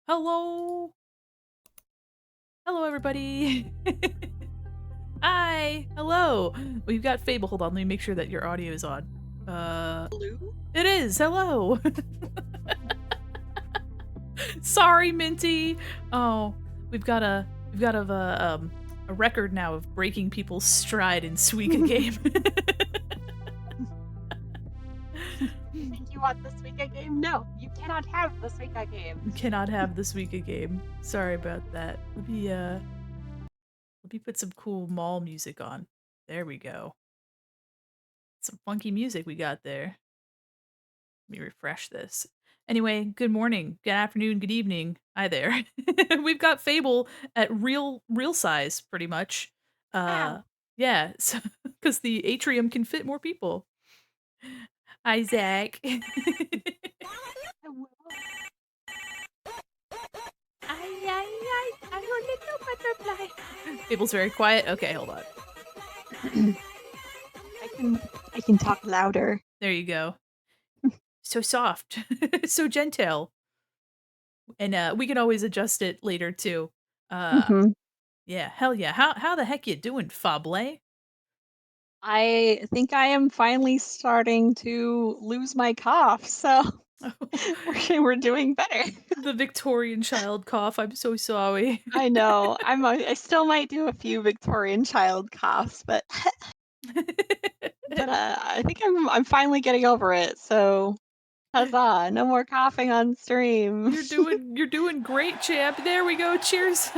Hello. Hello, everybody. Hi. Hello. We've got Fable. Hold on. Let me make sure that your audio is on. Blue? It is. Hello. Sorry, Minty. Oh, we've got a record now of breaking people's stride in Suika game. Think you want the Suika game? No, you cannot have the Suika game. Cannot have the Suika game. Sorry about that. Let me put some cool mall music on. There we go. Some funky music we got there. Let me refresh this. Anyway, good morning, good afternoon, good evening. Hi there. We've got Fable at real size, pretty much. Yeah. Uh, yeah, so, because the atrium can fit more people. Hi, Zach. I will. I'm a little butterfly. Fable's very quiet. Okay, hold on. I can talk louder. There you go. So soft, so gentle, and we can always adjust it later too. Uh, Mhm. yeah, hell yeah. How the heck you doing, Fable? I think I am finally starting to lose my cough, so we're doing better. The Victorian child cough, I'm so sorry. I know. I still might do a few Victorian child coughs, but I think I'm finally getting over it. So huzzah! No more coughing on stream. You're doing great, champ. There we go, cheers.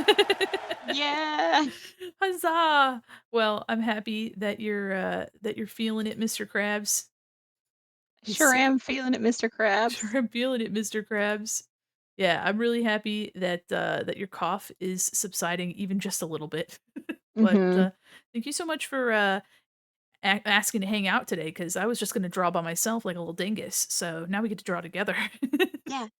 Yeah. Huzzah! Well, I'm happy that you're feeling it, Mr. Krabs. Sure It's am feeling it, Mr. sure Krabs. I'm feeling it, Mr. Krabs. Yeah, I'm really happy that your cough is subsiding even just a little bit. But, Mhm. thank you so much for, asking to hang out today because I was just gonna draw by myself like a little dingus, so now we get to draw together.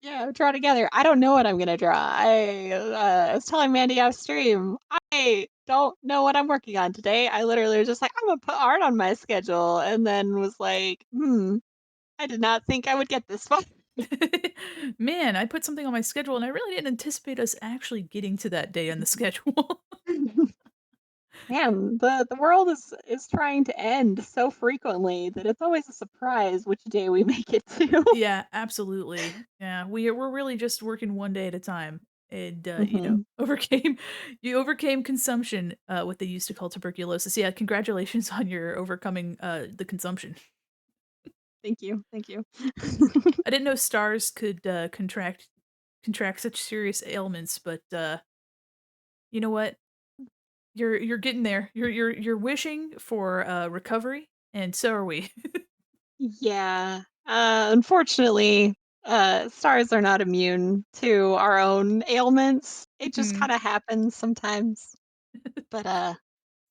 Yeah, draw together. I don't know what I'm gonna draw. I was telling Mandy off stream, I don't know what I'm working on today. I literally was just like, "I'm gonna put art on my schedule," and then was like, I did not think I would get this far." Man, I put something on my schedule, and I really didn't anticipate us actually getting to that day on the schedule. Man, the world is trying to end so frequently that it's always a surprise which day we make it to. Yeah, absolutely. Yeah, we're really just working one day at a time, and, Mhm. overcame you overcame consumption, what they used to call tuberculosis. Yeah, congratulations on your overcoming, the consumption. Thank you, thank you. I didn't know stars could, contract such serious ailments, but, you know what? You're getting there. You're wishing for, recovery, and so are we. Yeah. Unfortunately, stars are not immune to our own ailments. It just Mhm. kinda happens sometimes. But, uh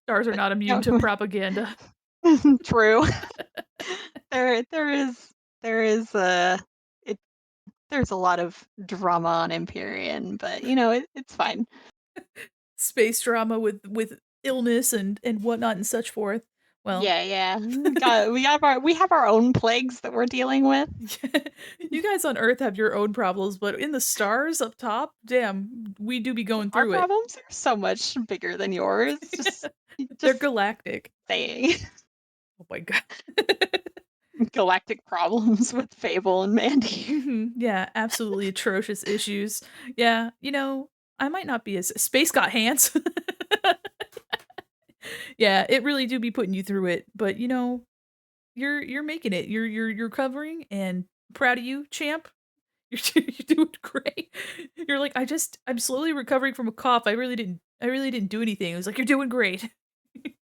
Stars are but not immune no. to propaganda. True. There is it there's a lot of drama on Empyrean, but, it's fine. Space drama with illness and whatnot and such forth. Well, Yeah, yeah. We have our own plagues that we're dealing with. you guys on Earth have your own problems, but in the stars up top, damn, we do be going Our through it. problems are so much bigger than yours. They're Just galactic. saying. Oh my god. Galactic problems with Fable and Mandy. Mhm, yeah, absolutely atrocious issues. Yeah, I might not be as space got hands. Yeah, it really do be putting you through it, but, you're making it. You're covering and proud of you, champ. You're doing great. You're like, I'm slowly recovering from a cough. I really didn't do anything." It was like, "You're doing great.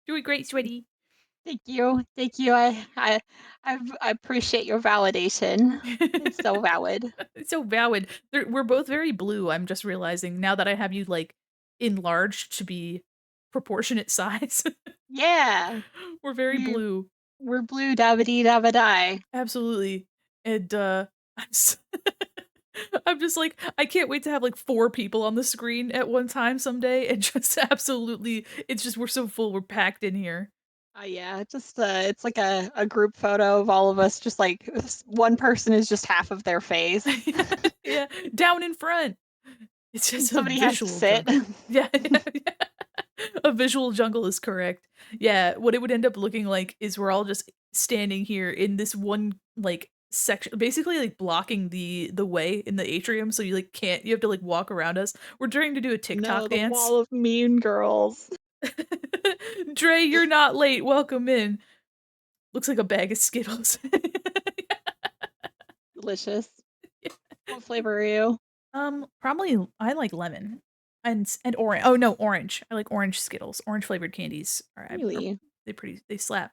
Doing great, sweaty." Thank you. Thank you. I appreciate your validation. It's so valid. It's so valid. We're both very blue, I'm just realizing now that I have you, like, enlarged to be proportionate size. Yeah. We're very We're blue. we're blue dabba dee dabba die. Absolutely. And, I'm s I'm just like, I can't wait to have, like, 4 people on the screen at one time someday and just absolutely it's just we're so full, we're packed in here. Yeah, it's like a group photo of all of us, just like one person is just half of their face. Yeah, down in front. It's just a Somebody has to visual sit. jungle. Yeah, yeah, yeah. A visual jungle is correct. Yeah, what it would end up looking like is we're all just standing here in this one, like, section basically, like, blocking the way in the atrium, so you, like, can't you have to, like, walk around us. We're trying to do a No, TikTok the dance. wall of mean girls. "Dre, you're not late, welcome in." Looks like a bag of Skittles. Delicious. What flavor are you? Probably I like lemon and orange. Oh, no, orange. I like orange Skittles. Orange flavored candies are Really? they slap.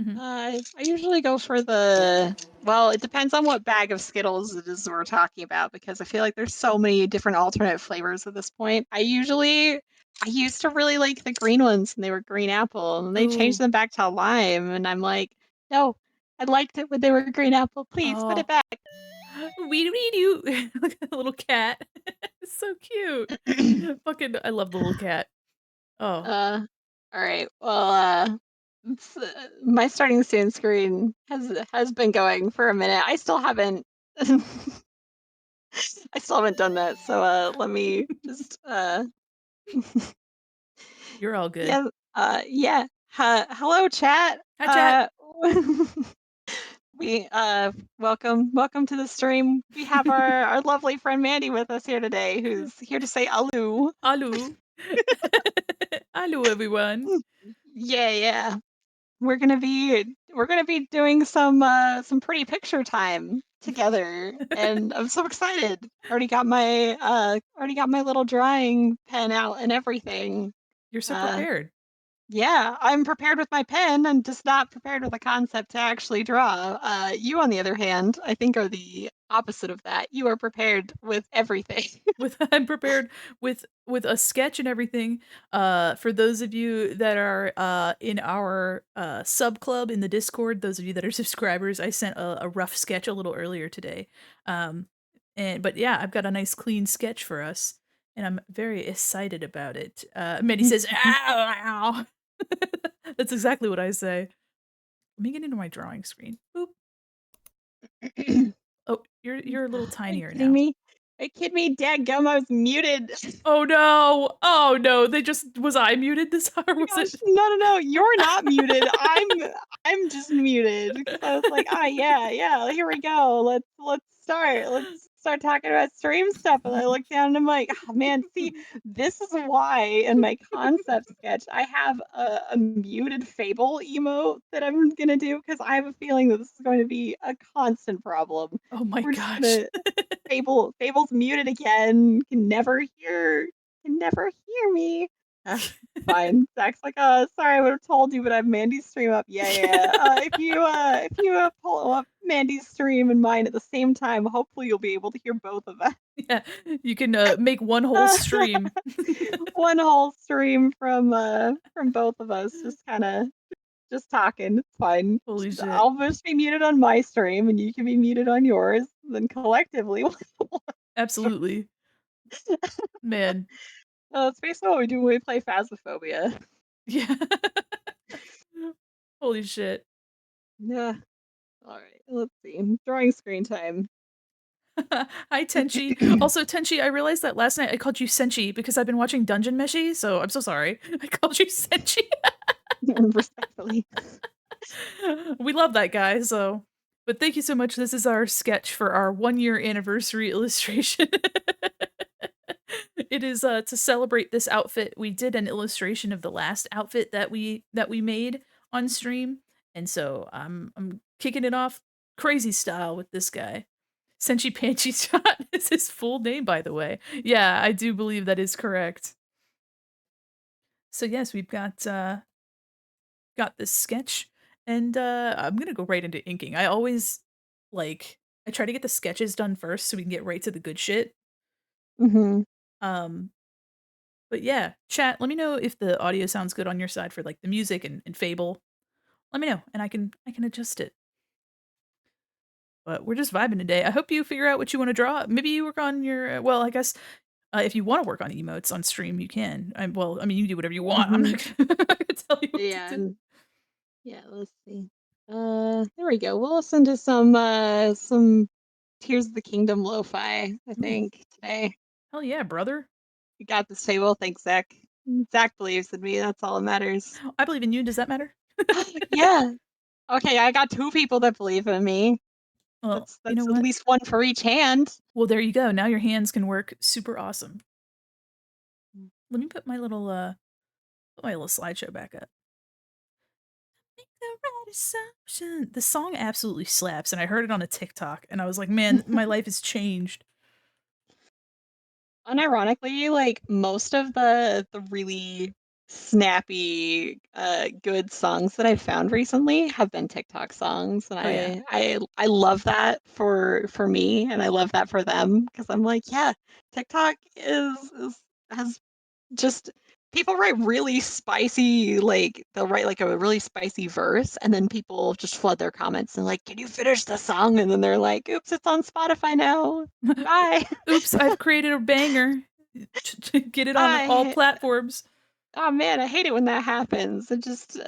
Mhm. I usually go for the well, it depends on what bag of Skittles it is we're talking about because I feel like there's so many different alternate flavors at this point. I used to really like the green ones and they were green apple and they changed Ooh. them back to lime and I'm like, "No, I liked it when they were green apple. Please put it Oh. back." Wee doo. Look at the little cat. It's so cute. Fucking I love the little cat. Oh, All right. Well, my starting soon screen has been going for a minute. I still haven't I still haven't done that. So let me just you're all good. yeah yeah. Hello chat. Hi, chat. We welcome to the stream. We have our lovely friend Mandy with us here today, who's here to say alu. Hello. Hello, everyone. Yeah, yeah. We're gonna be doing some pretty picture time together, and I'm so excited. Already got my little drawing pen out and everything. You're so Uh, prepared. yeah, I'm prepared with my pen. I'm just not prepared with a concept to actually draw. You, on the other hand, I think are the opposite of that. You are prepared with everything. With I'm prepared with a sketch and everything. For those of you that are in our sub club in the Discord, those of you that are subscribers, I sent a rough sketch a little earlier today. Um, and but yeah, I've got a nice clean sketch for us, and I'm very excited about it. Mandy says, "Ow, ow." That's exactly what I say. Let me get into my drawing screen. Boop. Oh, you're a little Are you tinier kidding now. me? Are you kidding me? Dadgum, I was muted. Oh no! Oh no! They just was I muted this or My was gosh, it? no, no, no, you're not muted. I'm just muted because I was like, "Ah, yeah, yeah, here we go. Let's start. Let's start talking about stream stuff." And I look down and I'm like, "Oh man, see, this is why in my concept sketch I have a muted Fable emote that I'm gonna do because I have a feeling that this is going to be a constant problem. Oh my We're just gosh. gonna Fable's muted again. Can never hear me. Ah, fine. Zach's like, sorry, I would have told you, but I have Mandy's stream up. Yeah, yeah. If you pull up Mandy's stream and mine at the same time, hopefully you'll be able to hear both of us. Yeah, you can, make one whole stream. One whole stream from both of us, just kind of just talking. It's fine. Holy shit. I'll just be muted on my stream, and you can be muted on yours. Then collectively, Absolutely. Man. it's basically what we do when we play Phasmophobia. Yeah. Holy shit. Yeah. All right. Let's see. Drawing screen time. Hi, Tenchi. Also, Tenchi, I realized that last night I called you Senchi because I've been watching Dungeon Meshi, so I'm so sorry. I called you Senchi. Respectfully. We love that guy, so but thank you so much. This is our sketch for our 1-year anniversary illustration. It is, to celebrate this outfit. We did an illustration of the last outfit that we made on stream, and so I'm kicking it off crazy style with this guy. Senshi Panchi Shot is his full name, by the way. Yeah, I do believe that is correct. So yes, we've got this sketch, and I'm gonna go right into inking. I always like I try to get the sketches done first so we can get right to the good shit. Mhm. Um, but yeah, chat. Let me know if the audio sounds good on your side for like the music and Fable. Let me know, and I can adjust it. But we're just vibing today. I hope you figure out what you want to draw. Maybe you work on your well, I guess if you want to work on emotes on stream, you can. I mean, you do whatever you want. I'm Mhm. not gonna tell you what to Yeah. do. Yeah, let's see. There we go. We'll listen to some Tears of the Kingdom lo-fi, I Ooh, think, today. Hell yeah, brother. You got this table. Thanks, Zach. Zach believes in me. That's all that matters. I believe in you, does that matter? Yeah. Okay, I got 2 people that believe in me. Well, That's you know that's at what? least 1 for each hand. Well, there you go, now your hands can work super awesome. Let me put my little slideshow back up. Make the right assumption. The song absolutely slaps, and I heard it on a TikTok, and I was like, "Man, my life has changed." Unironically, like, most of the really snappy, good songs that I've found recently have been TikTok songs, and Oh, yeah. I love that for me, and I love that for them because 'cause I'm like, "Yeah, TikTok is has just people write really spicy, like they'll write, like, a really spicy verse, and then people just flood their comments and like, "Can you finish the song?" And then they're like, "Oops, it's on Spotify now. Bye. Oops, I've created a banger. Get it on all Bye." platforms. Oh, man, I hate it when that happens. It just,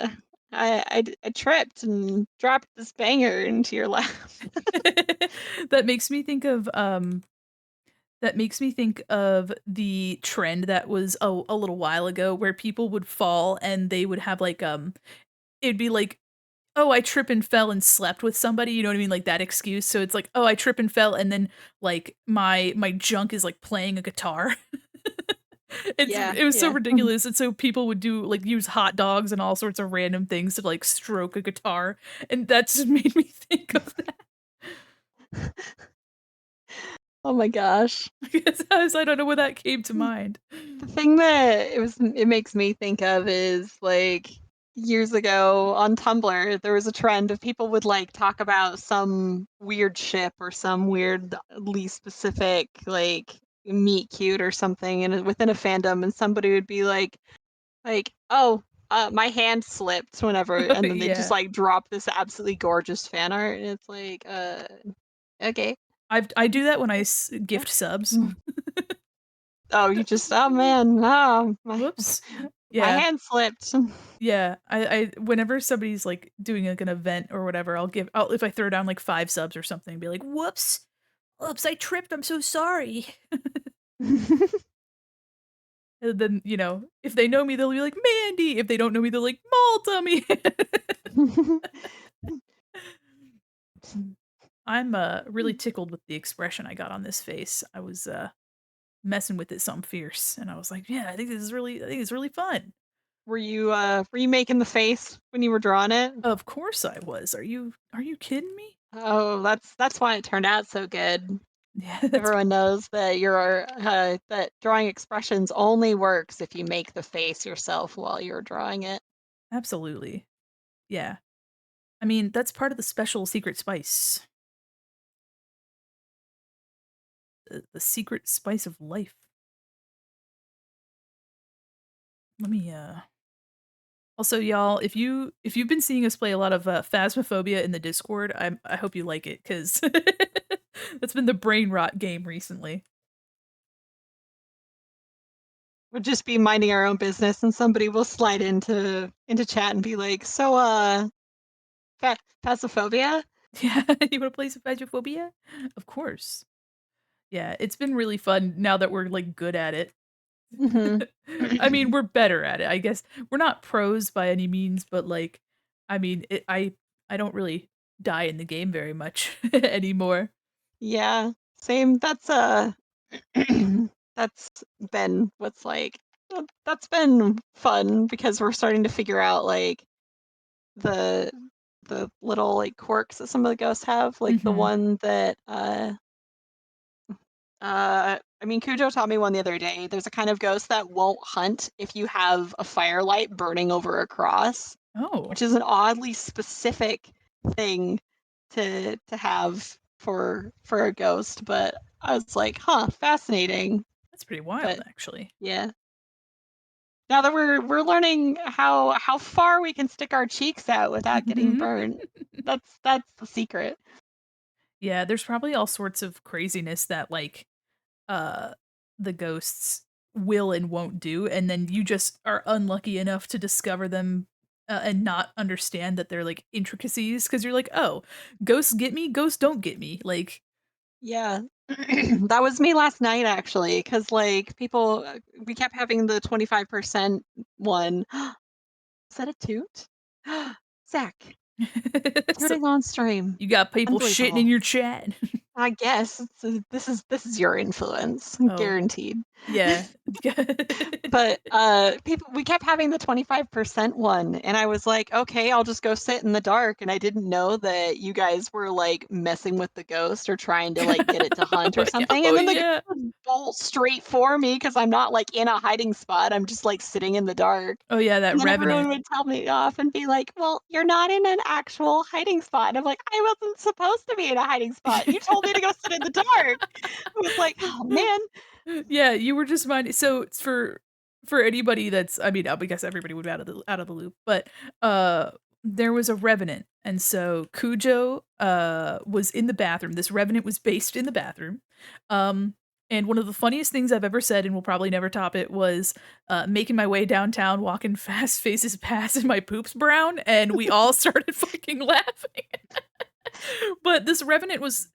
I tripped and dropped this banger into your lap. That makes me think of, that makes me think of the trend that was a little while ago where people would fall and they would have, like, it'd be like, "Oh, I trip and fell and slept with somebody," you know what I mean? Like, that excuse, so it's like, "Oh, I trip and fell," and then, like, my junk is, like, playing a guitar. Yeah, It was so yeah. ridiculous, and so people would do like, use hot dogs and all sorts of random things to, like, stroke a guitar, and that just made me think of that. Oh my gosh. Because I don't know where that came to mind. The thing that it makes me think of is, like, years ago on Tumblr, there was a trend of people would, like, talk about some weird ship or some weirdly specific, like, meet cute or something and within a fandom, and somebody would be "Oh, my hand slipped whenever," and then they just, Yeah. like, drop this absolutely gorgeous fan art, and it's like, okay. I do that when I Yeah. gift subs. Mm. Oh, you just oh, man, no, Whoops. my Yeah. hand slipped. Yeah. I whenever somebody's, like, doing, like, an event or whatever, I'll if I throw down, like, 5 subs or something, be like, "Whoops. Whoops, I tripped, I'm so sorry." And then, if they know me, they'll be like, "Mandy." If they don't know me, they're like, "Malta me." I'm, really tickled with the expression I got on this face. I was, messing with it some fierce, and I was like, "Yeah, I think it's really fun." Were you making the face when you were drawing it? Of course I was. Are you kidding me? Oh, that's why it turned out so good. Yeah, that's Everyone knows that that drawing expressions only works if you make the face yourself while you're drawing it. absolutely. Yeah. I mean, that's part of the special secret spice, the secret spice of life. Let me, Also, y'all, if you've been seeing us play a lot of, Phasmophobia in the Discord, I hope you like it because that's been the brain rot game recently. We'll just be minding our own business and somebody will slide into chat and be like, "So, phasmophobia?" Yeah, you wanna play some Phasmophobia? Of course. Yeah, it's been really fun now that we're, like, good at it. Mhm. I mean, we're better at it, I guess. We're not pros by any means, but, like, I mean, I don't really die in the game very much anymore. Yeah, same. That's been what's like that's been fun because we're starting to figure out, like, the little, like, quirks that some of the ghosts have, like, the Mhm. one that, I mean, Cujo taught me one the other day. There's a kind of ghost that won't hunt if you have a firelight burning over a cross, Oh, which is an oddly specific thing to have for a ghost, but I was like, "Huh, fascinating." that's pretty wild, But actually. yeah. Now that we're learning how far we can stick our cheeks out without getting Mhm. burnt. That's the secret. Yeah, there's probably all sorts of craziness that, like, uh, the ghosts will and won't do, and then you just are unlucky enough to discover them, and not understand that they're, like, intricacies because 'cause you're like, "Oh, ghosts get me, ghosts don't get me." Like, Yeah. That was me last night actually, because like, people, we kept having the 25% one. Is that a toot? Zach, So tooting on stream. you got people shitting in Unbelievable. your chat. I guess this is your influence, Oh, guaranteed. yeah. But, people we kept having the 25% one, and I was like, "Okay, I'll just go sit in the dark," and I didn't know that you guys were, like, messing with the ghost or trying to, like, get it to hunt or something, Oh, and then the ghost yeah. would bolt straight for me because 'cause I'm not, like, in a hiding spot, I'm just, like, sitting in the dark, Oh, yeah, that and then everyone revenant. would tell me off and be like, "Well, you're not in an actual hiding spot," and I'm like, "I wasn't supposed to be in a hiding spot, you told me to go sit in the dark." I was like, "Oh, man." Yeah, you were just minding so it's for anybody that's I mean, I guess everybody would be out of the loop, but, uh, there was a revenant, and so Cujo, was in the bathroom. This revenant was based in the bathroom, and one of the funniest things I've ever said, and will probably never top it, was, making my way downtown, walking fast, faces past, and my poop's brown, and we all started fucking laughing. But this revenant was,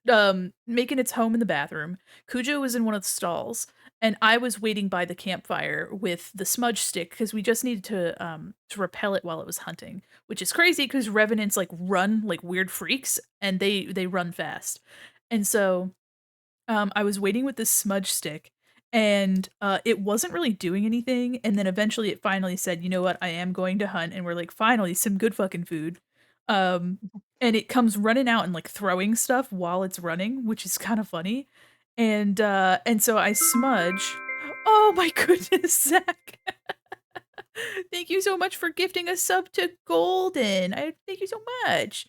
making its home in the bathroom. Cujo was in one of the stalls, and I was waiting by the campfire with the smudge stick because we just needed to repel it while it was hunting, which is crazy because revenants, like, run like weird freaks, and they run fast. And so I was waiting with this smudge stick, and, it wasn't really doing anything, and then eventually it finally said, "You know what? I am going to hunt," and we're like, "Finally, some good fucking food." Um, and it comes running out and, like, throwing stuff while it's running, which is kinda funny, and so I smudge. Oh my goodness, Zach. Thank you so much for gifting a sub to Golden. I thank you so much.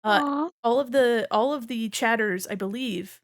Uh, Aw. all of the chatters, I believe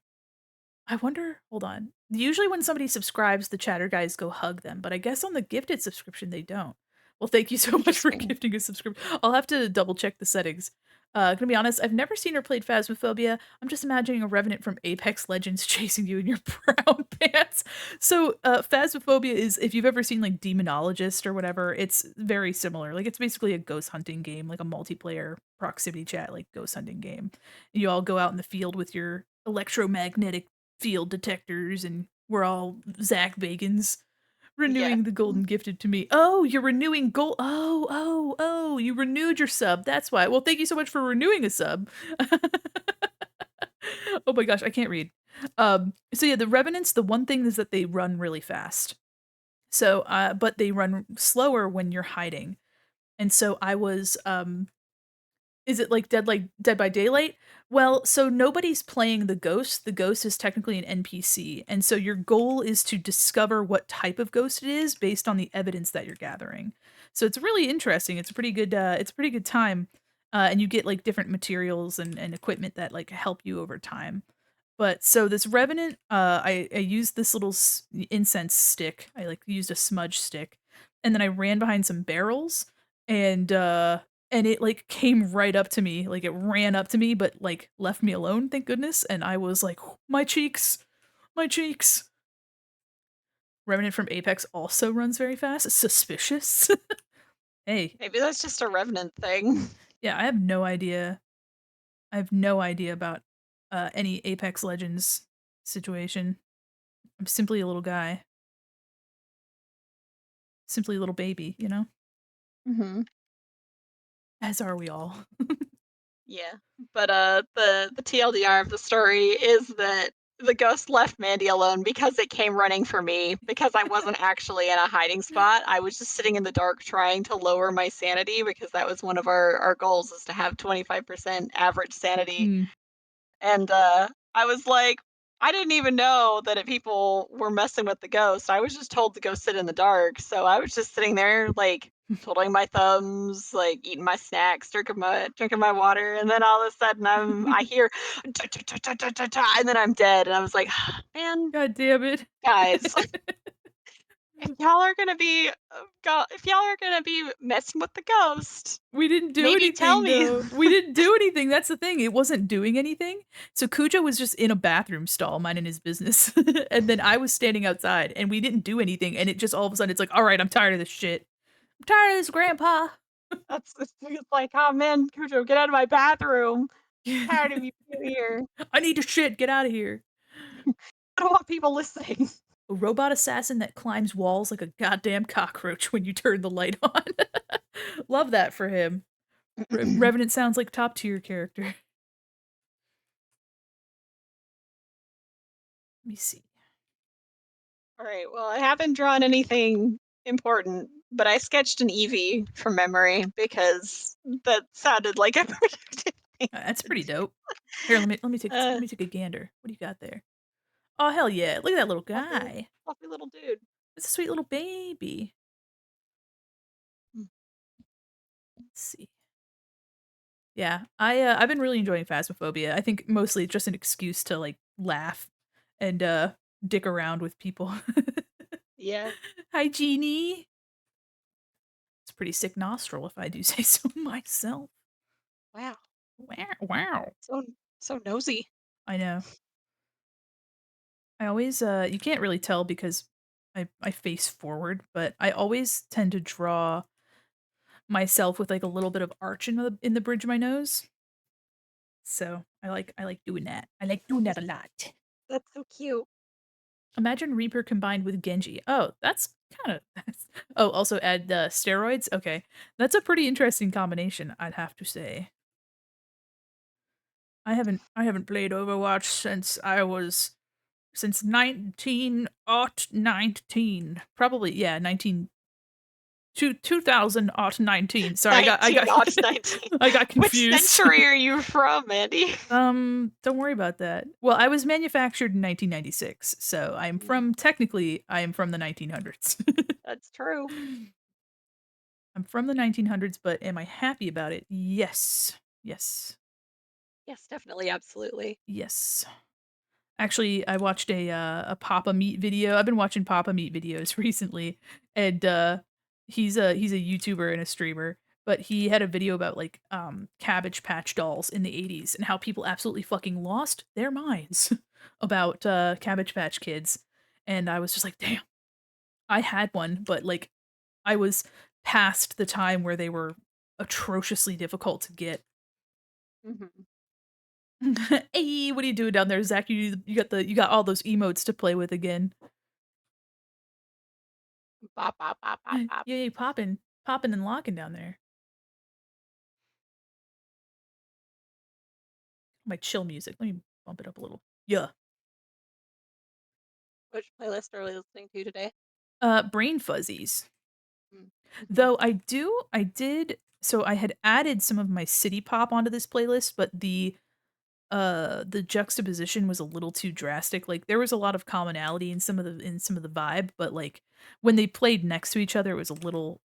I wonder hold on. Usually when somebody subscribes, the chatter guys go hug them, but I guess on the gifted subscription, they don't. Well, thank you so much for Interesting. gifting a subscription. I'll have to double check the settings. Gonna be honest, I've never seen or played Phasmophobia. I'm just imagining a revenant from Apex Legends chasing you in your brown pants. So, Phasmophobia is if you've ever seen like Demonologist or whatever, it's very similar. Like it's basically a ghost hunting game, like a multiplayer proximity chat, like ghost hunting game. You all go out in the field with your electromagnetic field detectors, and we're all Zach Bagans Yeah. renewing the golden gifted to me. Oh, you're renewing gold. Oh, you renewed your sub. That's why. Well, thank you so much for renewing a sub. Oh my gosh, I can't read. So yeah, the revenants, the one thing is that they run really fast. So, but they run slower when you're hiding. And so I was is it like Dead by Daylight? Well, so nobody's playing the ghost. The ghost is technically an NPC, and so your goal is to discover what type of ghost it is based on the evidence that you're gathering. So it's really interesting. It's a pretty good time, and you get like different materials and equipment that like help you over time. But so this revenant, I used this little incense stick. I like used a smudge stick, and then I ran behind some barrels, and and it like came right up to me, like it ran up to me, but like left me alone, thank goodness. And I was like, my cheeks, my cheeks. Revenant from Apex also runs very fast. Suspicious. Hey, Maybe that's just a revenant thing. yeah, I have no idea. I have no idea about any Apex Legends situation. I'm simply a little guy. Simply a little baby, you know? Mhm. As are we all. Yeah. But, the TLDR of the story is that the ghost left Mandy alone because it came running for me, because I wasn't actually in a hiding spot. I was just sitting in the dark trying to lower my sanity because that was one of our goals is to have 25% average sanity. Mm. And, I was like, I didn't even know that people were messing with the ghost. I was just told to go sit in the dark. So I was just sitting there, like, twiddling my thumbs, like eating my snacks, drinking my water, and then all of a sudden I hear "Ta, ta, ta, ta, ta, ta, ta," and then I'm dead. And I was like, man, God damn it. guys, if y'all are gonna be messing with the ghost, We didn't do maybe tell anything, me. though. We didn't do anything, that's the thing, it wasn't doing anything. So Cujo was just in a bathroom stall minding his business, and then I was standing outside, and we didn't do anything, and it just all of a sudden, it's like, "Alright, I'm tired of this shit. I'm tired of this, grandpa." That's it's like, oh man, Cujo, get out of my bathroom. Tired of you here. I need to shit, get out of here. I don't want people listening. A robot assassin that climbs walls like a goddamn cockroach when you turn the light on. Love that for him. Revenant sounds like top tier character. Let me see. All right. Well, I haven't drawn anything important, but I sketched an Eevee from memory because that sounded like a productive thing That's to pretty do. dope. Here, let Uh, me take a gander. What do you got there? Oh hell yeah! Look at that little fluffy, guy. fluffy little dude. It's a sweet little baby. Mm. Let's see. Yeah, I've been really enjoying Phasmophobia. I think mostly it's just an excuse to like laugh and dick around with people. Yeah. Hi, Jeannie. It's a pretty sick nostril, if I do say so myself. Wow. Wow, wow. So so nosy. I know. I always you can't really tell because I face forward, but I always tend to draw myself with like a little bit of arch in the bridge of my nose. So I like doing that. I like doing that a lot. That's so cute. Imagine Reaper combined with Genji. Oh, that's kind of that's, oh, also add steroids. Okay, that's a pretty interesting combination, I'd have to say. I haven't played Overwatch since 1919. Probably yeah, 2019. Sorry, I got 19, not 19. I got Which confused. century are you from, Andy? Don't worry about that. Well, I was manufactured in 1996, so I am from the 1900s. That's true. I'm from the 1900s, but am I happy about it? Yes. Yes. Yes, definitely, absolutely. Yes. Actually, I watched a Papa Meat video. I've been watching Papa Meat videos recently, and he's a YouTuber and a streamer, but he had a video about like Cabbage Patch dolls in the 80s and how people absolutely fucking lost their minds about Cabbage Patch Kids. And I was just like, damn, I had one, but like I was past the time where they were atrociously difficult to get. Mhm. Hey, what are you doing down there, Zach? You got all those emotes to play with again. Bop, bop, bop, bop, bop. Yay, popping and locking down there. My chill music. Let me bump it up a little. Yeah. Which playlist are we listening to today? Brain fuzzies. Mm. Mhm. Though I did so I had added some of my city pop onto this playlist, but the juxtaposition was a little too drastic. Like there was a lot of commonality in some of the vibe, but like when they played next to each other, it was a little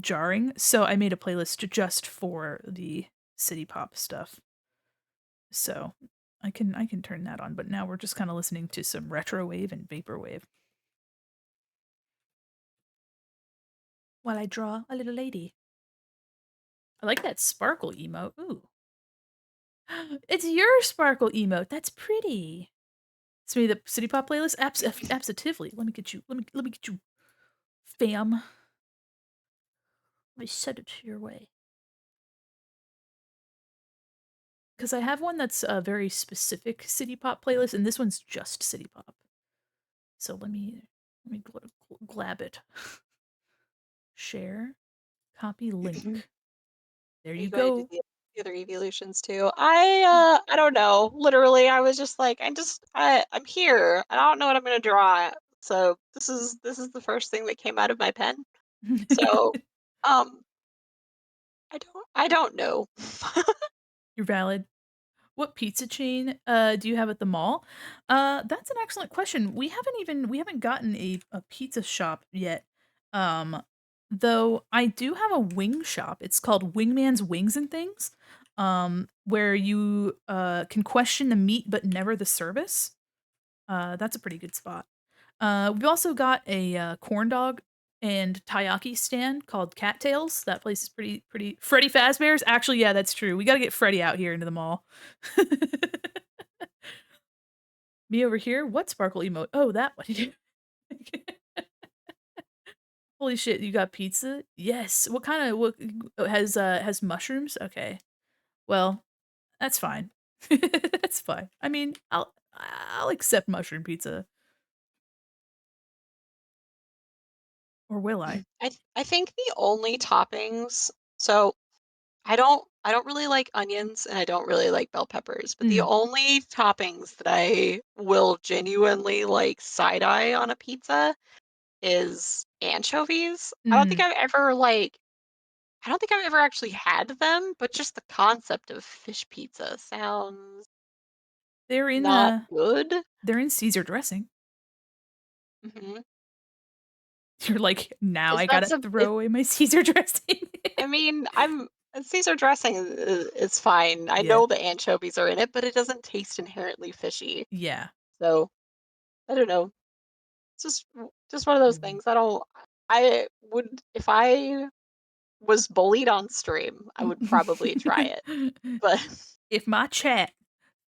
jarring. So I made a playlist just for the city pop stuff. So I can turn that on, but now we're just kind of listening to some retro wave and vaporwave while I draw a little lady. I like that sparkle emote. Ooh. It's your sparkle emote. That's pretty. It's me the city pop playlist. Absolutely. Let me get you fam. Let me send it your way. Because I have one that's a very specific city pop playlist, and this one's just city pop. So let me glab it. Share, copy link. There Are you you going to do go. the other evolutions too? I don't know. Literally, I was just like, I'm here. I don't know what I'm gonna draw. So this is the first thing that came out of my pen. So, um, I don't know. You're valid. What pizza chain do you have at the mall? That's an excellent question. We haven't gotten a pizza shop yet. Um, though I do have a wing shop. It's called Wingman's Wings and Things. Where you can question the meat but never the service. That's a pretty good spot. We've also got a corn dog and taiyaki stand called Cattails. That place is pretty. Freddy Fazbear's actually, yeah, that's true. We got to get Freddy out here into the mall. Me over here. What sparkle emote? Oh, that one. Holy shit! You got pizza? Yes. What kind of what has mushrooms? Okay. Well, That's fine. That's fine. I mean, I'll accept mushroom pizza, or will I? I think the only toppings I don't really like onions and I don't really like bell peppers, but the Mm, only toppings that I will genuinely like side eye on a pizza is anchovies. mm. I don't think I've ever actually had them, but just the concept of fish pizza sounds They're in, not good. they're in Caesar dressing. Mhm. You're like, "Now Is I that gotta some throw away my Caesar dressing." I mean, Caesar dressing is fine. I Yeah. know the anchovies are in it, but it doesn't taste inherently fishy. Yeah. So, I don't know. It's just one of those Mhm. things. I would if I was bullied on stream, I would probably try it. But If my chat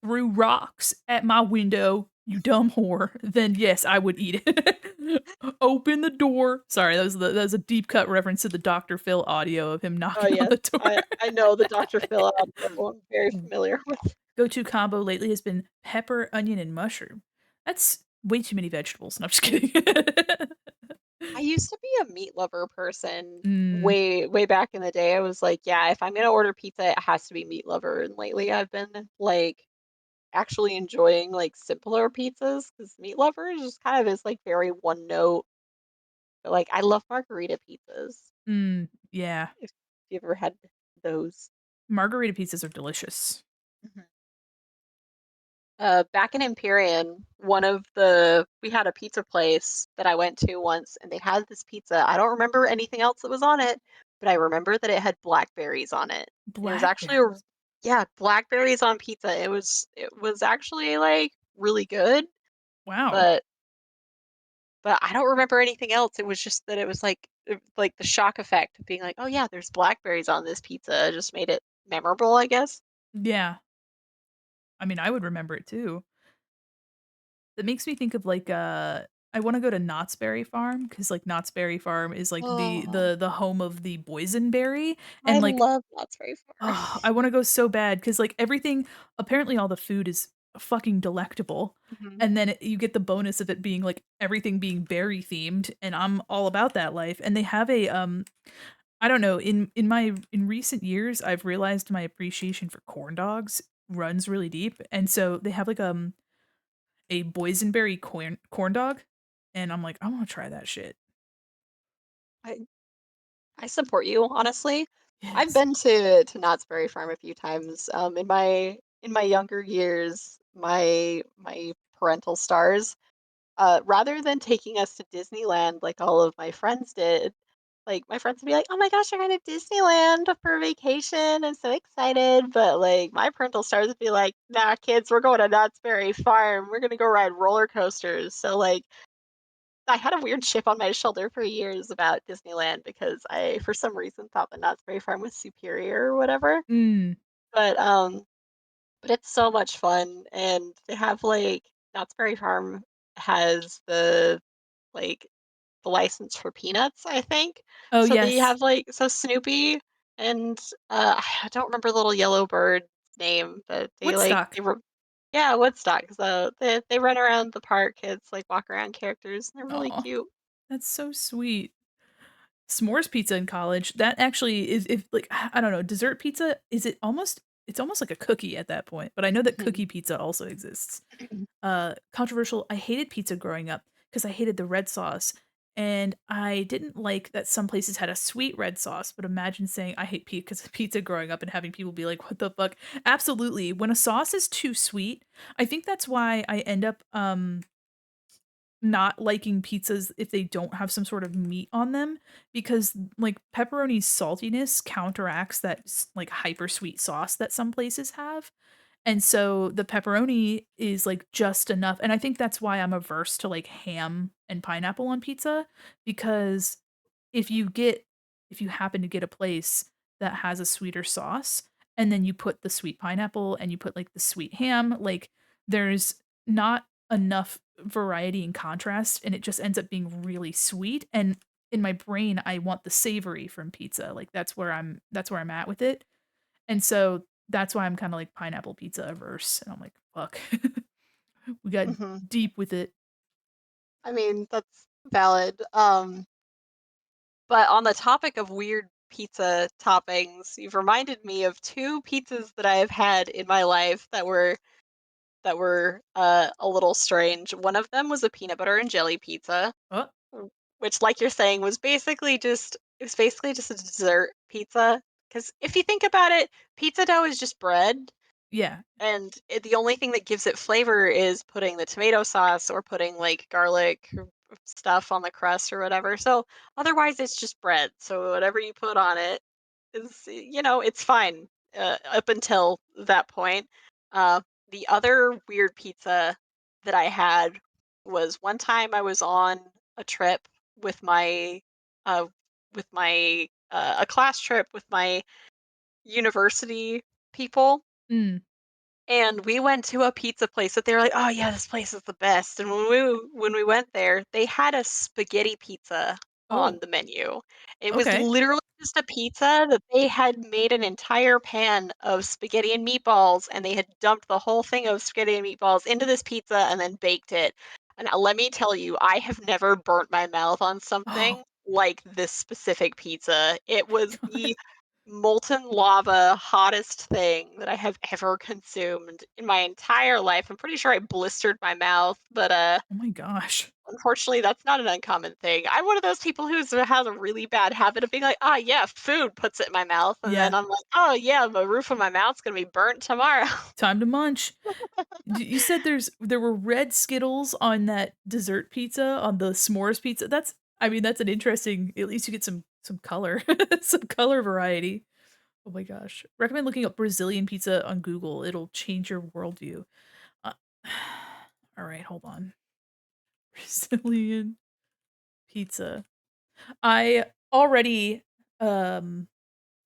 threw rocks at my window, you dumb whore, then yes, I would eat it. Open the door. Sorry, that was a deep cut reference to the Dr. Phil audio of him oh knocking on yes, the door. I know the Dr. Phil audio. I'm very familiar with. Go-to combo lately has been pepper, onion, and mushroom. That's way too many vegetables. No, I'm just kidding. I used to be a meat lover person Mm, way back in the day. I was like, yeah, if I'm gonna order pizza, it has to be meat lover. And lately, I've been like actually enjoying like simpler pizzas because meat lovers just kind of is like very one note. But, like I love margarita pizzas. yeah. If you ever had those. Margarita pizzas are delicious. Mhm. Back in Empyrean, one of the we had a pizza place that I went to once, and they had this pizza. I don't remember anything else that was on it, but I remember that it had blackberries on it. And it was actually a Blackberries. yeah, blackberries on pizza. It was actually like really good, Wow. but I don't remember anything else. It was just that it was like the shock effect of being like, "Oh yeah, there's blackberries on this pizza." It just made it memorable, I guess. Yeah. I mean, I would remember it too. That makes me think of, like, I wanna go to Knott's Berry Farm because like, Knott's Berry Farm is, like, Oh, the home of the boysenberry, I and, like, love Knott's Berry Farm. oh, I wanna go so bad because like, everything apparently all the food is fucking delectable, Mhm. and then you get the bonus of it being, like, everything being berry themed, and I'm all about that life, and they have a, I don't know, in recent years, I've realized my appreciation for corn dogs runs really deep, and so they have, like, a boysenberry corn dog, and I'm like, "I wanna try that shit." I I support you, honestly. I've Yes. been to Knott's Berry Farm a few times. In my younger years, my parental stars, rather than taking us to Disneyland like all of my friends did, like my friends would be like, "Oh my gosh, you're going to Disneyland for vacation! I'm so excited!" But like my parental stars would be like, "Nah, kids, we're going to Knott's Berry Farm. We're gonna go ride roller coasters." So like I had a weird chip on my shoulder for years about Disneyland because I, for some reason, thought that Knott's Berry Farm was superior or whatever. Mm. But um, but it's so much fun, and they have like Knott's Berry Farm has like the license for peanuts, I think. Oh, So they yes. have so Snoopy and I don't remember the little yellow bird's name, but Woodstock. they were yeah, Woodstock. So they run around the park. It's like walk around characters. And they're really Aw, cute. that's so sweet. S'mores pizza in college, that actually is if like, I don't know, dessert pizza, is it almost it's almost like a cookie at that point, but I know that Mhm. cookie pizza also exists. Controversial, I hated pizza growing up because I hated the red sauce, and I didn't like that some places had a sweet red sauce, but imagine saying, "I hate because of pizza," growing up and having people be like, "What the fuck?" Absolutely, when a sauce is too sweet, I think that's why I end up, not liking pizzas if they don't have some sort of meat on them because, like, pepperoni's saltiness counteracts that like, hyper sweet sauce that some places have. And so the pepperoni is, like, just enough, and I think that's why I'm averse to, like, ham and pineapple on pizza, because if you get if you happen to get a place that has a sweeter sauce, and then you put the sweet pineapple and you put, like, the sweet ham, like, there's not enough variety and contrast, and it just ends up being really sweet, and in my brain, I want the savory from pizza, like, that's where I'm at with it, and so That's why I'm kinda, like, pineapple pizza averse, and I'm like, "Fuck." We got Mhm. deep with it. I mean, that's valid. But on the topic of weird pizza toppings, you've reminded me of 2 pizzas that I have had in my life that were a little strange. One of them was a peanut butter and jelly pizza, Oh, which, like you're saying, was basically just a dessert pizza. Because if you think about it, pizza dough is just bread, yeah. and the only thing that gives it flavor is putting the tomato sauce or putting like garlic or stuff on the crust or whatever. So otherwise, it's just bread. So whatever you put on it is, it's fine up until that point. Uh, the other weird pizza that I had was one time I was on a trip with uh, my a class trip with my university people, Mm. and we went to a pizza place that they were like, "Oh yeah, this place is the best." And when we went there, they had a spaghetti pizza on Oh, the menu. It was okay. literally just a pizza that they had made an entire pan of spaghetti and meatballs, and they had dumped the whole thing of spaghetti and meatballs into this pizza and then baked it. And let me tell you, I have never burnt my mouth on Oh something like this specific pizza. It was my god. the molten lava hottest thing that I have ever consumed in my entire life. I'm pretty sure I blistered my mouth, but Oh my gosh. unfortunately that's not an uncommon thing. I'm one of those people who has a really bad habit of being like, "Ah, yeah, food," puts it in my mouth, and then Yeah. I'm like, "Oh yeah, the roof of my mouth's going to be burnt tomorrow." Time to munch. You said there were red Skittles on that dessert pizza, on the s'mores pizza. That's I mean, that's an interesting at least you get some color, some color variety. Oh my gosh. Recommend looking up Brazilian pizza on Google. It'll change your worldview. Uh, alright, hold on. Brazilian pizza. I already,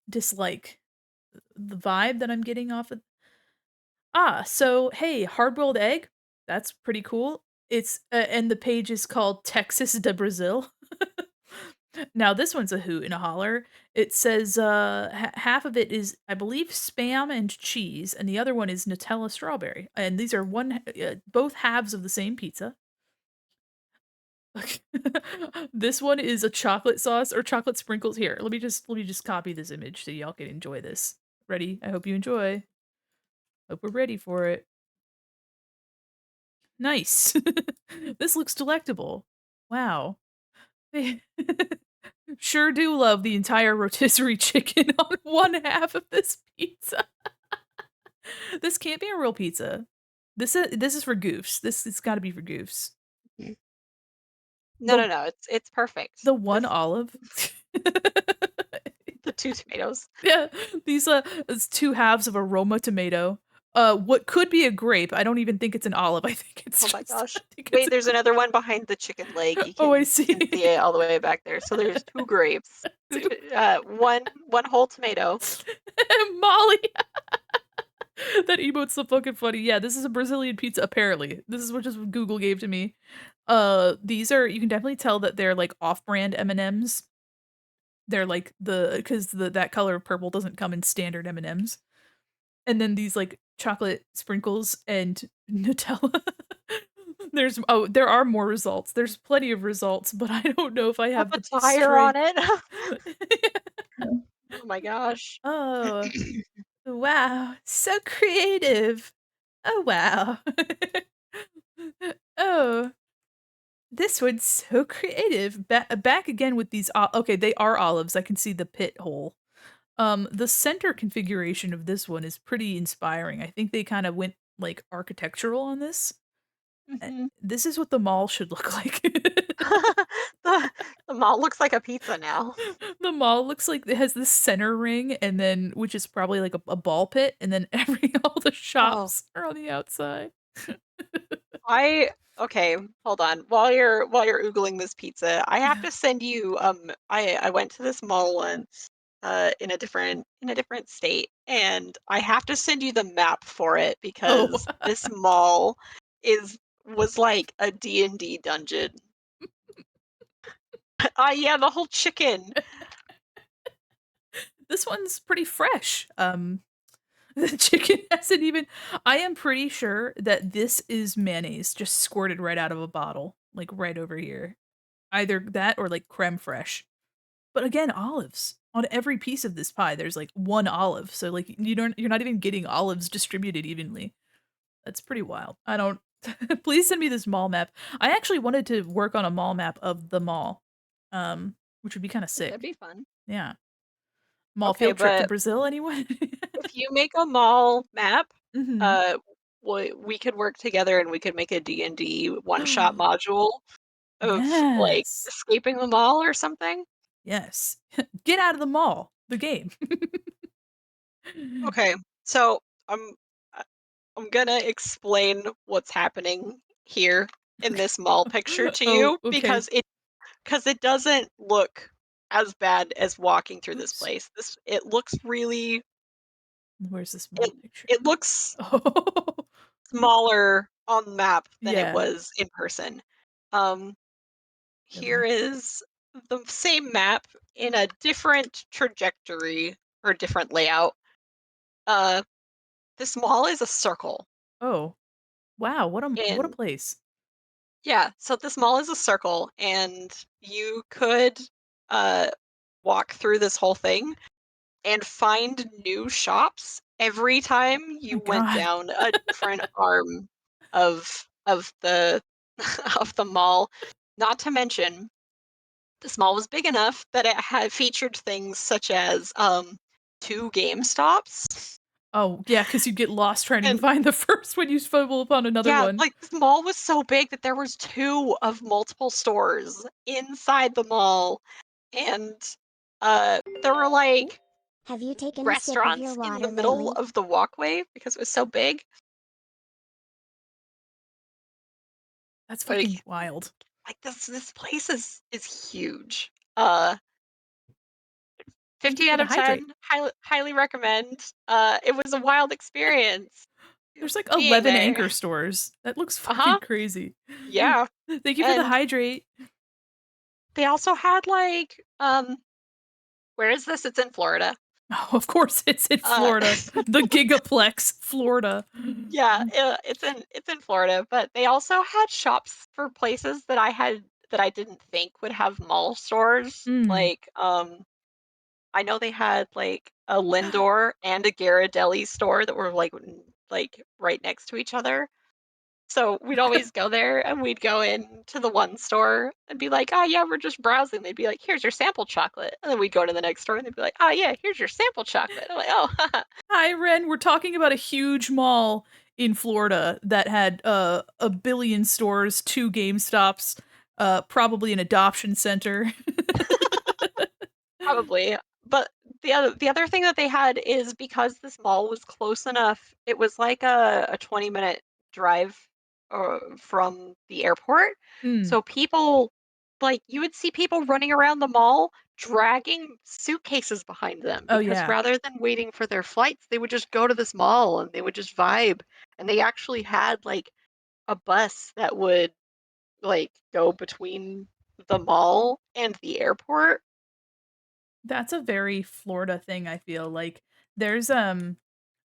dislike the vibe that I'm getting off of so, hey, hard-boiled egg? That's pretty cool. It's and the page is called Texas de Brazil. Now this one's a hoot and a holler. It says, half of it is, I believe, Spam and cheese, and the other one is Nutella strawberry, and these are both halves of the same pizza. This one is a chocolate sauce or chocolate sprinkles. Here, let me just copy this image so y'all can enjoy this. Ready? I hope you enjoy. Hope we're ready for it. Nice. This looks delectable. Wow. They sure do love the entire rotisserie chicken on one half of this pizza. This can't be a real pizza. This is for goofs. This it's gotta be for goofs. Mhm. No, no, The no. It's perfect. the one olive. The two tomatoes. Yeah, these, it's 2 halves of a Roma tomato. What could be a grape, I don't even think it's an olive, I think it's Oh my just I gosh. think it's Wait, a there's grape. another one behind the chicken leg. You Oh, I can you see. can see it all the way back there. So there's two grapes, 2 one whole tomato. Molly. That emote's so fucking funny. Yeah, this is a Brazilian pizza, apparently. This is what just what Google gave to me. These are you can definitely tell that they're, like, off-brand M&Ms. They're, like, because that color of purple doesn't come in standard M&Ms. And then these, like, chocolate sprinkles and Nutella. There are more results. There's plenty of results, but I don't know if I Have have a the tire on strength. it. Oh my gosh. Oh, wow, so creative. Oh, wow. Oh, this one's so creative. Back again with these okay, they are olives, I can see the pit hole. The center configuration of this one is pretty inspiring. I think they kinda went, like, architectural on this. Mhm. This is what the mall should look like. The the mall looks like a pizza now. The mall looks like it has this center ring and then which is probably like a ball pit, and then all the Oh, shops are on the outside. I okay, hold on. While you're oogling this pizza, I have to send you I went to this mall once in a different state, and I have to send you the map for it Oh, because this mall is was like a D&D dungeon. Ah, yeah, the whole chicken. this one's pretty fresh. The chicken hasn't even I am pretty sure that this is mayonnaise just squirted right out of a bottle, like, right over here. Either that or, like, crème fraîche. But again, olives. On every piece of this pie, there's, like, 1 olive, so, like, you're not even getting olives distributed evenly. That's pretty wild. I don't please send me this mall map. I actually wanted to work on a mall map of the mall, which would be kinda That'd sick. be fun. Yeah. Mall Okay, field trip to but Brazil, anyone? if you make a mall map, Mhm. uh, we could work together and we could make a D&D one-shot module of, like, Yes. escaping the mall or something? Yes. Get out of the mall, the game. Okay, so uh, I'm gonna explain what's happening here in this mall picture to Oh, you okay. because it doesn't look as bad as walking through this Oops. place. This it looks really Where's this it mall picture? it looks Oh, smaller on the map than it yeah. was in person. Um, here Really? is the same map in a different trajectory or different layout. Uh, this mall is a circle, Oh, wow, what a and place. yeah, so this mall is a circle, and you could uh, walk through this whole thing and find new shops every time My you went god. down a different arm of the of the mall. Not to mention, this mall was big enough that it had featured things such as 2 GameStops. Oh, yeah, because you get lost trying to And find the first when you stumble upon another yeah, one. like, this mall was so big that there was 2 of multiple stores inside the mall, and, there were, Ooh, like, have you taken a sip of your restaurants in the water middle lately? of the walkway because it was so big. That's Like fucking wild. this place is huge. Uh, Thank you 50 for out the of hydrate. 10, highly recommend. It was a wild experience There's, like, being 11 there. anchor stores. That looks fucking Uh-huh. crazy. Yeah. Thank you for the And hydrate. they also had, like, where is this? It's in Florida. Oh, of course, it's in Uh, Florida. The Gigaplex, Florida. yeah, it's in Florida, but they also had shops for places that I didn't think would have mall stores. Mm. Like, I know they had, like, a Lindor and a Ghirardelli store that were, like, right next to each other. So, we'd always go there, and we'd go into the one store and be like, "Oh, yeah, we're just browsing." They'd be like, "Here's your sample chocolate." And then we'd go to the next store, and they'd be like, "Oh, yeah, here's your sample chocolate." I'm like, "Oh, Hi, Ren. We're talking about a huge mall in Florida that had a billion stores, 2 GameStops, probably an adoption center. probably." But the other thing that they had is because this mall was close enough, it was like a 20-minute drive, from the airport. Mm. So people like, you would see people running around the mall dragging suitcases behind them Oh, because yeah. rather than waiting for their flights, they would just go to this mall and they would just vibe. And they actually had, like, a bus that would, like, go between the mall and the airport. That's a very Florida thing, I feel like. There's, a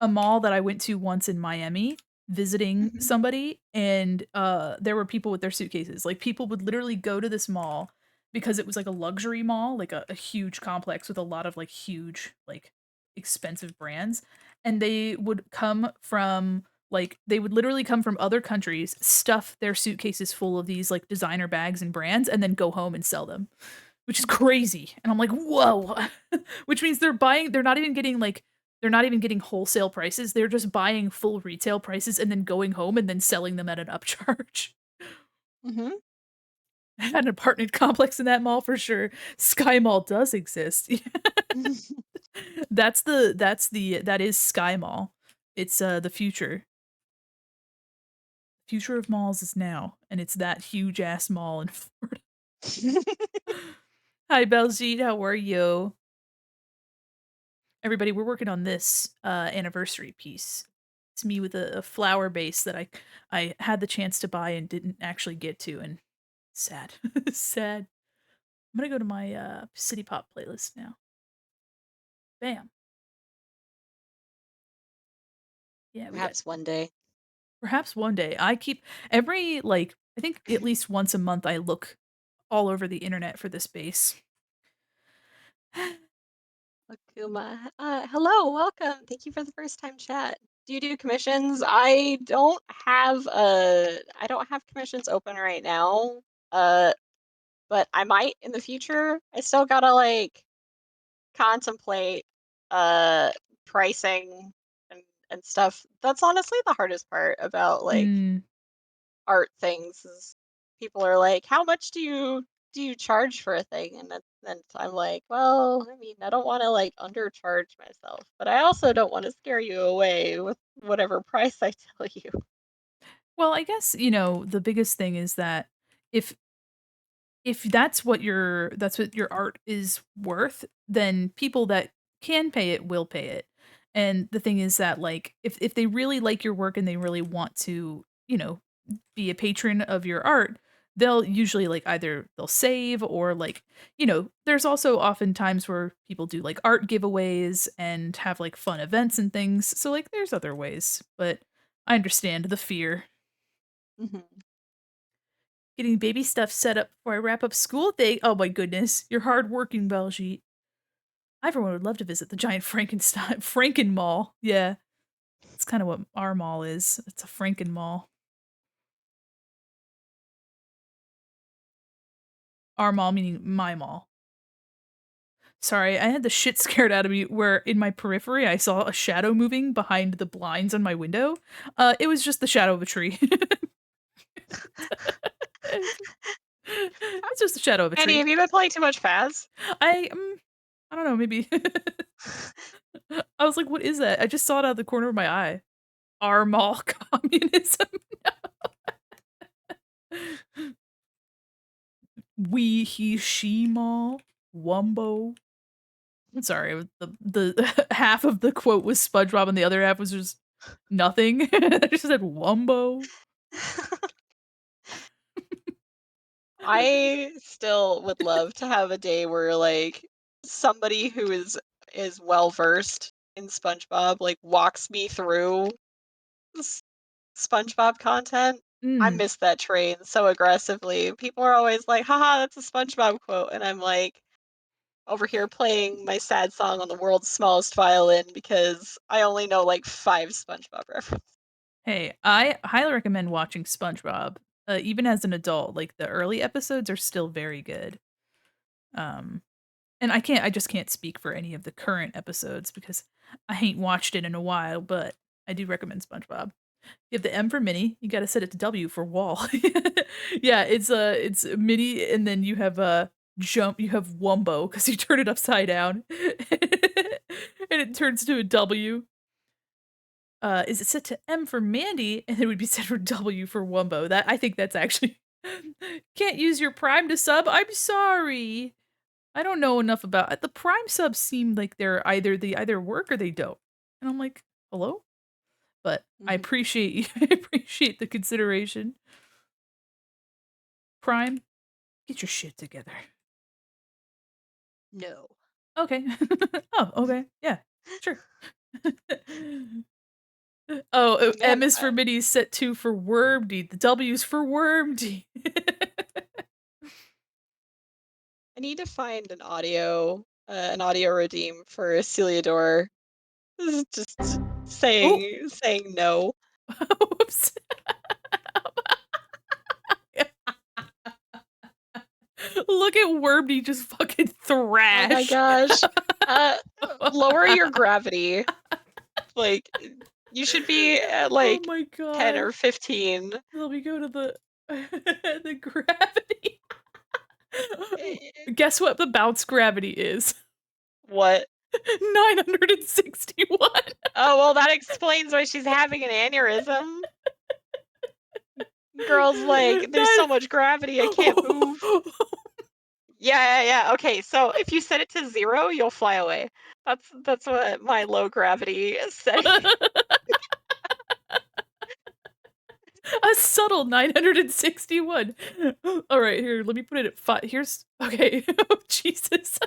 mall that I went to once in Miami visiting Mhm. somebody, and, there were people with their suitcases. Like, people would literally go to this mall because it was like a luxury mall, like a huge complex with a lot of, like, huge, like, expensive brands, and they would come from they would literally come from other countries, stuff their suitcases full of these, like, designer bags and brands, and then go home and sell them, which is crazy, and I'm like, "Whoa." Which means they're not even getting wholesale prices, they're just buying full retail prices and then going home and then selling them at an upcharge. Mhm. I had an apartment complex in that mall for sure. Sky Mall does exist. That is Sky Mall. It's, the future. Future of malls is now, and it's that huge ass mall in Florida. Hi, Beljeet, how are you? Everybody, we're working on this, anniversary piece. It's me with a flower base that I had the chance to buy and didn't actually get to, and sad. Sad. I'm gonna go to my, city pop playlist now. Bam. Yeah, we got Perhaps one day. perhaps one day. I keep every, like, I think at least once a month I look all over the internet for this base. Akuma. Hello, welcome. Thank you for the first time chat. Do you do commissions? I don't have commissions open right now. Uh, but I might in the future. I still gotta like contemplate uh pricing and stuff. That's honestly the hardest part about like Mm. art things is people are like, "How much do you charge for a thing?" And then I'm like, "Well, I mean, I don't want to like undercharge myself, but I also don't want to scare you away with whatever price I tell you." Well, I guess, the biggest thing is that if that's what your art is worth, then people that can pay it will pay it. And the thing is that, like, if they really like your work and they really want to, be a patron of your art, they'll usually, like, either they'll save or, like, there's also often times where people do, like, art giveaways and have, like, fun events and things. So, like, there's other ways, but I understand the fear. Mhm. Getting baby stuff set up before I wrap up school day. Oh my goodness, you're hardworking, Baljeet. Everyone would love to visit the giant Frankenstein Franken Mall. Yeah, it's kind of what our mall is. It's a Franken Mall. Our mall meaning my mall. Sorry, I had the shit scared out of me where in my periphery I saw a shadow moving behind the blinds on my window. It was just the shadow of a tree. It's just the shadow of a Andy, tree. have you been playing too much Faz? I I don't know, maybe. I was like, "What is that?" I just saw it out of the corner of my eye. Our mall communism. We, he, she mall. Wumbo. Sorry, the half of the quote was SpongeBob and the other half was just nothing. I just said Wumbo. I still would love to have a day where like somebody who is well versed in SpongeBob like walks me through s- SpongeBob content. I Mm. miss that train so aggressively. People are always like, haha, that's a SpongeBob quote. And I'm like over here playing my sad song on the world's smallest violin because I only know like five SpongeBob references. Hey, I highly recommend watching SpongeBob, even as an adult. Like, the early episodes are still very good. Um, and I just can't speak for any of the current episodes because I ain't watched it in a while, but I do recommend SpongeBob. You have the M for mini, you gotta set it to W for wall. Yeah, it's mini, and then you have, you have Wumbo because you turn it upside down, and it turns to a W. Is it set to M for Mandy, and it would be set for W for Wumbo. That I think that's actually can't use your Prime to sub, I'm sorry. I don't know enough about the Prime subs seem like they either work or they don't, and I'm like, "Hello?" But I Mhm. appreciate you I appreciate the consideration. Prime, get your shit together. No. Okay. Oh, okay. Yeah, sure. Oh, M Man, is for mini, set 2 for Wormdy, the W's for Wormdy. I need to find an audio redeem for Celiador. This is just Oh, saying no. whoops. Look at Wormdy just fucking Oh my thrash. gosh. Uh, Lower your gravity. Like, you should be at Oh like my 10 god. or 15. Let me go to the the gravity. Eh, Guess what the bounce gravity is? What? 961. Oh, well, that explains why she's having an aneurysm. Girl's like, there's so much gravity, I can't move. Yeah, yeah, yeah. Okay, so if you set it to 0, you'll fly away. That's what my low gravity setting. A subtle 961. All right, here, let me put it at 5. Here's okay. Oh, Jesus.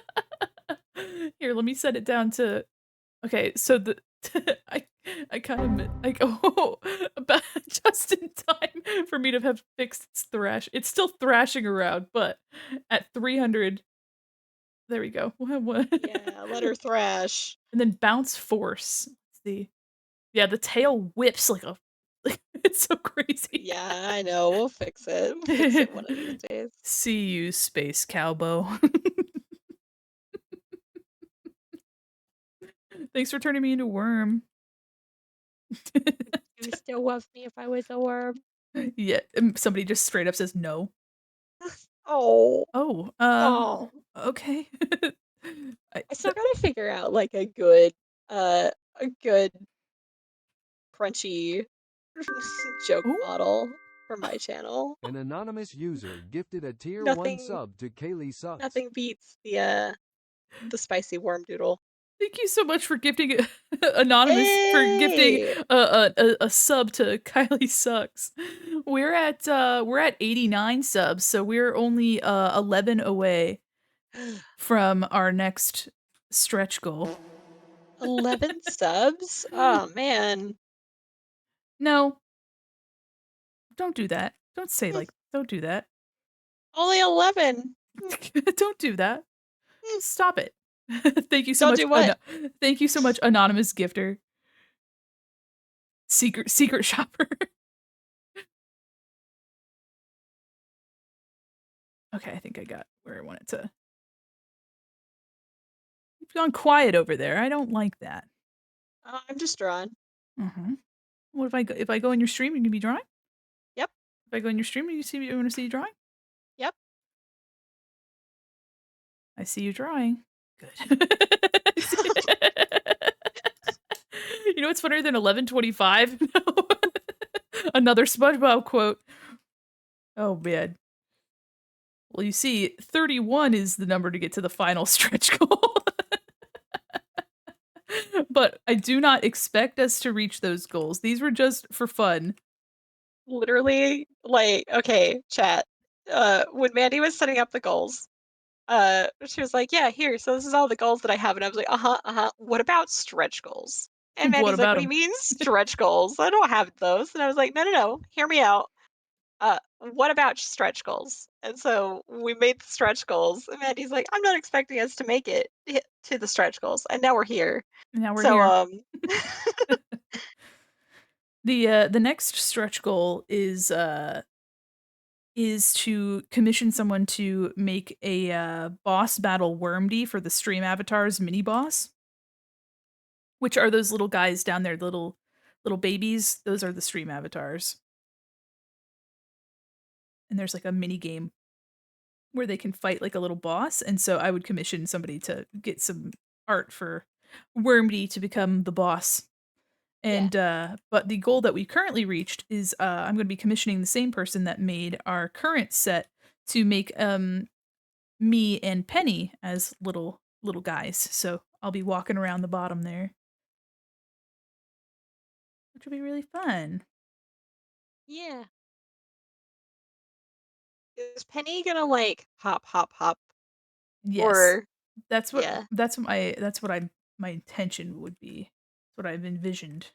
Here, let me set it down to okay, so the I I kind of like oh about just in time for me to have fixed its thrash. It's still thrashing around, but at 300, there we go. What? Yeah, let her thrash. And then bounce force. Let's see. Yeah, the tail whips like a it's so crazy. Yeah, I know. We'll fix it. We'll fix it one of these days. See you, space cowboy. Thanks for turning me into worm. You still love me if I was a worm. Yeah, somebody just straight up says no. Oh, Oh, oh. okay. I I still gotta figure out like a good crunchy joke oh, model for my channel. An anonymous user gifted a tier 1 Nothing sub to Kaylee Sucks. nothing beats the spicy worm doodle. thank you so much for gifting anonymous for gifting Hey! a sub to Kylie sucks. We're at 89 subs, so we're only 11 away from our next stretch goal. 11 subs? Oh man. No, don't do that. Hmm, Don't do that. only 11. Hmm, Don't do that. hmm. Stop it. Thank you so Don't much. do what? Thank you so much, anonymous gifter. Secret shopper. Okay, I think I got where I wanted to. You've gone quiet over there. I don't like that. I'm just drawn. What if I go in your stream? You can be drawing. Yep, If I go in your stream, you want to see you drawing? yep. I see you drawing. Good. You know what's funnier than 11:25? Another SpongeBob quote. Oh man. Well, you see, 31 is the number to get to the final stretch goal. But I do not expect us to reach those goals. These were just for fun. Literally, like, okay, chat. When Mandy was setting up the goals, she was like, "Yeah, here. So this is all the goals that I have," and I was like, "Uh-huh, uh-huh. What about stretch goals?" And What Mandy's like, about "What do you them? mean stretch goals? I don't have those." And I was like, "No, no, no. Hear me out. What about stretch goals?" And so we made the stretch goals, and Mandy's like, "I'm not expecting us to make it to the stretch goals," and now we're here. Now we're So, here. The next stretch goal is to commission someone to make a boss battle Wormdy for the stream avatars mini boss, which are those little guys down there, little babies. Those are the stream avatars. And there's like a mini game where they can fight like a little boss. And so I would commission somebody to get some art for Wormdy to become the boss. yeah, And but the goal that we currently reached is I'm going to be commissioning the same person that made our current set to make me and Penny as little guys. So I'll be walking around the bottom there, which will be really fun. yeah. Is Penny gonna like hop, hop, hop, Yes. or That's what yeah? that's what I my intention would be. That's what I've envisioned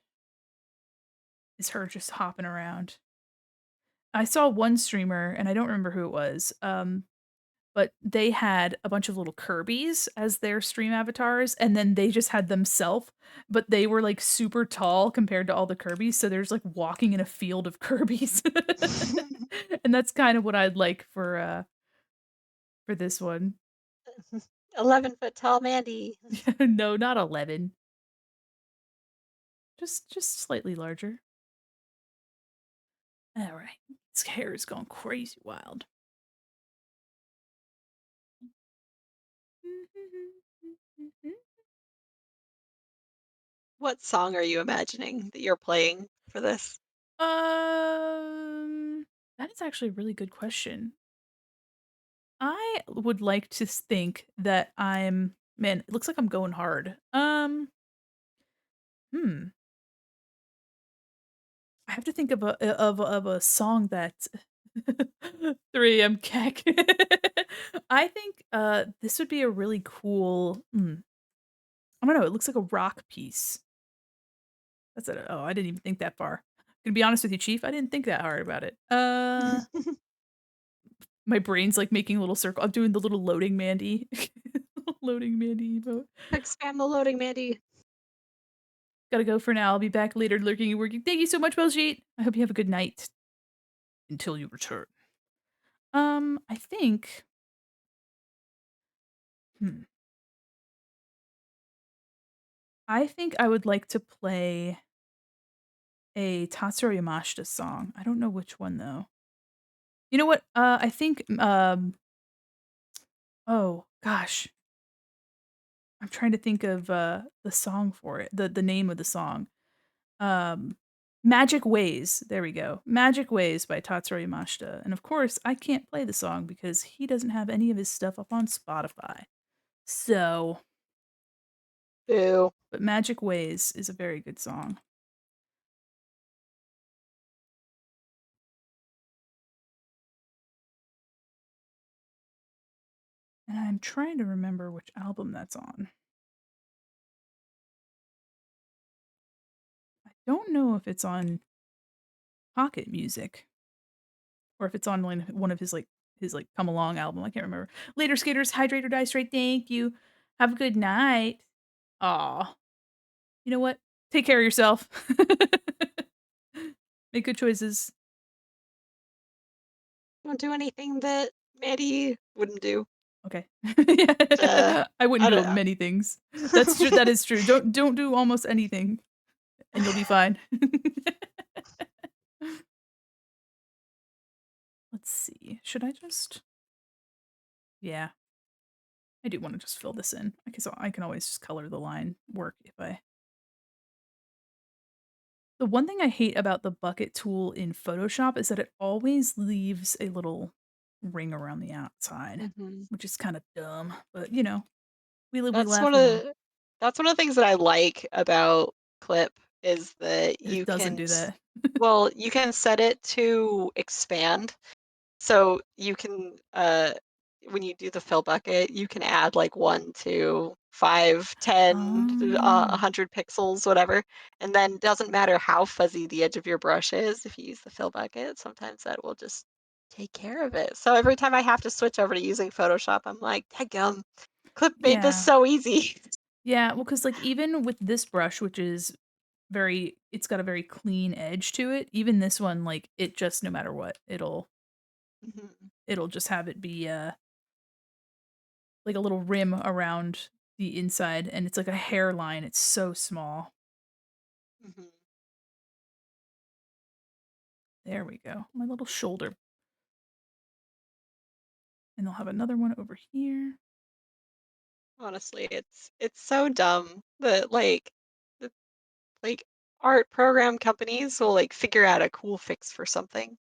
is her just hopping around. I saw one streamer and I don't remember who it was. But they had a bunch of little Kirby's as their stream avatars, and then they just had themselves, but they were like super tall compared to all the Kirby's, so they're just like walking in a field of Kirby's. And that's kind of what I'd like for this one. 11-foot tall Mandy. No, not 11. Just slightly larger. All right. This hair is going crazy wild. What song are you imagining that you're playing for this? That is actually a really good question. I would like to think that I'm man, it looks like I'm going hard. Hmm. I have to think of a song that 3 AM Keck. I think this would be a really cool I don't know, it looks like a rock piece. That's it. Oh, I didn't even think that far. Gonna be honest with you, Chief, I didn't think that hard about it. My brain's, like, making a little circle. I'm doing the little loading Mandy. Loading Mandy emote. Expand the loading, Mandy. Gotta go for now. I'll be back later lurking and working. Thank you so much, Bellsheet. I hope you have a good night until you return. I think hmm. I think I would like to play a Tatsuro Yamashita song. I don't know which one, though. You know what? I think, oh, gosh. I'm trying to think of, the song for it, the name of the song. Um, Magic Ways, there we go. Magic Ways by Tatsuro Yamashita, and of course, I can't play the song because he doesn't have any of his stuff up on Spotify. So Boo. but Magic Ways is a very good song. And I'm trying to remember which album that's on. I don't know if it's on Pocket Music or if it's on one of his Come Along album. I can't remember. Later, skaters, hydrate or die straight. Thank you. Have a good night. Aw. You know what? Take care of yourself. Make good choices. Don't do anything that Maddie wouldn't do. Okay. Uh, I wouldn't I do don't know. many things. That's true. That is true. Don't do almost anything, and you'll be fine. Let's see. Should I just? Yeah, I do want to just fill this in. I can always just color the line work if I. The one thing I hate about the bucket tool in Photoshop is that it always leaves a little ring around the outside, Mhm. which is kind of dumb. But you know, we live, we That's laugh, one we learn. of that's one of the things that I like about Clip is that It you doesn't can do that. well, you can set it to expand. So you can when you do the fill bucket, you can add like 1 to 5, 10, Oh, 100 pixels, whatever. And then it doesn't matter how fuzzy the edge of your brush is, if you use the fill bucket, sometimes that will just take care of it. So every time I have to switch over to using Photoshop, I'm like, "Dadgum, Clip made this yeah. so easy." Yeah, well, cause like, even with this brush, which is it's got a very clean edge to it, even this one, like, it just no matter what, Mhm, it'll just have it be, like a little rim around the inside, and it's like a hairline, it's so small. mhm. There we go, my little shoulder, and they'll have another one over here. Honestly, it's so dumb that the like art program companies will like figure out a cool fix for something.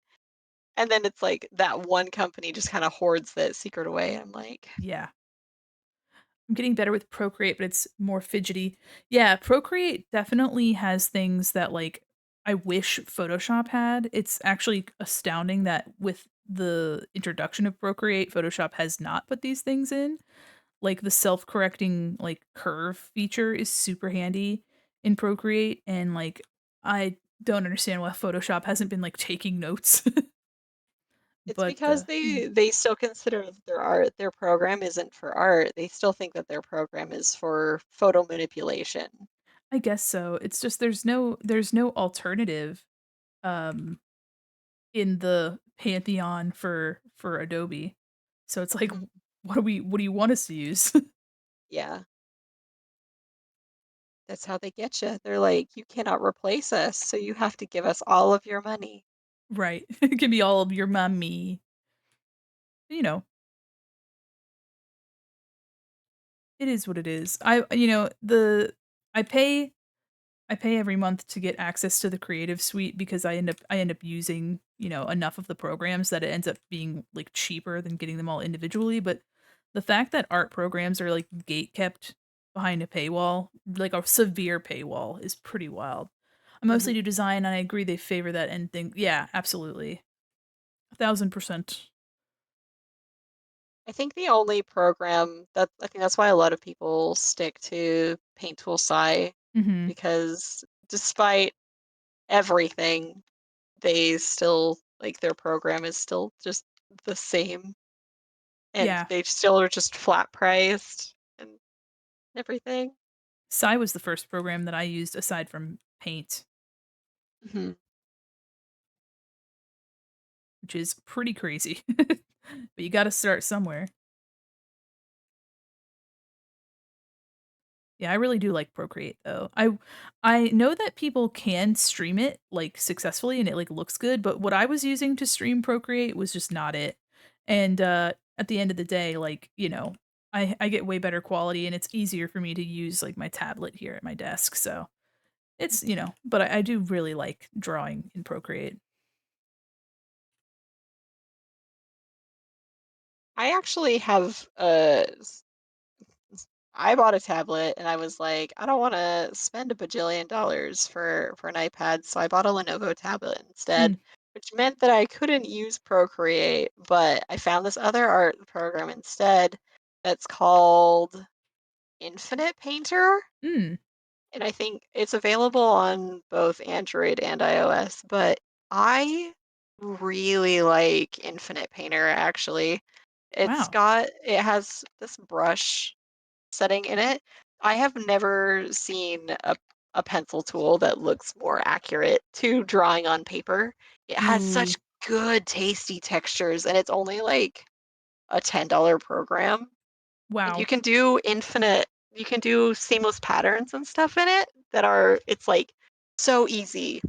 And then it's like that one company just kind of hoards that secret away. I'm like, Yeah. I'm getting better with Procreate, but it's more fidgety. Yeah, Procreate definitely has things that, like, I wish Photoshop had. It's actually astounding that with the introduction of Procreate, Photoshop has not put these things in. Like, the self-correcting, like, curve feature is super handy in Procreate, and, like, I don't understand why Photoshop hasn't been, like, taking notes. it's But, because yeah. they still consider that their art, their program isn't for art. They still think that their program is for photo manipulation. I guess so. It's just there's no alternative, um, in the pantheon for Adobe. So it's like, Mhm. what do you want us to use? Yeah, that's how they get you. They're like, you cannot replace us, so you have to give us all of your money. Right. Give me all of your mommy. You know, it is what it is. I pay I pay every month to get access to the creative suite because I end up using, enough of the programs that it ends up being like cheaper than getting them all individually, but the fact that art programs are like gate kept behind a paywall, like a severe paywall is pretty wild. I mostly do Mhm. design and I agree they favor that end thing. Yeah, absolutely. 1,000%. I think the only program that I think that's why a lot of people stick to Paint Tool SAI Mhm. because despite everything, they still like their program is still just the same, and Yeah. they still are just flat priced and everything. Psy was the first program that I used aside from Paint, Mhm. which is pretty crazy. But you gotta start somewhere. Yeah, I really do like Procreate though. I know that people can stream it like successfully and it like looks good, but what I was using to stream Procreate was just not it. And at the end of the day, like, I get way better quality and it's easier for me to use like my tablet here at my desk. So it's, but I do really like drawing in Procreate. I actually have I bought a tablet and I was like, I don't want to spend a bajillion dollars for an iPad, so I bought a Lenovo tablet Mm, instead, which meant that I couldn't use Procreate, but I found this other art program instead that's called Infinite Painter, mm, and I think it's available on both Android and iOS, but I really like Infinite Painter actually. wow. It has this brush setting in it. I have never seen a pencil tool that looks more accurate to drawing on paper. It has Ooh, such good, tasty textures, and it's only like a $10 program. And wow. you can do seamless patterns and stuff in it it's like so easy.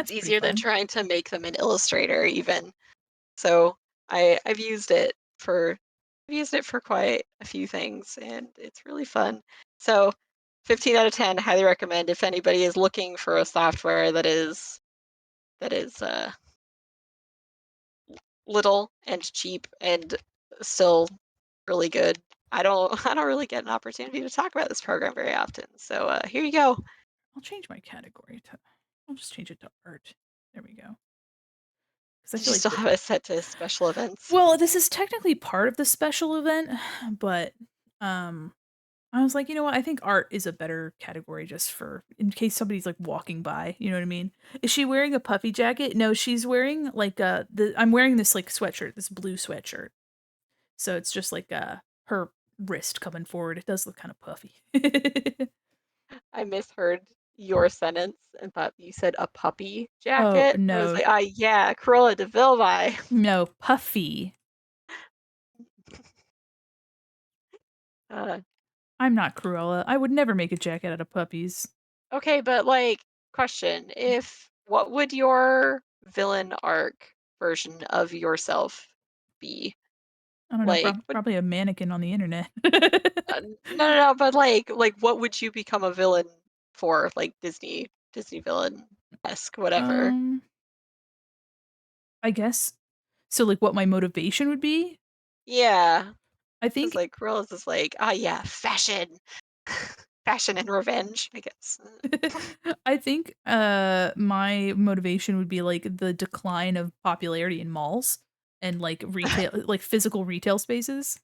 It's That's pretty easier than fun. trying to make them in Illustrator even. So I've used it for I've used it for quite a few things and it's really fun. So 15 out of 10, highly recommend if anybody is looking for a software that is little and cheap and still really good. I don't really get an opportunity to talk about this program very often. So here you go. I'll change my category to I'll just change it to art. There we go. Because I Did feel you like still have it set to special events? well, this is technically part of the special event, but um I was like, you know what? I think art is a better category just for in case somebody's like walking by, you know what I mean? Is she wearing a puffy jacket? No, she's wearing like I'm wearing this like sweatshirt, this blue sweatshirt. So it's just like her wrist coming forward. It does look kind of puffy. I misheard your sentence and thought you said a puppy Oh, jacket. I was no. like, ah, yeah, Cruella de Vil. No, puffy. Uh, I'm not Cruella. I would never make a jacket out of puppies. okay, but like, question: if what would your villain arc version of yourself be? I don't know, Like, would probably a mannequin on the internet. no, but like, what would you become a villain for? Like Disney villain esque, whatever. um, I guess so like what my motivation would be? Yeah, I because think like Cruella's is like, ah, yeah, fashion, fashion and revenge, I guess. I think my motivation would be like the decline of popularity in malls and like retail like physical retail spaces.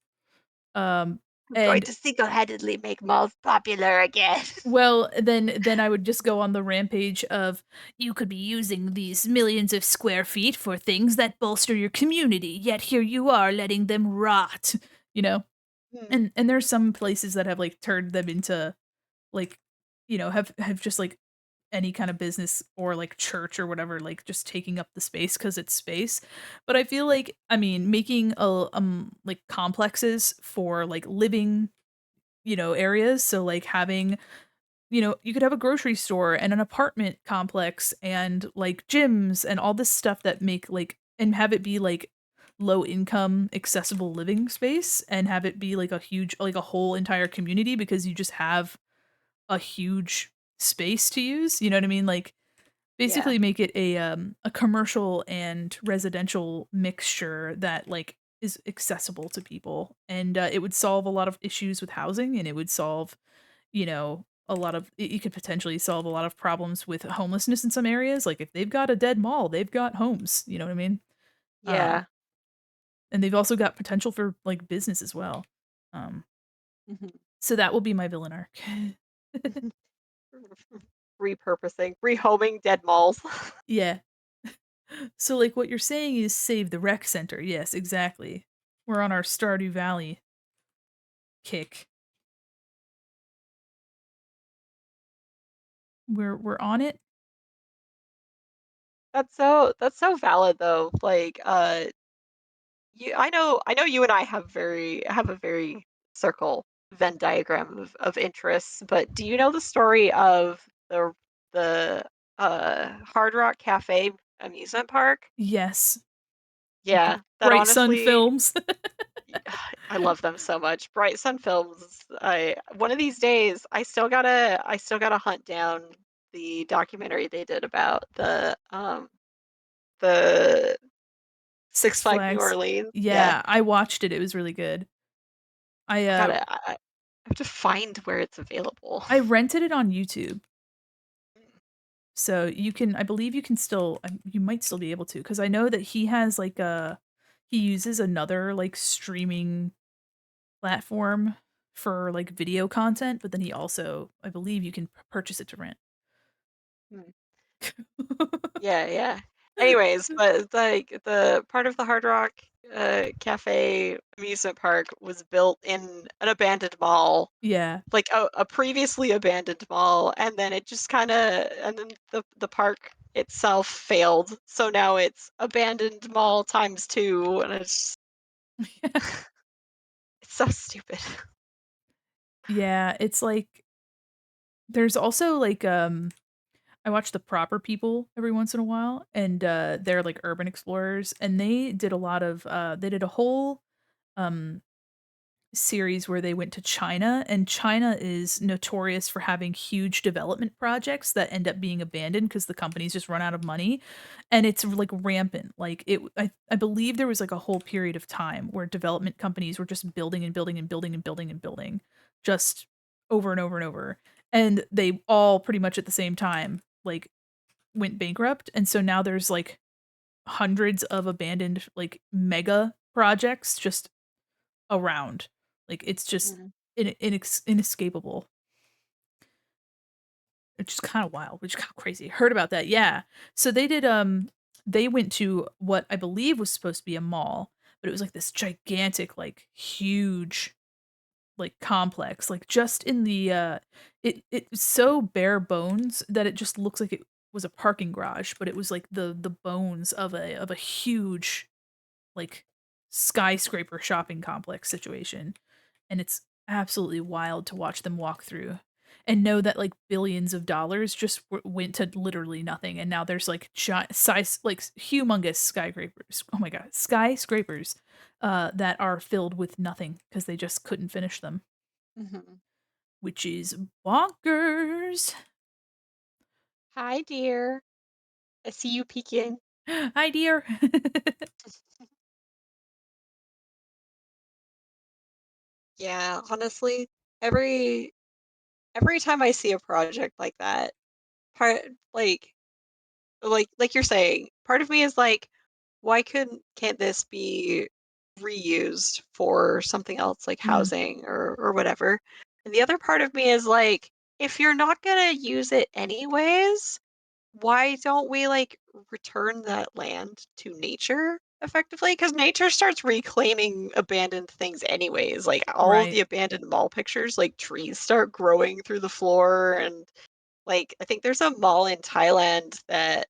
Um I'm going and to single-handedly make malls popular again. well, then I would just go on the rampage of you could be using these millions of square feet for things that bolster your community, yet here you are letting them rot, you know? Hmm, And there's some places that have like turned them into like have just like any kind of business or like church or whatever like just taking up the space cuz it's space. But I feel like I mean making a like complexes for like living, areas, so like having you could have a grocery store and an apartment complex and like gyms and all this stuff that make like and have it be like low income accessible living space and have it be like a huge like a whole entire community because you just have a huge space to use, you know what I mean? Like yeah, basically make it a commercial and residential mixture that like is accessible to people and it would solve a lot of issues with housing and it would solve a lot of you could potentially solve a lot of problems with homelessness in some areas. Like if they've got a dead mall, they've got homes, you know what I mean? Um, yeah. and they've also got potential for like business as well. Um, Mhm. so that will be my villain arc. repurposing, rehoming dead malls. Yeah. So, like, what you're saying is save the rec center. Yes, exactly. We're on our Stardew Valley kick. We're on it. That's so valid though. Like I know you and I have a very circle Venn diagram of interests, but do you know the story of the Hard Rock Cafe amusement park? Yes. Yeah, that Bright Sun honestly Films. I love them so much. Bright Sun Films. I one of these days I still gotta hunt down the documentary they did about the Six Six Flags New Flags. Orleans. Yeah. Yeah, I watched it. It was really good. I I uh gotta I have to find where it's available. I rented it on YouTube. So you can I believe you can still you might still be able to cuz I know that he has like a he uses another like streaming platform for like video content, but then he also I believe you can purchase it to rent. Hmm. Yeah, yeah. Anyways, but like the part of the Hard Rock Cafe amusement park was built in an abandoned mall, Yeah. like a previously abandoned mall, and then it just kind of and then the park itself failed, so now it's abandoned mall times two, and it's so stupid. Yeah, it's like there's also like I watch The Proper People every once in a while and they're like urban explorers and they did a lot of they did a whole um series where they went to China, and China is notorious for having huge development projects that end up being abandoned because the companies just run out of money, and it's like rampant. Like I believe there was like a whole period of time where development companies were just building and building and building and building and building, just over and over and over, and they all pretty much at the same time like went bankrupt, and so now there's like hundreds of abandoned like mega projects just around. Like it's just Mhm. inescapable. It's just kind of wild, which is kind of crazy. Heard about that? Yeah. So they did. They went to what I believe was supposed to be a mall, but it was like this gigantic, like huge, like complex. Like just in the it was so bare bones that it just looks like it was a parking garage, but it was like the bones of a huge like skyscraper shopping complex situation, and it's absolutely wild to watch them walk through and know that like billions of dollars just went to literally nothing, and now there's like giant size like humongous skyscrapers, oh my god, skyscrapers that are filled with nothing because they just couldn't finish them, Mhm. which is bonkers. Hi, dear. I see you peeking. Hi dear. Yeah, honestly, every every time I see a project like that, part like you're saying, part of me is like, why can't this be reused for something else like Mm, housing or whatever? And the other part of me is like, if you're not gonna use it anyways, why don't we like return that land to nature effectively? Because nature starts reclaiming abandoned things anyways. Like all of right. the abandoned mall pictures, like trees start growing through the floor, and like I think there's a mall in Thailand that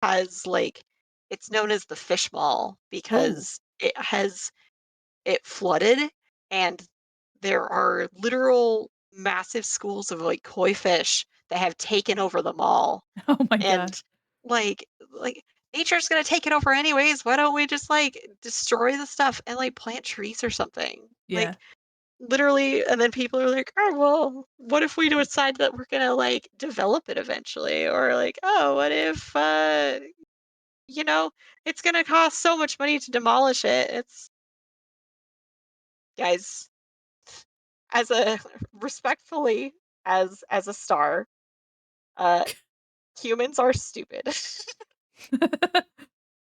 has like it's known as the fish mall Oh. because it flooded, and there are literal massive schools of like koi fish that have taken over the mall, Oh my god. and like nature's gonna take it over anyways. Why don't we just like destroy the stuff and like plant trees or something? Yeah. Like literally, and then people are like, oh well, what if we decide that we're gonna like develop it eventually? Or like, oh, what if you know, it's gonna cost so much money to demolish it. It's guys, as a respectfully as a star, uh humans are stupid.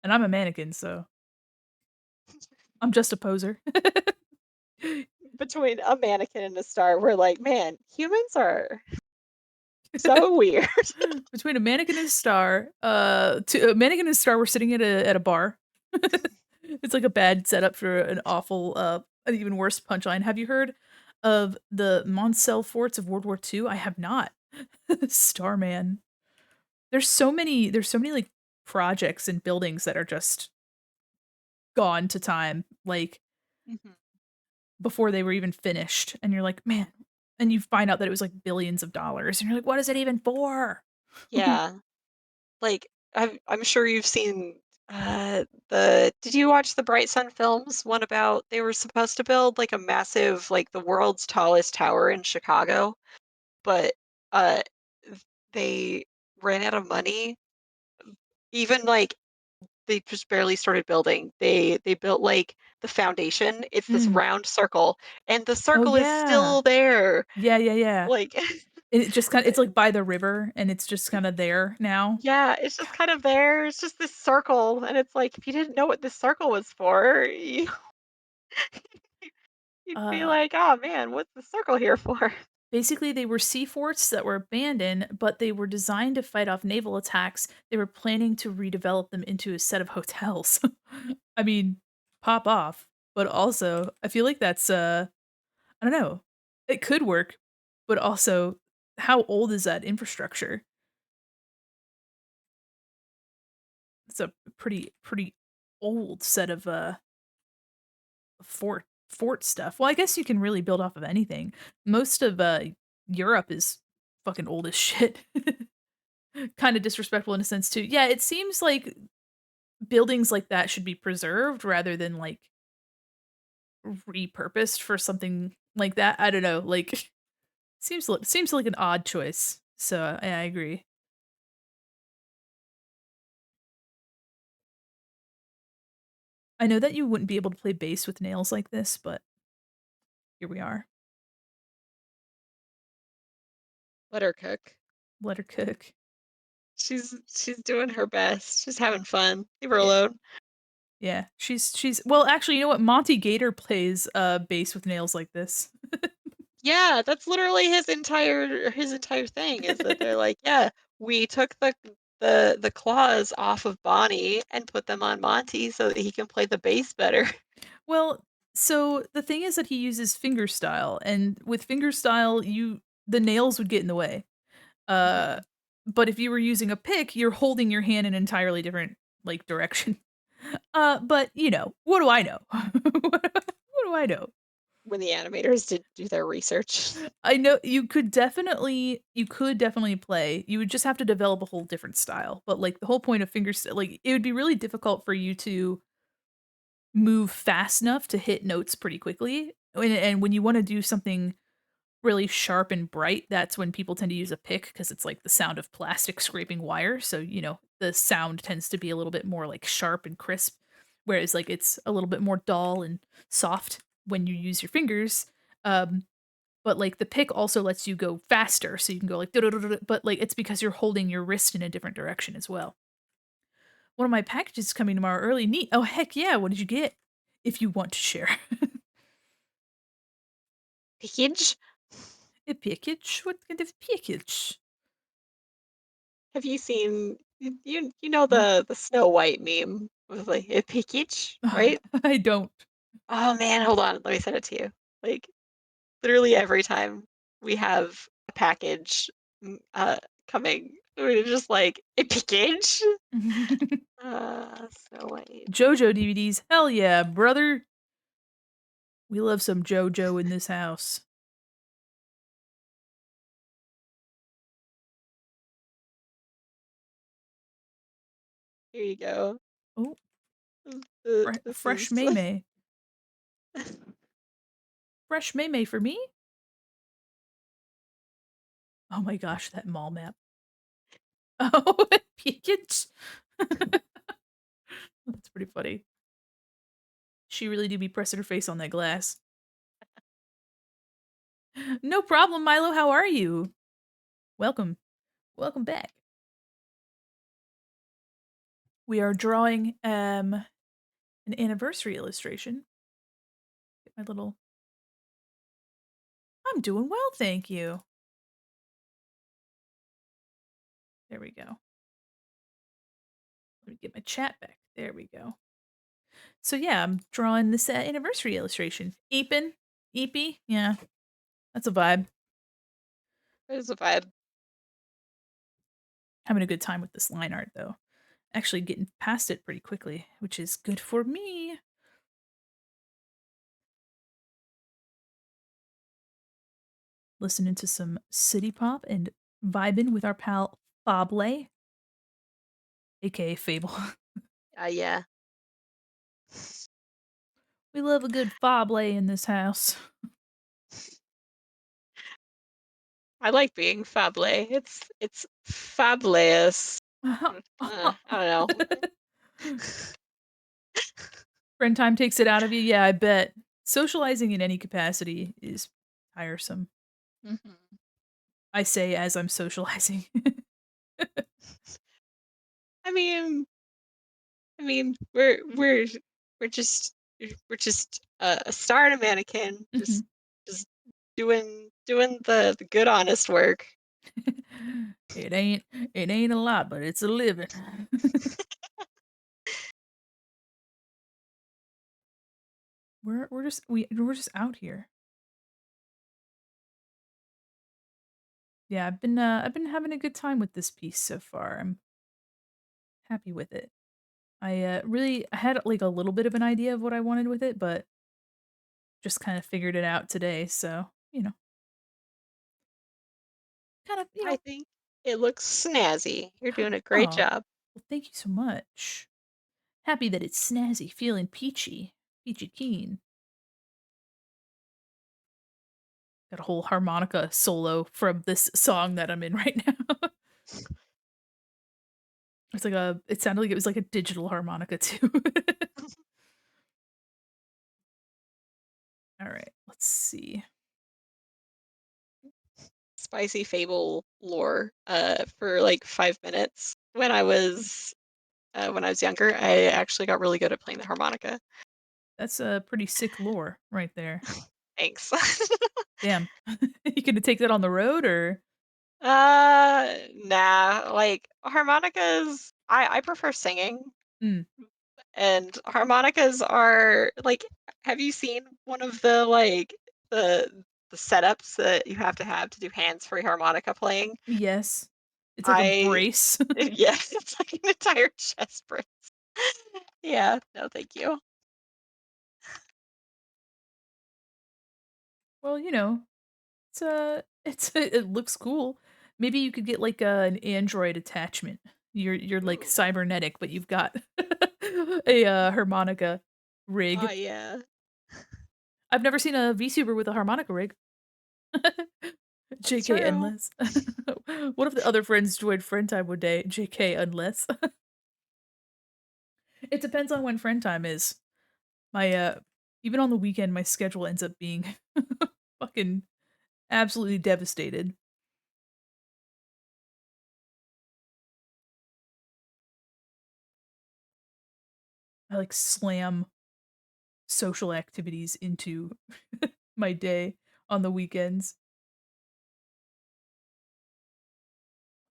And I'm a mannequin, so I'm just a poser. Between a mannequin and a star, we're like, man, humans are So weird. Between a mannequin and a star, to a mannequin and a star were sitting at a bar. It's like a bad setup for an awful, an even worse punchline. Have you heard of the Montcel forts of World War II? I have not. Starman. There's so many, like, projects and buildings that are just gone to time, like, Mhm. before they were even finished, and you're like, "Man," and you find out that it was, like, billions of dollars, and you're like, "What is it even for?" Yeah. Like, I'm sure you've seen, the did you watch the Bright Sun Films one about they were supposed to build, like, a massive like, the world's tallest tower in Chicago, but, uh, th they ran out of money. Even, like, they just barely started building. They built, like, the foundation. It's this Mm. round circle, and the Oh, circle is yeah. still there. Yeah, yeah, yeah. Like, It just kinda it's, like, by the river, and it's just kinda there now. yeah, it's just kind of there. It's just this circle, and it's like, if you didn't know what this circle was for, you'd be Uh, like, "Oh, man, what's the circle here for?" Basically, they were sea forts that were abandoned, but they were designed to fight off naval attacks. They were planning to redevelop them into a set of hotels. I mean, pop off, but also, I feel like that's, I don't know. It could work, but also, how old is that infrastructure? It's a pretty old set of, fort stuff. Well, I guess you can really build off of anything. Most of, Europe is fucking old as shit. Kinda disrespectful in a sense too. Yeah, it seems like buildings like that should be preserved rather than, like, repurposed for something like that. I don't know, like, seems like an odd choice. So, yeah, I agree. I know that you wouldn't be able to play bass with nails like this, but here we are. Let her cook. Let her cook. She's doing her best. She's having fun. Leave her Yeah. alone. Yeah, she's well, actually, you know what? Monty Gator plays, bass with nails like this. Yeah, that's literally his entire thing is that they're like, "Yeah, we took the claws off of Bonnie and put them on Monty so that he can play the bass better." Well, so the thing is that he uses fingerstyle, and with fingerstyle, the nails would get in the way. Uh, Mhm. but if you were using a pick, you're holding your hand in an entirely different, like, direction. But, what do I know? What do I know? When the animators did do their research. I know you could definitely play. You would just have to develop a whole different style. But, like, the whole point of like, it would be really difficult for you to move fast enough to hit notes pretty quickly. And when you wanna do something really sharp and bright, that's when people tend to use a pick because it's like the sound of plastic scraping wire. So, the sound tends to be a little bit more like sharp and crisp, whereas like it's a little bit more dull and soft when you use your fingers. Um, but like the pick also lets you go faster, so you can go like, but like it's because you're holding your wrist in a different direction as well. One of my packages is coming tomorrow early. Neat. Oh heck yeah! What did you get? If you want to share. Package? A package? What kind of package? Have you seen you know What? the Snow White meme with, like, a package, right? I don't. Oh, man, hold on, let me send it to you. Like, literally every time we have a package, coming, we're just like, "A package?" Snow White. JoJo DVDs. Hell yeah, brother. We love some JoJo in this house. Here you go. Oh, This fresh is Maymay. Fresh Maymay for me? Oh my gosh, that mall map. Oh, Pickens. That's pretty funny. She really do be pressing her face on that glass. No problem, Milo. How are you? Welcome. Welcome back. We are drawing an anniversary illustration. Get my little I'm doing well, thank you. There we go. Let me get my chat back. There we go. So yeah, I'm drawing this anniversary illustration. Eepin, Eepy, yeah, that's a vibe. It is a vibe. Having a good time with this line art though. Actually getting past it pretty quickly, which is good for me. Listening to some city pop and vibing with our pal Fable, aka Fable. Yeah. We love a good Fable in this house. I like being fabulous. It's fabulous. I don't know. Friend time takes it out of you? Yeah, I bet. Socializing in any capacity is tiresome. Mhm. I say as I'm socializing. I mean, we're just a starter mannequin, just Mhm. just doing the good honest work. It ain't a lot, but it's a living. We're just out here. Yeah, I've been having a good time with this piece so far. I'm happy with it. I had like a little bit of an idea of what I wanted with it, but just kind of figured it out today. So kind of I think it looks snazzy. You're doing a great oh, job. well, thank you so much. Happy that it's snazzy, feeling peachy keen. Got a whole harmonica solo from this song that I'm in right now. It sounded like it was like a digital harmonica too. All right, let's see. Spicy Fable lore for like 5 minutes. When I was younger, I actually got really good at playing the harmonica. That's a pretty sick lore right there. Thanks. Damn. You gonna take that on the road or? Nah, like harmonicas, I prefer singing, Mm, and harmonicas are like, have you seen one of the setups that you have to do hands-free harmonica playing? yes. It's like a I brace. Yes, it's like an entire chest brace. Yeah, no, thank you. Well, it looks cool. Maybe you could get like an Android attachment. You're like Ooh. cybernetic, but you've got a harmonica rig. Yeah. I've never seen a VTuber with a harmonica rig. That's JK true. unless. What if the other friends joined friend time one day? JK unless. It depends on when friend time is. My even on the weekend my schedule ends up being fucking absolutely devastated. I like slam social activities into my day on the weekends.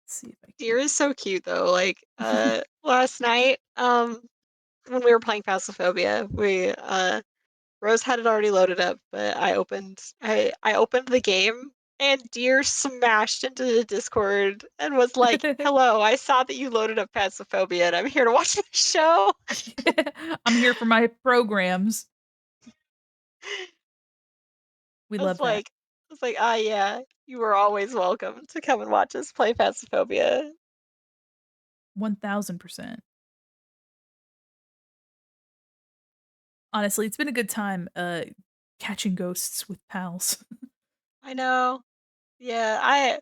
Let's see if I Deer is so cute though. Like can. last night, when we were playing Phasmophobia, we Rose had it already loaded up, but I opened the game and Deer smashed into the Discord and was like, "Hello, I saw that you loaded up Phasmophobia and I'm here to watch the show." I'm here for my programs. We I was love that. like I was like, "Ah, yeah, you were always welcome to come and watch us play Phasmophobia." 1000%. Honestly, it's been a good time catching ghosts with pals. I know. Yeah, I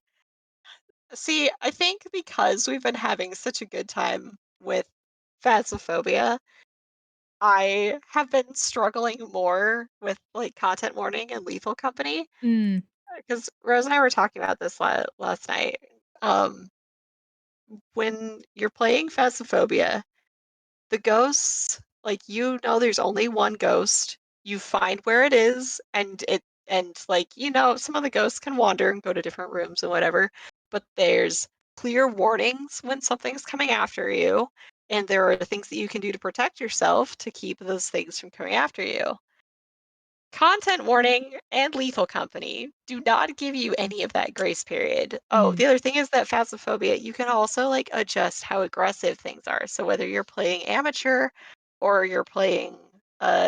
see. I think because we've been having such a good time with Phasmophobia, I have been struggling more with like content warning and Lethal Company Mm, because Rose and I were talking about this last night. Um, when you're playing Phasmophobia, the ghosts, like there's only one ghost. You find where it is, and like some of the ghosts can wander and go to different rooms and whatever, but there's clear warnings when something's coming after you, and there are things that you can do to protect yourself to keep those things from coming after you. Content warning and lethal company do not give you any of that grace period. Oh, Mm. the other thing is that phasmophobia, you can also like adjust how aggressive things are. So whether you're playing amateur or you're playing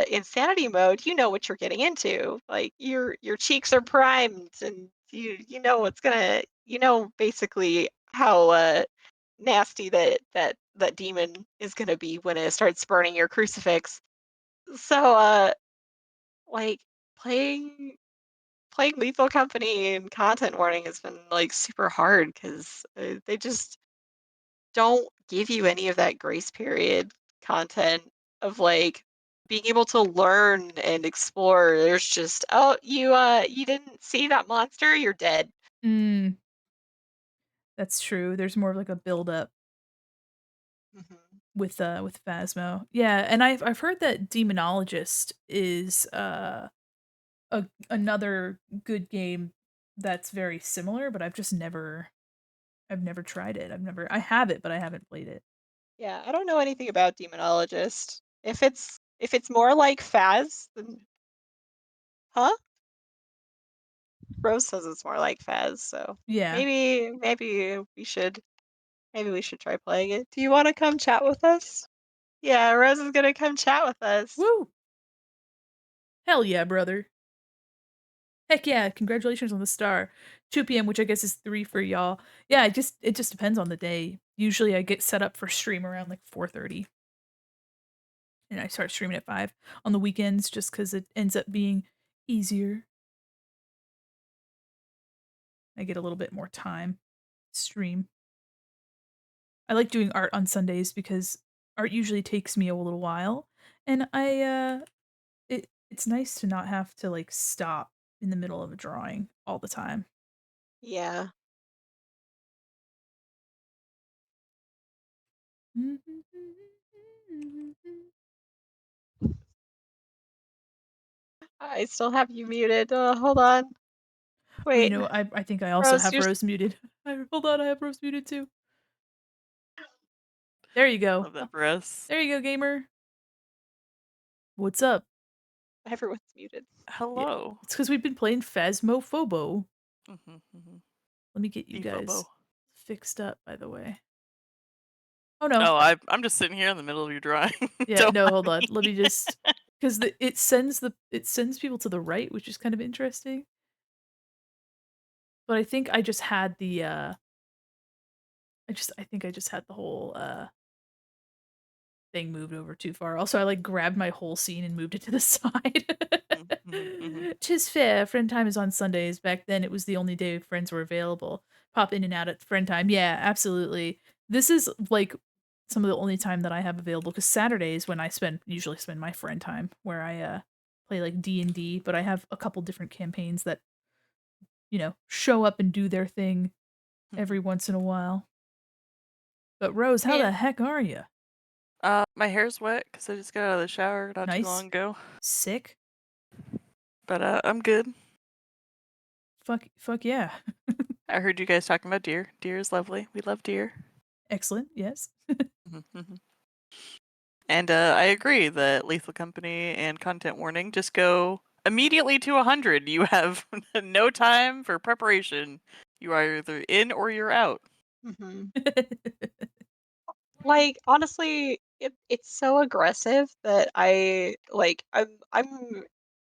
insanity mode, you know what you're getting into. Like your cheeks are primed and you know what's gonna you know basically how nasty that demon is gonna be when it starts burning your crucifix. So like playing Lethal Company and content warning has been like super hard because they just don't give you any of that grace period content of like being able to learn and explore. There's just, oh, you didn't see that monster, you're dead. Mm. That's true. There's more of like a build up Mhm. with Phasmo. Yeah, and I've heard that Demonologist is another good game that's very similar, but I've never tried it. I have it, but I haven't played it. Yeah, I don't know anything about Demonologist. If it's more like Phaz, then huh? Rose says it's more like Fez, so Yeah. maybe we should try playing it. Do you want to come chat with us? Yeah, Rose is gonna come chat with us. Woo! Hell yeah, brother. Heck yeah, congratulations on the star. 2 p.m., which I guess is 3 for y'all. Yeah, it just depends on the day. Usually I get set up for stream around like 4:30. And I start streaming at 5 on the weekends just cuz it ends up being easier. I get a little bit more time to stream. I like doing art on Sundays because art usually takes me a little while and it's nice to not have to like stop in the middle of a drawing all the time. Yeah. I still have you muted. Hold on. Oh, Wait. I think I also Rose, have Rose muted. Hold on, I have Rose muted too. There you go. Love that for us. There you go, gamer. What's up? everyone's muted. Yeah, Hello. it's because we've been playing Phasmophobia. Mhm. Let me get you Efobo. guys fixed up, by the way. Oh no. Oh, I'm just sitting here in the middle of your drawing. Yeah, no, hold on. Let me just because it sends people to the right, which is kind of interesting. But I think I just had the I think I just had the whole thing moved over too far. Also, I like grabbed my whole scene and moved it to the side. Mhm. Tis fair. Friend time is on Sundays. Back then, it was the only day friends were available. Pop in and out at friend time. Yeah, absolutely. This is like some of the only time that I have available because Saturdays when I usually spend my friend time where I play like D&D, but I have a couple different campaigns that show up and do their thing every once in a while. But Rose, how Man, the heck are you? My hair's wet because I just got out of the shower not too Nice, long ago. sick, But I'm good. fuck yeah, I heard you guys talking about deer. Deer is lovely. We love deer. excellent. Yes. Mhm. And I agree that Lethal Company and Content Warning just go immediately to 100. You have no time for preparation. You are either in or you're out. hmm like honestly, it's so aggressive that I'm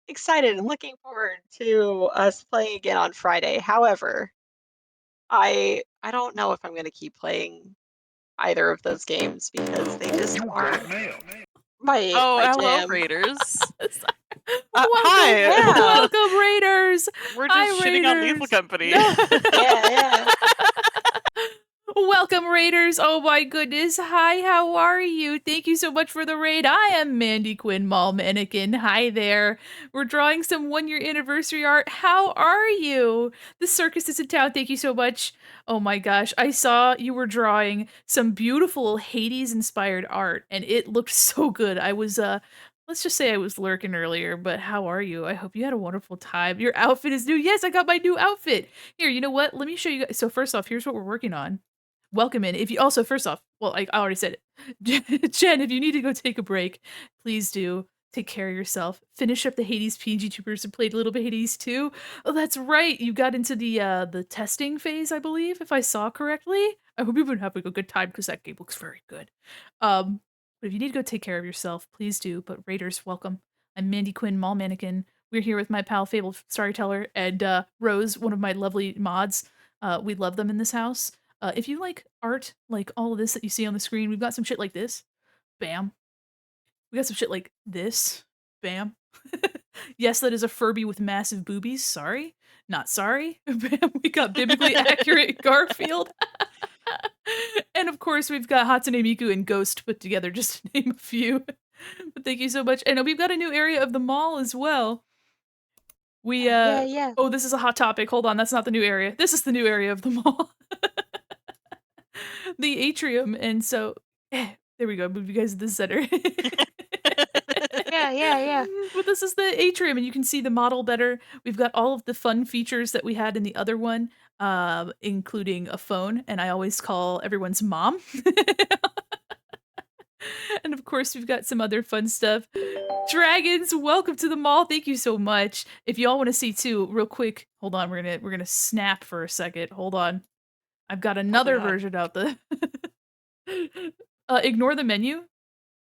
excited and looking forward to us playing again on Friday. However, I don't know if I'm gonna keep playing either of those games because they just aren't my Oh, my hello, jam. Raiders. Welcome, Hi. Yeah. welcome, Raiders. We're just Hi, shitting on Lethal Raiders. Company. No. Yeah, yeah. Welcome, Raiders. Oh my goodness. Hi, how are you? Thank you so much for the raid. I am Mandi Quin Mall Mannequin. Hi there. We're drawing some 1 year anniversary art. How are you? The circus is in town. Thank you so much. Oh my gosh. I saw you were drawing some beautiful Hades inspired art and it looked so good. I was let's just say I was lurking earlier, but how are you? I hope you had a wonderful time. Your outfit is new. Yes, I got my new outfit. Here, you know what? Let me show you guys. So first off, here's what we're working on. welcome in. If you also, first off, well, I already said it. Jen, if you need to go take a break, please do. Take care of yourself. Finish up the Hades PNG Troopers and played a little bit Hades 2. Oh, that's right. You got into the testing phase, I believe, if I saw correctly. I hope you've been having a good time because that game looks very good. But if you need to go take care of yourself, please do. But Raiders, welcome. I'm Mandi Quin, Mall Mannequin. We're here with my pal Fable Storyteller and Rose, one of my lovely mods. We love them in this house. If you like art, like all of this that you see on the screen, we've got some shit like this. Bam. We got some shit like this. Bam. Yes, that is a Furby with massive boobies. Sorry. Not sorry. Bam. We got biblically accurate Garfield. And of course, we've got Hatsune Miku and Ghost put together, just to name a few. But thank you so much. And we've got a new area of the mall as well. Yeah. Oh, this is a hot topic. Hold on, that's not the new area. This is the new area of the mall. The atrium. And so, there we go. Move you guys to the center. Yeah. But this is the atrium, and you can see the model better. We've got all of the fun features that we had in the other one, including a phone, and I always call everyone's mom. And of course, we've got some other fun stuff. Dragons, welcome to the mall. Thank you so much. If y'all want to see too, real quick, hold on. We're gonna snap for a second. Hold on. I've got another version out the. Ignore the menu.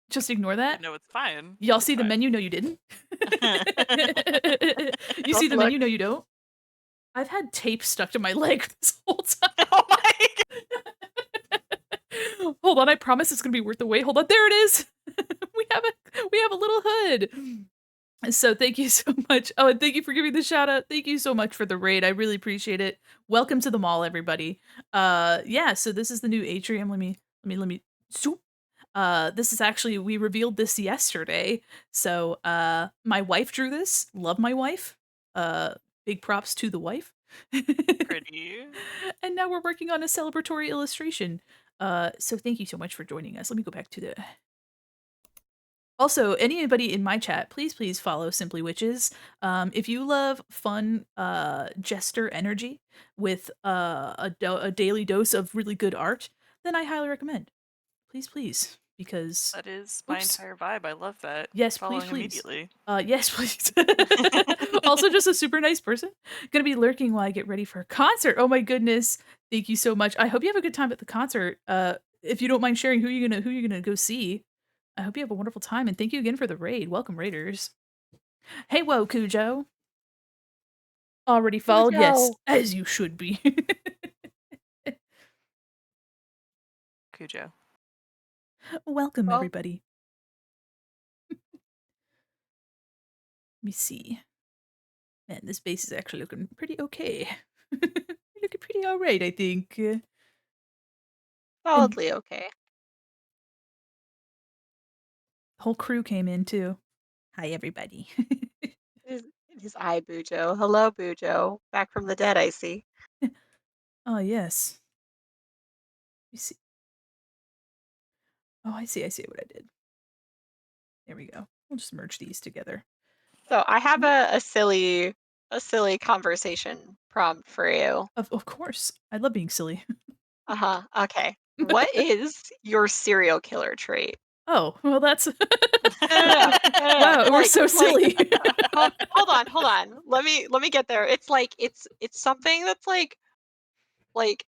Just ignore that. No, it's fine. Y'all It's see the fine. menu? No, you didn't. You see the menu? No, you don't. I've had tape stuck to my leg this whole time. Oh my Hold on, I promise it's gonna be worth the wait. Hold on, there it is. we have a little hood. So thank you so much. Oh, and thank you for giving the shout out. Thank you so much for the raid. I really appreciate it. Welcome to the mall, everybody. Yeah. So this is the new atrium. Let me. Zoop. This is actually, we revealed this yesterday. So my wife drew this. Love my wife. Big props to the wife. Pretty. And now we're working on a celebratory illustration. So thank you so much for joining us. Let me go back to the. Also, anybody in my chat, please follow Simply Witches. If you love fun jester energy with a daily dose of really good art, then I highly recommend. Please, because That is my entire vibe. I love that. yes, Following please. immediately. Yes, please. Also, just a super nice person. Gonna be lurking while I get ready for a concert. Oh my goodness! Thank you so much. I hope you have a good time at the concert. If you don't mind sharing who you're gonna go see, I hope you have a wonderful time. And thank you again for the raid. Welcome, Raiders. Hey, whoa, Cujo. Already followed? Cujo. Yes, as you should be. Cujo. Welcome, Well- everybody. Let me see. Man, this base is actually looking pretty okay. Looking pretty alright, I think. Solidly okay. Whole crew came in too. Hi, everybody. It is I, Bujo. Hello, Bujo. Back from the dead, I see. Oh, yes. You see. Oh, I see what I did. There we go. We'll just merge these together. So I have a silly conversation prompt for you. Of course. I love being silly. Uh-huh. Okay. What is your serial killer trait? Oh, well, that's. No. Wow, we're so silly. Hold on. Let me get there. It's like it's something that's like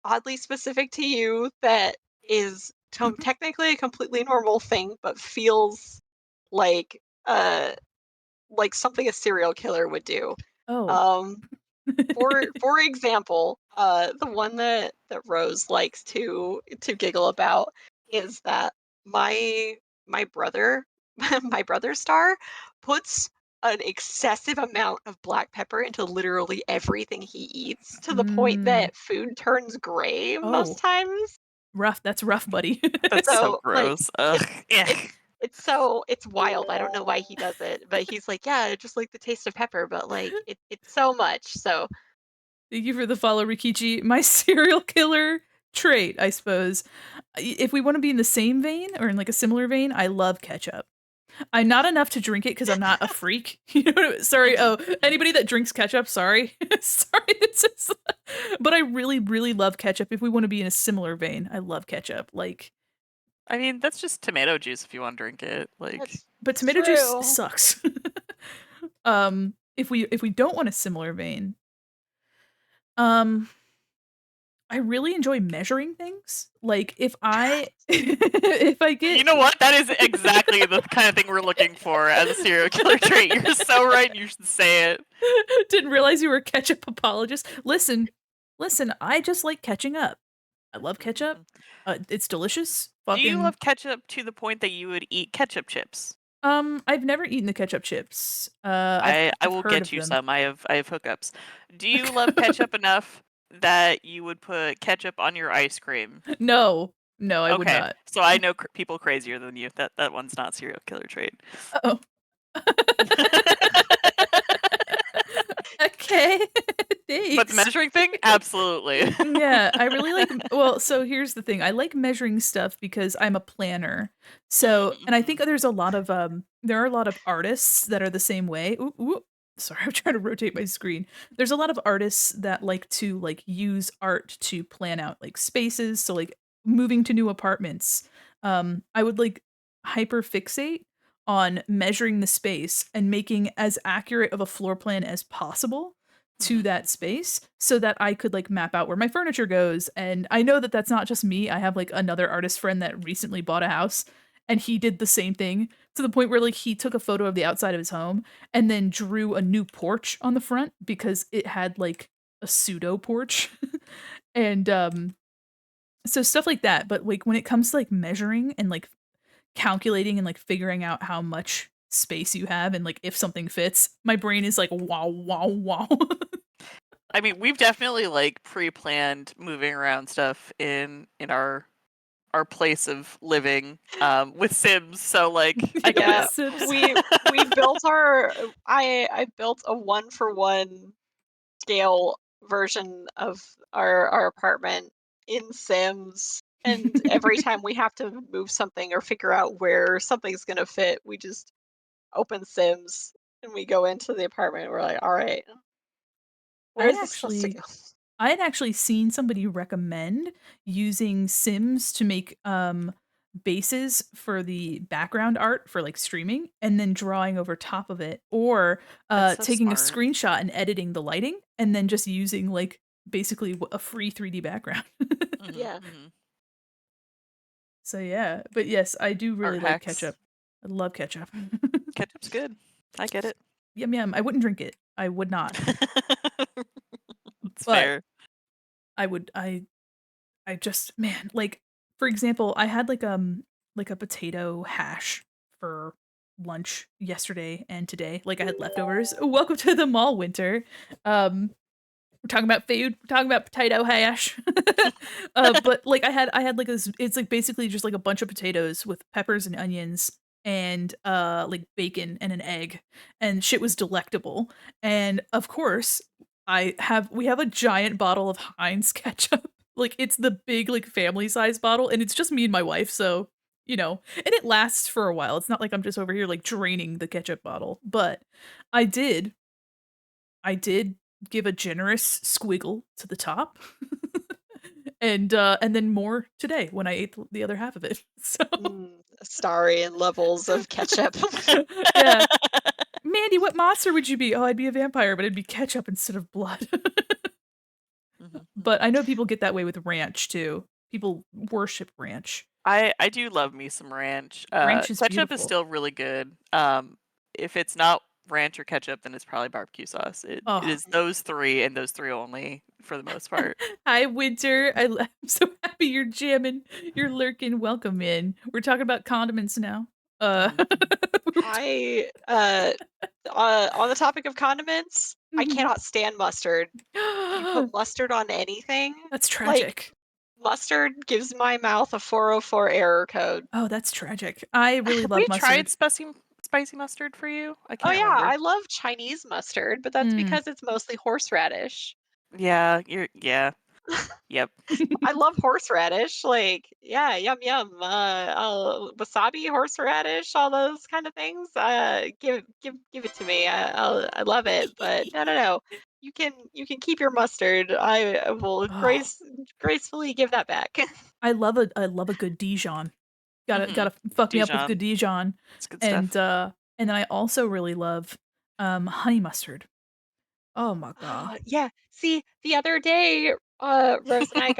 oddly specific to you that is technically a completely normal thing, but feels like something a serial killer would do. Oh. For example, the one that Rose likes to giggle about is that my brother, my brother Star, puts an excessive amount of black pepper into literally everything he eats to the point that food turns gray most times. Rough. That's rough, buddy. That's so gross. Ugh. It's wild. I don't know why he does it, but he's like, yeah, I just like the taste of pepper, but like it's so much. So Thank you for the follow, Rikichi. My serial killer trait, I suppose. If we want to be in the same vein or in like a similar vein, I love ketchup. I'm not enough to drink it because I'm not a freak. You know what I mean? Sorry. Oh, anybody that drinks ketchup, sorry. Sorry. But I really, really love ketchup. If we want to be in a similar vein, I love ketchup. Like, I mean, that's just tomato juice if you want to drink it. Like, but tomato juice sucks. If we don't want a similar vein, I really enjoy measuring things. Like if I if I get you know what? That is exactly the kind of thing we're looking for as a serial killer trait. You're so right. You should say it. Didn't realize you were a ketchup apologist. Listen, I just like catching up. I love ketchup. It's delicious. Do you love ketchup to the point that you would eat ketchup chips? I've never eaten the ketchup chips. I will get you some. I have hookups. Do you love ketchup enough that you would put ketchup on your ice cream? No, I would not. So I know people crazier than you. That one's not serial killer trait. Oh. Okay. Thanks. But the measuring thing, absolutely. Yeah, I really like. Well, so here's the thing: I like measuring stuff because I'm a planner. So, and I think there's a lot of there are a lot of artists that are the same way. Ooh, sorry, I'm trying to rotate my screen. There's a lot of artists that like to like use art to plan out like spaces. So, like moving to new apartments, I would like hyper fixate on measuring the space and making as accurate of a floor plan as possible to that space so that I could like map out where my furniture goes. And I know that that's not just me. I have like another artist friend that recently bought a house and he did the same thing to the point where like he took a photo of the outside of his home and then drew a new porch on the front because it had like a pseudo porch. And so stuff like that. But like when it comes to like measuring and like calculating and like figuring out how much space you have and like if something fits, my brain is like wow. I mean, we've definitely like pre-planned moving around stuff in our place of living with Sims. So like I Yeah, Sims. we built I built a 1-for-1 scale version of our apartment in Sims. And every time we have to move something or figure out where something's gonna fit, we just open Sims and we go into the apartment. We're like, all right, where is this supposed to go? I had actually seen somebody recommend using Sims to make bases for the background art for like streaming and then drawing over top of it or taking a screenshot and editing the lighting and then just using like basically a free 3D background. Yeah. So yeah, but yes, I do really like ketchup. I love ketchup. Ketchup's good. I get it. Yum. I wouldn't drink it. I would not. It's fair. I just man, like for example, I had like a potato hash for lunch yesterday and today. Like I had leftovers. Welcome to the mall, Winter. We're talking about food. We're talking about potato hash. But like I had like this. It's like basically just like a bunch of potatoes with peppers and onions and like bacon and an egg, and shit was delectable. And of course, we have a giant bottle of Heinz ketchup. Like it's the big like family size bottle, and it's just me and my wife. So you know, and it lasts for a while. It's not like I'm just over here like draining the ketchup bottle, but I did give a generous squiggle to the top. And then more today when I ate the other half of it. So starry and levels of ketchup. Yeah. Mandy, what monster would you be? Oh, I'd be a vampire, but it'd be ketchup instead of blood. But I know people get that way with ranch too. People worship ranch. I do love me some ranch. Ranch is ketchup beautiful. is still really good. If it's not ranch or ketchup, then it's probably barbecue sauce. It is those three and those three only for the most part. Hi, Winter. I'm so happy you're jamming. You're lurking. Welcome in. We're talking about condiments now. On the topic of condiments, I cannot stand mustard. You put mustard on anything. That's tragic. Like, mustard gives my mouth a 404 error code. Oh, that's tragic. I really love mustard. We tried spicy mustard for you? I can't remember. I love Chinese mustard, but that's because it's mostly horseradish. Yeah, Yep. I love horseradish. Like, yeah, yum yum. Wasabi, horseradish, all those kind of things. Give it to me. I love it. But no. You can keep your mustard. I will Oh, gracefully give that back. I love a good Dijon. Gotta fuck me up with good Dijon. Dijon, It's good and, stuff. and then I also really love, honey mustard. Oh my god. Yeah. See, the other day, Rose and I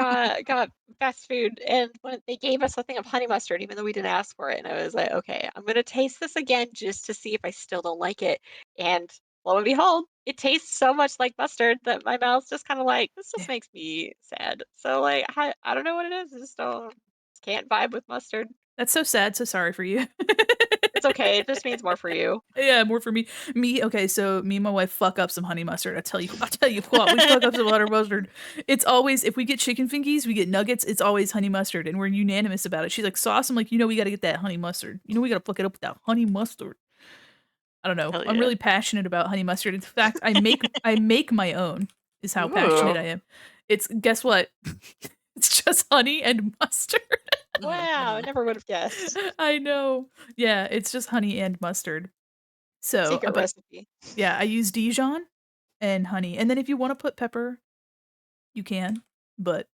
got fast food, and when they gave us a thing of honey mustard, even though we didn't ask for it, and I was like, okay, I'm gonna taste this again just to see if I still don't like it. And lo and behold, it tastes so much like mustard that my mouth's just kind of like, this just Yeah. makes me sad. So like, I don't know what it is. I just can't vibe with mustard. That's so sad, so sorry for you. It's okay. It just means more for you. Yeah, more for me. Okay, so me and my wife fuck up some honey mustard. I tell you what, we fuck up some honey mustard. It's always if we get chicken fingies, we get nuggets, it's always honey mustard, and we're unanimous about it. She's like, sauce. I'm like, we gotta get that honey mustard. We gotta fuck it up with that honey mustard. I don't know. Hell I'm yeah. really passionate about honey mustard. In fact, I make my own, is how passionate Ooh. I am. It's guess what? It's just honey and mustard. Wow, never would have guessed. I know. Yeah, it's just honey and mustard. So, Secret but recipe. yeah, I use Dijon and honey, and then if you wanna put pepper, you can, but,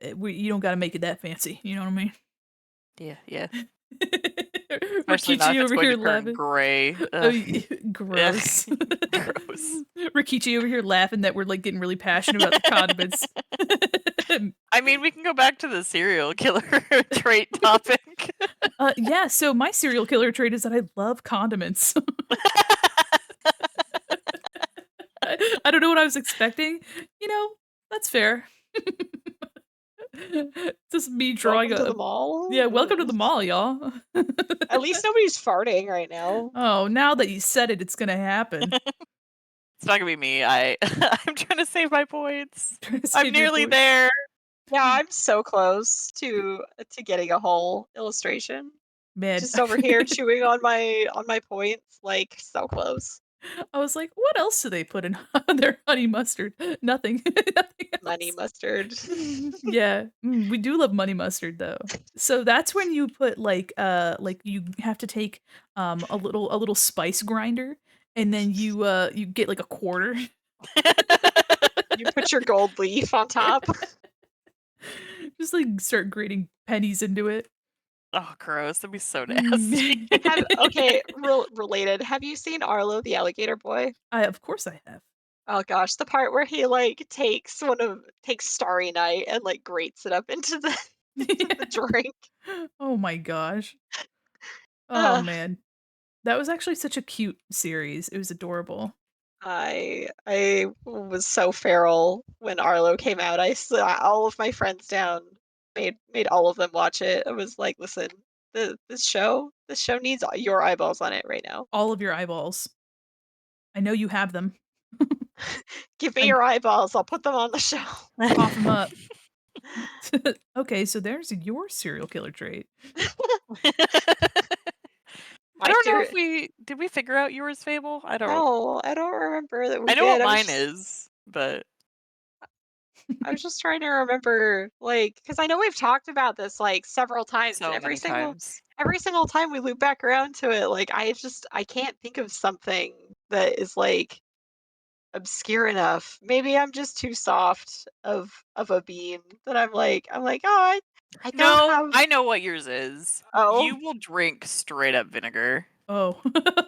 you don't gotta make it that fancy, you know what I mean? Yeah, yeah. Especially not Rikichi if it's over going here to turn laughing. gray. Oh, Ugh. gross. Gross. Rikichi over here laughing that we're, like, getting really passionate about the condiments. I mean, we can go back to the serial killer trait topic. Yeah, so my serial killer trait is that I love condiments. I don't know what I was expecting. That's fair. Just me drawing Welcome to the a mall. yeah, welcome to the mall, y'all. At least nobody's farting right now. Oh, now that you said it, it's gonna happen. It's not gonna be me. I'm trying to save my points. Trying to I'm save your nearly points. there. Yeah, I'm so close to getting a whole illustration. Man, Just over here chewing on my points, like so close. I was like, "What else do they put in their honey mustard?" Nothing. Nothing Money else. mustard. Yeah, we do love money mustard, though. So that's when you put, like you have to take, a little spice grinder, and then you get, like, a quarter. You put your gold leaf on Yeah. top. Just, like, start grating pennies into it. Oh, gross. That'd be so nasty. Okay, related. Have you seen Arlo the Alligator Boy? Of course I have. Oh gosh, the part where he like takes Starry Night and like grates it up into the into the drink. Oh my gosh. Oh, Uh, man. That was actually such a cute series. It was adorable. I was so feral when Arlo came out. I sat all of my friends down, made all of them watch it. I was like, listen, this show needs your eyeballs on it right now. All of your eyeballs. I know you have them. Give me I your eyeballs. I'll put them on the show. cough them up. Okay, so there's your serial killer trait. I My don't know ser- if did we figure out yours, Fable? I No, I don't remember that we know what did. mine is, but I was just trying to remember, like, because I know we've talked about this like several times, and so many times. every single time we loop back around to it, like I can't think of something that is like obscure enough. Maybe I'm just too soft of a bean that I'm like, oh, I don't No, have. I know what yours is. Oh, You will drink straight up vinegar. Oh.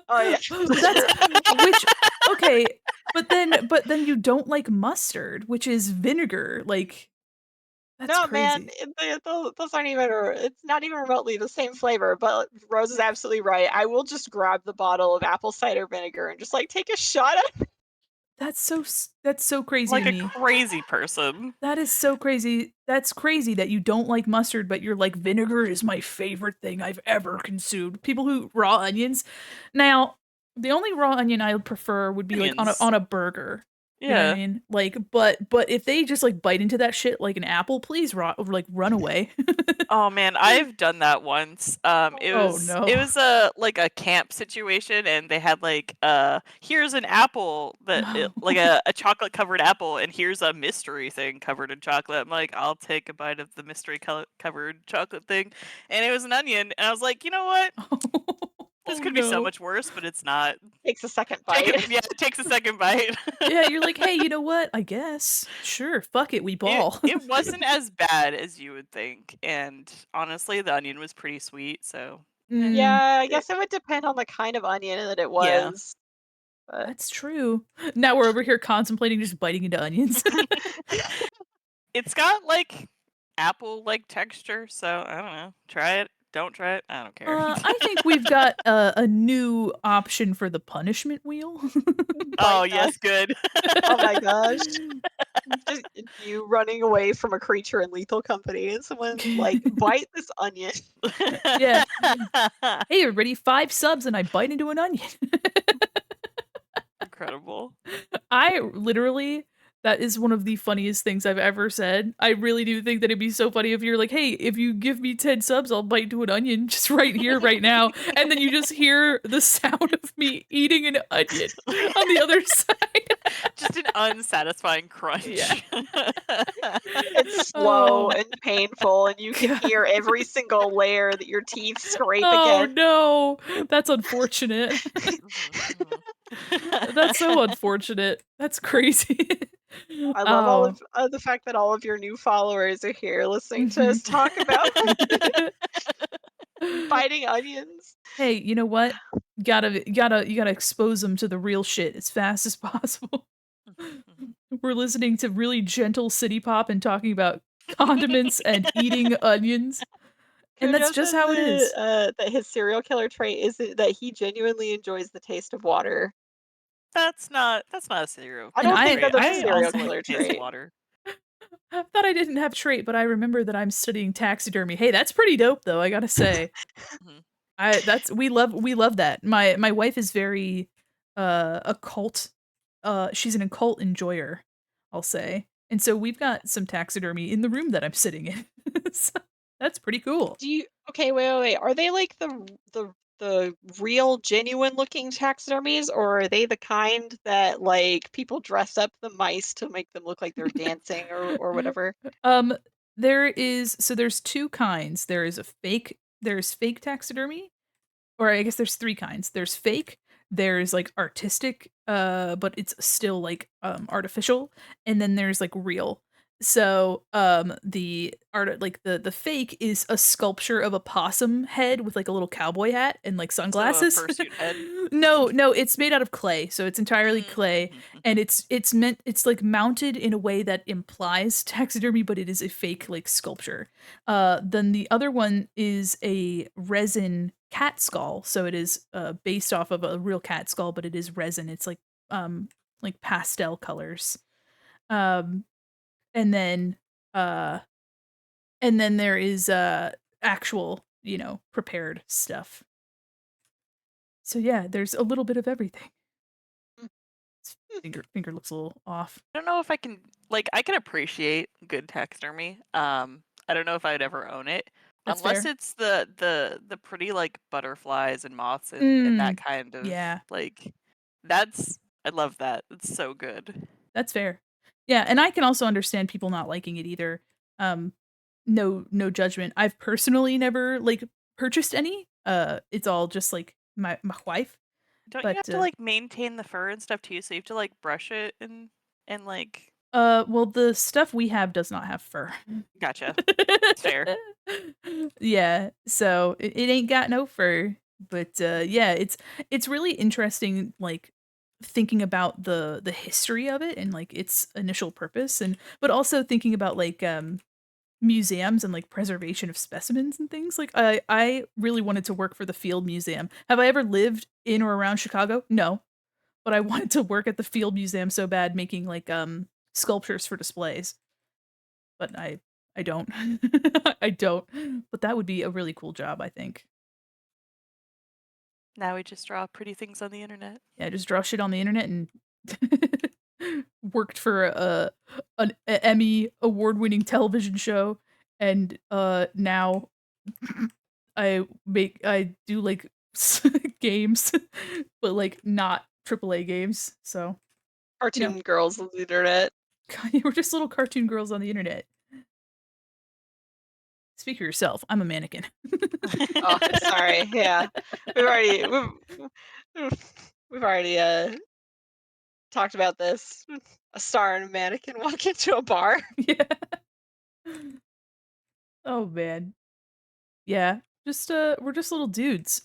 oh yeah. That's which okay, but then you don't like mustard, which is vinegar. Like that's No, man, crazy. those aren't even. It's not even remotely the same flavor. But Rose is absolutely right. I will just grab the bottle of apple cider vinegar and just like take a shot at. That's so crazy to Like a me. crazy person. That is so crazy. That's crazy that you don't like mustard, but you're like, vinegar is my favorite thing I've ever consumed. People who raw onions. Now, the only raw onion I would prefer would be like on a Onions. on a burger. You know what I Yeah. mean? Like, but if they just, like, bite into that shit like an apple, please run away. Oh man, I've done that once. It Oh, was no. it was a like a camp situation, and they had like here's an apple like a chocolate covered apple, and here's a mystery thing covered in chocolate. I'm like, I'll take a bite of the mystery covered chocolate thing, and it was an onion, and I was like, you know what? This Oh, could be so no. much worse, but it's not. Takes a second bite. Yeah, it takes a second bite. Yeah, you're like, "Hey, you know what? I guess. Sure, fuck it, we ball." It wasn't as bad as you would think, and honestly, the onion was pretty sweet, so Mm, Yeah, I guess it would depend on the kind of onion that it yeah. was. But that's true. Now we're over here contemplating just biting into onions. It's got like apple-like texture, so I don't know. Try it. Don't try it. I don't care. I think we've got a new option for the punishment wheel. Oh, bite yes, good. oh my gosh. Just you running away from a creature in Lethal Company and someone like, "Bite this onion." Yeah. "Hey, everybody, 5 subs and I bite into an onion." Incredible. I literally that is one of the funniest things I've ever said. I really do think that it'd be so funny if you're like, "Hey, if you give me 10 subs, I'll bite into an onion just right here, right now." And then you just hear the sound of me eating an onion on the other side. Just an unsatisfying crunch. Yeah. It's slow Oh, and painful, and you can God. hear every single layer that your teeth scrape Oh, against. no. That's unfortunate. Mhm, That's so unfortunate. That's crazy. I love all Oh. of the fact that all of your new followers are here listening to us Mhm. talk about biting onions. Hey, you know what? You gotta expose them to the real shit as fast as possible. mhm. We're listening to really gentle city pop and talking about condiments and eating onions, and that's Kudo just says how it is. that his serial killer trait is that he genuinely enjoys the taste of water. That's not a serial I And don't killer think I that trait. that's a I I serial also like killer the taste of trait. water. I thought I didn't have trait, but I remember that I'm studying taxidermy. Hey, that's pretty dope though, I gotta say. Mhm. I that's we love that. My wife is very occult. She's an occult enjoyer, I'll say. And so we've got some taxidermy in the room that I'm sitting in. So, that's pretty cool. Do you okay, wait. Are they like the real genuine looking taxidermies, or are they the kind that like people dress up the mice to make them look like they're dancing or whatever? Um there's two kinds. There's fake taxidermy, or I guess there's 3 kinds. There's fake, there's, like, artistic, but it's still, like, artificial, and then there's, like, real. So, the art like, the fake is a sculpture of a possum head with, like, a little cowboy hat and, like, So a sunglasses. fursuit head. No, it's made out of clay, so it's entirely Mhm, clay, mhm, and mhm. it's, like, mounted in a way that implies taxidermy, but it is a fake, like, sculpture. Then the other one is a resin cat skull, so it is, based off of a real cat skull, but it is resin. It's like pastel colors. Um, and then, uh and then there is, actual, prepared stuff. So yeah, there's a little bit of everything. Finger looks a little off. I don't know if I can like I can appreciate good taxidermy. I don't know if I'd ever own it That's unless fair. it's the pretty like butterflies and moths and that Mm, kind of yeah. like that's I love that. It's so good. That's fair. Yeah, and I can also understand people not liking it either. Um, no judgment. I've personally never, like, purchased any. It's all just, like, my wife, Don't you but, have to like maintain the fur and stuff too? So you have to like brush it and like well, the stuff we have does not have fur. gotcha. It's fair. Yeah, so it ain't got no fur, but, yeah, it's really interesting, like, thinking about the history of it and, like, its initial purpose, and but also thinking about, like, museums and, like, preservation of specimens and things. Like, I really wanted to work for the Field Museum. Have I ever lived in or around Chicago? No, but I wanted to work at the Field Museum so bad making, like, sculptures for displays, but I don't. I don't, but that would be a really cool job, I think. Now we just draw pretty things on the internet. Yeah, just draw shit on the internet and worked for an Emmy award-winning television show, and now I do like games, but like not AAA games. So Cartoon girls on the internet. we're just little cartoon girls on the internet. Speak for yourself. I'm a mannequin. Oh, sorry. Yeah, we've already we've already talked about this. A star and a mannequin walk into a bar. Yeah. Oh man. Yeah. Just we're just little dudes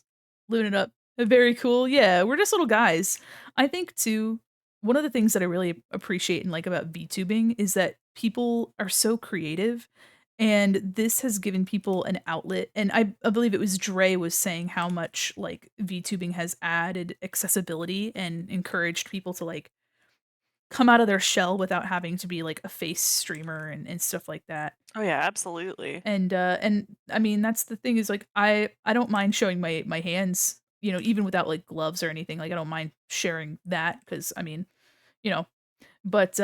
living it up. Very cool. Yeah, we're just little guys. I think too, one of the things that I really appreciate and like about VTubing is that people are so creative, and this has given people an outlet. And I believe it was Dre was saying how much like VTubing has added accessibility and encouraged people to like come out of their shell without having to be like a face streamer and stuff like that. Oh yeah, absolutely. And I mean that's the thing is like I don't mind showing my hands, you know, even without like gloves or anything. Like I don't mind sharing that cuz I mean, you know, but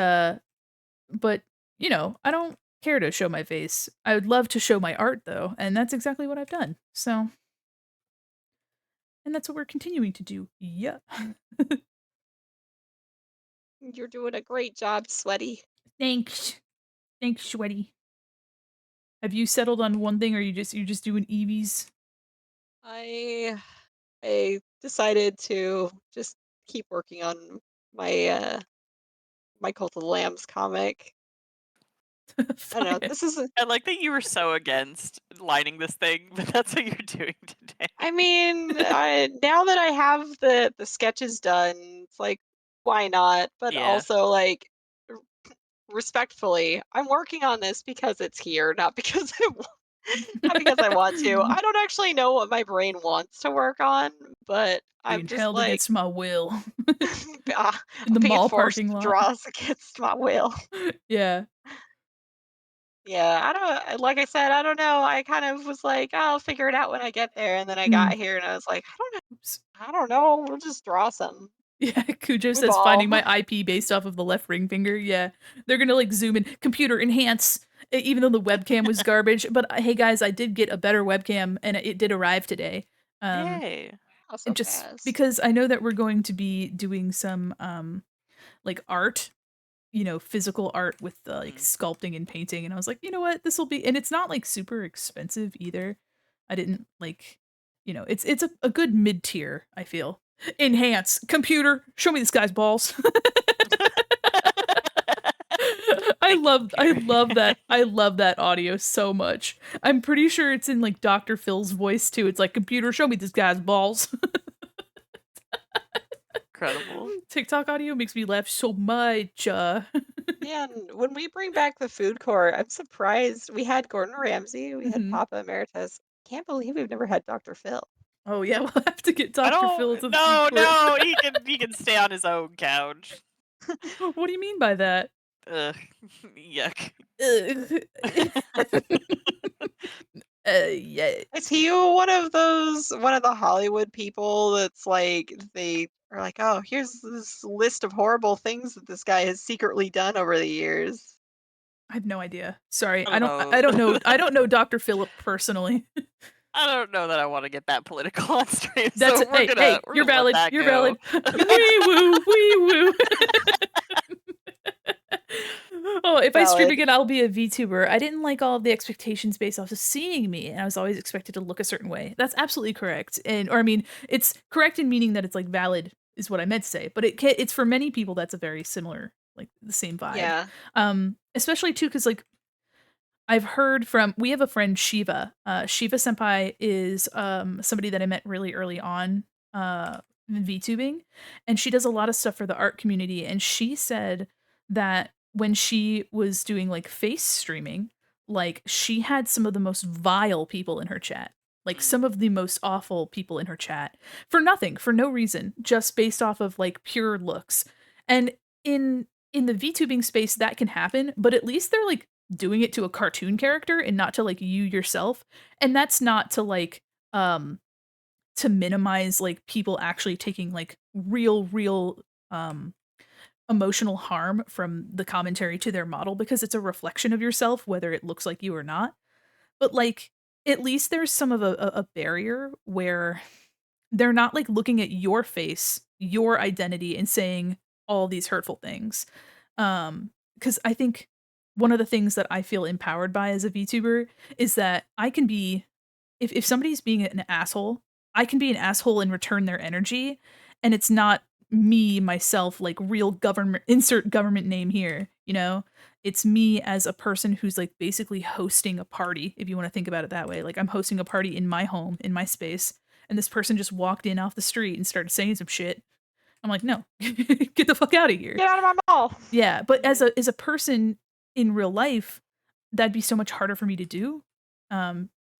but you know, I don't care to show my face. I would love to show my art though, and that's exactly what I've done. So, and that's what we're continuing to do. Yeah. You're doing a great job, Sweaty. Thanks. Thanks, Sweaty. Have you settled on one thing or you're just doing EVs? I I decided to just keep working on my my Cult of the Lambs comic. I don't know. Fine. This is I like that you were so against lining this thing, but that's what you're doing today. I mean, now that I have the sketches done, it's like, why not? But Yeah. also, like, r- respectfully, I'm working on this because it's here, not because not because I want to. I don't actually know what my brain wants to work on, but I'm Being just held like, against my will in I'm the being mall forced parking to lot. draw us against my will. Yeah. Yeah, I don't, like I said, I don't know. I kind of was like, "Oh, I'll figure it out when I get there. And then I got Mm. here and I was like, Oops. I don't know. We'll just draw some. Yeah, Cujo Move says finding my all. IP based off of the left ring finger. Yeah. They're gonna like zoom in, computer enhance, even though the webcam was garbage. But hey guys, I did get a better webcam and it did arrive today. Yay. Also Just fast. because I know that we're going to be doing some like art, you know, physical art with the like Mm. sculpting and painting, and I was like, you know what, this will be, and it's not like super expensive either. I didn't like, you know, it's a good mid tier. I feel enhance computer. Show me this guy's balls. Thank you, I computer. love that. I love that audio so much. I'm pretty sure it's in like Dr. Phil's voice too. It's like computer, show me this guy's balls. Incredible. TikTok audio makes me laugh so much. Man, when we bring back the food court, I'm surprised. We had Gordon Ramsay, we had Mhm. Papa Emeritus. Can't believe we've never had Dr. Phil. Oh yeah, we'll have to get I Dr. Phil don't. to the food No, court. no. He can stay on his own couch. What do you mean by that? Ugh. Yuck. Yeah. Is he one of the Hollywood people that's like, they are like, oh, here's this list of horrible things that this guy has secretly done over the years? I have no idea. Sorry, I I don't don't. know. I don't know. I don't know Dr. Philip personally. I don't know that I want to get that political on stream, That's so it. Hey, we're you're gonna let valid. that You're go. valid. Wee woo, wee woo. Oh, if I stream Valid. again, I'll be a VTuber. I didn't like all of the expectations based off of seeing me, and I was always expected to look a certain way. That's absolutely correct, and or I mean, it's correct in meaning that it's like valid is what I meant to say. But it's for many people that's a very similar, like the same vibe. Yeah. Especially too, because like I've heard from we have a friend Shiva. Shiva Senpai is somebody that I met really early on in VTubing, and she does a lot of stuff for the art community. And she said that when she was doing like face streaming, like she had some of the most vile people in her chat. Like Mm. some of the most awful people in her chat for nothing, for no reason, just based off of like pure looks. And in the VTubing space that can happen, but at least they're like doing it to a cartoon character and not to like you yourself. And that's not to like to minimize like people actually taking like real um emotional harm from the commentary to their model because it's a reflection of yourself, whether it looks like you or not. But, like, at least there's some of a barrier where they're not, like, looking at your face, your identity, and saying all these hurtful things. Because I think one of the things that I feel empowered by as a VTuber is that I can be if somebody's being an asshole, I can be an asshole and return their energy, and it's not me, myself, like, real government insert government name here, you know? It's me as a person who's, like, basically hosting a party, if you wanna think about it that way. Like, I'm hosting a party in my home, in my space, and this person just walked in off the street and started saying some shit. I'm like, "No. Get the fuck out of here." Get out of my mall. Yeah, but as a person in real life, that'd be so much harder for me to do,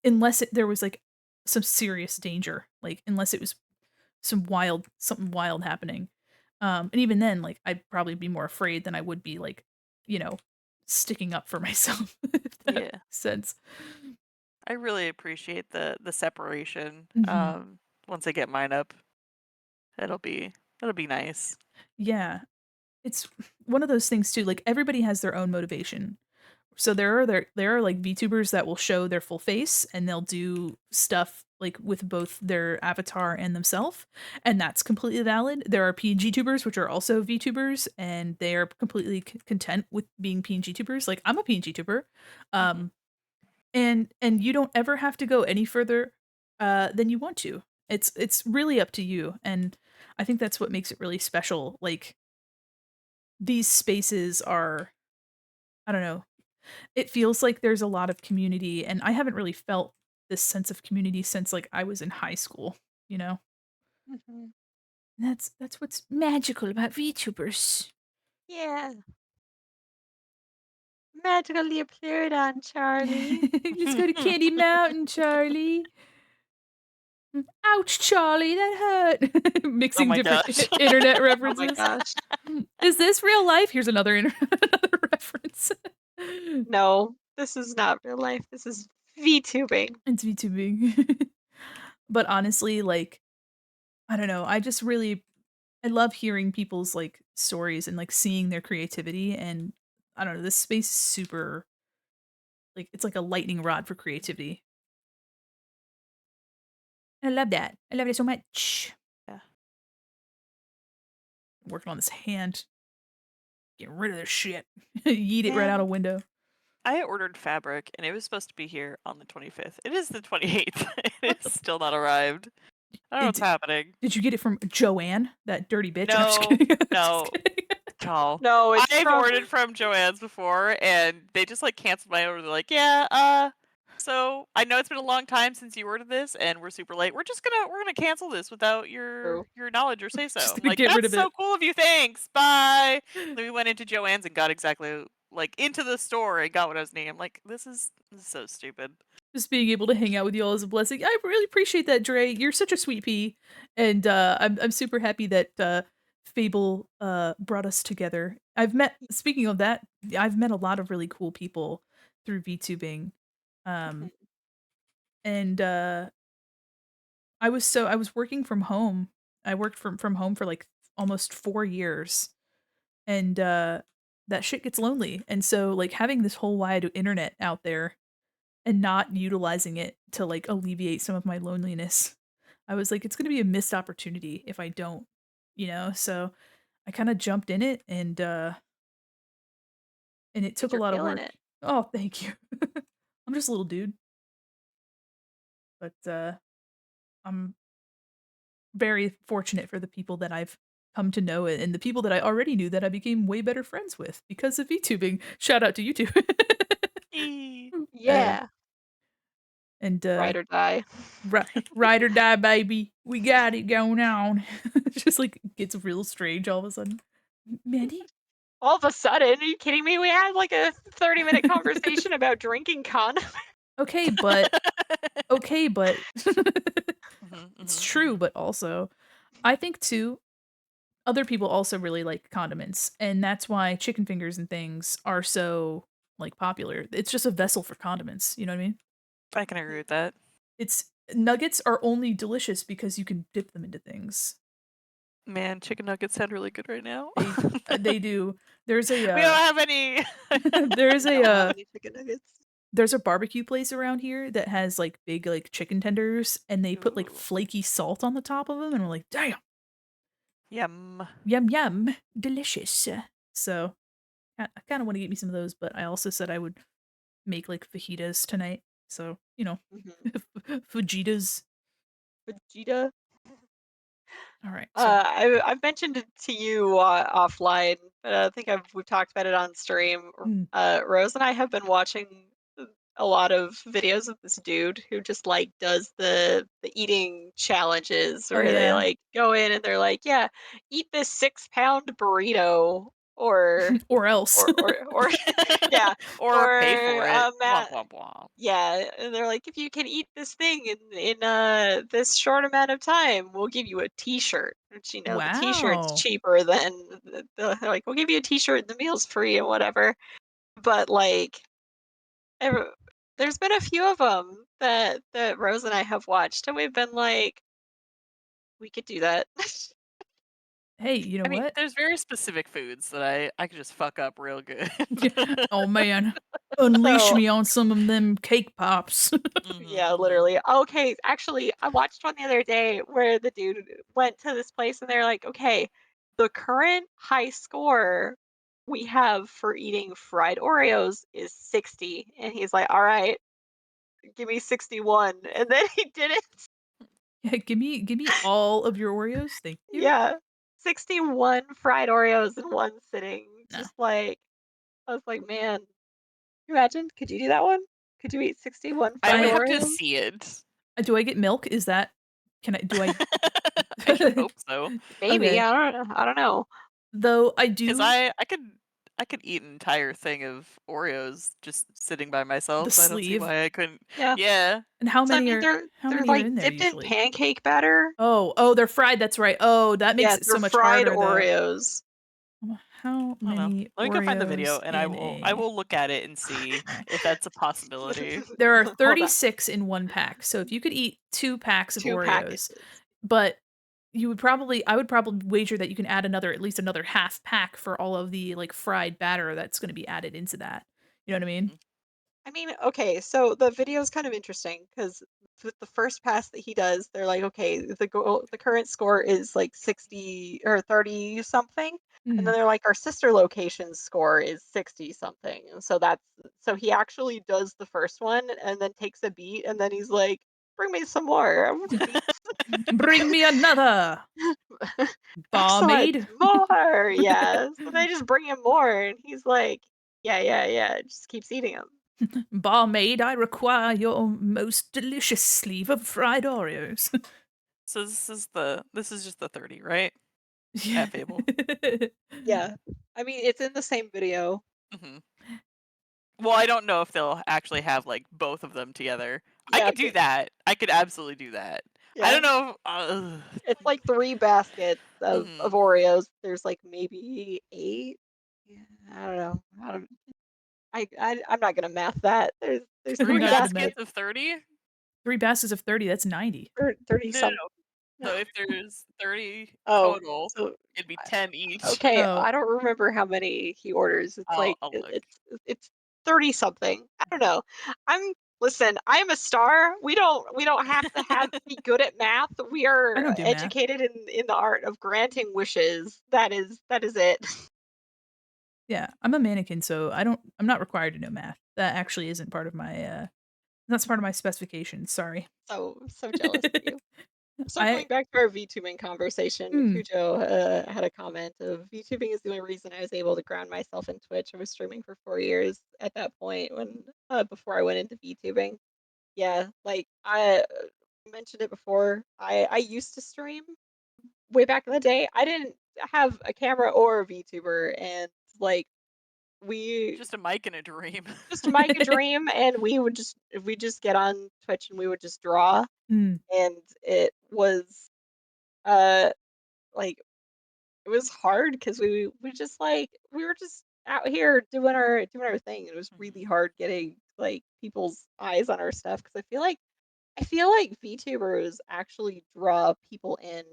unless there was, like, some serious danger, like, unless it was something wild happening. And even then, like, I'd probably be more afraid than I would be, like, you know, sticking up for myself, if that Yeah. makes sense. I really appreciate the separation. Mhm. Once I get mine up, it'll be it'll be nice. Yeah. It's one of those things too, like, everybody has their own motivation. So there are, like, VTubers that will show their full face, and they'll do stuff, like, with both their avatar and themselves, and that's completely valid. There are PNG tubers, which are also VTubers, and they are completely content with being PNG tubers. Like, I'm a PNG tuber, Mhm. um, and you don't ever have to go any further, than you want to. It's really up to you, and I think that's what makes it really special. Like, these spaces are I don't know, it feels like there's a lot of community, and I haven't really felt this sense of community since, like, I was in high school, you know? Mhm. That's what's magical about VTubers. Yeah. Magically appeared on Charlie. Let's go to Candy Mountain, Charlie. Ouch, Charlie, that hurt. Oh Mixing my different gosh. internet Oh my references. gosh. Is this real life? Here's another another reference. No, this is not real life. This is VTubing. It's VTubing. But honestly, like, I don't know, I love hearing people's, like, stories and, like, seeing their creativity, and I don't know, this space is super like, it's like a lightning rod for creativity. I love that. I love it so much. Yeah. Working on this hand. Get rid of this shit. Yeet it right out a Man, window. I ordered fabric and it was supposed to be here on the 25th. It is the 28th. What It the is still not arrived. I don't know what's did happening. did you get it from Joanne, that dirty bitch? I'm just No, kidding. I'm just no, kidding. no. No, it's I've from ordered from Joann's before and they just like canceled my order. They're like, yeah, so I know it's been a long time since you ordered this and we're super late. We're gonna cancel this without True. your knowledge or say so. Just I'm gonna like, get rid that's of so it. cool of you, thanks. Bye. Then we went into Joann's and got exactly like into the store and got what I was needing. I'm like, this is so stupid. Just being able to hang out with y'all is a blessing. I really appreciate that, Dre. You're such a sweet pea, and I'm super happy that Fable brought us together. Speaking of that, I've met a lot of really cool people through VTubing, Mhm. um, and I was working from home. I worked from home for like almost 4 years, and that shit gets lonely. And so like having this whole wide internet out there and not utilizing it to, like, alleviate some of my loneliness. I was like, "It's gonna be a missed opportunity if I don't," you know? So, I kinda jumped in it, and it took But a you're lot of killing work. it. Oh, thank you. I'm just a little dude, but, I'm very fortunate for the people that I've come to know and the people that I already knew that I became way better friends with because of VTubing. Shout out to YouTube. Eee. Uh, Yeah. and, Ride or die. Ride or die, baby. We got it going on. Just like gets real strange all of a sudden. Mandy? All of a sudden, are you kidding me? We had like a 30-minute conversation about drinking condom. Okay, but okay, but Mhm, it's mhm, true, mhm. but also I think too other people also really like condiments, and that's why chicken fingers and things are so like popular. It's just a vessel for condiments, you know what I mean? I can agree with that. It's nuggets are only delicious because you can dip them into things. Man, chicken nuggets sound really good right now. They do. There's We don't a have any. there's We don't have a any chicken nuggets. there's a barbecue place around here that has like big like chicken tenders, and they put like Ooh. flaky salt on the top of them, and we're like, damn, Yum. yum yum, delicious. So I kind of want to get me some of those, but I also said I would make like fajitas tonight. So Mhm. fajitas. Vegeta. All right. So I've mentioned it to you offline, but I think we've talked about it on stream. mm, Rose and I have been watching a lot of videos of this dude who just like does the eating challenges oh where they yeah, like go in and they're like, yeah, eat this 6 pound burrito or or else. or yeah, Or pay or for it. Womp Matt. womp womp. Yeah, and they're like, if you can eat this thing in this short amount of time, we'll give you a T-shirt. Which the T-shirt's Wow. cheaper than they're like, we'll give you a T-shirt and the meal's free and whatever. But like, ever, there's been a few of them that Rose and I have watched, and we've been like, we could do that. Hey, you know I mean, what? there's very specific foods that I could just fuck up real good. Oh man, unleash So me on some of them cake pops. yeah, Mhm. literally. Okay, actually, I watched one the other day where the dude went to this place and they're like, okay, the current high score we have for eating fried Oreos is 60. And he's like, all right, give me 61. And then he did it. Yeah, give me all of your Oreos, thank you. Yeah. 61 fried Oreos in one sitting. No. Just like, I was like, man, can you imagine? Could you do that one? Could you eat 61 I fried would I have to Oreos? see it. do I get milk? Is that can I do I I should hope so. Maybe. Okay. I don't know. Though I 'Cause do I could eat an entire thing of Oreos just sitting by the myself. I don't see sleeve. why I couldn't. Yeah. Yeah. And how So I many mean, are how they're many are like in there dipped in usually? pancake batter. Oh, they're fried, that's right. Oh, that makes Yeah, it they're so much fried harder though. Oreos. How I don't know. many Let me go find the video Oreos and in I a will look at it and see if that's a possibility. There are Hold on, 36 in 1 pack, so if you could eat 2 packs of 2 Oreos, packages. but I would probably wager that you can add at least another half pack for all of the, like, fried batter that's gonna be added into that. You know what I mean? Mhm. I mean, okay, so the video is kind of interesting because with the first pass that he does, they're like, okay, the current score is like 60 or 30 something. And then Mm. they're like, our sister location's score is 60 something. And so he actually does the first one and then takes a beat and then he's like, bring me some more. I want to eat "Bring me another, excellent, barmaid. more. Yeah. So they just bring him more and he's like, yeah, yeah, yeah. Just keeps eating them. Barmaid, I require your most delicious sleeve of fried Oreos." So this is just the 30, right? Yeah. At Fable. Yeah. I mean, it's in the same video. Mhm. Well, I don't know if they'll actually have, like, both of them together. I Yeah, could do that. I could absolutely do that. I yeah. don't know It's like 3 baskets of Mhm. Oreos. There's, like, maybe 8? Yeah, I don't know. I'm not gonna math that. There's I'm 3 3 not gonna math. baskets baskets of 30? 3 baskets of 30, that's 90. or 30 No, no, some no. no. So if there's 30 Oh, total, so it'd be 10 each. okay, Oh, I don't remember how many he orders. It's like I'll look. it's 30 something. I don't know. Listen, I'm a star. We don't have to have be good at math. We I are don't do math. educated in the art of granting wishes. That is it. Yeah, I'm a mannequin, so I'm not required to know math. That actually isn't part of my, that's part of my specifications, sorry. So jealous of you. I Circling back to our VTubing conversation, mm, Cujo had a comment of VTubing is the only reason I was able to ground myself in Twitch. I was streaming for 4 years at that point when before I went into VTubing. Yeah, like I mentioned it before. I used to stream way back in the day. I didn't have a camera or a VTuber, and like we Just a mic and a dream. just a mic a dream, and we just get on Twitch and we would just draw, mm, and it was uh like it was hard because we just like we were just out here doing our thing. It was really Mhm. hard getting like people's eyes on our stuff because I feel like VTubers actually draw people in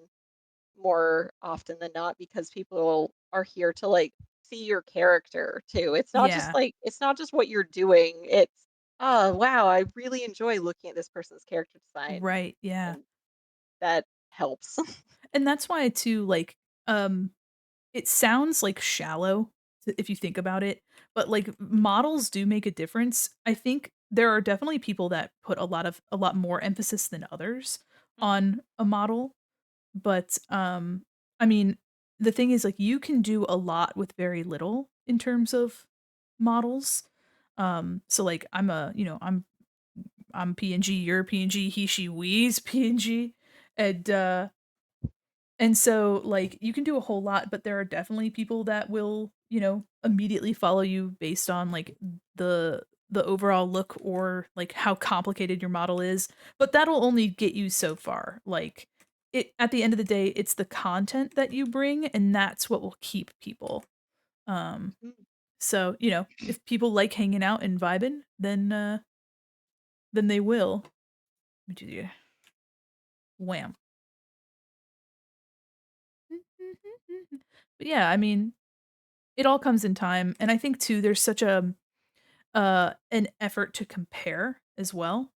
more often than not because people are here to like see your character too. Yeah. It's not just what you're doing. It's oh wow, I really enjoy looking at this person's character design Right, yeah. and that helps. And that's why too, like, um, it sounds, like, shallow if you think about it, but, like, models do make a difference. I think there are definitely people that put a lot more emphasis than others Mhm. on a model, but, I mean, the thing is, like, you can do a lot with very little in terms of models. So, like, I'm PNG, you're PNG, he, she, we's PNG, and, and so, like, you can do a whole lot, but there are definitely people that will, immediately follow you based on, like, the overall look or, like, how complicated your model is, but that'll only get you so far. Like, at the end of the day, it's the content that you bring, and that's what will keep people. Um, Mm. so, if people like hanging out and vibing, then they will. Let me do the wham. But yeah, I mean, it all comes in time, and I think too there's such an effort to compare as well,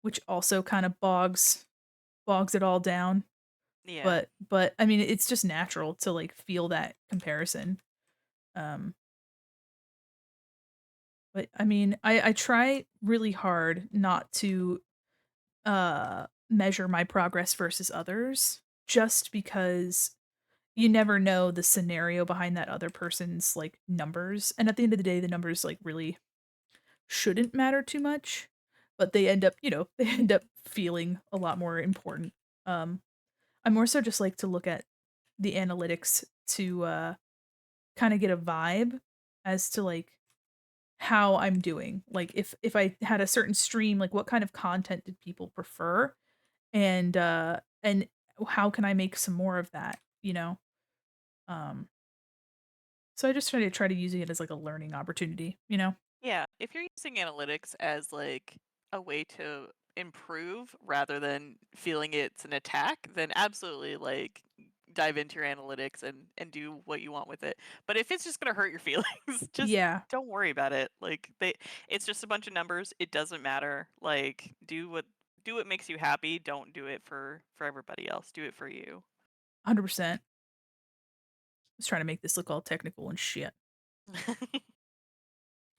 which also kind of bogs it all down. Yeah. But I mean, it's just natural to like feel that comparison. Um, but I mean, I try really hard not to measure my progress versus others just because you never know the scenario behind that other person's like numbers, and at the end of the day the numbers like really shouldn't matter too much, but they end up, they end up feeling a lot more important. um I more so just like to look at the analytics to kind of get a vibe as to like how I'm doing, like if I had a certain stream, like what kind of content did people prefer, and how can I make some more of that. um so I just try to using it as like a learning opportunity. Yeah. If you're using analytics as like a way to improve rather than feeling it's an attack, then absolutely like dive into your analytics and do what you want with it. But if it's just going to hurt your feelings, just Yeah, don't worry about it. Like it's just a bunch of numbers. It doesn't matter. Like do what makes you happy. Don't do it for everybody else. Do it for you. 100%. Was trying to make this look all technical and shit.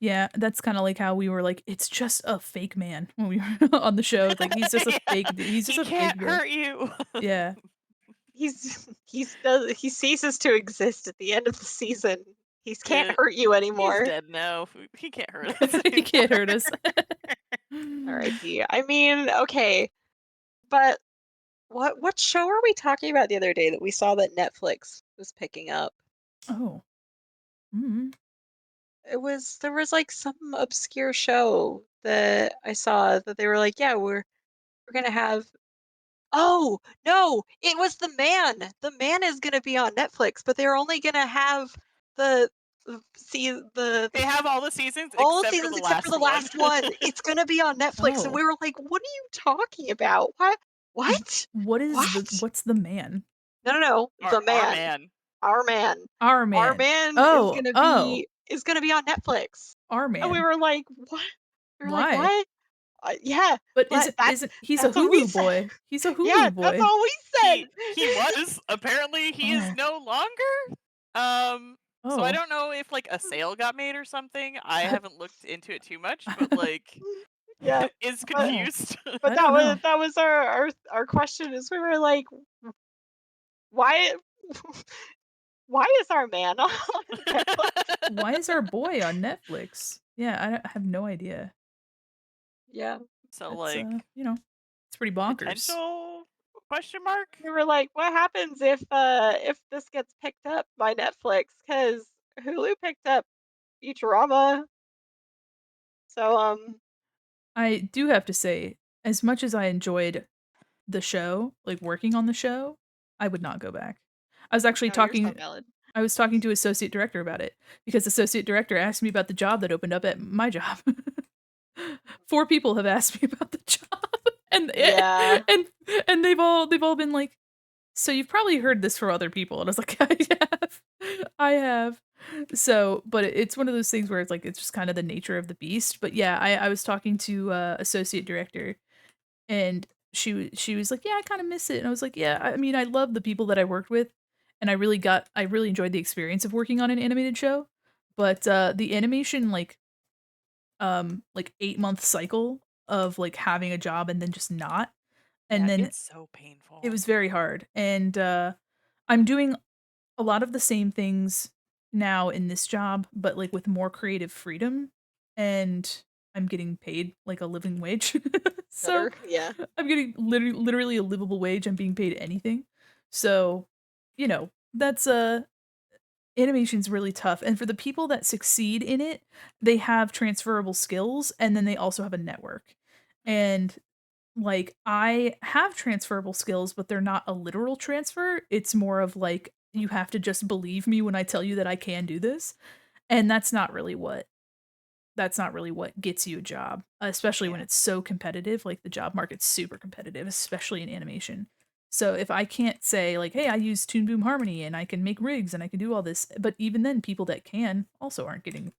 Yeah, that's kinda like how we were like, "It's just a fake man," when we were on the show. It's like, "He's just a Yeah, fake d he's just he a fake can't guy." hurt you. Yeah, He ceases to exist at the end of the season. He can't Uh, hurt you he's anymore. dead now. He can't hurt us he anymore. can't hurt us. R.I.P. I mean, okay, but what show are we talking about the other day that we saw that Netflix was picking up? Oh, mhm. There was like some obscure show that I saw that they were like, yeah, we're gonna have. Oh no, it was The Man. The Man is gonna be on Netflix, but they're only gonna have see They have all the seasons all the except for seasons the except for the last one. last one. It's gonna be on Netflix, and Oh, we were like, "What are you talking about? What? What? What?" what's the man? No, no, no. Our The our Man. man. Our Man. Our Our man. Man Oh, oh, is gonna be on Netflix. our And we man. were like, "What?" We were like, Why? "What?" Yeah, But but isn't he's a that's what we Hulu said. boy. He's a Yeah, Hulu that's boy. all we said. He was. Apparently he is Oh, no longer. So I oh. don't know if like a sale got made or something. I haven't looked into it too much, but like Yeah, is but Oh, confused. I don't know. that was our question is we were like, "Why why is our man on Netflix?" Why is our boy on Netflix? Yeah, I have no idea. Yeah. So That's, like it's pretty bonkers. potential question mark? We were like, "What happens if this gets picked up by Netflix? Because Hulu picked up Futurama." So, I do have to say, as much as I enjoyed the show, like working on the show, I would not go back. I was actually no, you're so talking valid. I was talking to associate director about it because associate director asked me about the job that opened up at my job. 4 people have asked me about the job and Yeah. and and they've all been like, So you've probably heard this from other people, and I was like, I have, I have. So, but it's one of those things where it's like it's just kind of the nature of the beast. But yeah, I was talking to associate director, and she was like, yeah, I kind of miss it, and I was like, yeah, I mean, I love the people that I worked with, and I really enjoyed the experience of working on an animated show, but the animation like 8-month cycle of like having a job and then just not, and Yeah, then it's so painful. it was very hard, and I'm doing a lot of the same things now in this job, but, like, with more creative freedom, and I'm getting paid, like, a living wage. So, Better, yeah. I'm getting literally a livable wage, I'm being paid anything. So, that's, animation's really tough, and for the people that succeed in it, they have transferable skills, and then they also have a network. And like, I have transferable skills, but they're not a literal transfer. It's more of like, you have to just believe me when I tell you that I can do this. And that's not really what gets you a job, especially when Yeah. it's so competitive. Like the job market's super competitive, especially in animation. So if I can't say like, hey, I use Toon Boom Harmony and I can make rigs and I can do all this, but even then people that can also aren't getting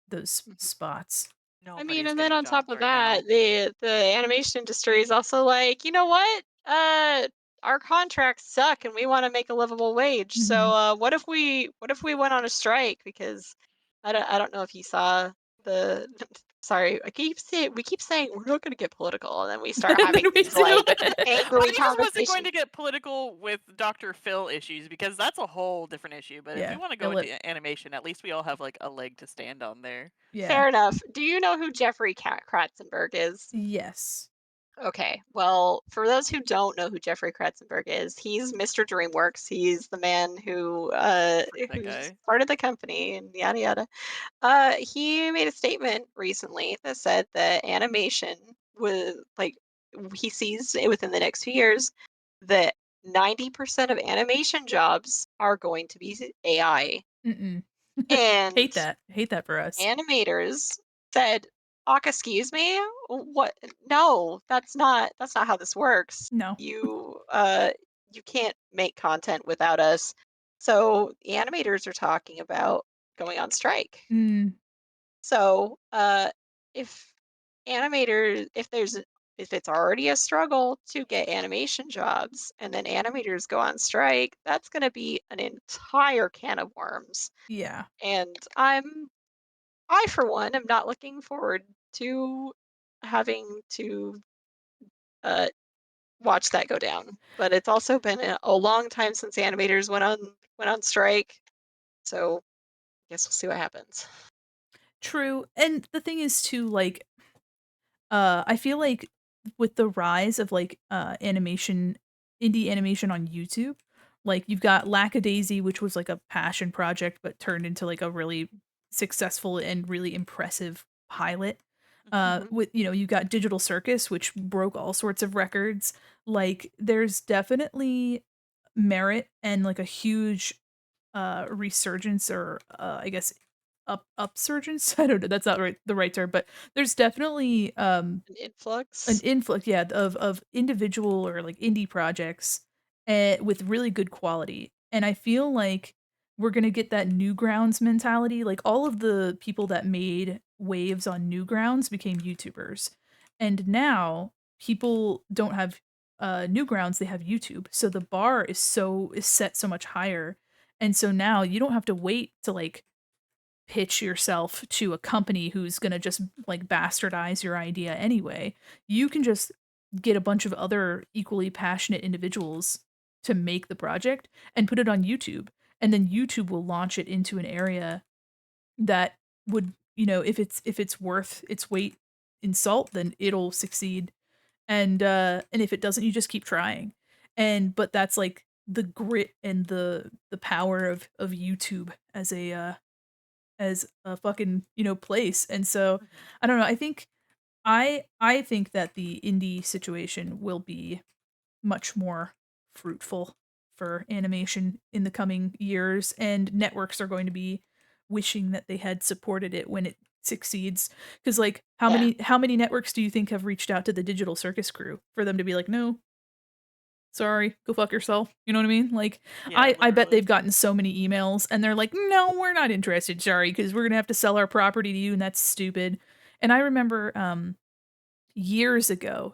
those Mhm. spots. I mean, Nobody's and then getting on top jobs of right that, now. the animation industry is also like, you know what? Our contracts suck, and we want to make a livable wage. So, Mhm. what if we went on a strike? Because I don't know if you saw the. Sorry, we keep saying we're not going to get political, and then we start And then having we these do. like angry I just wasn't going conversations. to get political with Dr. Phil issues because that's a whole different issue. But if we Yeah, want to go into Philip. animation, at least we all have like a leg to stand on there. Yeah. Fair enough. Do you know who Jeffrey Kratzenberg is? Yes. Okay. Well, for those who don't know who Jeffrey Kratzenberg is, he's Mr. DreamWorks. He's the man Frick that who guy. started the company and yada yada. He made a statement recently that said that animation was like he sees it within the next few years that 90% of animation jobs are going to be AI. Mm-mm. And Hate that. Hate that for us. animators said, excuse me? What? No, that's not how this works. No. You can't make content without us." So, the animators are talking about going on strike. Mm, So, if if it's already a struggle to get animation jobs and then animators go on strike, that's gonna be an entire can of worms. yeah. And for one, am not looking forward to having to uh, watch that go down. But it's also been a long time since animators went on strike, so I guess we'll see what happens. True. And the thing is too, like, I feel like with the rise of like indie animation on YouTube, like you've got Lackadaisy, which was like a passion project but turned into like a really successful and really impressive pilot. Mhm. With you got Digital Circus, which broke all sorts of records. Like there's definitely merit and like a huge resurgence or I guess upsurgence. I don't know. That's not the right term, but there's definitely An an influx. influx, yeah, of individual or like indie projects with really good quality. And I feel like we're gonna get that Newgrounds mentality. Like all of the people that made waves on Newgrounds became YouTubers, and now people don't have Newgrounds; they have YouTube. So the bar is set so much higher, and so now you don't have to wait to like pitch yourself to a company who's going to just like bastardize your idea anyway. You can just get a bunch of other equally passionate individuals to make the project and put it on YouTube. And then YouTube will launch it into an area that would, if it's worth its weight in salt, then it'll succeed. And if it doesn't, you just keep trying. But that's like the grit and the power of YouTube as a fucking, place. And so Mhm. I don't know. I think that the indie situation will be much more fruitful for animation in the coming years, and networks are going to be wishing that they had supported it when it succeeds. Because like Yeah. how many networks do you think have reached out to the Digital Circus crew for them to be like, no, Sorry, go fuck yourself. You know what I mean? Like, Yeah, I bet literally. they've gotten so many emails and they're like, no, we're not interested. Sorry, because we're going to have to sell our property to you. And that's stupid. And I remember years ago,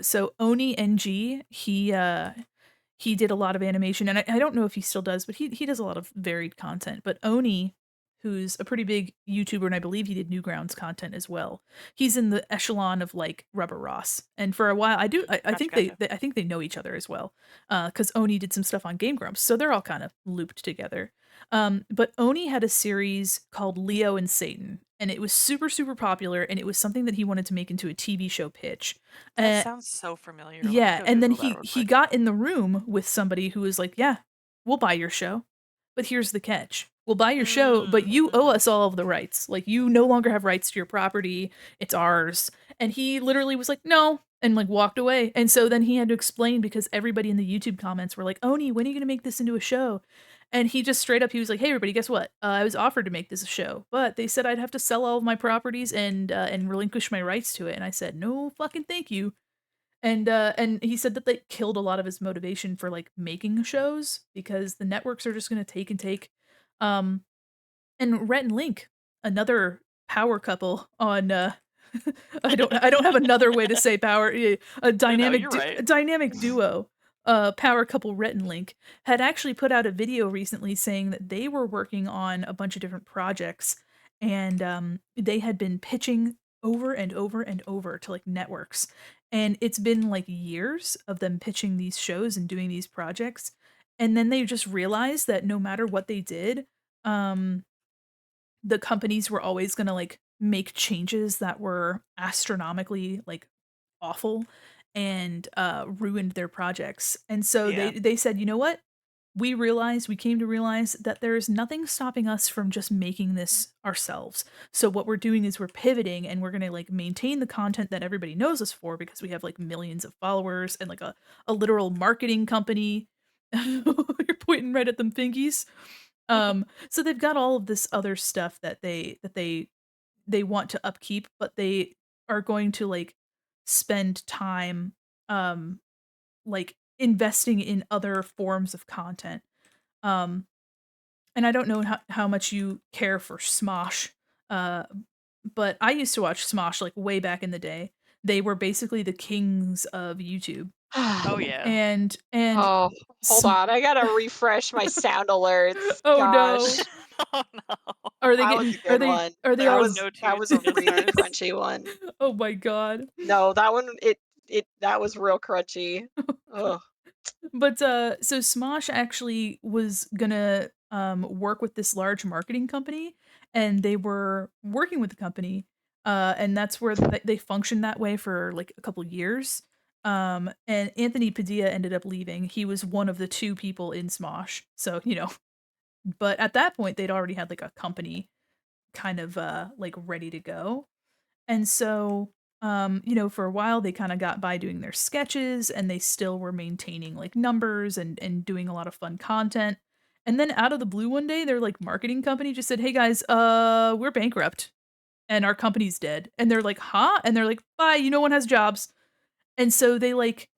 so Oni NG, he did a lot of animation, and I don't know if he still does, but he does a lot of varied content. But Oni, who's a pretty big YouTuber, and I believe he did Newgrounds content as well. He's in the echelon of like Rubber Ross, and for a while, I Gotcha, think gotcha. I think they know each other as well, because Oni did some stuff on Game Grumps, so they're all kind of looped together. But Oni had a series called Leo and Satan, and it was super super popular, and it was something that he wanted to make into a TV show pitch. That Uh, sounds so familiar. Let me yeah, go and then Google that real he quick. got in the room with somebody who was like, "Yeah, we'll buy your show, but here's the catch. We'll buy your show, but you owe us all of the rights. Like you no longer have rights to your property. It's ours." And he literally was like, "No," and like walked away. And so then he had to explain because everybody in the YouTube comments were like, "Oni, when are you going to make this into a show?" And he just straight up he was like, "Hey everybody, guess what? I was offered to make this a show, but they said I'd have to sell all of my properties and relinquish my rights to it." And I said, "No fucking thank you." And he said that they killed a lot of his motivation for like making shows because the networks are just going to take and take. Um, and Rhett and Link, another power couple on I don't have another way to say power, a No, you're right. dynamic duo. Power couple Rhett and Link had actually put out a video recently saying that they were working on a bunch of different projects and they had been pitching over and over and over to like networks. And it's been like years of them pitching these shows and doing these projects. And then they just realized that no matter what they did, um, the companies were always gonna, like, make changes that were astronomically, like, awful and, ruined their projects, and so Yeah. they said, "You know what? We came to realize that there's nothing stopping us from just making this ourselves. So what we're doing is we're pivoting and we're gonna, like, maintain the content that everybody knows us for because we have, like, millions of followers and, like, a literal marketing company." You're pointing right at them fingies. So they've got all of this other stuff that they want to upkeep, but they are going to like spend time um like investing in other forms of content. Um and I don't know how much you care for Smosh. Uh but I used to watch Smosh like way back in the day. They were basically the kings of YouTube. Oh yeah. And Oh, hold Sm- on. I gotta refresh my sound alerts. oh no. Gosh, Oh no. Are they that was getting a good one. are they That all was No that twos, was a no really stars. crunchy one. Oh my god. No, that one it that was real crunchy. Ugh. But so Smosh actually was gonna work with this large marketing company, and they were working with the company, and that's where they functioned that way for like a couple years. And Anthony Padilla ended up leaving. He was one of the two people in Smosh, so you know. But at that point, they'd already had like a company kind of like ready to go. And so, you know, for a while they kind of got by doing their sketches and they still were maintaining like numbers and doing a lot of fun content. And then out of the blue one day, their like marketing company just said, "Hey guys, we're bankrupt and our company's dead." And they're like, "Huh?" And they're like, "Bye, you no one has jobs." And so they like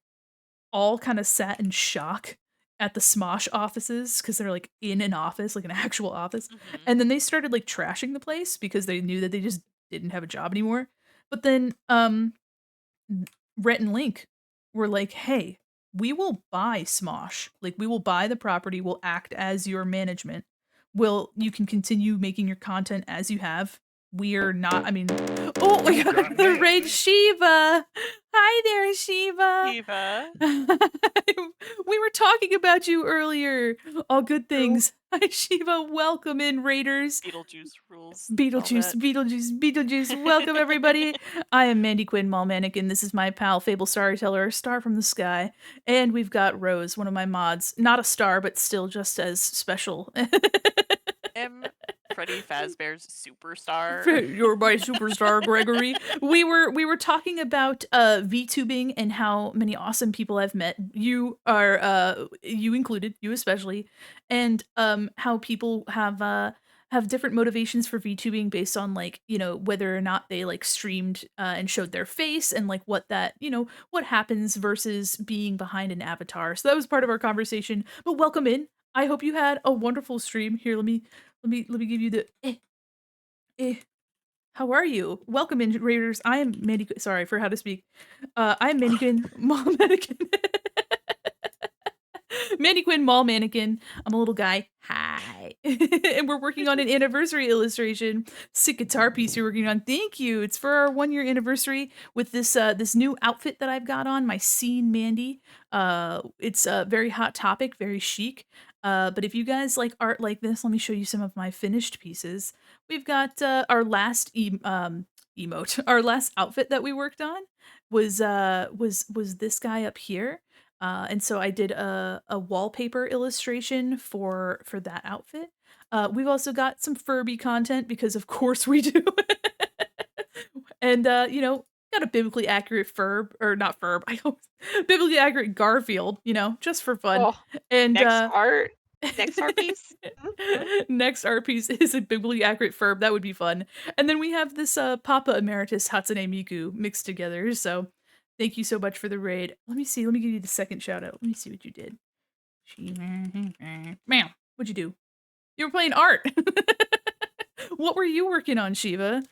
all kind of sat in shock at the Smosh offices because they're like in an office, like an actual office. Mhm. And then they started like trashing the place because they knew that they just didn't have a job anymore. But then Rhett and Link were like, "Hey, we will buy Smosh. Like we will buy the property, we'll act as your management. You can continue making your content as you have. We're not I mean, oh my god, the raid Shiva. Hi there, Shiva. Eva. We were talking about you earlier. All good True. things. Hi Shiva, welcome in Raiders. Beetlejuice rules. All Beetlejuice, that. Beetlejuice, Beetlejuice. Welcome, everybody. I am Mandy Quinn Malmanic, and this is my pal, Fable Storyteller, a star from the sky. And we've got Rose, one of my mods. Not a star, but still just as special. M. Freddy Fazbear's superstar. You're my superstar, Gregory. We were talking about VTubing and how many awesome people I've met. You are you included, you especially, and how people have different motivations for VTubing based on, like, you know, whether or not they, like, streamed, and showed their face and, like, what that, you know, what happens versus being behind an avatar. So that was part of our conversation, but welcome in. I hope you had a wonderful stream. Here, let me give you the eh. How are you? Welcome in, Raiders. I am Mandy. Sorry for how to speak. I'm Mandy Quinn, Mall Mannequin. Mandy Quinn, Mall Mannequin. I'm a little guy. Hi. And we're working on an anniversary illustration. Sick guitar piece you're working on. Thank you. It's for our 1-year anniversary with this new outfit that I've got on, my Scene Mandy. It's a very hot topic, very chic. But if you guys like art like this, let me show you some of my finished pieces. We've got our last emote. Our last outfit that we worked on was this guy up here. And so I did a wallpaper illustration for that outfit. We've also got some Furby content because of course we do. And you know, got a biblically accurate Furb or not Furb. I hope biblically accurate Garfield, you know, just for fun. Oh, And next art piece. next art piece is a biblically accurate Furb. That would be fun. And then we have this Papa Emeritus Hatsune Miku mixed together. So thank you so much for the raid. Let me see. Let me give you the second shout out. Let me see what you did. Ma'am, what'd you do? You were playing art. What were you working on, Shiva?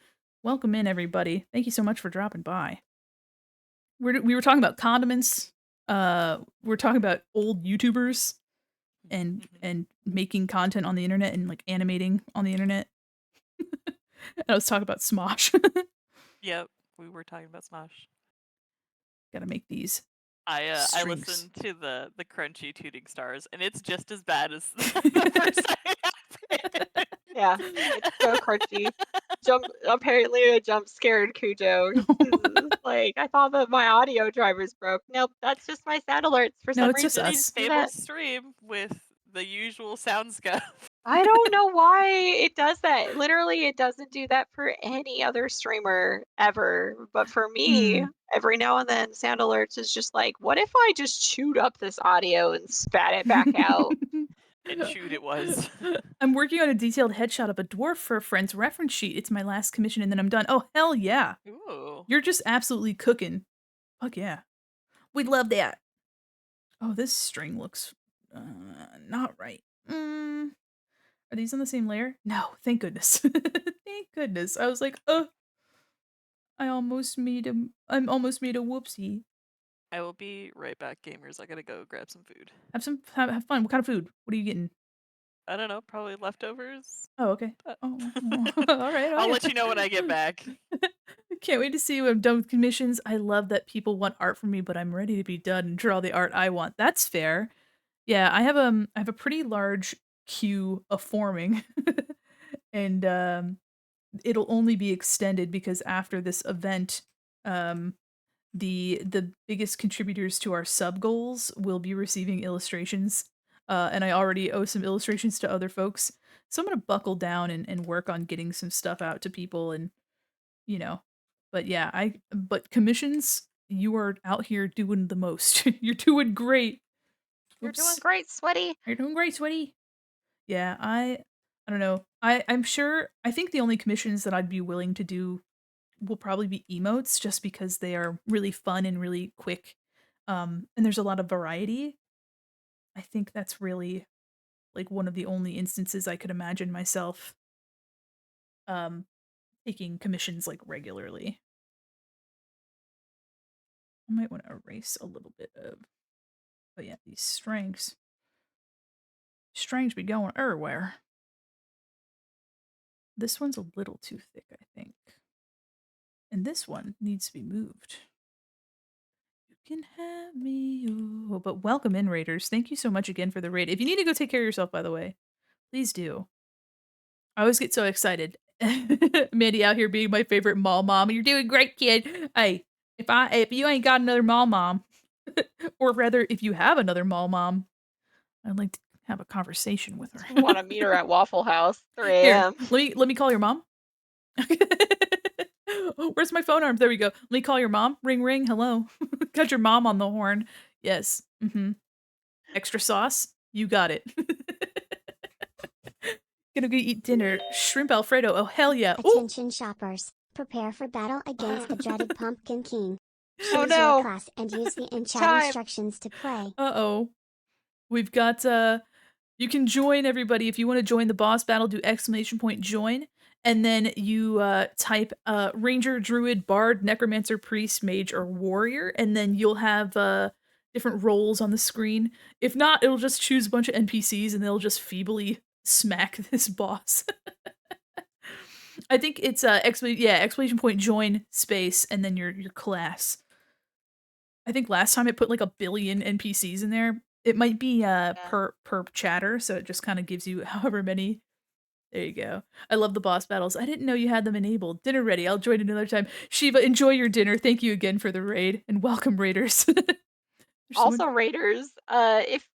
Welcome in, everybody. Thank you so much for dropping by. We were talking about condiments. We're talking about old YouTubers and making content on the internet and like animating on the internet. And I was talking about Smosh. Yep, we were talking about Smosh. Gotta make these. I strings. listened to the crunchy tooting stars, and it's just as bad as the first time it happened. Yeah, it's so crunchy. Apparently a jump scared Cujo. Like, I thought that my audio drivers broke. Nope, that's just my sound alerts for No, some it's just reason. us. Do Stable that. stream with the usual sound stuff. I don't know why it does that. Literally, it doesn't do that for any other streamer ever. But for me, every now and then, sound alerts is just like, what if I just chewed up this audio and spat it back out? And chewed it was. I'm working on a detailed headshot of a dwarf for a friend's reference sheet. It's my last commission and then I'm done. Oh, hell yeah. Ooh. You're just absolutely cooking. Fuck yeah. We'd love that. Oh, this string looks not right. Are these on the same layer? No, thank goodness. Thank goodness. I was like, I'm almost made a whoopsie. I will be right back, gamers. I gotta go grab some food. Have fun. What kind of food? What are you getting? I don't know, probably leftovers. Oh, okay. Oh, all right. I'll let you know when I get back. Can't wait to see when I'm done with commissions. I love that people want art from me, but I'm ready to be done and draw the art I want. That's fair. Yeah, I have a pretty large queue of forming, and it'll only be extended because after this event, the biggest contributors to our sub goals will be receiving illustrations. And I already owe some illustrations to other folks. So I'm gonna buckle down and work on getting some stuff out to people and you know. But yeah, but commissions, you are out here doing the most. You're doing great. You're doing Oops. great, Sweaty. You're doing great, Sweaty. Yeah, I don't know. I'm sure I think the only commissions that I'd be willing to do will probably be emotes just because they are really fun and really quick. And there's a lot of variety. I think that's really like one of the only instances I could imagine myself taking commissions like regularly. I might want to erase a little bit of, but yeah, these strings be going everywhere. This one's a little too thick, I think. And this one needs to be moved. You can have me, oh, but welcome in, Raiders. Thank you so much again for the raid. If you need to go take care of yourself, by the way, please do. I always get so excited. Mandy out here being my favorite mall mom. You're doing great, kid. Hey, if you ain't got another mall mom, or rather, if you have another mall mom, I'd like to have a conversation with her. I want to meet her at Waffle House, 3 Here, a.m. let me call your mom. Oh, where's my phone arms? There we go. Let me call your mom. Ring ring. Hello. Got your mom on the horn. Yes. Extra sauce. You got it. Gonna go eat dinner. Shrimp Alfredo. Oh, hell yeah. Ooh! Attention shoppers. Prepare for battle against the dreaded Pumpkin King. Oh Choose your no! class and use the in-chat Time! instructions to play. Uh-oh. We've got, you can join everybody. If you want to join the boss battle, do !join. And then you type Ranger, Druid, Bard, Necromancer, Priest, Mage, or Warrior. And then you'll have different roles on the screen. If not, it'll just choose a bunch of NPCs and they'll just feebly smack this boss. I think it's !join space and then your class. I think last time it put like 1 billion NPCs in there. It might be per chatter, so it just kind of gives you however many. There you go. I love the boss battles. I didn't know you had them enabled. Dinner ready. I'll join another time. Shiva, enjoy your dinner. Thank you again for the raid and welcome raiders. Also, raiders, if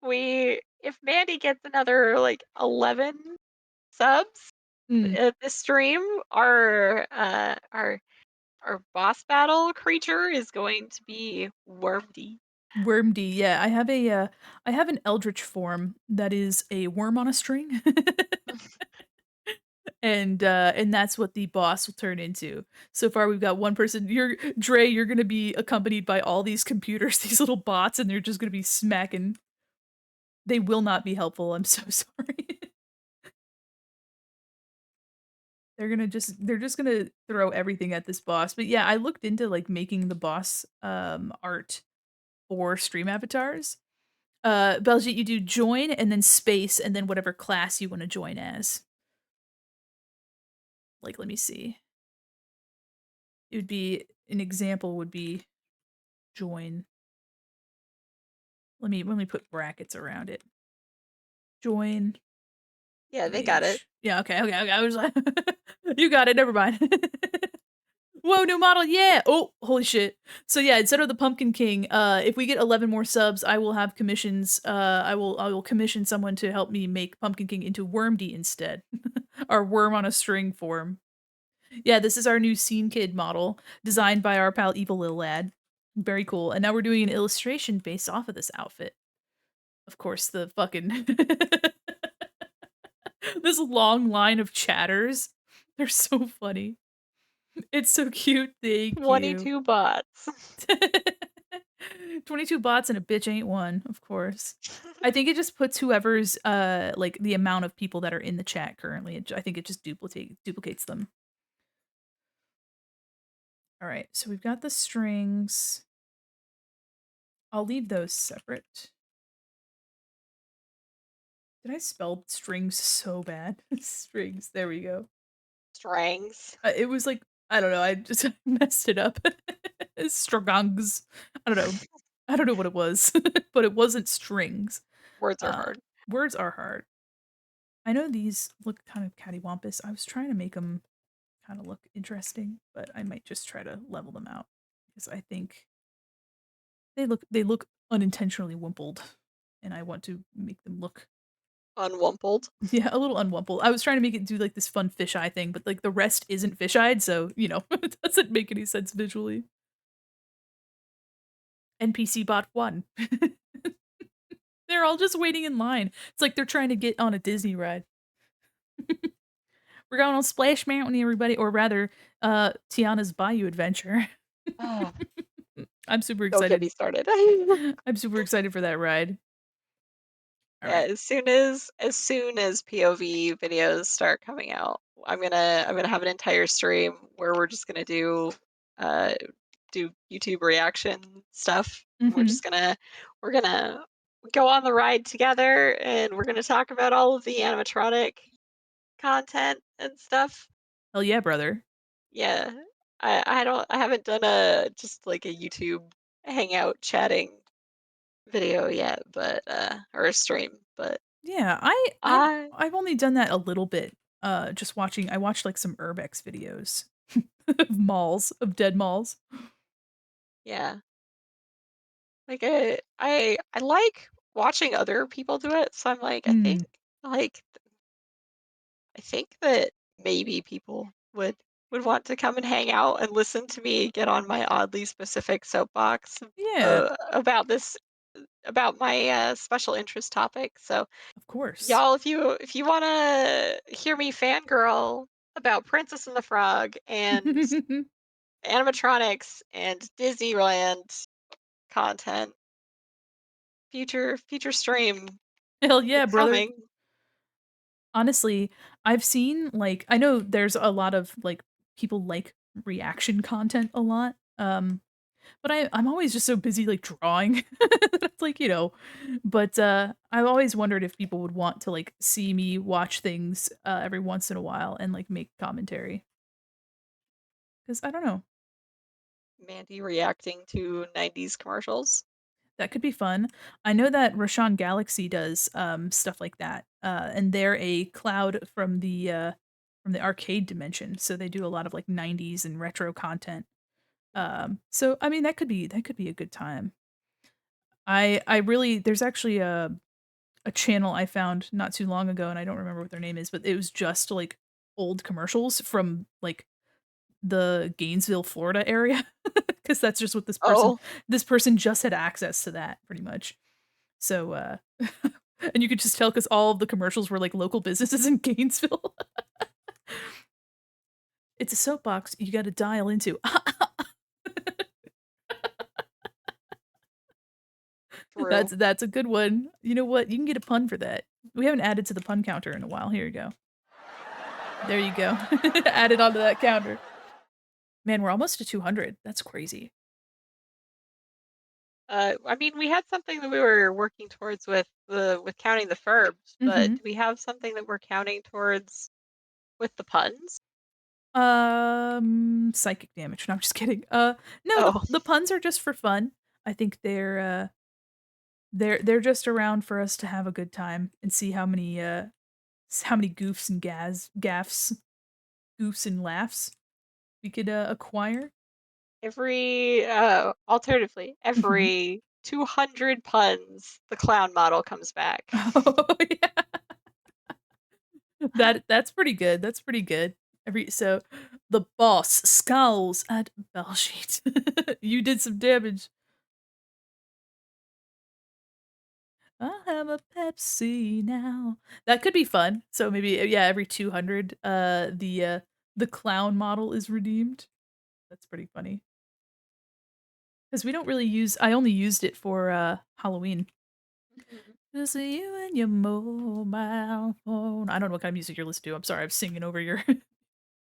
Mandy gets another like 11 subs at this stream, our boss battle creature is going to be Wormdy. Wormdy, yeah. I have an eldritch form that is a worm on a string. And that's what the boss will turn into. So far we've got one person. You're gonna be accompanied by all these computers, these little bots, and they're just gonna be smacking. They will not be helpful, I'm so sorry. They're just gonna throw everything at this boss. But yeah, I looked into like making the boss art for stream avatars. Belgiet, you do join and then space and then whatever class you want to join as. Like, let me see. It would be an example would be join. Let me put brackets around it. Join. Yeah, they got it. Yeah, okay. I was like, you got it. Never mind. Whoa, new model, yeah! Oh, holy shit. So yeah, instead of the Pumpkin King, if we get 11 more subs, I will have commissions, I will commission someone to help me make Pumpkin King into Wormdy instead. Our worm on a string form. Yeah, this is our new Scene Kid model, designed by our pal Evil Lil Lad. Very cool. And now we're doing an illustration based off of this outfit. Of course, the fucking... this long line of chatters. They're so funny. It's so cute. Thank 22 you. bots. 22 bots and a bitch ain't one, of course. I think it just puts whoever's like the amount of people that are in the chat currently. I think it just duplicates them. All right, so we've got the strings. I'll leave those separate. Did I spell strings so bad? Strings. There we go. Strings. It was like, I don't know, I just messed it up. Strongs. I don't know. I don't know what it was, but it wasn't strings. Words are hard. Words are hard. I know these look kind of cattywampus. I was trying to make them kind of look interesting, but I might just try to level them out because I think they look unintentionally wimpled, and I want to make them look unwumpled. Yeah, a little unwumpled. I was trying to make it do like this fun fisheye thing, but like the rest isn't fisheyed, so you know it doesn't make any sense visually. NPC bot 1. They're all just waiting in line. It's like they're trying to get on a Disney ride. We're going on Splash Mountain, everybody, or rather, Tiana's Bayou Adventure. Oh. I'm super excited. Don't get me started. I'm super excited for that ride. All right. As soon as POV videos start coming out, I'm gonna have an entire stream where we're just gonna do YouTube reaction stuff. We're gonna go on the ride together, and we're gonna talk about all of the animatronic content and stuff. Hell yeah, brother. Yeah. I haven't done a YouTube hangout chatting video yet, but or a stream, but yeah, I've only done that a little bit. Just watching. I watched like some Urbex videos of dead malls. Yeah. Like I like watching other people do it, so I'm like, I think that maybe people would want to come and hang out and listen to me get on my oddly specific soapbox Yeah. about this about my special interest topic. So Of course. y'all, if you wanna hear me fangirl about Princess and the Frog and animatronics and Disneyland content, future stream, Hell yeah, it's brother. coming. Honestly, I've seen, like I know there's a lot of, like, people like reaction content a lot, but I'm always just so busy, like, drawing. It's like, but, I've always wondered if people would want to, like, see me watch things, every once in a while and, like, make commentary. Because I don't know. Mandy reacting to 90s commercials. That could be fun. I know that Rashawn Galaxy does, stuff like that, and they're a cloud from the arcade dimension, so they do a lot of, like, 90s and retro content. So, I mean, that could be a good time. I really there's actually a channel I found not too long ago, and I don't remember what their name is, but it was just, like, old commercials from, like, the Gainesville, Florida area, because that's just what Oh, this person just had access to that pretty much. So, and you could just tell because all of the commercials were, like, local businesses in Gainesville. It's a soapbox you gotta dial into. true. That's a good one. You know what? You can get a pun for that. We haven't added to the pun counter in a while. Here you go. There you go. Added onto that counter. Man, we're almost to 200. That's crazy. I mean, we had something that we were working towards with counting the verbs, but Mhm. do we have something that we're counting towards with the puns? Psychic damage. No, I'm just kidding. No, Oh, the puns are just for fun. I think they're just around for us to have a good time and see how many goofs and gaffs, goofs and laughs we could acquire. alternatively, Mhm. every 200 puns, the clown model comes back. Oh yeah. That's pretty good. That's pretty good. The boss scowls at Baljeet. You did some damage. I have a Pepsi now. That could be fun. So maybe yeah, every 200 the clown model is redeemed. That's pretty funny. Cuz we don't really use I only used it for Halloween. Mhm. Just you and your mobile phone. I don't know what kind of music you're listening to. I'm sorry. I'm singing over your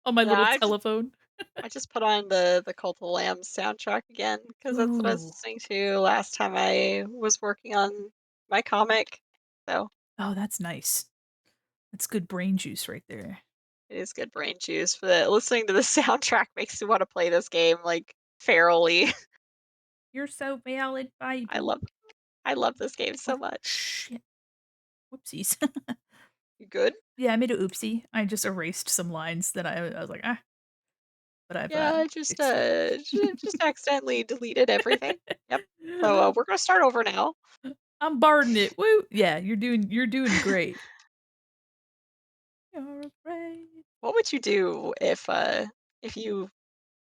on my No, little telephone. I just put on the Cult of Lambs soundtrack again because that's what I was Ooh. listening to last time I was working on my comic. So Oh, that's nice. That's good brain juice right there. it is good brain juice. But listening to the soundtrack makes me want to play this game like ferally. You're so valid, I baby. love I love this game so Oh, much. shit. Whoopsies. You good? Yeah, I made a oopsie. I just erased some lines that I was like, "Ah," but I've, Yeah, I just fixed it. just accidentally deleted everything. Yep. So we're gonna start over now. I'm barding it. Woo! Yeah, you're doing great. You're afraid. What would you do if you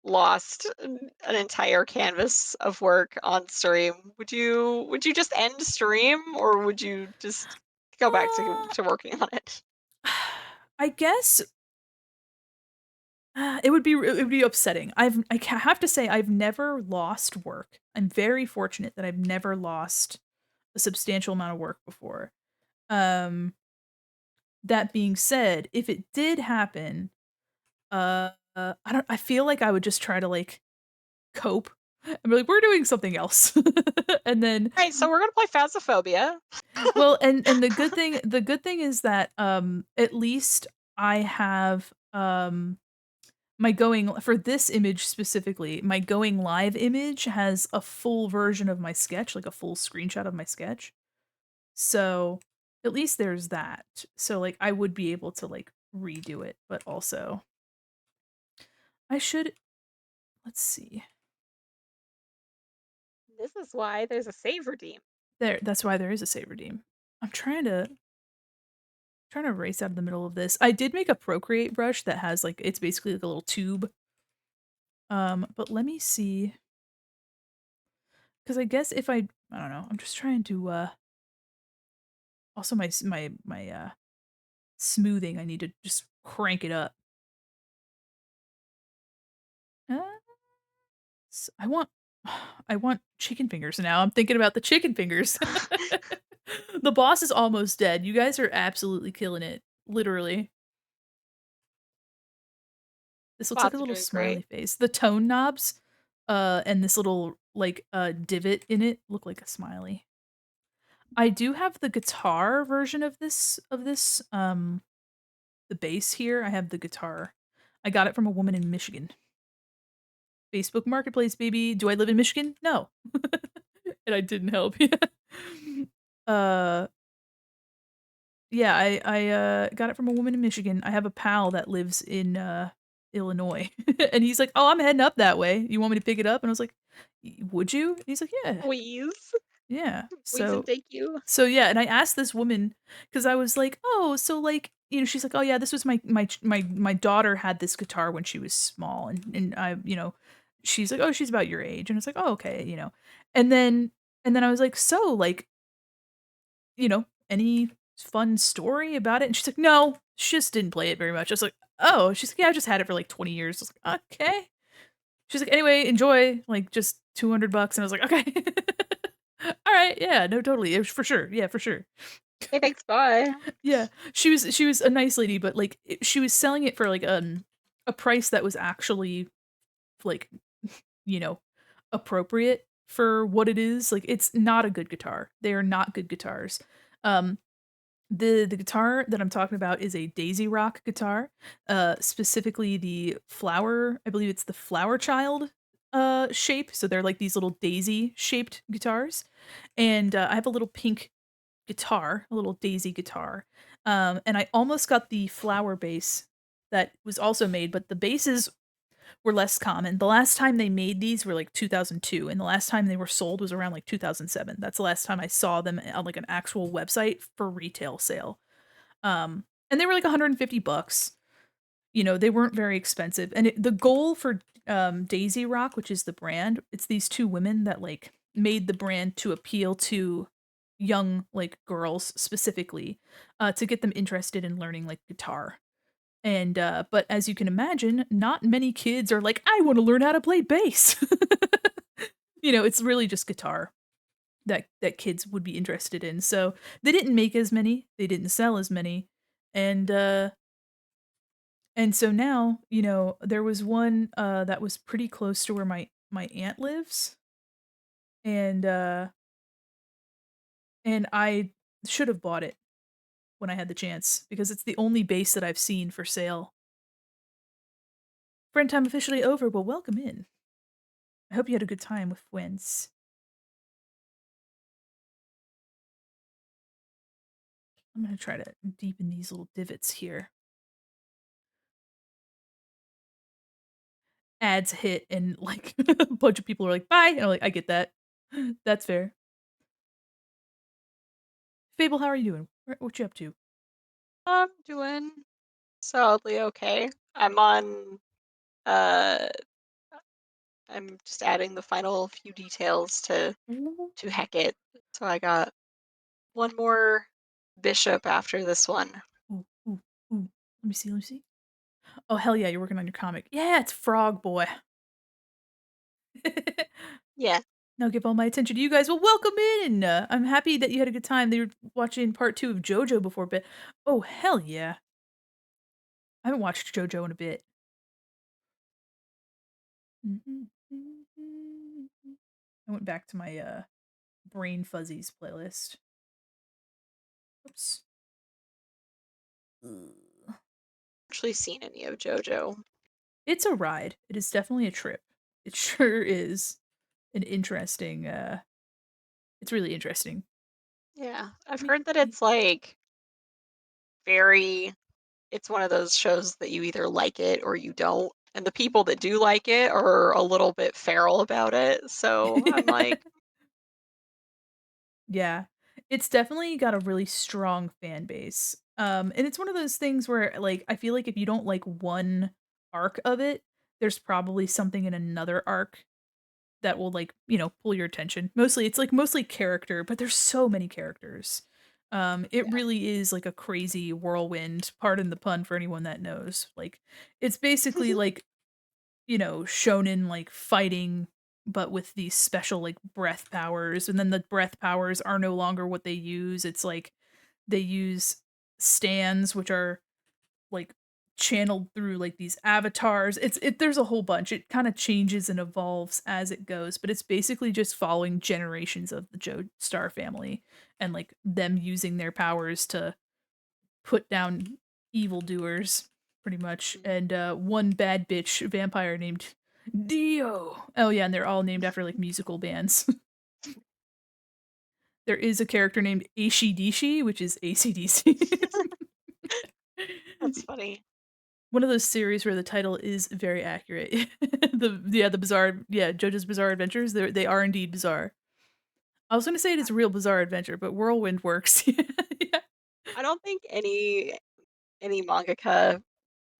lost an entire canvas of work on stream? Would you just end stream or would you just go back Uh, to working on it? I guess, it would be upsetting. Have to say I've never lost work. I'm very fortunate that I've never lost a substantial amount of work before. Um, that being said, if it did happen, I feel like I would just try to, like, cope and be like, "We're doing something else." And then Right, so we're gonna play Phasmophobia. well, and the good thing is that, at least I have, my going for this image specifically, my going live image has a full version of my sketch, like a full screenshot of my sketch. So, at least there's that. So, like, I would be able to, like, redo it, but also I should let's see. This is why there's a save redeem. That's why there is a save redeem. I'm trying to erase out of the middle of this. I did make a Procreate brush that has, like it's basically like a little tube. But let me see. Because I guess if I I don't know. I'm just trying to also my smoothing, I need to just crank it up. Uh, I want I want chicken fingers now. I'm thinking about the chicken fingers. The boss is almost dead. You guys are absolutely killing it. Literally. This looks like a Bots are little doing great. smiley face. The tone knobs, and this little, like, divot in it look like a smiley. I do have the guitar version of this, the bass here, I have the guitar. I got it from a woman in Michigan. Facebook Marketplace, baby. Do I live in Michigan? No. And I didn't help. Yeah. Uh, yeah, I got it from a woman in Michigan. I have a pal that lives in, Illinois, and he's like, "Oh, I'm heading up that way. You want me to pick it up?" And I was like, Would you?" And he's like, "Yeah." Please. Yeah. Please and thank you. So yeah, and I asked this woman because I was like, "Oh, so like, she's like, "Oh yeah, this was my daughter had this guitar when she was small." And I, she's like, "Oh, she's about your age." And it's like, "Oh, okay." And then I was like, "So, like, any fun story about it?" And she's like, "No, she just didn't play it very much." I was like, "Oh." She's like, "Yeah, I just had it for like 20 years." I was like, "Okay." She's like, "Anyway, enjoy, like, just $200." And I was like, "Okay." All right, yeah, no, totally, it was for sure, yeah, for sure. Hey, thanks, bye. Yeah, she was a nice lady, but, like, she was selling it for, like, a price that was actually, like, you know, appropriate for what it is. Like, it's not a good guitar. They are not good guitars. Um, the guitar that I'm talking about is a Daisy Rock guitar, specifically the flower, I believe it's the Flower Child, shape, so they're, like, these little daisy-shaped guitars, and, I have a little pink guitar, a little Daisy guitar. And I almost got the flower bass that was also made, but the basses were less common. The last time they made these were like 2002, and the last time they were sold was around like 2007. That's the last time I saw them on like an actual website for retail sale. And they were like 150 bucks. They weren't very expensive. And the goal for Daisy Rock, which is the brand, it's these two women that like made the brand to appeal to young like girls specifically, to get them interested in learning like guitar. And but as you can imagine, not many kids are like, I want to learn how to play bass. It's really just guitar that kids would be interested in. So they didn't make as many, they didn't sell as many, and so now, there was one, that was pretty close to where my aunt lives, and, I should have bought it when I had the chance, because it's the only base that I've seen for sale. Friend time officially over, well, welcome in. I hope you had a good time with Wins. I'm gonna try to deepen these little divots here. Ads hit and, like, a bunch of people are like, "Bye," and I'm like, "I get that. That's fair." Fable, how are you doing? What you up to? I'm doing solidly okay. Uh I'm just adding the final few details to Hecate. So I got one more bishop after this one. Ooh, ooh, ooh. Let me see, let me see. Oh, hell yeah, you're working on your comic. Yeah, it's Frog Boy. Yeah. Now give all my attention to you guys. Well, welcome in. I'm happy that you had a good time. They were watching part 2 of JoJo before bed. Oh, hell yeah. I haven't watched JoJo in a bit. I went back to my Brain Fuzzies playlist. Oops. Ugh. Actually seen any of JoJo. It's a ride. It is definitely a trip. It sure is an interesting, it's really interesting. Yeah. I've heard that it's like very it's one of those shows that you either like it or you don't. And the people that do like it are a little bit feral about it. So I'm like, Yeah. It's definitely got a really strong fan base. And it's one of those things where, like, I feel like if you don't like one arc of it, there's probably something in another arc that will, like, you know, pull your attention. Mostly it's, like, mostly character, but there's so many characters. It Yeah. really is, like, a crazy whirlwind, pardon the pun for anyone that knows. Like, it's basically, like, you know, shonen, like, fighting, but with these special, like, breath powers, and then the breath powers are no longer what they use. It's like they use stands, which are, like, channeled through, like, these avatars. There's a whole bunch. It kinda changes and evolves as it goes, but it's basically just following generations of the Joestar family and, like, them using their powers to put down evildoers, pretty much, Mhm. and, one bad bitch vampire named Dio. Oh, yeah, and they're all named after, like, musical bands. There is a character named Aishi-Dishi, which is AC/DC. That's funny. One of those series where the title is very accurate. The bizarre JoJo's Bizarre Adventures, they are indeed bizarre. I was gonna say it is a real bizarre adventure, but whirlwind works. Yeah. I don't think any mangaka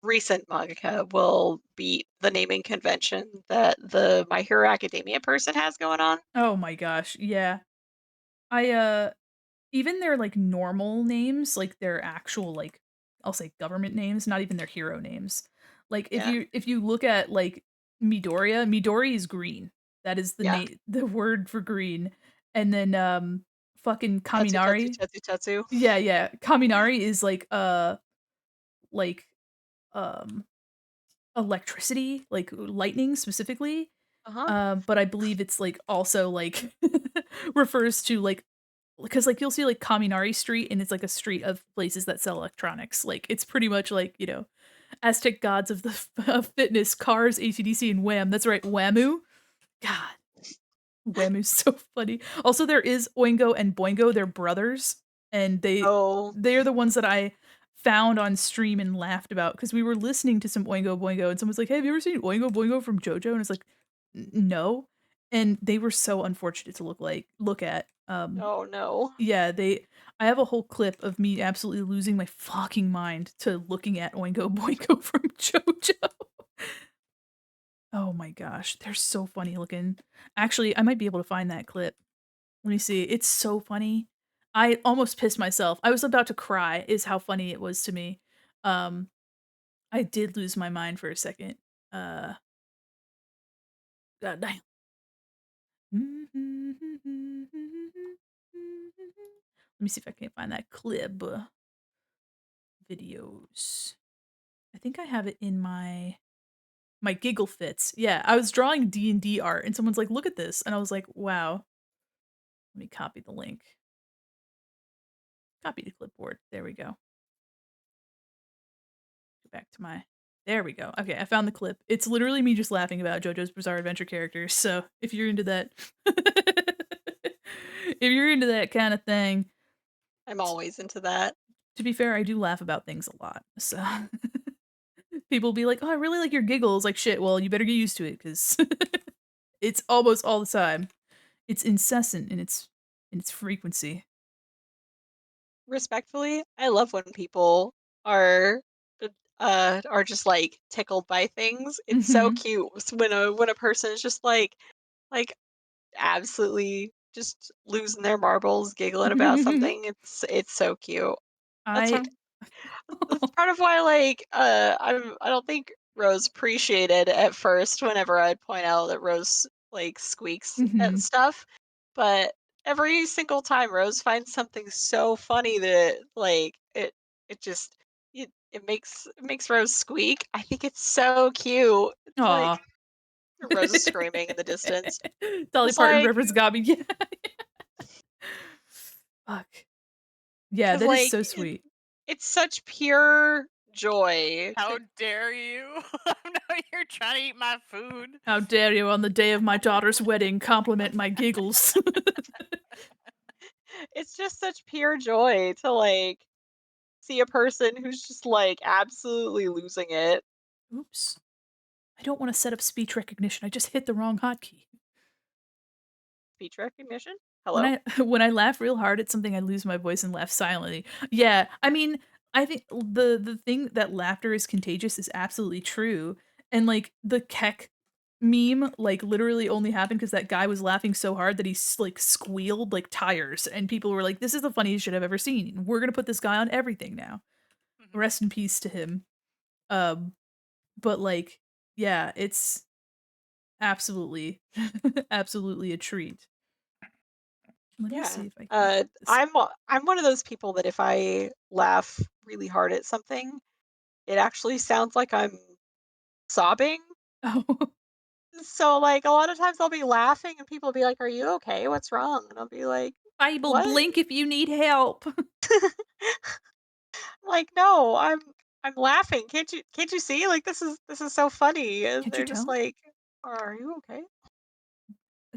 recent mangaka will beat the naming convention that the My Hero Academia person has going on. Oh my gosh, yeah. I, even their, like, normal names, like, their actual, like, I'll say government names, not even their hero names. Like, Yeah. if you look at, like, Midori is green. That is Yeah. the word for green. And then, fucking Tetsu Tetsu Kaminari. Tetsu Tetsu. Yeah, yeah. Kaminari is like, um, electricity, like, lightning specifically. Uh-huh. But I believe it's, like, also, like, refers to, like, because, like, you'll see, like, Kaminari Street, and it's, like, a street of places that sell electronics. Like, it's pretty much like, you know, Aztec gods of the of fitness, Cars, AC/DC, and Wham! That's right, Whamu. God, Whamu's so funny. Also, there is Oingo and Boingo, they're brothers, and Oh, they are the ones that I found on stream and laughed about because we were listening to some Oingo Boingo, and someone's like, "Hey, have you ever seen Oingo Boingo from JoJo?" And it's like, No." And they were so unfortunate to look at. oh no. Yeah, I have a whole clip of me absolutely losing my fucking mind to looking at Oingo Boingo from JoJo. Oh my gosh, they're so funny looking. Actually, I might be able to find that clip. Let me see. It's so funny. I almost pissed myself. I was about to cry is how funny it was to me. Um, I did lose my mind for a second. Uh, God damn. Let me see if I can find that clip. Videos. I think I have it in my giggle fits. Yeah, I was drawing D&D art and someone's like, "Look at this." And I was like, "Wow." Let me copy the link. Copy to clipboard. There we go. Go back to my There we go. Okay, I found the clip. It's literally me just laughing about JoJo's Bizarre Adventure characters. So, if you're into that if you're into that kind of thing, I'm always into that. to be fair, I do laugh about things a lot. So, people be like, "Oh, I really like your giggles." Like, "Shit, well, you better get used to it cuz it's almost all the time. It's incessant in its frequency." Respectfully, I love when people are are just like tickled by things. It's so Mhm. cute when a person is just like absolutely just losing their marbles, giggling about something. It's so cute. That's I what that's part of why, like, I don't think Rose appreciated at first whenever I'd point out that Rose, like, squeaks at Mhm. stuff, but every single time Rose finds something so funny that, like, it just it makes Rose squeak. I think it's so cute. It's Aw. like Rose is screaming in the distance. Dolly It's Parton like reference got me. Yeah. Fuck. Yeah, 'cause, that is like, so sweet. it's such pure joy How to dare you? No, you're trying to eat my food. How dare you on the day of my daughter's wedding compliment my giggles. it's just such pure joy to, like, see a person who's just, like, absolutely losing it. Oops. I don't wanna set up speech recognition, I just hit the wrong hotkey. Speech recognition? When Hello? I when I laugh real hard at something, I lose my voice and laugh silently. Yeah, I mean, I think the thing that laughter is contagious is absolutely true, and, like, the Keck meme, like, literally only happened because that guy was laughing so hard that he like, squealed like tires, and people were like, "This is the funniest shit I've ever seen. We're gonna put this guy on everything now." Mhm. Rest in peace to him. Um, but, like, yeah, it's absolutely absolutely a treat. Let me Yeah. see if I can get this. I'm one of those people that if I laugh really hard at something, it actually sounds like I'm sobbing. Oh, So, like, a lot of times I'll be laughing and people will be like, "Are you okay? What's wrong?" And I'll be like, Bible, "What?" blink if you need help. Like, "No, I'm laughing. Can't you see? Like, this is so funny." And Can't you they're just tell? like, "Are you okay?"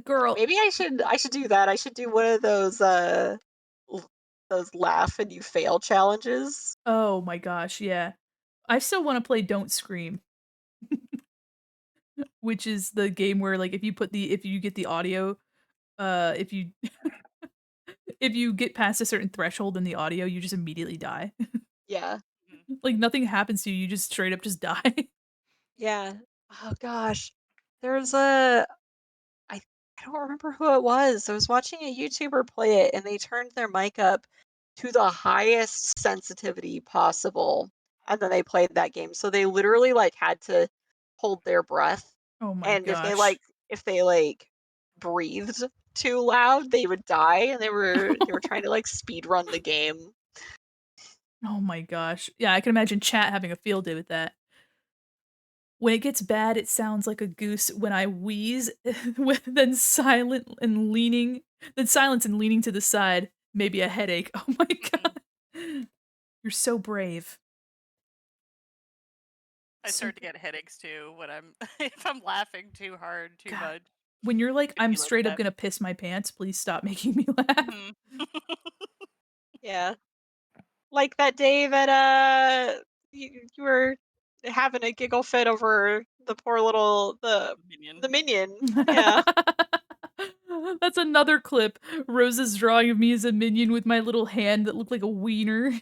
Girl, Maybe I should do that. I should do one of l- those laugh and you fail challenges. oh my gosh, yeah. I still wanna play Don't Scream, which is the game where, like, if you get the audio, if you if you get past a certain threshold in the audio, you just immediately die. Yeah. Mhm. Like, nothing happens to you, you just straight up just die. Yeah. Oh gosh. There's a I I don't remember who it was. I was watching a YouTuber play it and they turned their mic up to the highest sensitivity possible and then they played that game. So they literally like had to hold their breath Oh my and gosh. if they like breathed too loud, they would die and they were trying to like speed run the game. Oh my gosh. Yeah, I can imagine chat having a field day with that. When it gets bad, it sounds like a goose when I wheeze, with then silence and leaning to the side, maybe a headache. Oh my Mhm. god. You're so brave. I So start to get headaches too when I'm if I'm laughing too hard, too god. much. When you're like, Could "I'm be like straight up that. gonna piss my pants, please stop making me laugh." Mhm. Yeah. Like that day that you were having a giggle fit over the poor little Minion. the minion. Yeah. That's another clip. Rose's drawing of me as a minion with my little hand that looked like a wiener.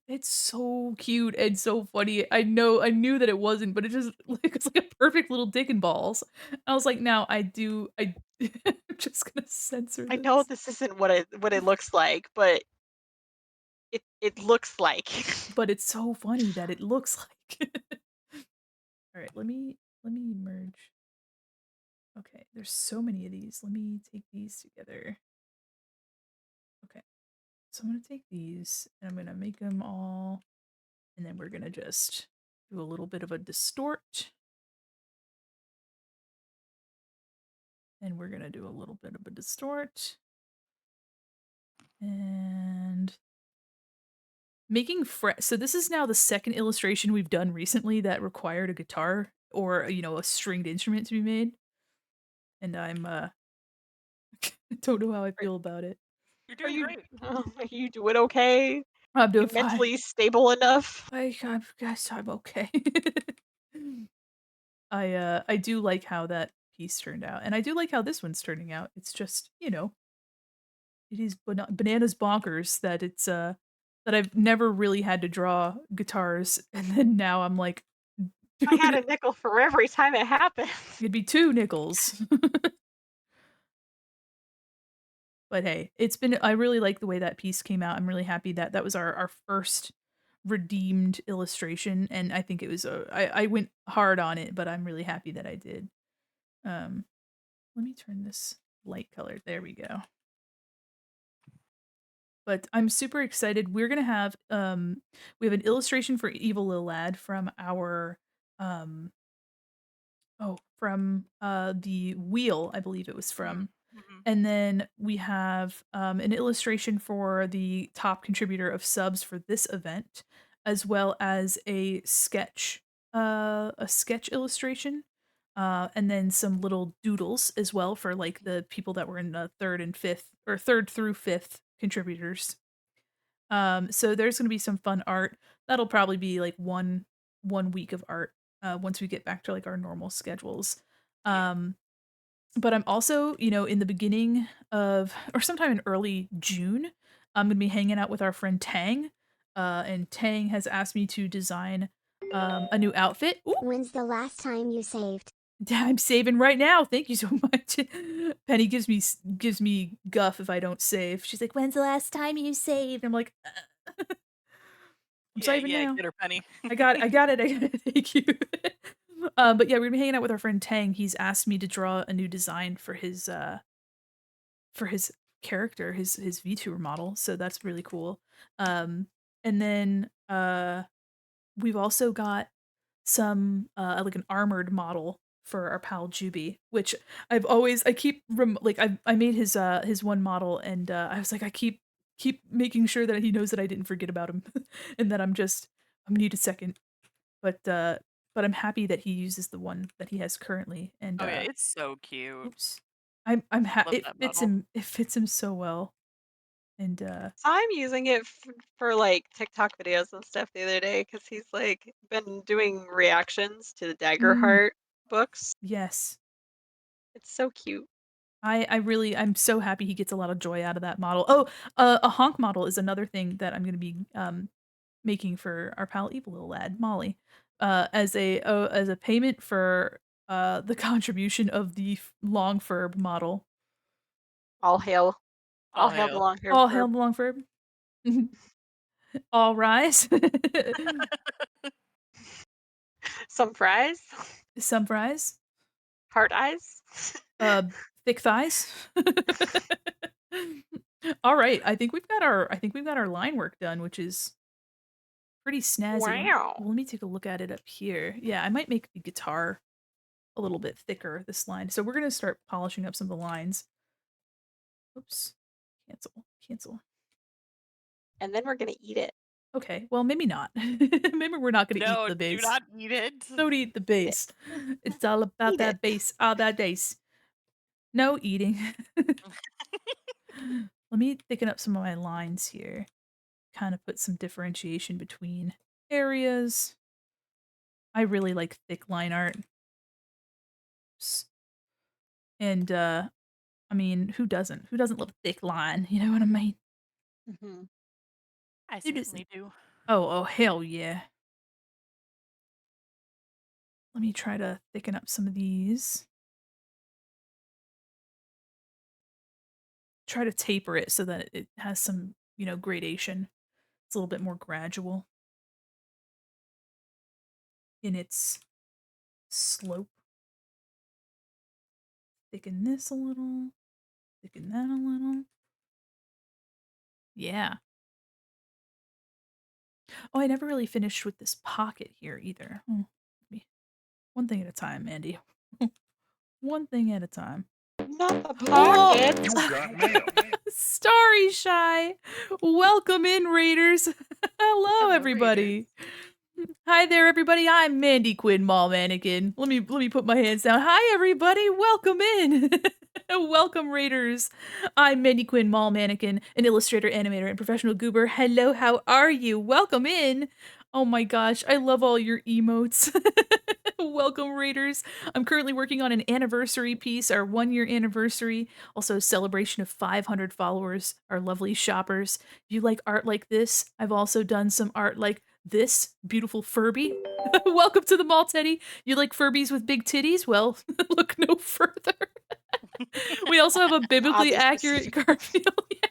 It's so cute and so funny. I knew that it wasn't, but it just like it's like a perfect little dick and balls. I was like, now I'm just gonna censor I know this. this isn't what it looks like, but it looks like. But it's so funny that it looks like. All right, let me merge. Okay, there's so many of these. Let me take these together. Okay, so I'm gonna take these and I'm gonna make them all, and then we're gonna just do a little bit of a distort, and we're gonna do a little bit of a distort, and so this is now the second illustration we've done recently that required a guitar or, a stringed instrument to be made, and I'm, don't know how I Are, feel about it. You're are doing you great. are you doing okay? I'm You doing fine. mentally stable enough? I guess I'm okay. I do like how that piece turned out, and I do like how this one's turning out. It's just, it is bananas bonkers that that I've never really had to draw guitars, and then now I'm like, I had dude, a nickel for every time it happened. it'd be 2 nickels. But hey, I really like the way that piece came out. I'm really happy that that was our first redeemed illustration, and I think it was I went hard on it, but I'm really happy that I did. Um, let me turn this light color. There we go. But I'm super excited. We have an illustration for Evil Lil Lad from our um from the wheel, I believe it was Mhm. from. Mhm. And then we have an illustration for the top contributor of subs for this event, as well as a sketch illustration, and then some little doodles as well for like the people that were in the third and fifth, or third through fifth contributors. So there's gonna be some fun art. That'll probably be like one week of art once we get back to like our normal schedules. Yeah. Um, but I'm also, in the beginning of or sometime in early June, I'm gonna be hanging out with our friend Tang. And Tang has asked me to design a new outfit. Ooh, When's the last time you saved? I'm saving right now. Thank you so much. Penny gives me guff if I don't save. She's like, "When's the last time you saved?" I'm like, "I'm Yeah, saving yeah, now. get her, Penny. I got it. I got it. I got it. Thank you." But yeah, we've been hanging out with our friend Tang. He's asked me to draw a new design for his character, his VTuber model. So that's really cool. And then we've also got some like an armored model for our pal Juby, which I keep like I made his one model, and I was like I keep making sure that he knows that I didn't forget about him and that I'm need a second. But I'm happy that he uses the one that he has currently, and Oh yeah, it's so cute. oops. I'm Love it that fits model. him so well. And So I'm using it for like TikTok videos and stuff the other day because he's like been doing reactions to the mm, Daggerheart books. yes. It's so cute. I'm so happy he gets a lot of joy out of that model. Oh, a honk model is another thing that I'm gonna be making for our pal evil little lad Molly, as a payment for the contribution of the long furb model. All hail, all All hail the hail. long hair All hail verb. the long furb. All rise. Some fries, Some fries. heart eyes. Uh, thick thighs. All right, I think we've got our line work done, which is pretty snazzy. Wow. Well, let me take a look at it up here. Yeah, I might make the guitar a little bit thicker this line. So we're gonna start polishing up some of the lines. Oops. Cancel. Cancel. And then we're gonna eat it. Okay, well maybe not. Maybe we're not gonna eat No, the do base. not eat it. Don't eat the Eat it. base. It's all about Eat it. that base. All that base. No eating. Let me thicken up some of my lines here. Kind of put some differentiation between areas. I really like thick line art. And I mean, who doesn't? Who doesn't love a thick line? You know what I mean? Hmm. I Who doesn't? certainly do. Oh, hell yeah. Let me try to thicken up some of these. Try to taper it so that it has some, gradation. It's a little bit more gradual in its slope. Thicken this a little. Thicken that a little. Yeah. Oh, I never really finished with this pocket here either. One thing at a time, Mandy. One thing at a time. Not the Oh! pocket. You got mail. Starry Shy! Welcome in, Raiders! Hello, Hello, Raiders. everybody! Hi there, everybody. I'm Mandy Quinn Mall Mannequin. Let me put my hands down. Hi, everybody. Welcome in. Welcome, Raiders. I'm Mandy Quinn Mall Mannequin, an illustrator, animator, and professional goober. Hello, how are you? Welcome in. Oh my gosh, I love all your emotes. Welcome, Raiders. I'm currently working on an anniversary piece, our 1 year anniversary, also a celebration of 500 followers, our lovely shoppers. If you like art like this, I've also done some art like this beautiful Furby. Welcome to the mall, Teddy. You like Furbies with big titties? Well, look no further. We also have a biblically Oddly accurate specific. Garfield. Yeah.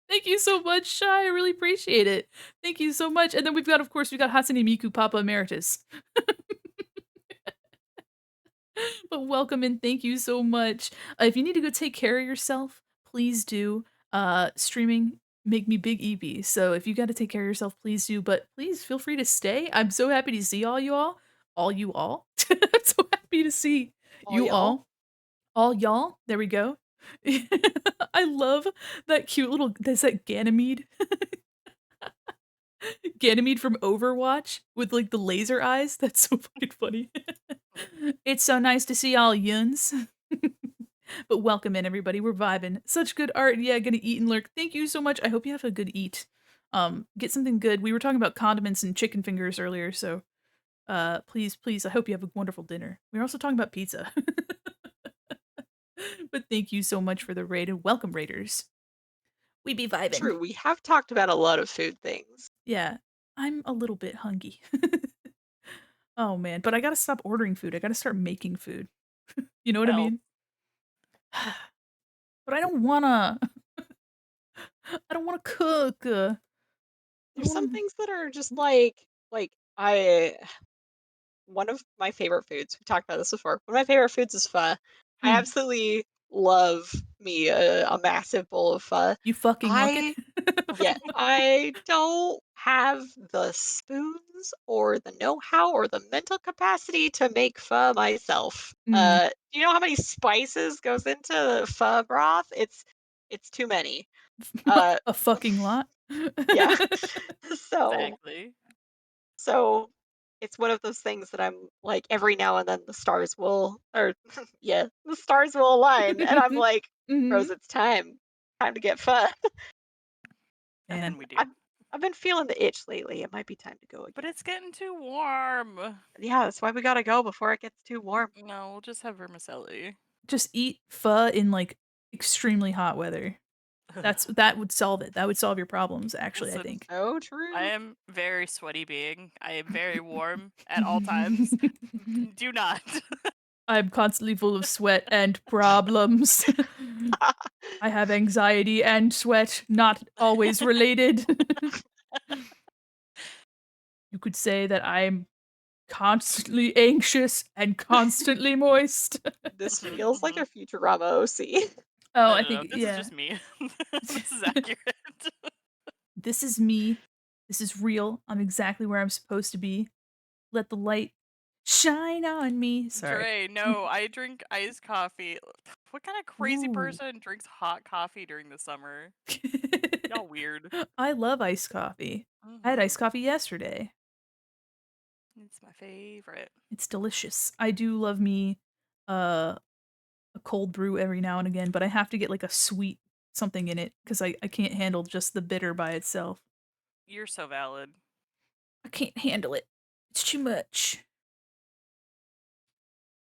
Thank you so much, Shy. I really appreciate it. Thank you so much. And then of course, we've got Hatsune Miku Papa Emeritus. But welcome and thank you so much. If you need to go take care of yourself, please do. Streaming make me big EB. So if you got to take care of yourself, please do. But please feel free to stay. I'm so happy to see all you all. I'm so happy to see All you y'all. all y'all. There we go. I love that cute little. That's that Ganymede. Ganymede from Overwatch with like the laser eyes. That's so fucking funny. It's so nice to see all yuns. But welcome in, everybody. We're vibing. Such good art. Yeah, gonna eat and lurk. Thank you so much. I hope you have a good eat. Get something good. We were talking about condiments and chicken fingers earlier, so please, I hope you have a wonderful dinner. We were also talking about pizza. But thank you so much for the raid and welcome, Raiders. We be vibing. True, we have talked about a lot of food things. Yeah, I'm a little bit hungry. Oh, man, but I gotta stop ordering food, I gotta start making food. You know what I Well, mean? But I don't wanna. I don't wanna cook. I There's don't some wanna. things that are just like I one of my favorite foods, we talked about this before. One of my favorite foods is pho. I Mm, absolutely love me a massive bowl of pho. you fucking look it. I Yeah, I don't have the spoons or the know-how or the mental capacity to make pho myself. Mm, Do you know how many spices goes into pho broth? It's too many. Uh, a fucking lot. yeah. So exactly. so it's one of those things that I'm like every now and then the stars will or yeah, the stars will align and I'm like, Mhm. Rose, it's time. Time to get pho. And Man, then we do. I've been feeling the itch lately. It might be time to go But again. it's getting too warm. Yeah, that's why we gotta go before it gets too warm. No, we'll just have vermicelli. just eat pho in, like, extremely hot weather. That would solve it. That would solve your problems, actually, I Listen, think. So I true. am very sweaty being. I am very warm at all times. Do not. I'm constantly full of sweat and problems. I have anxiety and sweat, not always related. You could say that I'm constantly anxious and constantly moist. This feels like a Futurama OC. Oh, No, I no, no. think This is yeah. just me. This is accurate. This is me. This is real. I'm exactly where I'm supposed to be. Let the light shine on me. Sorry. Dre, no, I drink iced coffee. What kind of crazy Ooh. person drinks hot coffee during the summer? Y'all weird. I love iced coffee. I had Hmm. iced coffee yesterday. It's my favorite. It's delicious. I do love me uh, a cold brew every now and again, but I have to get like a sweet something in it because I can't handle just the bitter by itself. You're so valid. I can't handle it. It's too much.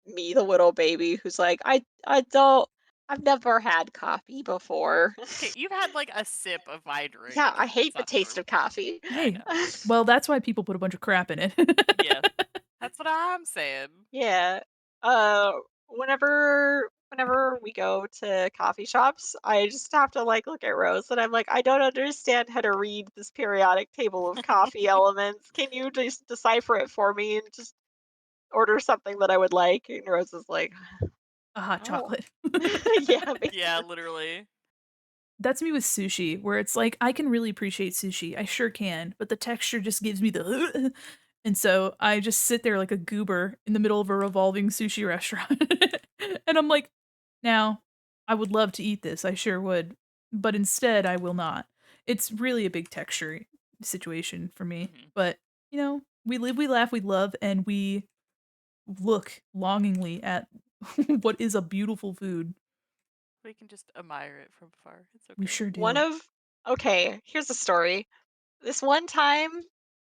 Me, the little baby who's like, I don't I've never had coffee before. Okay, you've had like a sip of my drink. Yeah, I That's hate the not taste true. of coffee. I Hey, know. well, that's why people put a bunch of crap in it. Yeah, that's what I'm saying. Yeah. Uh, whenever we go to coffee shops, I just have to like look at Rose and I'm like, I don't understand how to read this periodic table of coffee elements. Can you just decipher it for me and just order something that I would like? And Rose is like, A hot oh, chocolate. yeah, Yeah, basically. literally. That's me with sushi, where it's like I can really appreciate sushi. I sure can, but the texture just gives me the and so I just sit there like a goober in the middle of a revolving sushi restaurant. And I'm like, now, I would love to eat this, I sure would, but instead I will not. It's really a big texture situation for me. Hmm. But, we live, we laugh, we love, and we look longingly at what is a beautiful food. We can just admire it from afar. It's We okay. sure One do. of Okay, here's a story. This one time,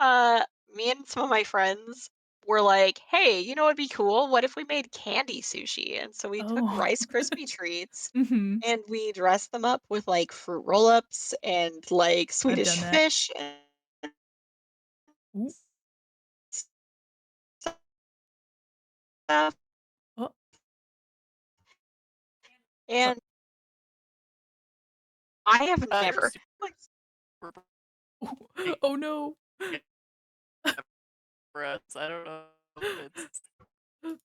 uh, me and some of my friends were like, "Hey, you know what'd be cool? What if we made candy sushi?" And so we took Oh. Rice Krispie treats Mhm. and we dressed them up with like fruit roll-ups and like I've Swedish done that. fish and Ooh. stuff. Oh, uh, And I have You're never like super oh, big oh no. for us. I don't know if it's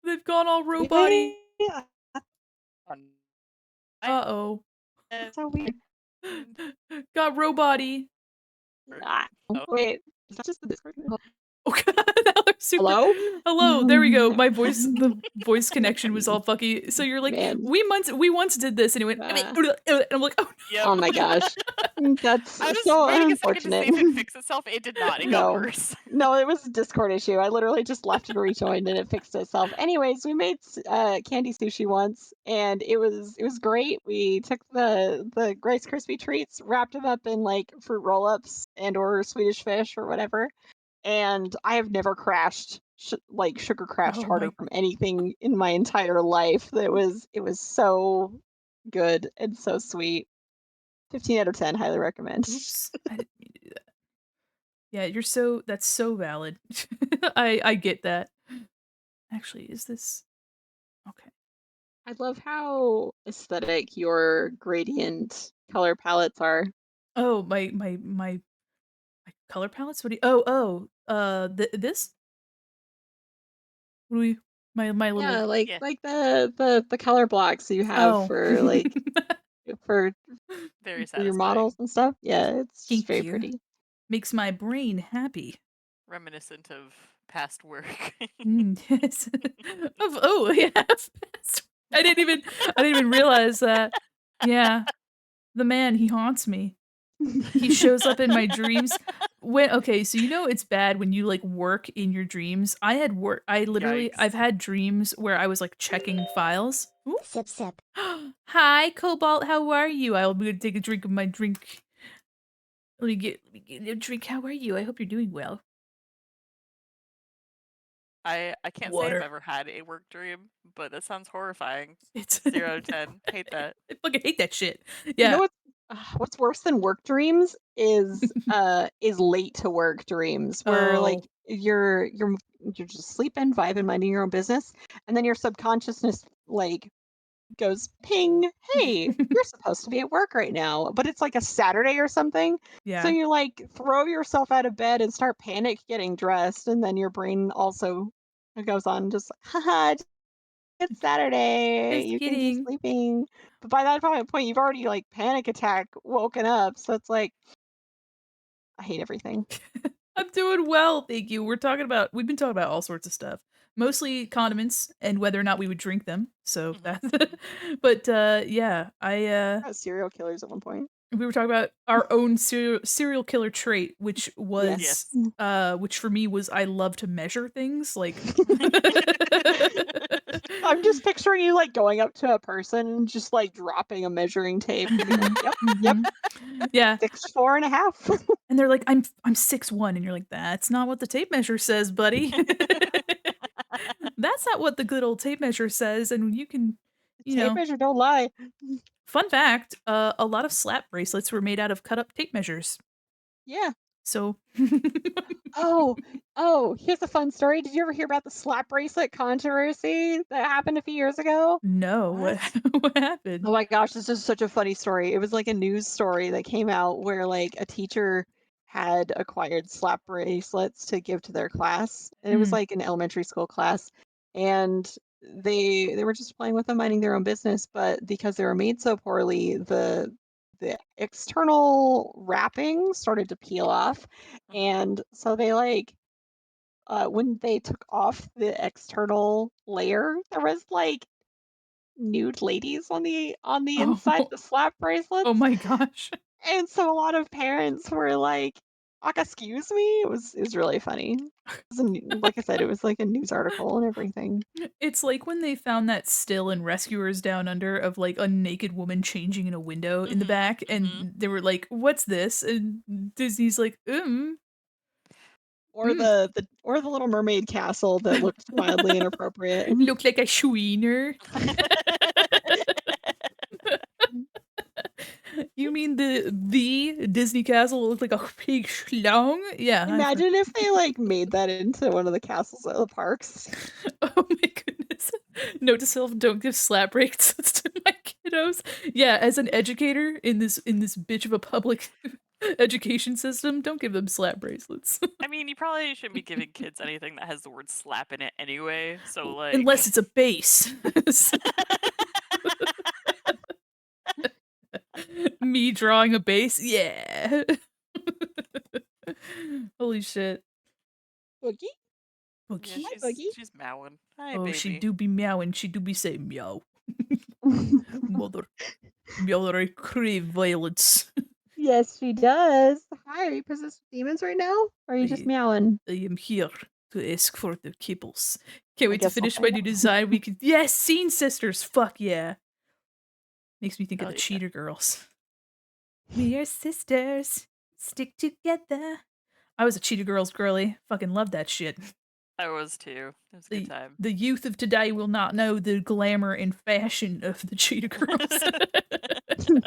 They've gone all robot-y. really on my Uh-oh. that's so weird. end. Got robot-y. Or- Not. oh, Wait, is that just the Discord? Oh god, now they're super. Hello? Hello, there we go. The voice connection was all fucky. So you're like, Man. we once did this, and it went, Uh, and I'm like, oh yep. oh my gosh. That's I was so waiting a second to see unfortunate. if it fixed itself. It did not. It got No. worse. No, it was a Discord issue. I literally just left and rejoined and it fixed itself. Anyways, we made candy sushi once and it was great. We took the Rice Krispie treats, wrapped them up in like fruit roll-ups and or Swedish fish or whatever. And I have never crashed like sugar crashed oh harder my, from anything in my entire life. It was so good and so sweet. 15 out of 10, highly recommend. oops, I didn't mean to do that. Yeah, that's so valid. I get that. Actually, is this okay? I love how aesthetic your gradient color palettes are. Oh, my color palettes? What do you this? What do we my Yeah, little Yeah, like the color blocks you have oh. for like for very for your models satisfying. and stuff. Yeah, it's just Thank very you. pretty. Makes my brain happy. Reminiscent of past work. Yes. Yeah. I didn't even realize that. Yeah. The man, he haunts me. He shows up in my dreams. Okay, so it's bad when you like work in your dreams. I've Yikes. had dreams where I was like checking files. Ooh. Sip sip. Hi, Cobalt, how are you? I'm gonna take a drink of my drink. Let me get a drink. How are you? I hope you're doing well. I can't say I've Water. ever had a work dream, but that sounds horrifying. It's 0 to 10. Hate that. I fucking hate that shit. You know Yeah. what's worse than work dreams is late to work dreams where like Oh. you're just sleeping, vibing, minding your own business, and then your subconsciousness like goes ping, hey, you're supposed to be at work right now, but it's like a Saturday or something. So Yeah. you like throw yourself out of bed and start panic getting dressed, and then your brain also goes on just like, haha, it's Saturday. Just You can keep kidding. sleeping. But by that point, you've already like panic attack woken up. So it's like, I hate everything. I'm doing well, thank you. We've been talking about all sorts of stuff. Mostly condiments and whether or not we would drink them. So Mhm, that's mhm. but yeah, Serial killers at one point. we were talking about our own serial killer trait, which was Yes. Yes. which for me was I love to measure things like I'm just picturing you like going up to a person and just like dropping a measuring tape and being like, Mhm, yep, yep, mhm. Yeah, 6'4.5". and they're like, I'm 6'1", and you're like, "That's not what the tape measure says, buddy." That's not what the good old tape measure says, and you can you Tape know measure don't lie. fun fact, a lot of slap bracelets were made out of cut up tape measures. Yeah. So Oh, oh, here's a fun story. Did you ever hear about the slap bracelet controversy that happened a few years ago? No, what What? what happened? Oh my gosh, this is such a funny story. It was like a news story that came out where like a teacher had acquired slap bracelets to give to their class. And it was Mm, like an elementary school class. And they were just playing with them, minding their own business, but because they were made so poorly, the external wrapping started to peel off. Mhm. And so they like when they took off the external layer, there was like nude ladies on the inside oh, the slap oh bracelets, my gosh. and so a lot of parents were like, "Excuse me?" It was really funny. It was like I said, it was like a news article and everything. It's like when they found that still in Rescuers Down Under of, like, a naked woman changing in a window in the Mhm, back, mhm. and they were like, "What's this?" And Disney's like, Or mm, or the Little Mermaid castle that looked wildly inappropriate. look like a schwiener." You mean the Disney castle looked like a big schlong? Yeah, that's Imagine if they like made that into one of the castles at the parks. oh my goodness. Note to self, don't give slap breaks to my kiddos. Yeah, as an educator in this bitch of a public education system, don't give them slap bracelets. I mean, you probably shouldn't be giving kids anything that has the word slap in it anyway, so, Unless like it's a base. Me drawing a base? Yeah. Holy shit. Boogie? Yeah, Boogie? Hi, she's Boogie. she's mowing. "Hi, Oh, she baby." do be meowing. She do be saying meow. Mother. Mother, I crave violence. Yes, she does. Hi, are you possessed with demons right now? Or are you just I, meowing? I am here to ask for the kibbles. Can't I wait to guess I'll finish my find new out. design. We could, yes, Scene Sisters. Fuck yeah. Makes me think of Hell the yeah. Cheater Girls. We are sisters. Stick together. I was a Cheetah Girls girly. Fucking loved that shit. I was too. It was a good The time. the youth of today will not know the glamour and fashion of the Cheetah Girls.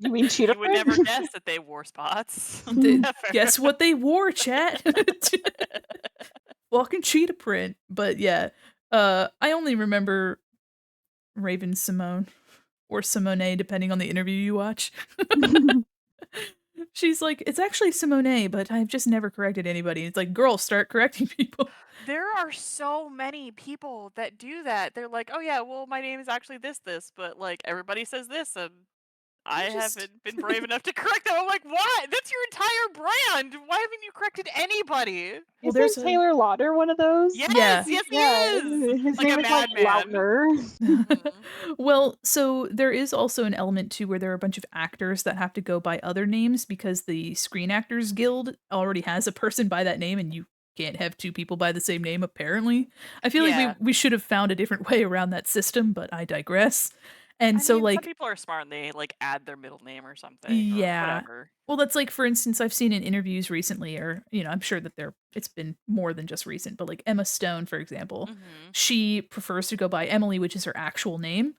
You mean cheetah You would print? never guess that they wore spots. Did Never. guess what they wore, chat? Fucking cheetah print. But yeah, I only remember Raven Simone or Simone, depending on the interview you watch. She's like, it's actually Simone, but I've just never corrected anybody. It's like, girl, start correcting people. There are so many people that do that. They're like, oh yeah, well my name is actually this, but like everybody says this and I haven't been brave enough to correct them. I'm like, what? That's your entire brand. Why haven't you corrected anybody? Well, there's Isn't Taylor Lauder one of those? Yes, Yeah. yes, he Yeah, is. his Like name a is like madman. Lautner. Well, so there is also an element too where there are a bunch of actors that have to go by other names because the Screen Actors Guild already has a person by that name, and you can't have two people by the same name, apparently. I feel like Yeah. we should have found a different way around that system, but I digress. And I so, mean, some like, people are smart and they like add their middle name or something or yeah. whatever. Well, that's like, for instance, I've seen in interviews recently, or, I'm sure that it's been more than just recent, but like Emma Stone, for example, Mhm. she prefers to go by Emily, which is her actual name.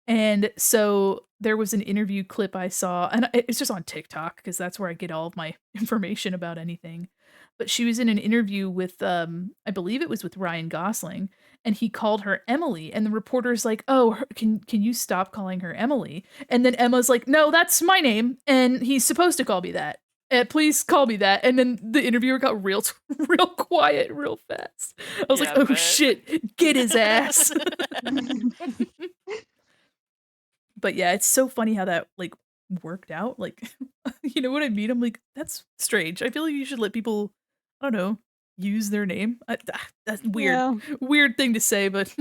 And so there was an interview clip I saw, and it's just on TikTok because that's where I get all of my information about anything. But she was in an interview with, I believe it was with Ryan Gosling, and he called her Emily, and the reporter's like, "Oh, can you stop calling her Emily?" And then Emma's like, "No, that's my name, and he's supposed to call me that. Please call me that." And then the interviewer got real real quiet real fast. I was Yeah, like, "Oh but- shit, get his ass." But yeah, it's so funny how that like worked out. Like, you know what I mean? I'm like, that's strange. I feel like you should let people, I don't know, use their name. That's weird. Yeah. Weird thing to say, but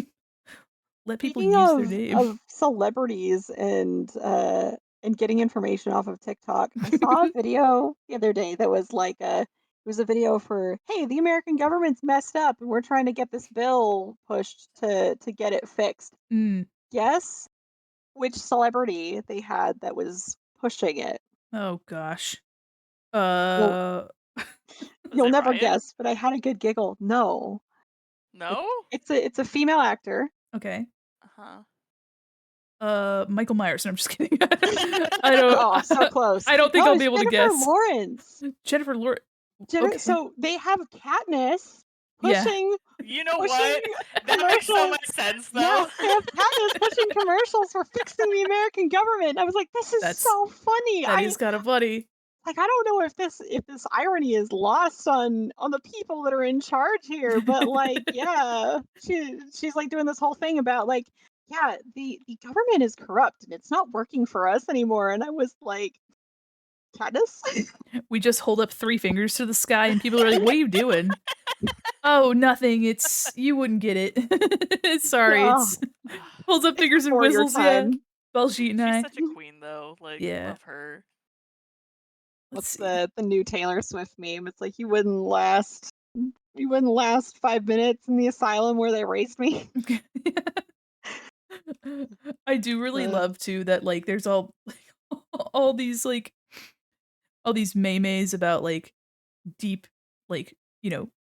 let people Speaking use their name. of celebrities and getting information off of TikTok, I saw a video the other day that was like it was a video for, hey, the American government's messed up and we're trying to get this bill pushed to get it fixed. Mm. Guess which celebrity they had that was pushing it. Oh gosh. You'll, Was you'll it never Ryan? guess, but I had a good giggle. No. No? It's a female actor. Okay. Uh-huh. Michael Myers. No, I'm just kidding. I don't. Oh, so close. I don't think No, I'll it's be able to Jennifer guess. Lawrence. Jennifer Lawrence. Okay. So they have Katniss Yeah. pushing You know pushing what? That makes so commercials. much sense though. Yeah, they have Katniss pushing commercials for fixing the American government. I was like, this is That's so funny. That is kind of funny. I don't know if this irony is lost on the people that are in charge here, but like, yeah, she's like doing this whole thing about like, yeah, the government is corrupt and it's not working for us anymore. And I was like, Katniss? We just hold up 3 fingers to the sky and people are like, "What are you doing?" "Oh, nothing. It's you wouldn't get it." Sorry, Oh, it's holds up fingers and before your whistles, yeah. time. Baljeet and She's I. such a queen though. Like, Yeah. love her. Let's What's see. the new Taylor Swift meme? It's like you wouldn't last 5 minutes in the asylum where they raised me. I do really love too that like there's all all these like all these memes about like deep like,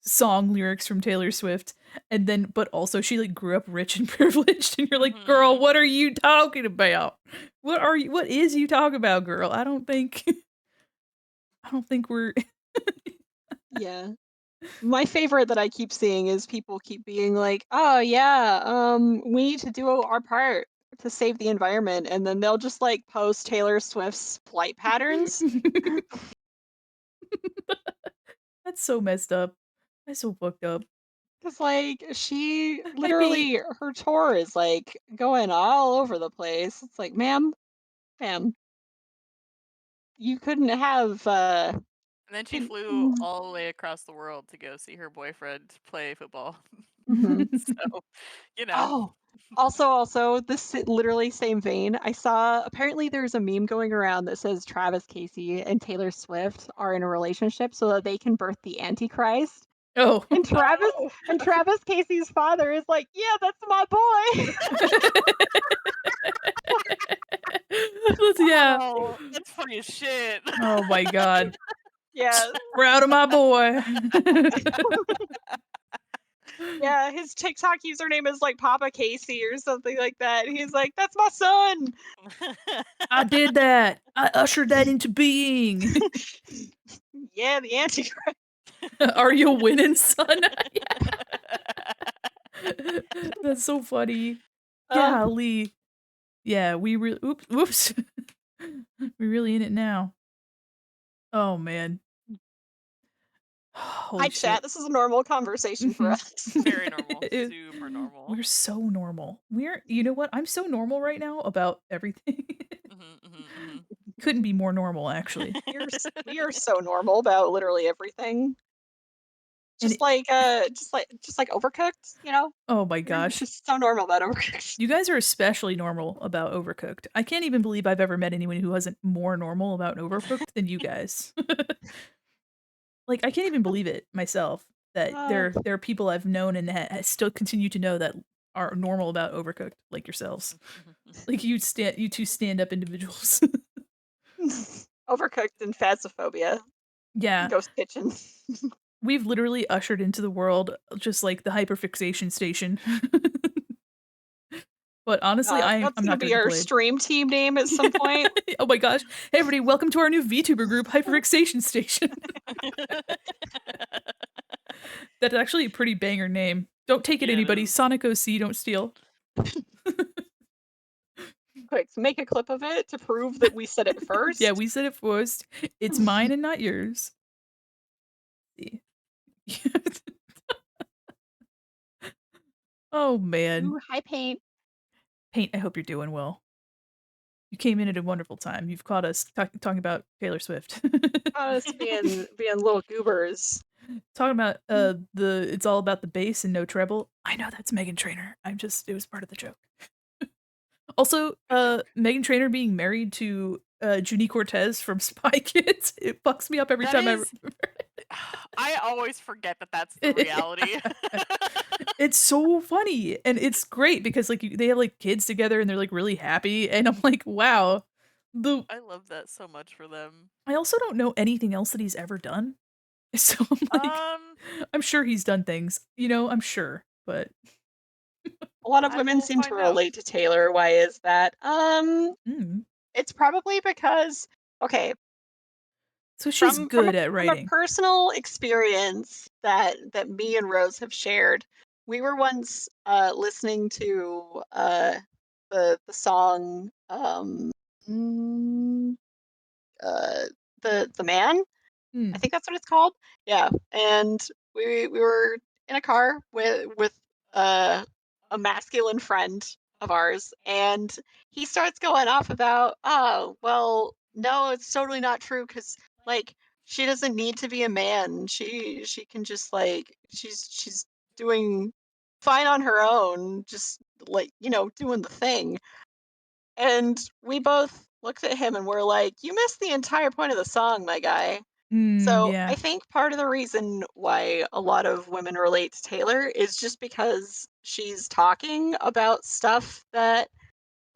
song lyrics from Taylor Swift, and then but also she like grew up rich and privileged, and you're like, "Girl, what are you talking about? What is you talking about, girl? I don't think we're." Yeah. My favorite that I keep seeing is people keep being like, "Oh yeah, we need to do our part to save the environment," and then they'll just like post Taylor Swift's flight patterns. That's so messed up. That's so fucked up. Cause like she Might be literally her tour is like going all over the place. It's like, ma'am, you couldn't have And then she couldn't- flew all the way across the world to go see her boyfriend play football. Mhm. So, you know. Oh, also, this literally same vein. I saw apparently there's a meme going around that says Travis Casey and Taylor Swift are in a relationship so that they can birth the Antichrist. Oh. And Travis Casey's father is like, "Yeah, that's my boy." Yeah. Oh, that's funny as shit. Oh my god. Yeah. Proud of my boy. Yeah, his TikTok username is like Papa Casey or something like that. He's like, "That's my son." I did that. I ushered that into being. Yeah, the Antichrist. Are you winning, son? That's so funny. Uh, Golly. Yeah, we really whoops. We're really in it now. Oh, man. Hi, Holy chat. shit. This is a normal conversation for Mhm. us. Very normal. It Super normal. we're so normal. You know what? I'm so normal right now about everything. Couldn't be more normal, actually. We are so normal about literally everything. And Just like Overcooked, you know? oh my We're gosh. just so normal about Overcooked. You guys are especially normal about Overcooked. I can't even believe I've ever met anyone who wasn't more normal about Overcooked than you guys. Like, I can't even believe it myself that Uh, there are people I've known and still continue to know that are normal about Overcooked, like yourselves. Like, you two stand-up individuals. Overcooked and Phasmophobia. Yeah, Ghost Kitchen. we've literally ushered into the world just like the hyperfixation station. But honestly, That's I'm gonna not be gonna our complain. stream team name at some point. Oh my gosh. Hey everybody, welcome to our new VTuber group, Hyperfixation Station. That's actually a pretty banger name. Don't take it, Yeah, it anybody. is. Sonic OC, don't steal. Quick, make a clip of it to prove that we said it Yeah, first. we said it first. It's mine and not yours. See. Oh man. Ooh, hi, Paint. Paint, I hope you're doing well. You came in at a wonderful time. You've caught us talking about Taylor Swift. Us being little goobers. Talking about the it's all about the bass and no treble. I know that's Megan Trainor. It was part of the joke. Also, Good joke. Megan Trainor being married to Junie Cortez from Spy Kids. It fucks me up every That time is. I always forget that that's the reality. It's so funny and it's great because like they have like kids together and they're like really happy and I'm like, wow. The I love that so much for them. I also don't know anything else that he's ever done. So I'm like, I'm sure he's done things, I'm sure, but A lot of I women will seem to find out. relate to Taylor. Why is that? mm. It's probably because okay, So she's from good at a writing. personal experience that me and Rose have shared. We were once listening to the song mm, uh, the man. I Mm. think that's what it's called. Yeah, and we were in a car with uh, a masculine friend of ours, and he starts going off about, oh, well, no, it's totally not true because like she doesn't need to be a man. She can just like she's doing fine on her own, just like doing the thing. And we both looked at him and we're like, you missed the entire point of the song, my guy. Mm, So I yeah. think part of the reason why a lot of women relate to Taylor is just because she's talking about stuff that,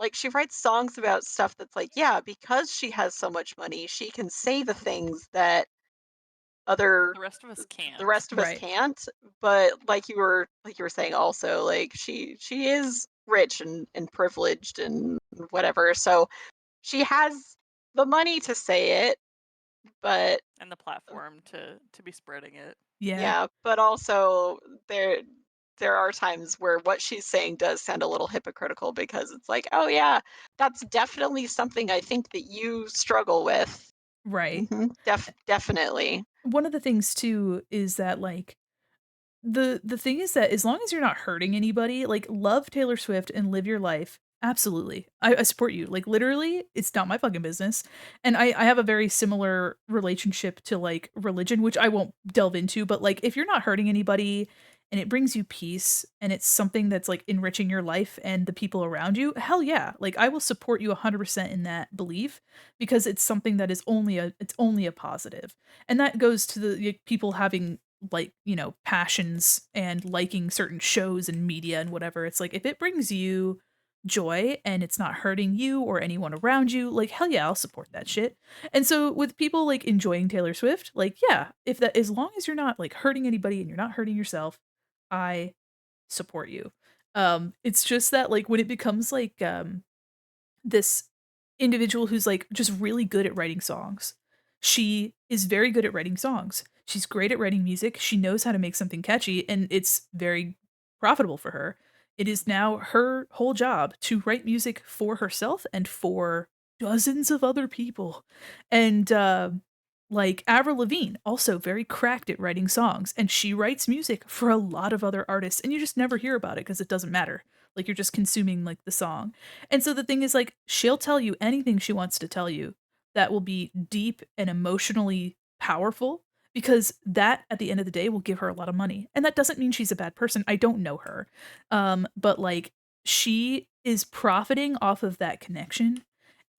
like, she writes songs about stuff that's like, yeah, because she has so much money, she can say the things that other The rest of us the can't. rest of us Right. can't. But like you were saying also, like she is rich and privileged and whatever. So she has the money to say it, but And the platform to be spreading it. Yeah. yeah, but also there there are times where what she's saying does sound a little hypocritical because it's like, "Oh yeah, that's definitely something I think that you struggle with." Right. Definitely. One of the things too is that like the thing is that as long as you're not hurting anybody, like, love Taylor Swift and live your life. Absolutely. I support you. Like, literally, it's not my fucking business. And I have a very similar relationship to, like, religion, which I won't delve into, but, like, if you're not hurting anybody and it brings you peace and it's something that's, like, enriching your life and the people around you, hell yeah. Like, I will support you 100% in that belief because it's something that is only a positive. And that goes to the, like, people having like, passions and liking certain shows and media and whatever. It's like if it brings you joy and it's not hurting you or anyone around you, like hell yeah, I'll support that shit. And so with people like enjoying Taylor Swift, like yeah, if that as long as you're not like hurting anybody and you're not hurting yourself, I support you. It's just that like when it becomes like this individual who's like just really good at writing songs. She is very good at writing songs. She's great at writing music. She knows how to make something catchy and it's very profitable for her. It is now her whole job to write music for herself and for dozens of other people. And, like, Avril Lavigne, also very cracked at writing songs, and she writes music for a lot of other artists, and you just never hear about it because it doesn't matter. Like, you're just consuming, like, the song. And so the thing is, like, she'll tell you anything she wants to tell you that will be deep and emotionally powerful because that, at the end of the day, will give her a lot of money. And that doesn't mean she's a bad person. I don't know her. But, like, she is profiting off of that connection,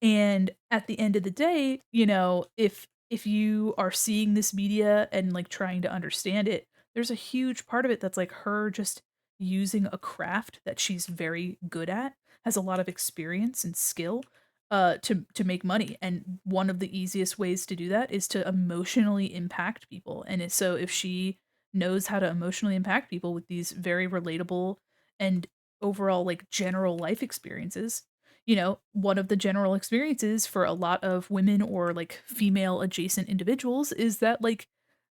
and at the end of the day, you know, if you are seeing this media and, like, trying to understand it, there's a huge part of it that's, like, her just using a craft that she's very good at, has a lot of experience and skill, to make money, and one of the easiest ways to do that is to emotionally impact people, and so if she knows how to emotionally impact people with these very relatable and overall, like, general life experiences, you know, one of the general experiences for a lot of women or like female adjacent individuals is that like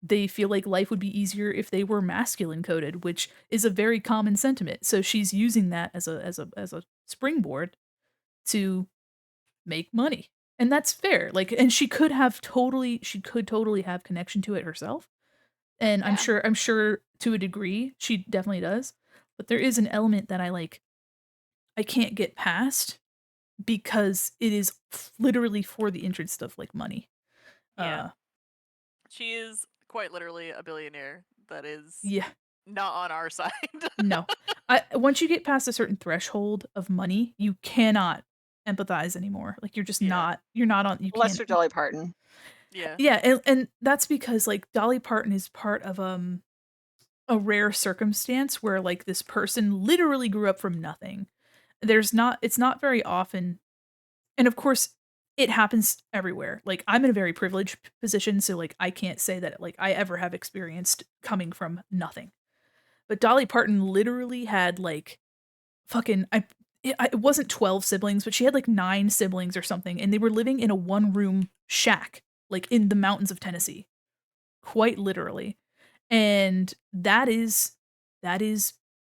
they feel like life would be easier if they were masculine coded, which is a very common sentiment. So she's using that as a springboard to make money. And that's fair. Like and she could totally have connection to it herself. And Yeah. I'm sure to a degree she definitely does. But there is an element that I can't get past because it is literally for the interest of, like, money. Yeah. Uh, She is quite literally a billionaire that is yeah, not on our side. no. I once you get past a certain threshold of money, you cannot empathize anymore. Like, you're just Yeah. you're not on you Unless can't you're Dolly Parton. Yeah. yeah, and that's because, like, Dolly Parton is part of, a rare circumstance where, like, this person literally grew up from nothing. It's not very often. And of course, it happens everywhere. Like, I'm in a very privileged position, so, like, I can't say that, like, I ever have experienced coming from nothing. But Dolly Parton literally had, like, fucking it wasn't 12 siblings, but she had, like, 9 siblings or something, and they were living in a one-room shack, like, in the mountains of Tennessee, quite literally. And that is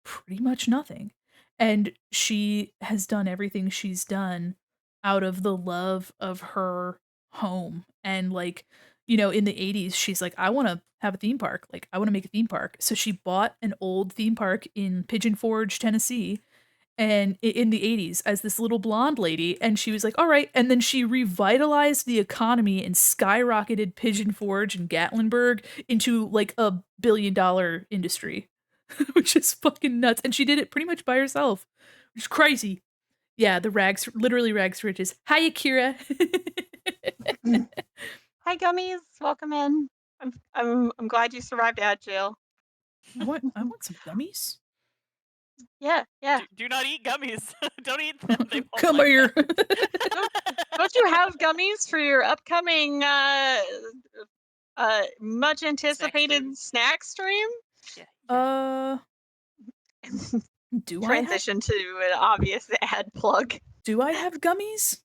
pretty much nothing. And she has done everything she's done out of the love of her home. And like, you know, in the 80s, she's like, I want to have a theme park. Like, I want to make a theme park. So she bought an old theme park in Pigeon Forge, Tennessee, and in the 80s as this little blonde lady, and she was like, "All right," and then she revitalized the economy and skyrocketed Pigeon Forge and Gatlinburg into, like, a billion-dollar industry, which is fucking nuts, and she did it pretty much by herself, which is crazy. Yeah, the rags literally rags to riches. Hiya, Kira. Hi, gummies. Welcome in. I'm glad you survived out jail. I want some gummies. Yeah, yeah. Do not eat gummies. Don't eat them. They won't Come like here. Don't you have gummies for your upcoming much snack stream. anticipated snack stream? Yeah. Uh, do I have Transition to an obvious ad plug. do I have gummies?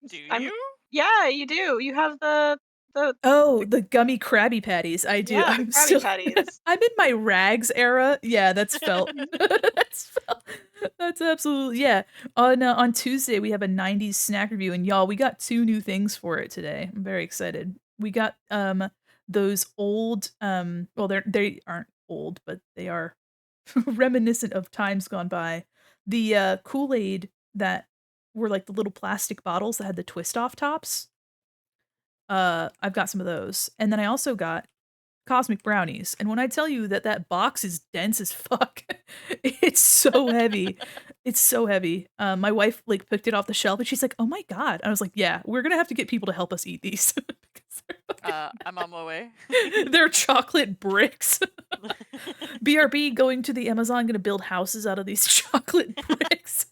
Do I'm you? Yeah, you do. You have the Oh, the gummy Krabby Patties, I do. yeah, the I'm Krabby still Patties. I'm in my rags era. Yeah, that's felt. That's felt. That's absolutely yeah. On Tuesday, we have a '90s snack review, and y'all, we got 2 new things for it today. I'm very excited. We got, those old, well, they aren't old, but they are reminiscent of times gone by. The, Kool-Aid that were, like, the little plastic bottles that had the twist off tops. I've got some of those, and then I also got cosmic brownies, and when I tell you that that box is dense as fuck, it's so heavy. It's so heavy. My wife, like, picked it off the shelf, and she's like, "Oh my god." I was like, "Yeah, we're gonna have to get people to help us eat these." Because I'm on my way. they're chocolate bricks. BRB going to the Amazon, gonna build houses out of these chocolate bricks.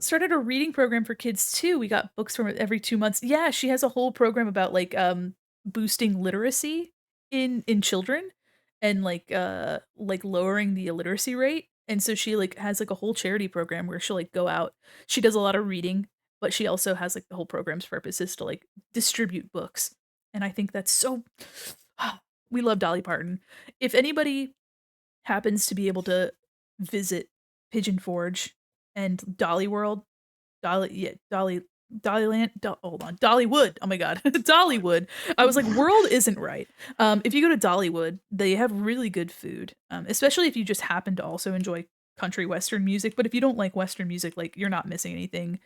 Started a reading program for kids too. We got books from her every 2 months. Yeah, she has a whole program about, like, boosting literacy in children and, like, lowering the illiteracy rate, and so she, like, has, like, a whole charity program where she'll, like, go out. She does a lot of reading, but she also has, like, the whole program's purpose is to, like, distribute books, and I think that's so we love Dolly Parton. If anybody happens to be able to visit Pigeon Forge and Dolly World. Dollyland. Hold on, Dollywood. Oh my god, Dollywood. I was like, world isn't right. If you go to Dollywood, they have really good food, especially if you just happen to also enjoy country western music. But if you don't like western music, like you're not missing anything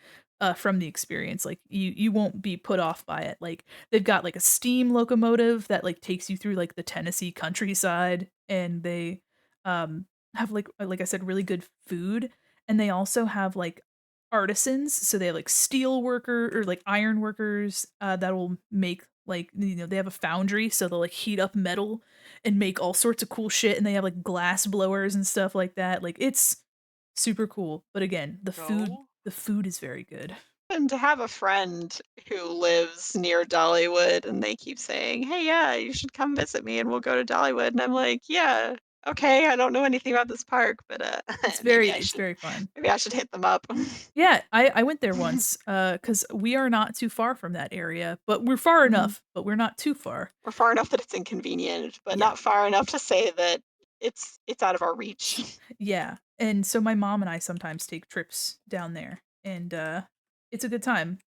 from the experience. Like you won't be put off by it. Like they've got like a steam locomotive that like takes you through like the Tennessee countryside, and they have like I said, really good food, and they also have like artisans. So they have like steel worker or like iron workers that will make like they have a foundry, so they'll like heat up metal and make all sorts of cool shit, and they have like glass blowers and stuff like that. Like it's super cool. But again, Go. the food is very good. And to have a friend who lives near Dollywood and they keep saying, "Hey, yeah, you should come visit me and we'll go to Dollywood." And I'm like, "Yeah, okay, I don't know anything about this park, but It's very fun. maybe I should hit them up." Yeah, I went there once cuz we are not too far from that area, but we're far Mhm. enough, but we're not too far. We're far enough that it's inconvenient, but Yeah. not far enough to say that it's out of our reach. Yeah, and so my mom and I sometimes take trips down there, and, it's a good time.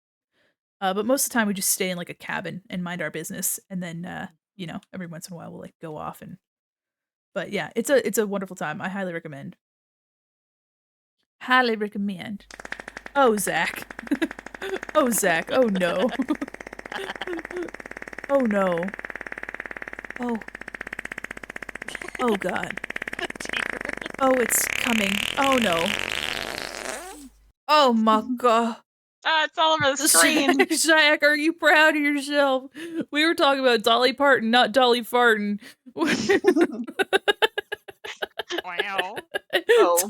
But most of the time we just stay in, like, a cabin and mind our business, and then, every once in a while we'll, like, go off and but yeah, it's a wonderful time. I highly recommend. Highly recommend. Oh, Zach. Oh, Zach. Oh, no. Oh, no. Oh. Oh, god. Oh, it's coming. Oh, no. Oh my god. Ah, it's all over the screen. Zach, are you proud of yourself? We were talking about Dolly Parton, not Dolly Farton. Wow. Oh.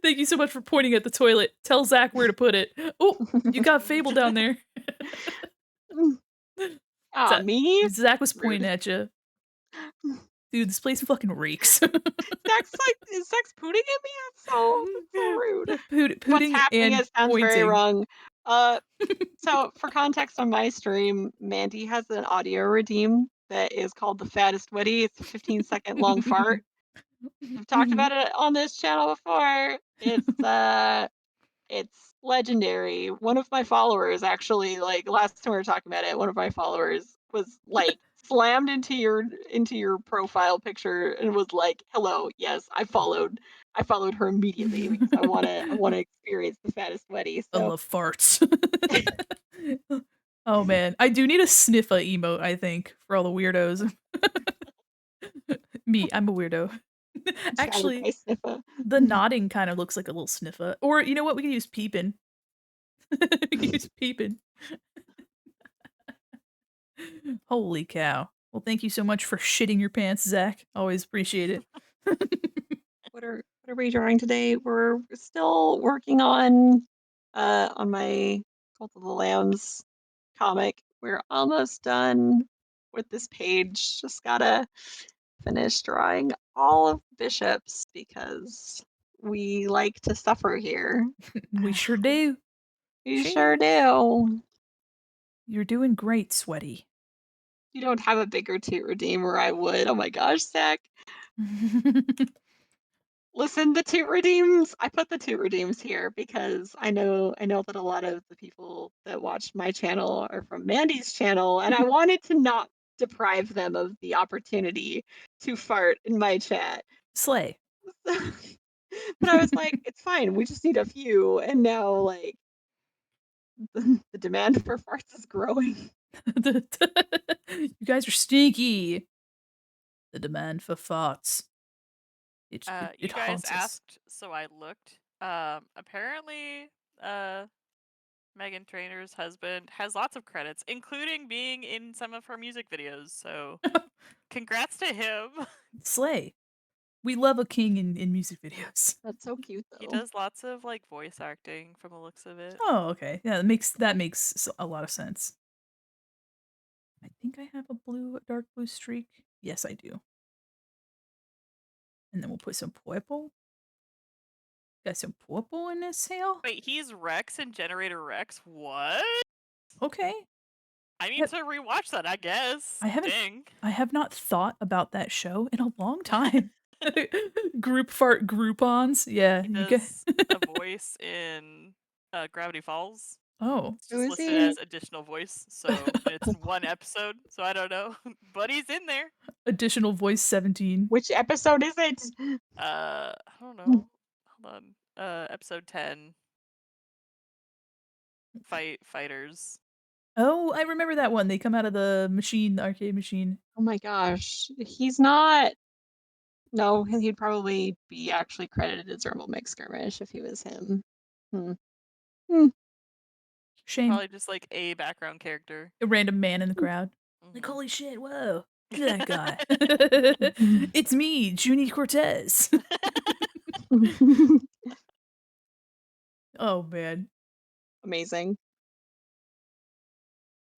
Thank you so much for pointing at the toilet. Tell Zach where to put it. Oh, you got Fable down there. Ah, me? Zach was pointing Rude. at you. Dude, this place fucking reeks. Is Zach's pooting at me? That's so rude. What's Pooting happening? and It sounds very pointing. wrong. Uh, so for context on my stream, Mandy has an audio redeem that is called the fattest witty. It's a 15-second long fart. We've talked about it on this channel before. It's legendary. One of my followers actually, like last time we were talking about it, one of my followers was like slammed into your profile picture and was like, "Hello, yes, I followed her immediately because I wanna experience the fattest Weddy." I So love farts. Oh man, I do need a sniffa emote, I think, for all the weirdos. Me, I'm a weirdo. surrounded Actually, by sniffer. the nodding kind of looks like a little sniffa. Or you know what? We can use peeping. We can use peeping. Holy cow. Well, thank you so much for shitting your pants, Zach. Always appreciate it. What are we drawing today? We're still working on my Cult of the Lambs comic. We're almost done with this page. Just gotta finish drawing all of the bishops because we like to suffer here. We sure do. We sure Sheesh. do. You're doing great, Sweaty. You don't have a bigger toot redeemer, I would. Oh my gosh, Zach. Listen, the toot redeems. I put the toot redeems here because I know that a lot of the people that watch my channel are from Mandy's channel, and I wanted to not deprive them of the opportunity to fart in my chat. Slay. But I was like, it's fine. We just need a few, and now like the demand for farts is growing. You guys are stinky. The demand for farts. You It guys haunts us. asked, so I looked. Apparently, Megan Trainor's husband has lots of credits, including being in some of her music videos. So, congrats to him. Slay. We love a king in music videos. That's so cute, He though. does lots of like voice acting from the looks of it. Oh, okay. Yeah, that makes a lot of sense. I think I have a dark blue streak. Yes, I do. And then we'll put some purple. Got some purple in this here. Wait, he's Rex in Generator Rex? What? Okay. I need to rewatch that, I guess. I haven't. Dang. I have not thought about that show in a long time. Group fart Groupons. Yeah, He you get. does a voice in Gravity Falls. Oh. It's Who just is listed he? as additional voice, so it's in one episode, so I don't know. But he's in there. Additional voice 17. Which episode is it? I don't know. Hold on. Episode 10. Fighters. Oh, I remember that one. They come out of the machine, the arcade machine. Oh my gosh. He's not. No, he'd probably be actually credited as Rumble Mix Skirmish if he was him. Hmm. Hmm. Shame. Probably just like a background character. A random man in the crowd. Like, Mhm. holy shit, whoa. Look at that guy. It's me, Junie Cortez. Oh, man. Amazing.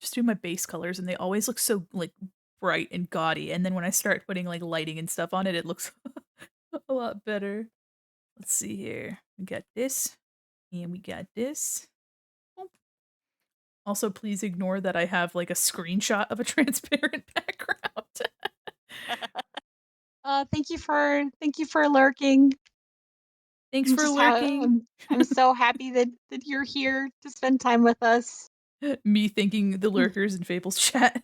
Just do my base colors, and they always look so, like, bright and gaudy, and then when I start putting, like, lighting and stuff on it, it looks a lot better. Let's see here. We got this, and we got this. Boop. Also, please ignore that I have, like, a screenshot of a transparent background. Thank you for lurking. Thanks for lurking. I'm so happy that you're here to spend time with us. Me thanking the lurkers in Fables chat.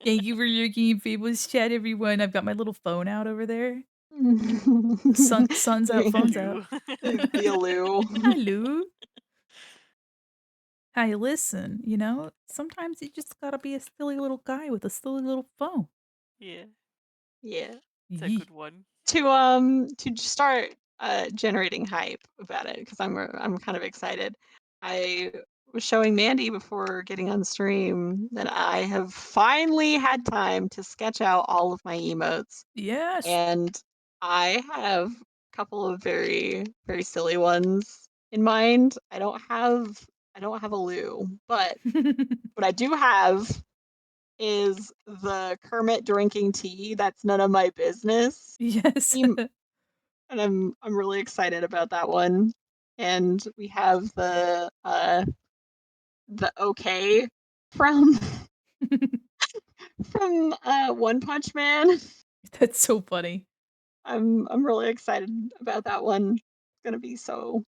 Thank you for lurking in Fables chat, everyone. I've got my little phone out over there. Sun's out, phone's out. The Aloo. Hello. Hey, listen, you know, sometimes you just gotta be a silly little guy with a silly little phone. Yeah, Yeah. it's a Yee. good one. To just start generating hype about it because I'm kind of excited. I was showing Mandy before getting on stream that I have finally had time to sketch out all of my emotes, Yes. and I have a couple of very very silly ones in mind. I don't have a Lou, but what I do have is the Kermit drinking tea. That's none of my business. Yes. And I'm really excited about that one. And we have the okay from from One Punch Man. That's so funny. I'm really excited about that one. It's gonna be so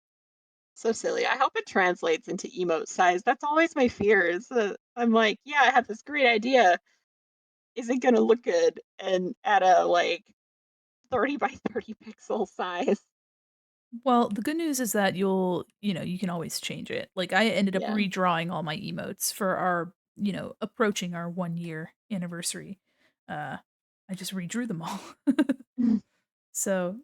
silly. I hope it translates into emote size. That's always my fear. Is that I'm like, yeah, I have this great idea. Is it gonna look good? And at a like 30 by 30 pixel size. Well, the good news is that you can always change it. Like, I ended up Yeah. redrawing all my emotes for our, approaching our 1-year anniversary. I just redrew them all. So,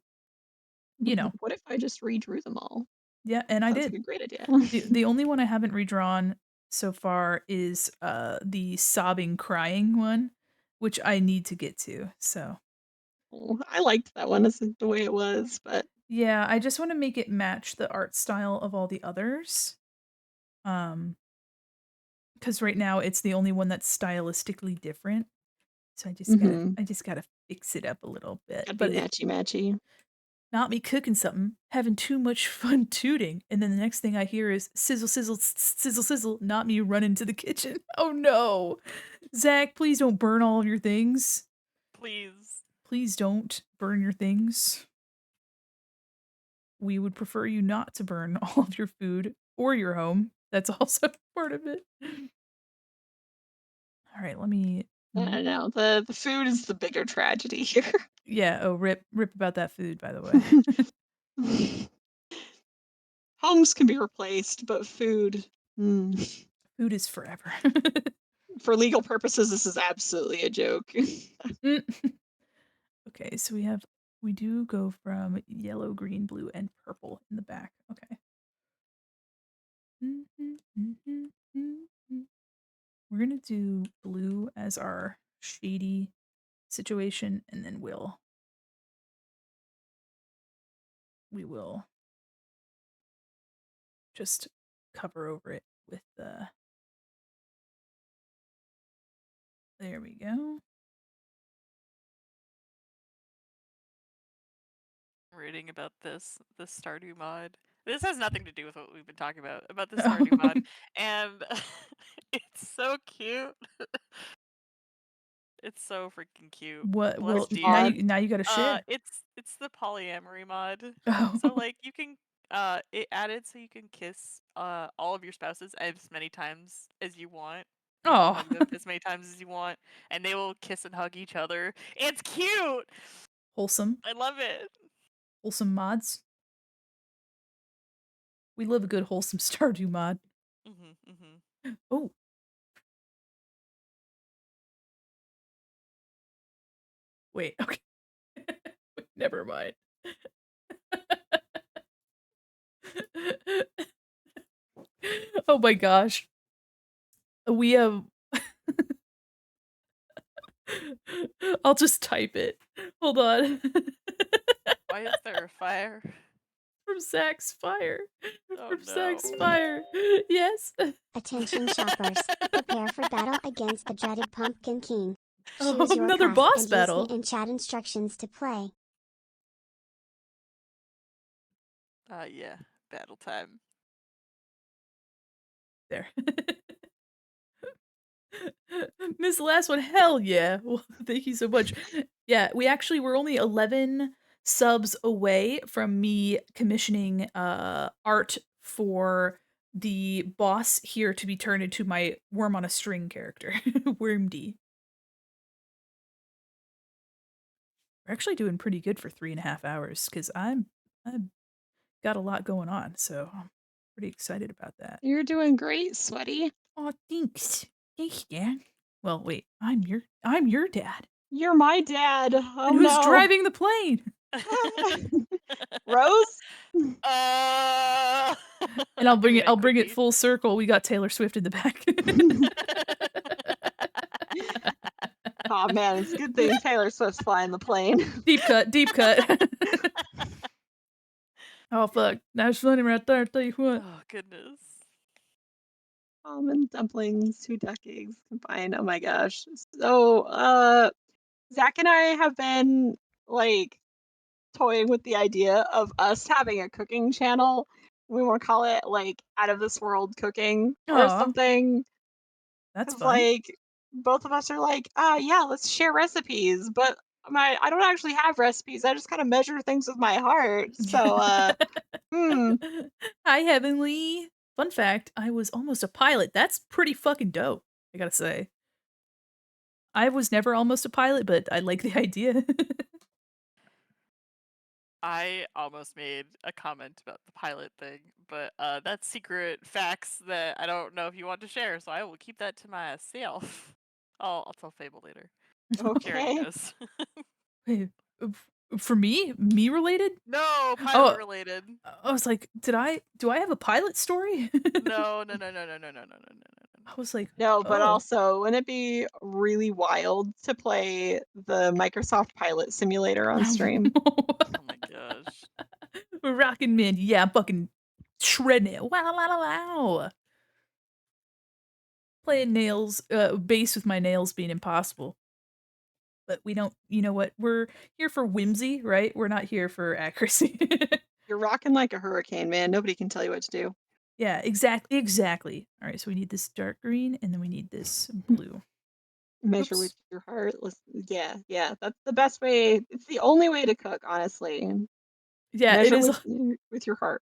you know, What if I just redrew them all? yeah, and I Sounds like did. a great idea. The only one I haven't redrawn so far is, the sobbing, crying one, which I need to get to, so Oh, I liked that one as the way it was, but yeah, I just wanna make it match the art style of all the others. Um, because right now it's the only one that's stylistically different, so mhm. I just gotta fix it up a little bit, Gotta be but it matchy matchy. not me cooking something, having too much fun tooting, and then the next thing I hear is sizzle, sizzle, sizzle, sizzle, not me running to the kitchen. Oh no! Zach, please don't burn all of your things. Please. Please don't burn your things. We would prefer you not to burn all of your food or your home. That's also part of it. All right, let me. I don't know. The food is the bigger tragedy here. Yeah. Oh, rip about that food, by the way. Homes can be replaced, but food, mm. Food is forever. For legal purposes, this is absolutely a joke. Mm. Okay, so we do go from yellow, green, blue, and purple in the back. Okay. We're gonna do blue as our shady situation, and then we will just cover over it with the. There we go. Reading about the Stardew mod. This has nothing to do with what we've been talking about the Stardew mod, and it's so cute. It's so freaking cute. What? Bless Well, Which dear. now you gotta share. It's the polyamory mod. Oh. So like you can it added so you can kiss all of your spouses as many times as you want. You can Oh. hug them as many times as you want, and they will kiss and hug each other. It's cute. Wholesome. I love it. Wholesome mods. We love a good wholesome Stardew mod. Oh. Wait, okay. Never mind. Oh my gosh. We have I'll just type it. Hold on. Why is there a fire? From Zach's Fire. Oh From no. Zach's Fire. Yes. Attention shoppers, prepare for battle against the dreaded Pumpkin King. Oh, Choose your another class boss and battle. use the in-chat instructions to play. Yeah, battle time. There. Miss the last one, hell yeah. Well, thank you so much. Yeah, we actually were only 11 subs away from me commissioning art for the boss here to be turned into my worm on a string character, Wormdy. We're actually doing pretty good for 3.5 hours because I've got a lot going on, so I'm pretty excited about that. You're doing great, sweaty. Oh, thanks. Thanks, Dad. Well, wait, I'm your dad. You're my dad. Oh And who's no. driving the plane? Rose? And I'll bring I it mean, I'll could bring it be. full circle. We got Taylor Swift in the back. Oh man, it's a good thing Taylor Swift's flying the plane. Deep cut, deep cut. Oh fuck. That's funny right there, I'll tell you what. Oh goodness. Almond dumplings, 2 duck eggs combined. Oh my gosh. So Zach and I have been like toying with the idea of us having a cooking channel. We want to call it like out of this world cooking or Aw, something. that's 'Cause fun. like both of us are like, yeah, let's share recipes. But I don't actually have recipes. I just kind of measure things with my heart. So hmm. Hi, Heavenly. Fun fact, I was almost a pilot. That's pretty fucking dope, I gotta say. I was never almost a pilot, but I like the idea. I almost made a comment about the pilot thing, but that's secret facts that I don't know if you want to share, so I will keep that to myself. I'll tell Fable later. She already Okay. knows. Wait, for me? Me related? No, pilot related. I was like, do I have a pilot story? No. I was like, No, but oh. also, wouldn't it be really wild to play the Microsoft Pilot Simulator on stream? Oh my gosh. Rockin' man, yeah, I'm fucking shredding it. Wow, wow, wow. Playing nails, bass with my nails being impossible. But we don't, you know what? We're here for whimsy, right? We're not here for accuracy. You're rocking like a hurricane, man. Nobody can tell you what to do. Yeah, exactly. All right, so we need this dark green, and then we need this blue. Measure Oops. with your heart. Yeah. That's the best way. It's the only way to cook, honestly. Yeah, Measure it is. with your heart.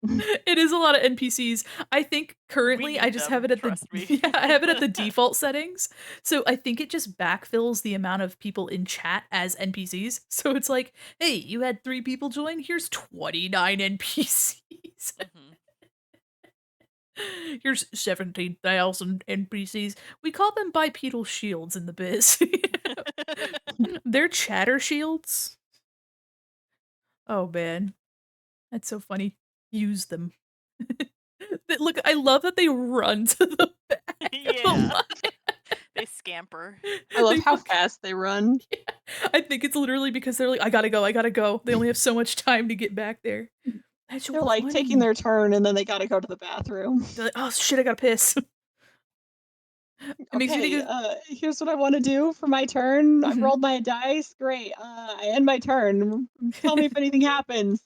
It is a lot of NPCs. I think currently I need just them, have it at the trust me. yeah, I have it at the default settings. So I think it just backfills the amount of people in chat as NPCs. So it's like, hey, you had 3 people join. Here's 29 NPCs. Here's 17,000 NPCs. We call them bipedal shields in the biz. They're chatter shields. Oh man, that's so funny. Use them. Look, I love that they run to the back of the Yeah. line. They scamper. I love They how fuck- fast they run. Yeah. I think it's literally because they're like, I gotta go. They only have so much time to get back there. That's so They're like funny. taking their turn and then they gotta go to the bathroom. They're like, oh shit, I gotta piss. It makes me Okay, think of here's what I want to do for my turn. I've Mhm. rolled my dice. Great. I end my turn. Tell me if anything happens.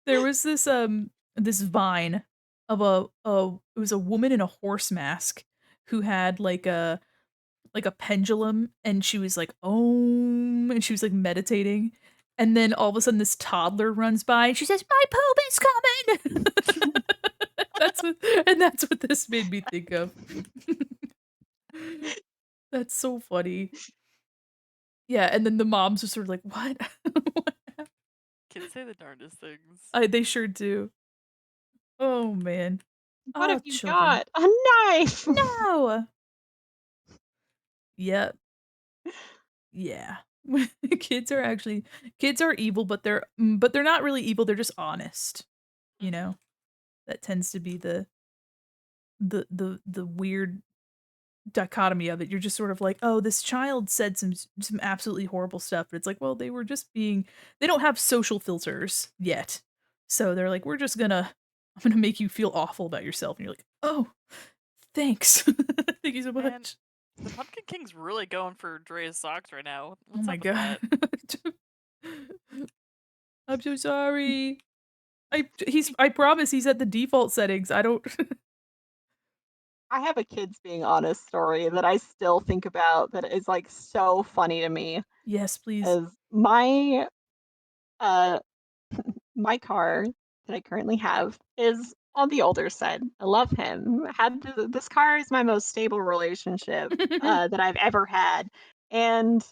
There was this vine of it was a woman in a horse mask who had like like a pendulum, and she was like, "Om," and she was like meditating. And then all of a sudden, this toddler runs by, and she says, "My poop is coming." That's what this made me think of. That's so funny. Yeah, and then the moms are sort of like, "What?" Kids say the darndest things. They sure do. Oh man. What Oh, have you children. got? A knife! No. Yep. Yeah. Kids are evil, but they're not really evil. They're just honest. You Mhm. know, that tends to be the weird dichotomy of it. You're just sort of like, oh, this child said some absolutely horrible stuff, but it's like, well, they were just being. They don't have social filters yet, so they're like, I'm gonna make you feel awful about yourself, and you're like, oh, thanks, thank you so Man, much. the Pumpkin King's really going for Dre's socks right now. Oh What's my up with god. that? I'm so sorry. I promise he's at the default settings. I don't. I have a kids being honest story that I still think about that is, like, so funny to me, Yes, please. is uh my car that I currently have is on the older side. I love him. This car is my most stable relationship that I've ever had, and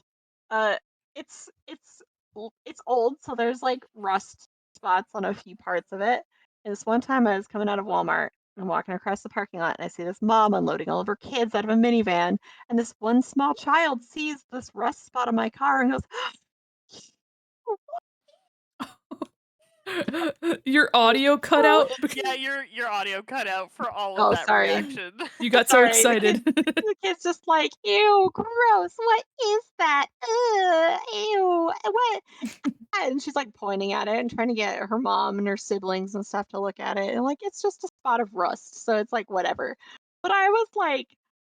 uh, it's old, so there's like rust spots on a few parts of it. And this one time, I was coming out of Walmart. I'm walking across the parking lot, and I see this mom unloading all of her kids out of a minivan, and this one small child sees this rust spot on my car and goes, Your audio cut out. Yeah, your audio cut out for all of "Oh, that sorry." reaction. You got so Sorry, excited. the kid's just like, "Ew, gross, what is that? Ugh, ew, what?" And she's, like, pointing at it and trying to get her mom and her siblings and stuff to look at it, and, like, it's just a spot of rust, so it's like, whatever. But I was like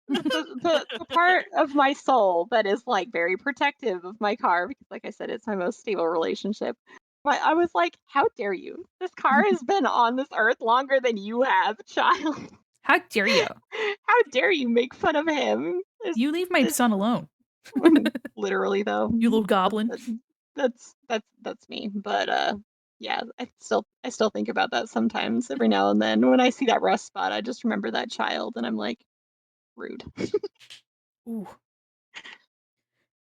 the part of my soul that is, like, very protective of my car because, like I said, it's my most stable relationship. But I was like, "How dare you? This car has been on this earth longer than you have, child." How dare you? How dare you make fun of him? You leave my It's son alone. literally though. You little That, goblin. that, that's me. But yeah, I still think about that sometimes every now and then. When I see that rust spot, I just remember that child and I'm like, rude. Ooh,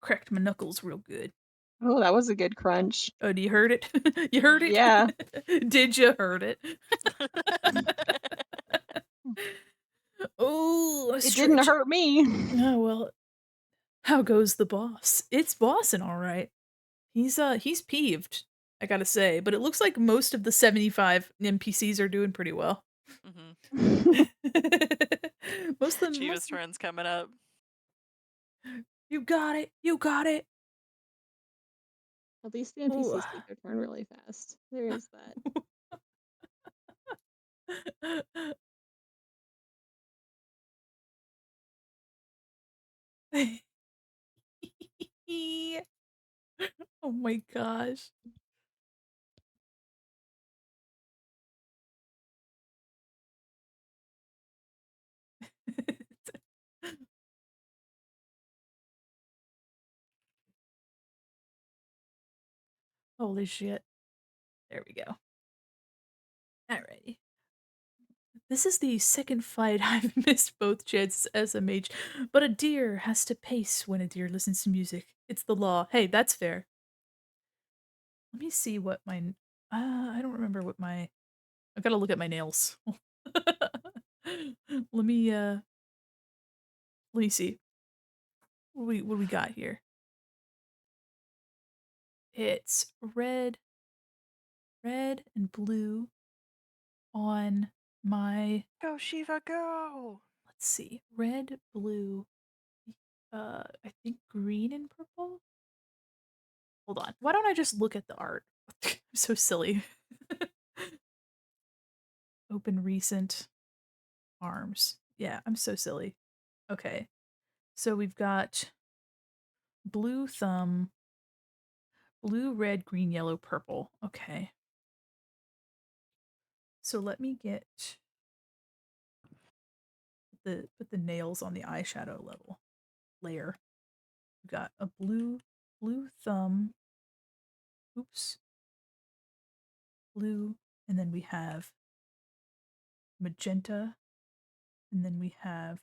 cracked my knuckles real good. Oh, that was a good crunch. Oh, do you heard it? You heard it? Yeah. Did you heard it? Oh, a It didn't stretch. hurt me. Oh, well, how goes the boss? It's bossing all right. He's peeved, I gotta say, but it looks like most of the 75 NPCs are doing pretty well. Mhm. Most of them, Chiva's friends coming up. you got it, you got it. At least the Ooh. NPCs take their turn really fast. There is that. Oh my gosh. Holy shit. There we go. Alrighty. This is the second fight I've missed both chances SMH, but a deer has to pace when a deer listens to music. It's the law. Hey, that's fair. Let me see what my I don't remember what my I gotta look at my nails. let me uh let me see. What do we got here? It's red and blue on my Go Shiva, go! let's see. Red, blue, I think green and purple. Hold on. Why don't I just look at the art? I'm so silly. Open recent arms. Yeah, I'm so silly. Okay. So we've got blue thumb, blue, red, green, yellow, purple. Okay. So let me get put the nails on the eyeshadow level. layer. We got a blue thumb. Oops. Blue, and then we have magenta, and then we have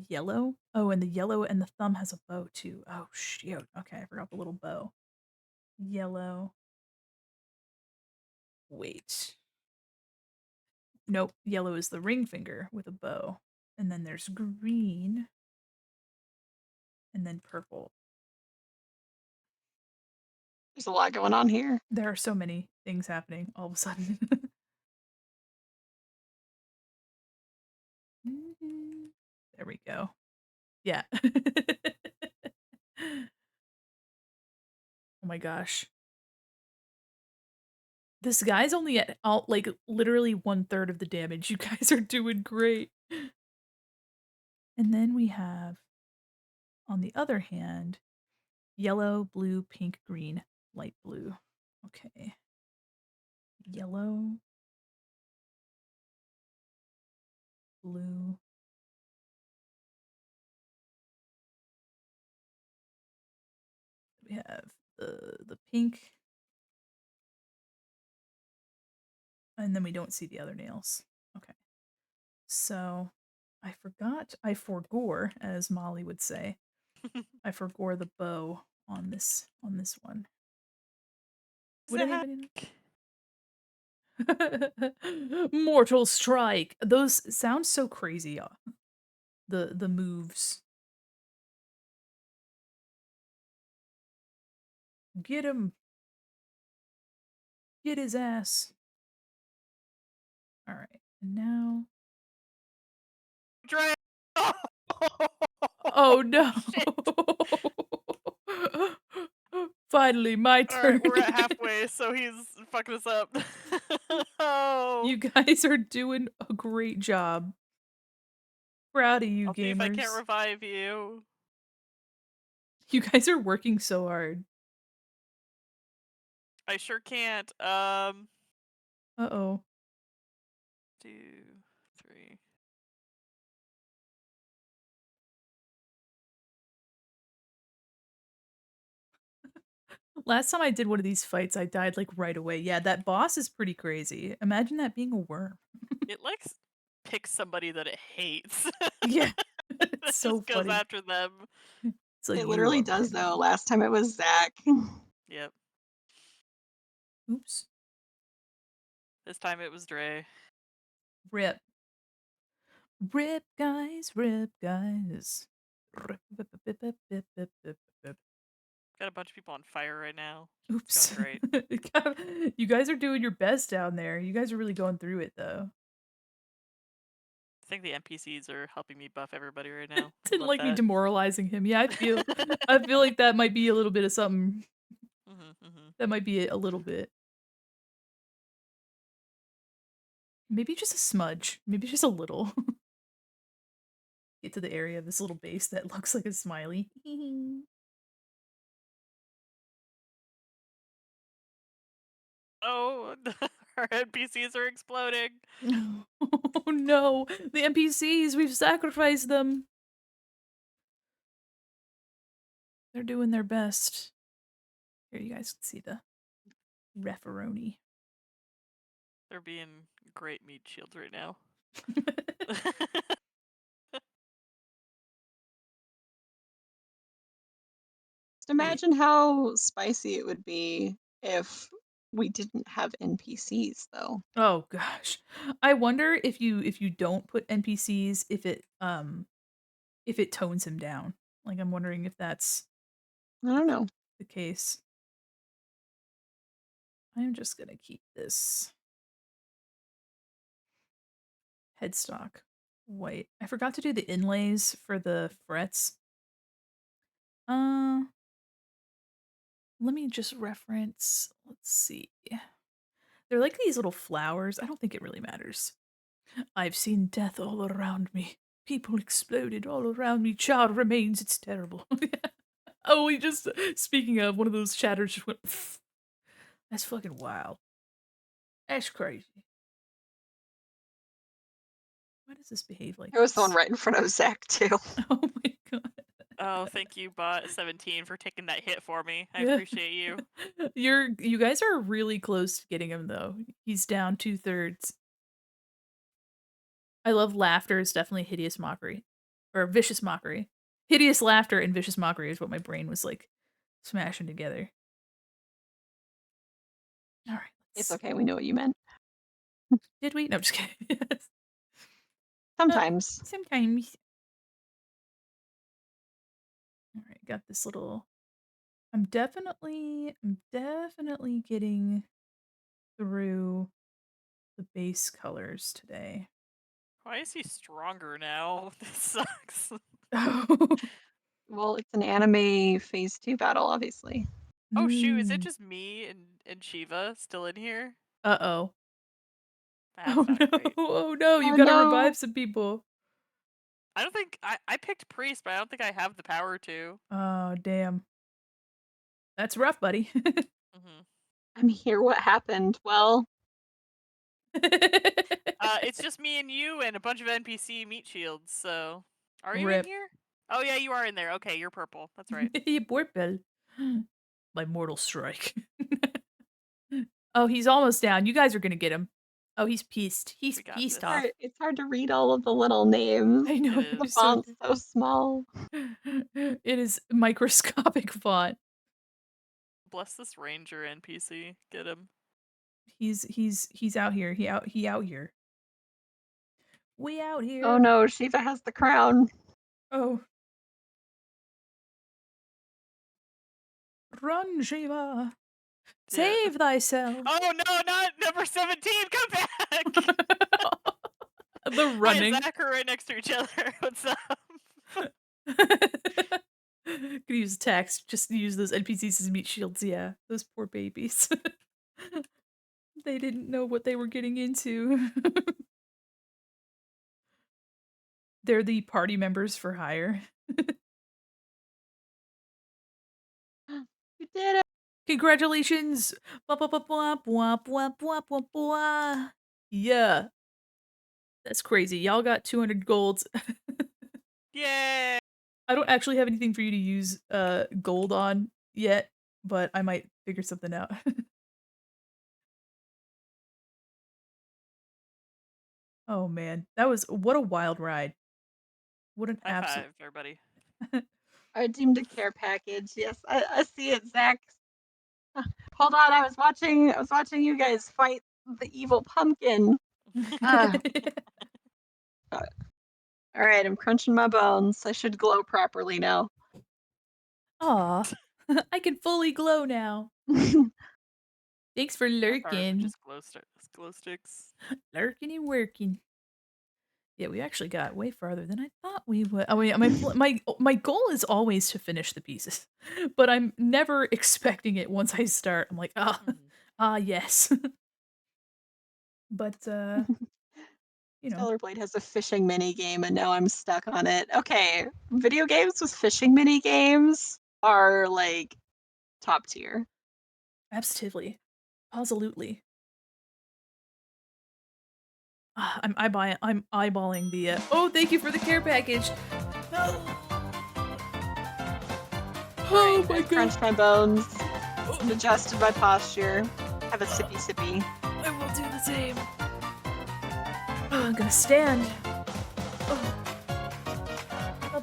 yellow. Oh, and the yellow and the thumb has a bow too. Oh shoot. Okay, I forgot the little bow. Yellow. Wait. Nope, yellow is the ring finger with a bow. And then there's green. And then purple. There's a lot going on here. There are so many things happening all of a sudden. There we go. Yeah. Oh my gosh. This guy's only at all like literally 1/3 of the damage. You guys are doing great. And then we have, on the other hand, yellow, blue, pink, green, light blue. Okay. Yellow, blue. We have the pink. And then we don't see the other nails. Okay. So I forgot, I forgore, as Molly would say. I forgore the bow on this one. Would anybody know? Mortal strike. Those sound so crazy. The moves. Get him. Get his ass. All right. And now. Dre. Oh no. Finally, my turn. Alright, we're at halfway, so he's fucking us up. Oh. You guys are doing a great job. Proud of you, I'll gamers. see if I can't revive you. You guys are working so hard. I sure can't. Uh-oh. 2, 3. Last time I did one of these fights, I died like right away. Yeah, that boss is pretty crazy. Imagine that being a worm. It like picks somebody that it hates. Yeah. It It's so just goes funny. after them. It's like, It you literally are does, mine. though. Last time it was Zach. Yep. Oops. This time it was Dre. Rip. Rip, guys. Rip, guys. Rip, rip, rip, rip, rip, rip, rip, rip. Got a bunch of people on fire right now. Oops. It's going great. You guys are doing your best down there. You guys are really going through it, though. I think the NPCs are helping me buff everybody right now. Didn't Love like me that. demoralizing him. Yeah, I feel like that might be a little bit of something. That might be a little bit. Maybe just a smudge. Maybe just a little. Get to the area of this little base that looks like a smiley. Oh, our NPCs are exploding. Oh no, the NPCs, we've sacrificed them. They're doing their best. Here, you guys can see the referoni. They're being great meat shields right now. Just imagine how spicy it would be if we didn't have NPCs, though. Oh gosh. I wonder if you don't put NPCs, if it tones him down. Like, I'm wondering if that's I don't know. the case. I'm just gonna keep this headstock white. I forgot to do the inlays for the frets. Let me just reference, let's see. They're like these little flowers. I don't think it really matters. I've seen death all around me. People exploded all around me. Charred remains. It's terrible. Oh, we just, speaking of, one of those shatters just went, pfft. That's fucking wild. That's crazy. Why does this behave like There was the one this? right in front of Zach too. Oh my god. Oh, thank you, bot 17, for taking that hit for me. I appreciate you. You guys are really close to getting him though. He's down 2/3. I love laughter. It's definitely hideous mockery. Or vicious mockery. Hideous laughter and vicious mockery is what my brain was like smashing together. All right, It's let's. okay, we know what you meant. Did we? No, I'm just kidding. Sometimes. Sometimes. All right, got this little. I'm definitely getting through the base colors today. Why is he stronger now? This sucks. Well, it's an anime phase 2 battle, obviously. Oh shoot, is it Mm. just me and Shiva still in here? Uh-oh. That's Oh not no. great. Oh no, you Oh gotta no! revive some people. I don't think I picked priest, but I don't think I have the power to. Oh, damn. That's rough, buddy. Hmm I'm here, what happened? Well, It's just me and you and a bunch of NPC meat shields. So, are you in Rip. here? Oh yeah, you are in there. Okay, you're purple. That's right. Porpel. My mortal strike. Oh, he's almost down. You guys are gonna get him. Oh, he's pissed. He's We got pissed this. off. it's hard to read all of the little names. I It know, The they're is. so font's so small. it is microscopic font. Bless this ranger NPC. Get him. He's out here. He out here. We out here. Oh no, Shiva has the crown. Oh. Run, Shiva. Save thyself. Oh no, not number 17. Come back. The Hi, running. and Zach are right next to each other. What's up? Could use text. Just use those NPCs as meat shields. Yeah, those poor babies. They didn't know what they were getting into. They're the party members for hire. You did it! Congratulations! Blah, blah, blah, blah, blah, blah, blah, blah, blah. Yeah. That's crazy. Y'all got 200 golds. Yay! I don't actually have anything for you to use gold on yet, but I might figure something out. Oh man, that was what a wild ride. What an High absolute. five, everybody. I deemed a care package. Yes, I see it, Zach. Hold on, I was watching you guys fight the evil pumpkin. Ah, all right, I'm crunching my bones. I should glow properly now. Aw, I can fully glow now. Thanks for lurking. Just glow sticks. Lurking and working. Yeah, we actually got way farther than I thought we would. I mean, my goal is always to finish the pieces, but I'm never expecting it once I start. I'm like, yes. But you know, Stellar Blade has a fishing mini game, and now I'm stuck on it. Okay, video games with fishing mini games are like top tier. absolutely, absolutely. I'm eyeballing the. Oh, thank you for the care package. No. Oh Right, my I've god. crunched my bones, and adjusted my posture. Have a sippy sippy. I will do the same. Oh, I'm gonna stand.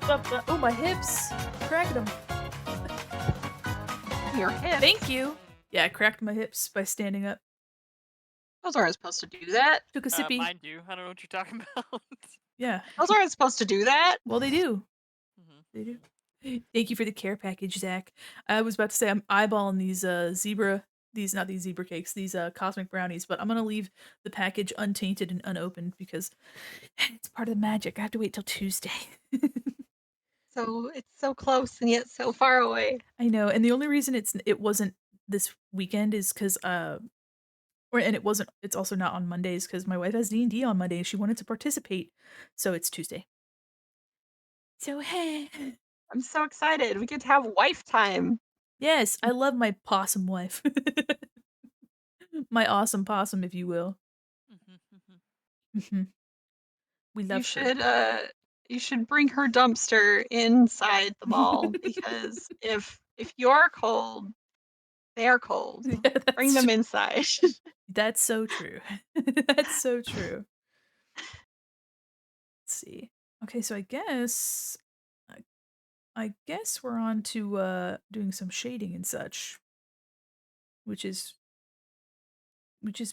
Oh, oh my hips. Cracked them. Your hips. Thank you. Yeah, I cracked my hips by standing up. Those aren't supposed to do that. Took a sippy. Mine do. I don't know what you're talking about. Yeah. Those aren't supposed to do that. Well, they do. Mhm. They do. Thank you for the care package, Zach. I was about to say I'm eyeballing these not these zebra cakes, these cosmic brownies, but I'm gonna leave the package untainted and unopened because it's part of the magic. I have to wait till Tuesday. So it's so close and yet so far away. I know, and the only reason it wasn't this weekend is because it's also not on Mondays because my wife has D&D on Monday and she wanted to participate, so it's Tuesday. So hey. I'm so excited. We get to have wife time. Yes, I love my possum wife. My awesome possum, if you will. Mhm, mhm. Mhm. We You love her. you should bring her dumpster inside the mall because if you're cold, they're cold. Yeah, Bring them inside. that's so true. That's so true. Let's see. Okay, so I guess we're on to doing some shading and such, which is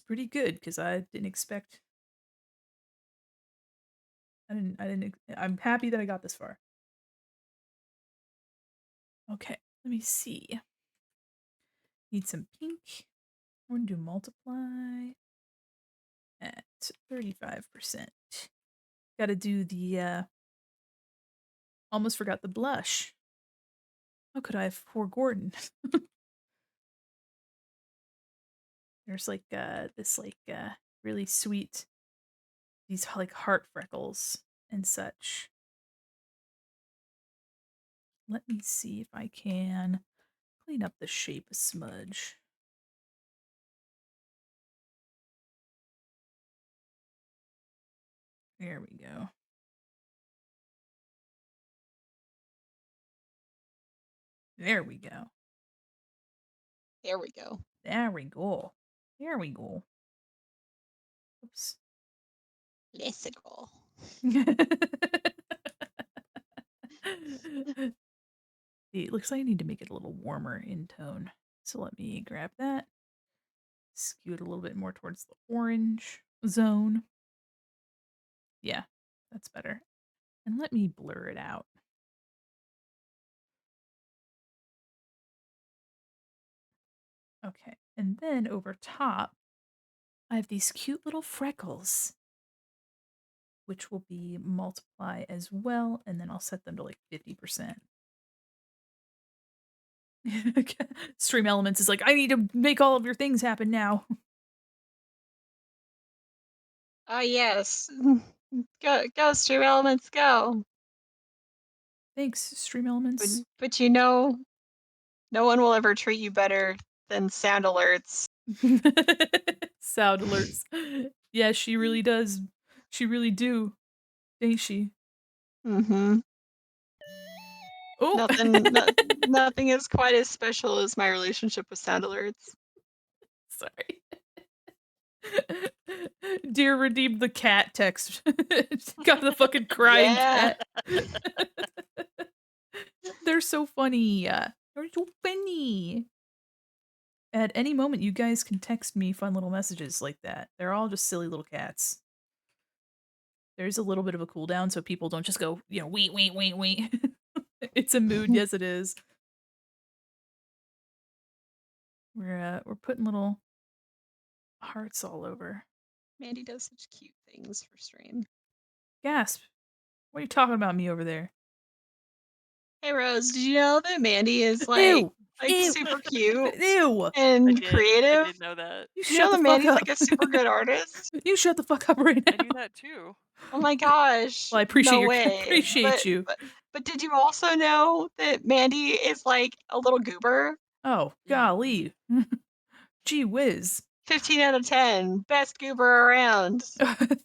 pretty good because I didn't expect. I'm happy that I got this far. Okay, let me see. Need some pink. We're gonna do multiply at 35%. Gotta do the almost forgot the blush. How could I have forgotten? There's like this really sweet these like heart freckles and such. Let me see if I can clean up the shape a smudge. There we go. There we go. There we go. There we go. There we go. Oops. Let's go. It looks like I need to make it a little warmer in tone. So let me grab that. Skew it a little bit more towards the orange zone. Yeah, that's better. And let me blur it out. Okay, and then over top, I have these cute little freckles, which will be multiply as well, and then I'll set them to like 50%. Stream Elements is like, I need to make all of your things happen now. Oh yes. Go Stream Elements, go. Thanks, Stream Elements. But you know, no one will ever treat you better than sound alerts. Sound alerts. Yeah, she really does. She really do, ain't she? Mm-hmm. Oh, Nothing is quite as special as my relationship with sound alerts. sorry. Dear redeemed the cat text. Got the fucking crying Yeah. cat. They're so funny. They're so funny. At any moment, you guys can text me fun little messages like that. They're all just silly little cats. There's a little bit of a cooldown so people don't just go, wait, wait, wait, wait. It's a mood, yes it is. We're putting little hearts all over. Mandy does such cute things for stream. Gasp. What are you talking about me over there? Hey Rose, did you know that Mandy is Ew. Ew. super cute Ew. and I creative? did know that. You You know shut the that fuck Mandy's up. like a super good artist? You shut the fuck up right I now. knew that too. Oh my gosh. Well, I appreciate No your way. appreciate you. But did you also know that Mandy is like a little goober? Oh, golly. Gee whiz. 15 out of 10. Best goober around.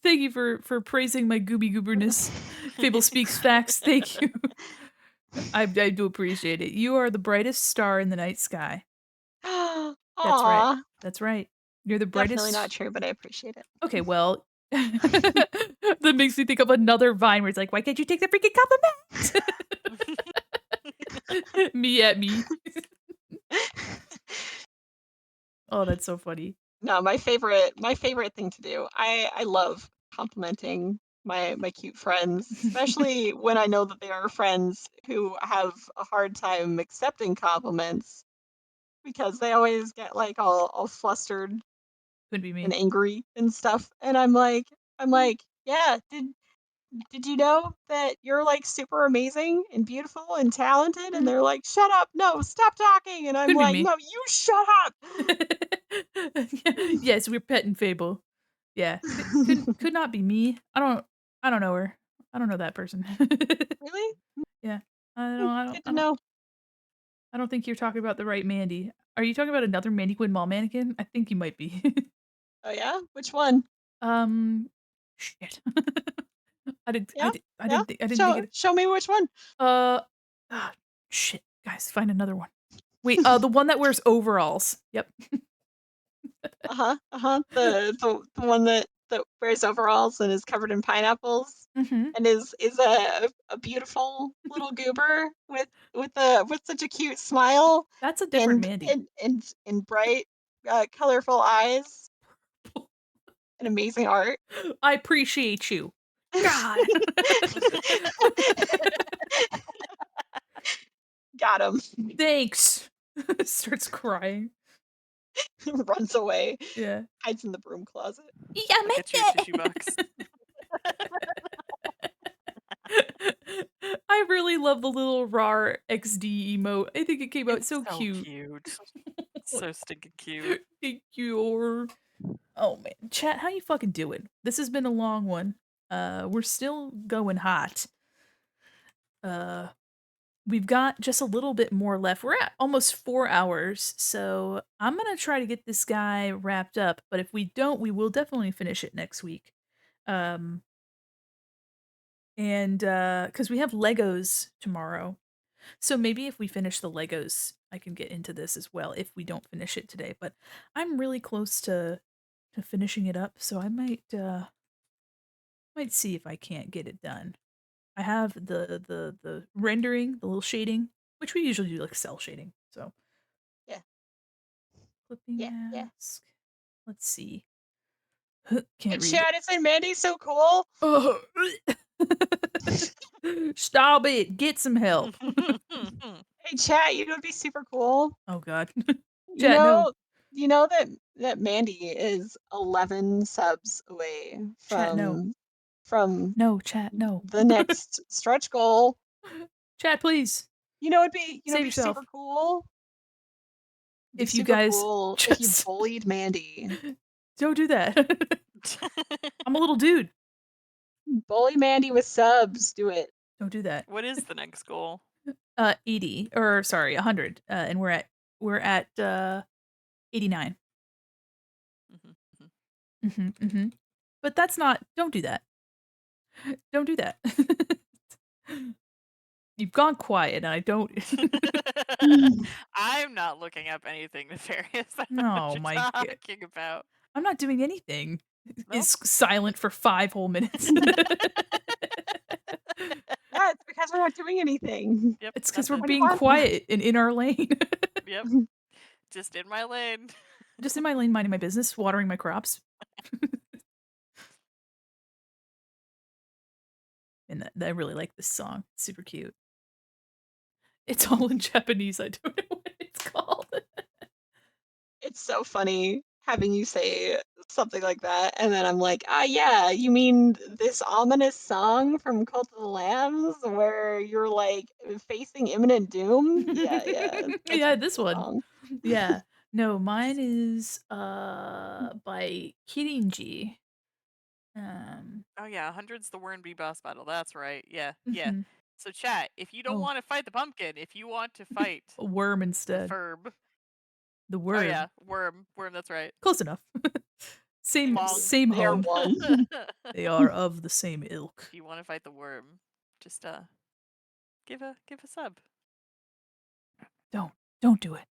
Thank you for praising my gooby gooberness. Fable speaks facts. Thank you. I do appreciate it. You are the brightest star in the night sky. That's right. Aw. That's right. You're the Definitely brightest. not true, but I appreciate it. Okay, well, that makes me think of another Vine where it's like, why can't you take the freaking compliment? Me at me. Oh, that's so funny. No, my favorite thing to do. I love complimenting my cute friends, especially when I know that they are friends who have a hard time accepting compliments because they always get like all flustered Couldn't be and me. angry and stuff. And I'm like, yeah, did you know that you're like super amazing and beautiful and talented? And they're like, shut up, no, stop talking. And I'm Could be like, me. no, you shut up. Yes, we're pet and Fable. Yeah, could not be me. I don't know her. I don't know that person. Really? Yeah, Good to know. I don't think you're talking about the right Mandy. Are you talking about another Mandy Quinn mall mannequin? I think you might be. Oh yeah? Which one? Shit. I didn't. Yeah, I yeah. didn't think it. Show me which one. Ah, shit, guys, find another one. Wait, the one that wears overalls. Yep. The one that wears overalls and is covered in pineapples Mm-hmm. and is a beautiful little goober with such a cute smile That's a different and Mandy. bright, colorful eyes and amazing art. I appreciate you. God. Got him. Thanks. Starts crying. Runs away. Yeah. Hides in the broom closet. Yeah, I'll get you a tissue box. I really love the little RAR XD emote. I think it came out It's so so cute. So stinking cute. Thank you. Oh man, chat, how you fucking doing? This has been a long one. We're still going hot. We've got just a little bit more left. We're at almost 4 hours, so I'm gonna try to get this guy wrapped up. But if we don't, we will definitely finish it next week. Um, and because we have Legos tomorrow, so maybe if we finish the Legos, I can get into this as well. If we don't finish it today, but I'm really close to finishing it up, so I might see if I can't get it done. I have the rendering, the little shading, which we usually do like cell shading. So Yeah. clipping Yeah. mask. Let's see. Can't And read. Chad is saying Mandy's so cool. Oh. Stop it. Get some help. Hey, chat, you know what'd be super cool? Oh god. You Chat, no. know, that Mandy is 11 subs away Chat, no. from No, chat, no. the next stretch goal. Chat, please. It'd Save be yourself. super cool. It'd be If you super guys cool if you just bullied Mandy. don't do that. I'm a little dude. Bully Mandy with subs. Do it. Don't do that. What is the next goal? 80 or sorry, 100. And we're at 89. But that's not. Don't do that. Don't do that. You've gone quiet, and I don't. I'm not looking up anything nefarious. I don't know No, what you're my God. talking about. I'm not doing anything. Nope. Is silent for 5 whole minutes. Yeah, it's because we're not doing anything. Yep. It's because we're nothing. being 21. quiet and in our lane. Yep. Just in my lane. Just in my lane, minding my business, watering my crops. And I really like this song. It's super cute. It's all in Japanese. I don't know what it's called. It's so funny having you say something like that, and then I'm like, yeah, you mean this ominous song from Cult of the Lambs where you're like facing imminent doom? Yeah. That's Yeah, a this good one. song. Yeah. No, mine is by Kirinji. Oh yeah, 100's the Warren B boss battle. That's right. Yeah. Mhm. So chat, if you don't Oh. want to fight the pumpkin, if you want to fight A worm the instead. Ferb. The Oh worm. yeah, worm. That's right. Close enough. Same Long. same They're home. one. They are of the same ilk. If you want to fight the worm, just give a sub. Don't do it.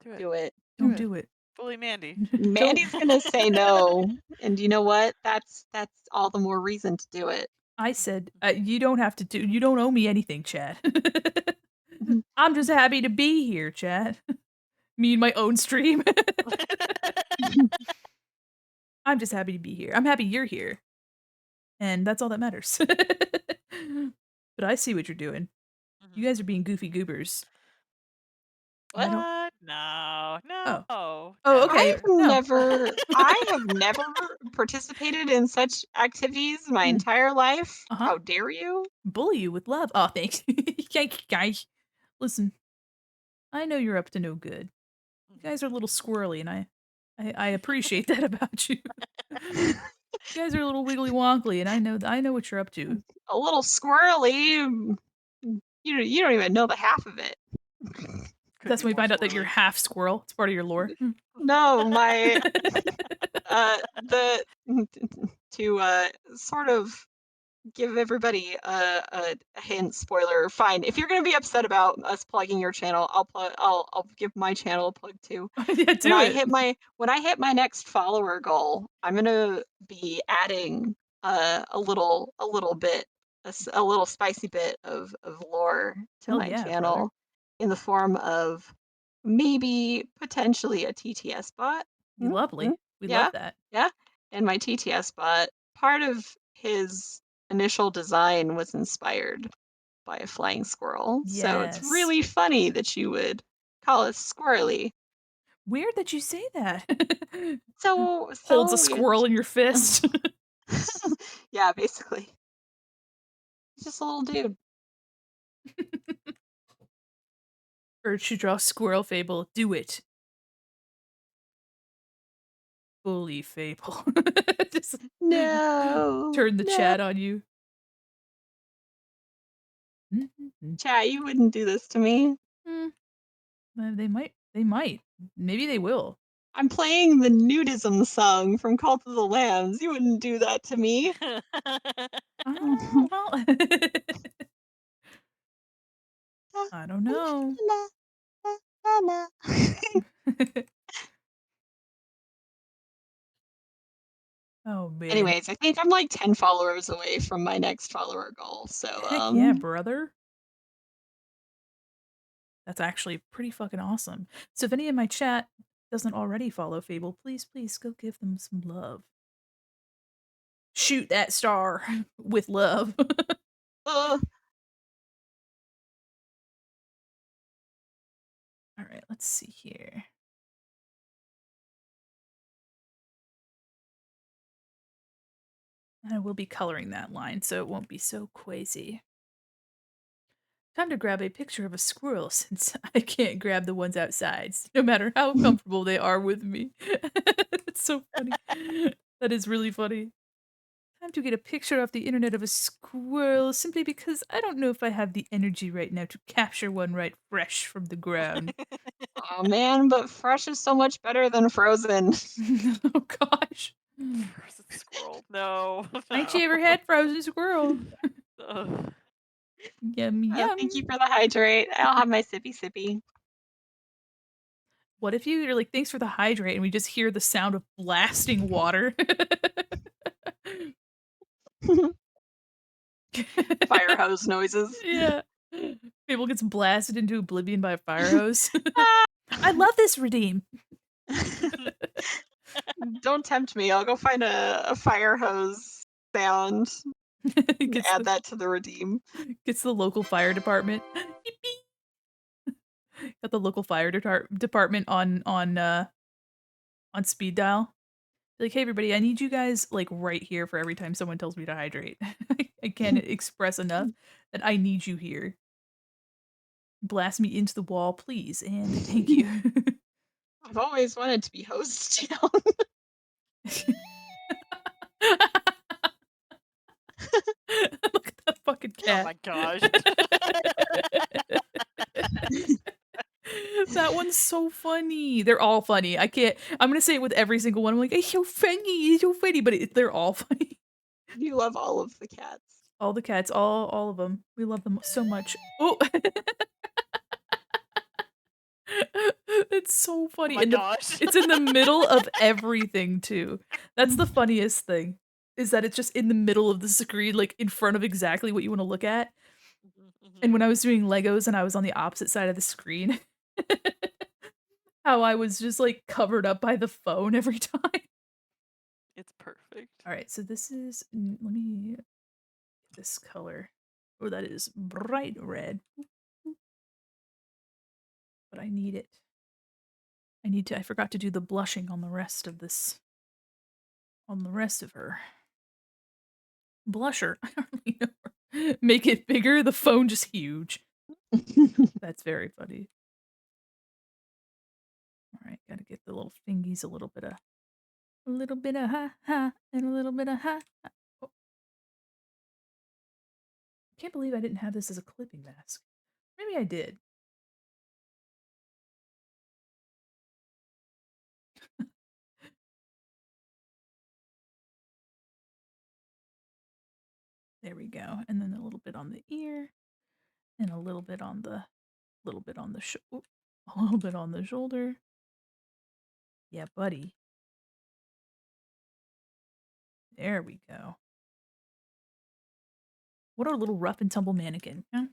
Do it. Do it. Don't do it. Bully Mandy. Mandy's gonna say no, and you know what? That's all the more reason to do it. I said you don't have to do. You don't owe me anything, Chad. I'm just happy to be here, Chad. Me and my own stream. I'm just happy to be here. I'm happy you're here. And that's all that matters. But I see what you're doing. You guys are being goofy goobers. What? No. Oh, okay. I have never participated in such activities my entire life. Uh-huh. How dare you? Bully you with love. Oh, thanks. Thank you, guys. Listen, I know you're up to no good. You guys are a little squirrely, and I appreciate that about you. You guys are a little wiggly wonkly, and I know what you're up to. A little squirrely. You don't even know the half of it. That's when we find out that you're half squirrel. It's part of your lore. No, my the to sort of give everybody a hint, spoiler, fine. If you're gonna be upset about us plugging your channel, I'll give my channel a plug too. Yeah, do it. When I hit my next follower goal, I'm gonna be adding a little bit, a little spicy bit of lore to Hell my yeah, brother. channel in the form of maybe potentially a TTS bot. Be lovely. We love Yeah, that. yeah. And my TTS bot, part of his initial design was inspired by a flying squirrel. So it's Yes. really funny that you would call us squirrely. Weird that you say that. Holds a So weird. squirrel in your fist. Yeah, basically. He's just a little dude. Or should draw squirrel fable. Do it. Fully fable. Just No, turn the no. chat on you. Chat, you wouldn't do this to me. They might. They might. Maybe they will. I'm playing the nudism song from Cult of the Lambs. You wouldn't do that to me. Oh, well. I don't know. Oh, man. Anyways, I think I'm like 10 followers away from my next follower goal. So, Heck yeah, brother. That's actually pretty fucking awesome. So if any in my chat doesn't already follow Fable, please, please go give them some love. Shoot that star with love. uh, All right, let's see here. I will be coloring that line so it won't be so quasi. Time to grab a picture of a squirrel since I can't grab the ones outside, no matter how comfortable they are with me. It's so funny. That is really funny. Time to get a picture off the internet of a squirrel simply because I don't know if I have the energy right now to capture one right fresh from the ground. oh man, but fresh is so much better than frozen. Oh gosh. Frozen squirrel. No. Ain't you ever had frozen squirrel? Ugh. Yum yum. Thank you for the hydrate. I'll have my sippy sippy. What if you're like, thanks for the hydrate, and we just hear the sound of blasting water? Fire hose noises. Yeah. People gets blasted into oblivion by a fire hose. I love this redeem. Don't tempt me. I'll go find a fire hose sound and gets add the that to the redeem. gets the local fire department. Beep, beep. Got the local fire department on speed dial. Like, hey everybody, I need you guys like right here for every time someone tells me to hydrate. I can't express enough that I need you here. Blast me into the wall, please, and thank you. I've always wanted to be hosed down. Look at that fucking Oh cat. my gosh. That one's so funny. They're all funny. I'm gonna say it with every single one. I'm like, it's so funny, it's so funny, but they're all funny. You love all of the cats. All the cats, all of them. We love them so much. Oh, it's so Oh funny, my and gosh. it's in the middle of everything too. That's the funniest thing, is that it's just in the middle of the screen, like in front of exactly what you want to look at. And when I was doing Legos and I was on the opposite side of the screen, how I was just like covered up by the phone every time. It's perfect. All right, so this is, let me get this color. Oh, that is bright red. But I need it. I forgot to do the blushing on the rest of this, on the rest of her. Blusher. I don't really know. Make it bigger, the phone just huge. That's very funny. All right, gotta get the little fingies a little bit of ha ha and a little bit of ha. Oh. Can't believe I didn't have this as a clipping mask. Maybe I did. There we go. And then a little bit on the ear, and a little bit on the a little bit on the a little bit on the shoulder. Yeah, buddy. There we go. What a little rough and tumble mannequin, huh?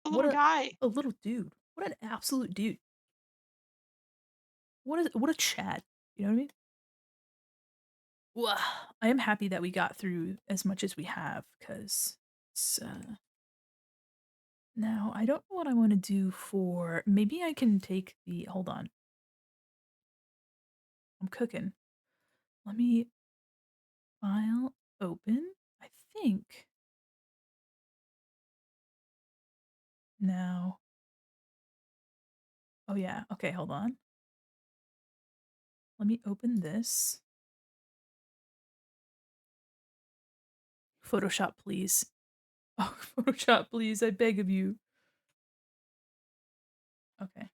A What little guy. a little dude. What an absolute dude. What a Chad. You know what I mean? Well, I am happy that we got through as much as we have, because now I don't know what I want to do for. Maybe I can take the. Hold on. I'm cooking. Let me file open. I think now. Oh yeah. Okay, hold on. Let me open this. Photoshop, please. Oh, Photoshop, please. I beg of you. Okay.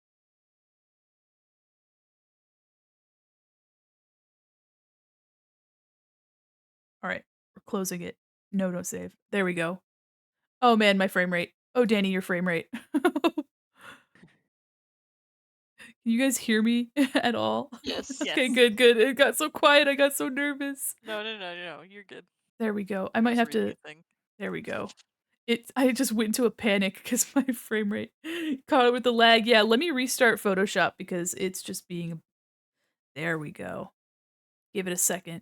All right. We're closing it. No, don't save. There we go. Oh man, my frame rate. Oh, Danny, your frame rate. Can you guys hear me at all? Yes. Okay, Yes. good, good. It got so quiet. I got so nervous. No. You're good. There we go. I I might was have reading to. a thing. There we go. I just went into a panic because my frame rate caught it with the lag. Yeah, let me restart Photoshop because it's just being. There we go. Give it a second.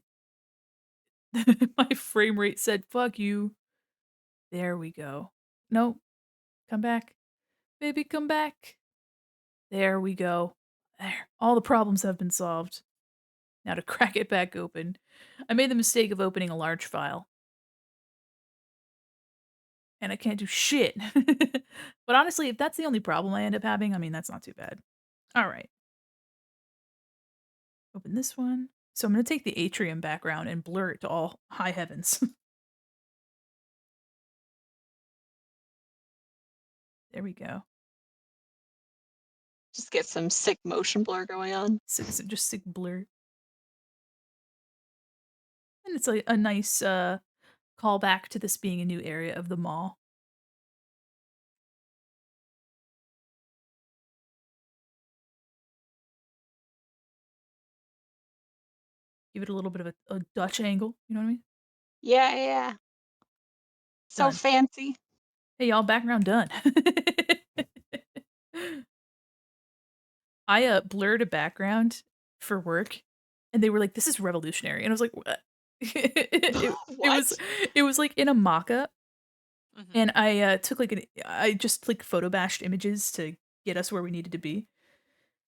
My frame rate said, "Fuck you." There we go. No, come back, baby, come back. There we go. There. All the problems have been solved. Now to crack it back open. I made the mistake of opening a large file. And I can't do shit. But honestly, if that's the only problem I end up having, I mean, that's not too bad. All right. Open this one. So I'm going to take the atrium background and blur it to all high heavens. There we go. Just get some sick motion blur going on. Just sick blur. And it's a nice callback to this being a new area of the mall. Give it a little bit of a Dutch angle. You know what I mean? Yeah. So Done. fancy. Hey, y'all, background done. I blurred a background for work, and they were like, "This is revolutionary," and I was like, "What?" It was What? it was like in a mock-up, Mhm. and I took I just like photo bashed images to get us where we needed to be.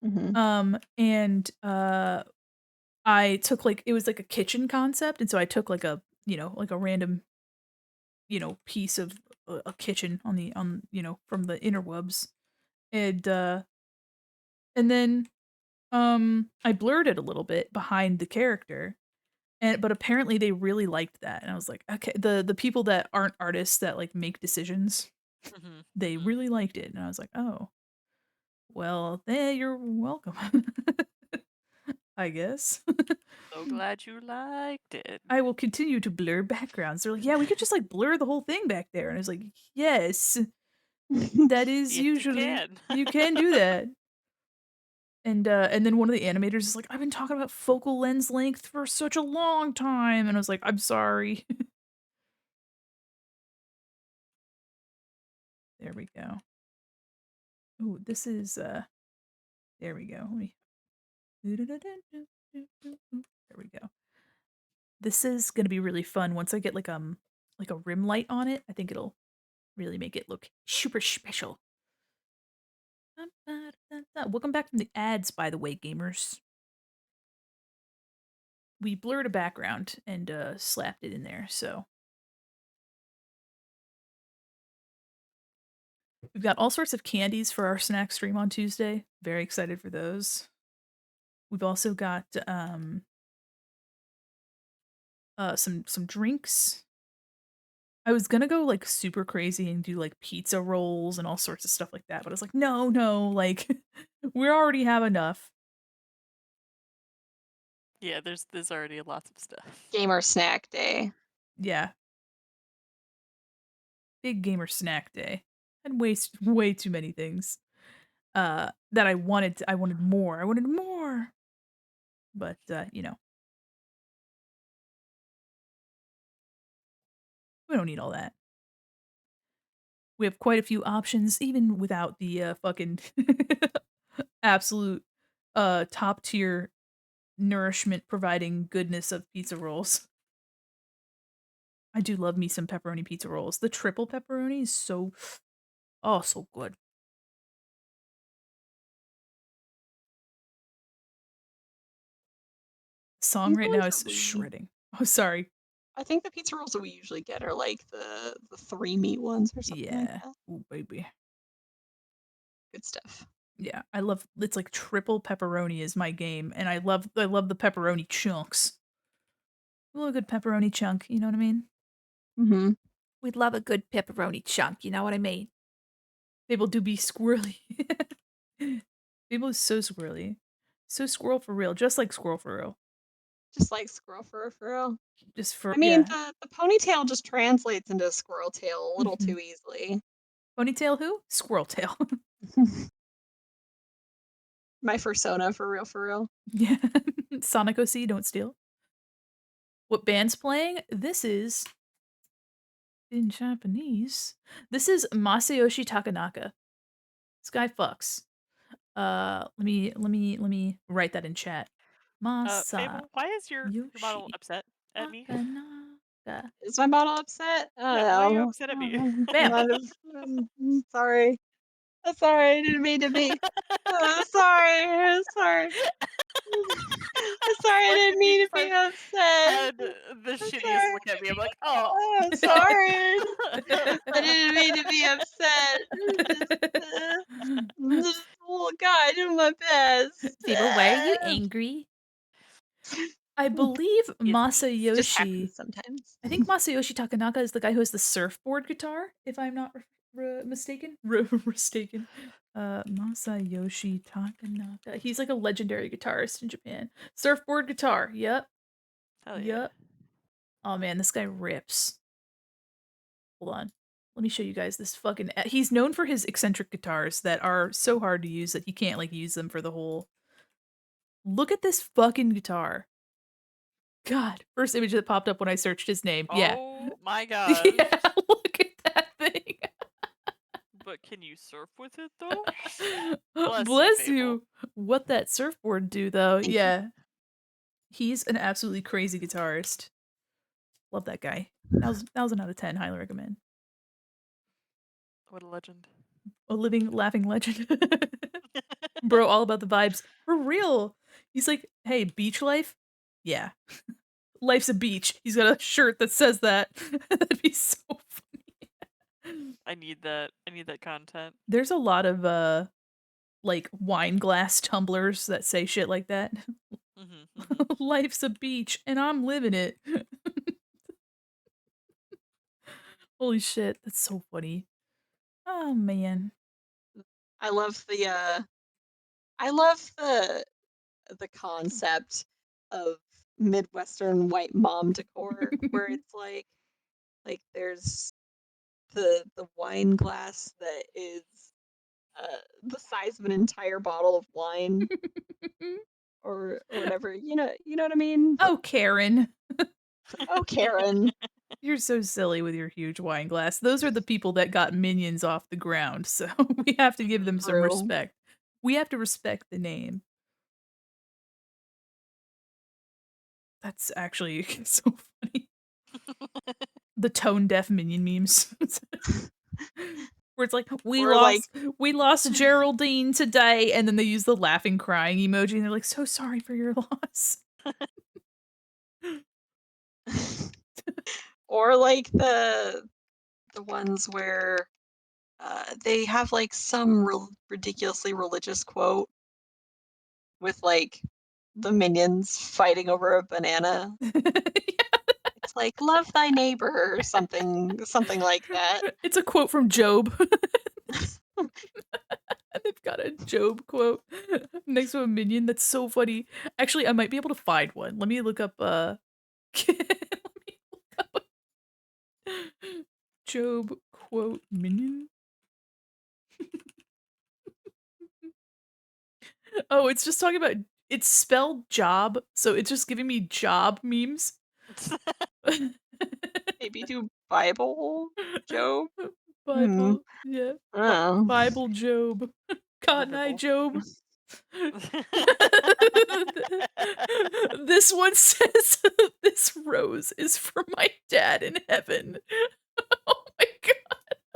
Mhm. And I took it was like a kitchen concept, and so I took like a like a random piece of a kitchen on from the interwebs, and then I blurred it a little bit behind the character, but apparently they really liked that, and I was like, okay, the people that aren't artists that like make decisions, Mhm. they Mhm. really liked it, and I was like, oh, well, you're welcome. I guess. So glad you liked it. I will continue to blur backgrounds. They're like, yeah, we could just like blur the whole thing back there, and I was like, yes, that is Yes, you usually can. you can do that. And then one of the animators is like, I've been talking about focal lens length for such a long time, and I was like, I'm sorry. There we go. Ooh, this is there we go. Let me there we go. This is gonna be really fun once I get like a rim light on it. I think it'll really make it look super special. Welcome back from the ads, by the way, gamers. We blurred a background and slapped it in there, so we've got all sorts of candies for our snack stream on Tuesday. Very excited for those. We've also got some drinks. I was gonna go like super crazy and do like pizza rolls and all sorts of stuff like that, but I was like, no, no, like we already have enough. Yeah, there's already lots of stuff. Gamer snack day. Yeah. Big gamer snack day. And way too many things. That I wanted more. I wanted more. But you know, we don't need all that. We have quite a few options, even without the fucking absolute top tier nourishment providing goodness of pizza rolls. I do love me some pepperoni pizza rolls. The triple pepperoni is so so good. Song think the right ones now that is we shredding. Oh, sorry. I think the pizza rolls that we usually get are like the 3 meat ones or something like Yeah. that. Ooh, baby. Good stuff. Yeah, I love it's like triple pepperoni is my game, and I love the pepperoni chunks. A little good pepperoni chunk, you know what I mean? Mhm. We'd love a good pepperoni chunk, you know what I mean? People do be squirrely. People is so squirrely. So squirrel for real, just like squirrel for real. Just like squirrel for real. Just for I mean, yeah. the ponytail just translates into squirrel tail a little Mhm. too easily. Ponytail who? Squirrel tail. My fursona for real, for real. Yeah. Sonic OC, don't steal. What band's playing? This is in Japanese. This is Masayoshi Takanaka. This guy fucks. Let me write that in chat. Masayoshi Fable, why is your model upset at me? Takanaka. Is my model upset? I Yeah, don't why are you know. upset at me? Bam. Sorry. I'm sorry. I didn't mean to be. Sorry. I'm sorry. I'm sorry. I didn't Fucking you mean to just be like upset. had the I'm shittiest sorry. look at me. I'm like, oh. I'm sorry. I didn't mean to be upset. I'm just a little guy doing my best. Fable, why are you angry? I believe It just happens Masayoshi. sometimes. I think Masayoshi Takanaka is the guy who has the surfboard guitar, if I'm not mistaken. Mistaken. Masayoshi Takanaka. He's like a legendary guitarist in Japan. Surfboard guitar. Yep. Hell yeah. Yep. Oh man, this guy rips. Hold on. Let me show you guys this fucking. He's known for his eccentric guitars that are so hard to use that you can't like use them for the whole. Look at this fucking guitar. God, first image that popped up when I searched his name. Yeah. Oh my gosh. Yeah, look at that thing. But can you surf with it though? Bless you, Bless Fable. you. What that surfboard do though? Thank you. Yeah. He's an absolutely crazy guitarist. Love that guy. 1,000 out of 10. Highly recommend. What a legend. A living, laughing legend. Bro, all about the vibes. For real. He's like, hey, beach life? Yeah. Life's a beach. He's got a shirt that says that. That'd be so funny. I need that. I need that content. There's a lot of like wine glass tumblers that say shit like that. Life's a beach and I'm living it. Holy shit, that's so funny. Oh man. I love the concept of Midwestern white mom decor where it's like there's the wine glass that is the size of an entire bottle of wine or whatever. You know what I mean? Oh, Karen. Oh, Karen. You're so silly with your huge wine glass. Those are the people that got minions off the ground, so we have to give them some True. respect. We have to respect the name. That's actually so funny. The tone deaf minion memes. Where it's like, Or like we lost Geraldine today, and then they use the laughing crying emoji and they're like, so sorry for your loss. or like the ones where they have like some ridiculously religious quote with like the minions fighting over a banana. It's like love thy neighbor or something like that. It's a quote from Job. They've got a Job quote next to a minion. That's so funny. Actually, I might be able to find one. Let me look up Job quote minion. Oh, it's just talking about it's spelled job, so it's just giving me job memes. Maybe do Bible Job? Bible, yeah. Oh. Bible Job. Cotton Eye Bible. Job. This one says, "This rose is for my dad in heaven." Oh my god.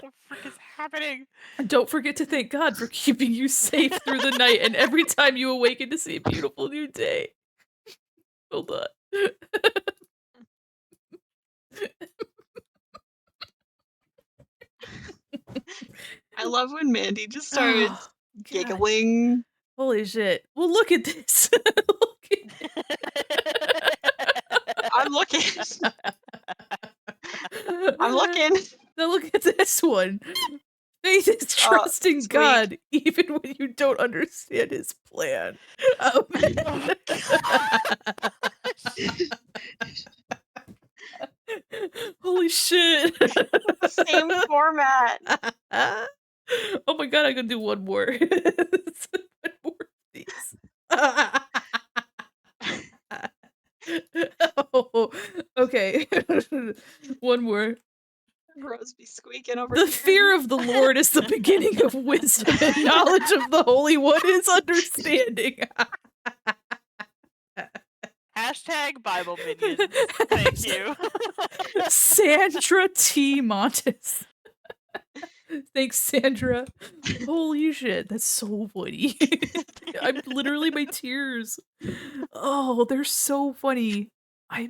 What the frick is happening? Don't forget to thank God for keeping you safe through the night and every time you awaken to see a beautiful new day. Hold on. I love when Mandy just starts Oh, God. giggling. Holy shit. Well, look at this. Look I'm looking. I'm looking. Now look at this one. Faith is trusting sweet. God even when you don't understand his plan. Oh, man. Holy shit. Same format. Oh my god, I'm gonna do one more. One more of these. Oh, okay. One more. Rose be squeaking over The here. fear of the Lord is the beginning of wisdom, and knowledge of the Holy One is understanding. Hashtag Bible minions. Thank you. Sandra T. Montes. Thanks, Sandra. Holy shit, that's so funny. I'm literally my tears. Oh, they're so funny. God,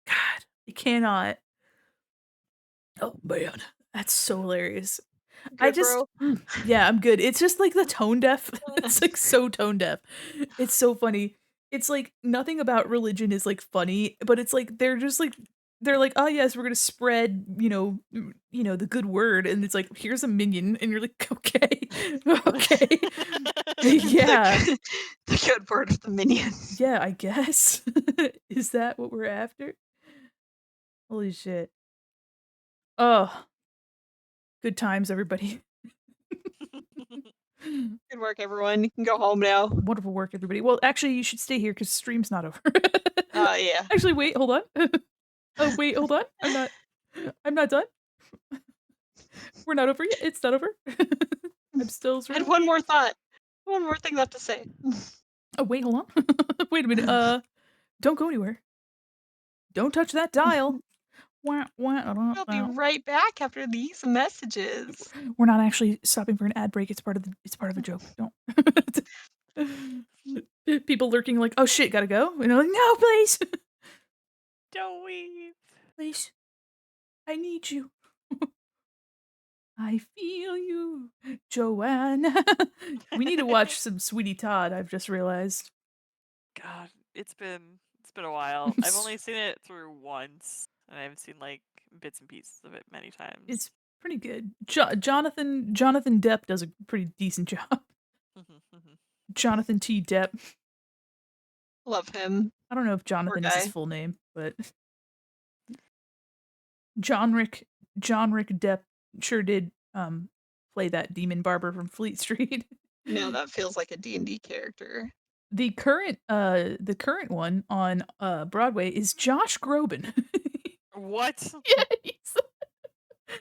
I cannot. Oh man, that's so hilarious. I Good, just, bro. yeah, I'm good. It's just like the tone deaf. It's like so tone deaf. It's so funny. It's like nothing about religion is like funny, but it's like they're like, oh yes, we're gonna spread, the good word, and it's like here's a minion, and you're like, okay, okay, yeah, The good word of the minion. yeah, I guess. Is that what we're after? Holy shit. Oh, good times, everybody. Good work, everyone. You can go home now. Wonderful work, everybody. Well, actually, you should stay here because stream's not over. Yeah. Actually, wait, hold on. Oh, wait, hold on. I'm not done. We're not over yet. It's not over. I'm still I had one more thought. One more thing left to say. Oh, wait, hold on. Wait a minute. Don't go anywhere. Don't touch that dial. We'll be right back after these messages. We're not actually stopping for an ad break. It's part of a joke. Don't. People lurking like, oh shit, gotta go. And I'm like, no, please. Don't leave. Please. I need you. I feel you, Joanna. We need to watch some Sweetie Todd, I've just realized. God, it's been a while. I've only seen it through once, and I've seen like bits and pieces of it many times. It's pretty good. Jonathan Depp does a pretty decent job. Jonathan T. Depp. Love him. I don't know if Jonathan is his full name, but John Rick Depp sure did play that demon barber from Fleet Street. No, that feels like a D&D character. The current one on Broadway is Josh Groban. What? Yeah,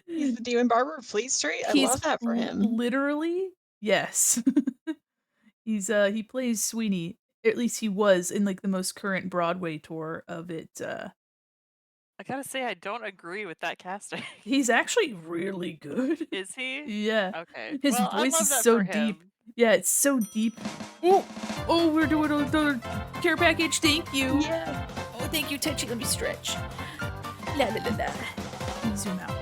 he's the demon barber of Fleet Street. I love that for him. Literally, yes. He plays Sweeney. At least he was in like the most current Broadway tour of it. I gotta say, I don't agree with that casting. He's actually really good. Is he? Yeah. Okay. His well, voice I love is that so for deep. him. Yeah, it's so deep. Oh, we're doing a care package. Thank you. Yeah. Oh, thank you, Touchy. Let me stretch. La la la la. Let me zoom out.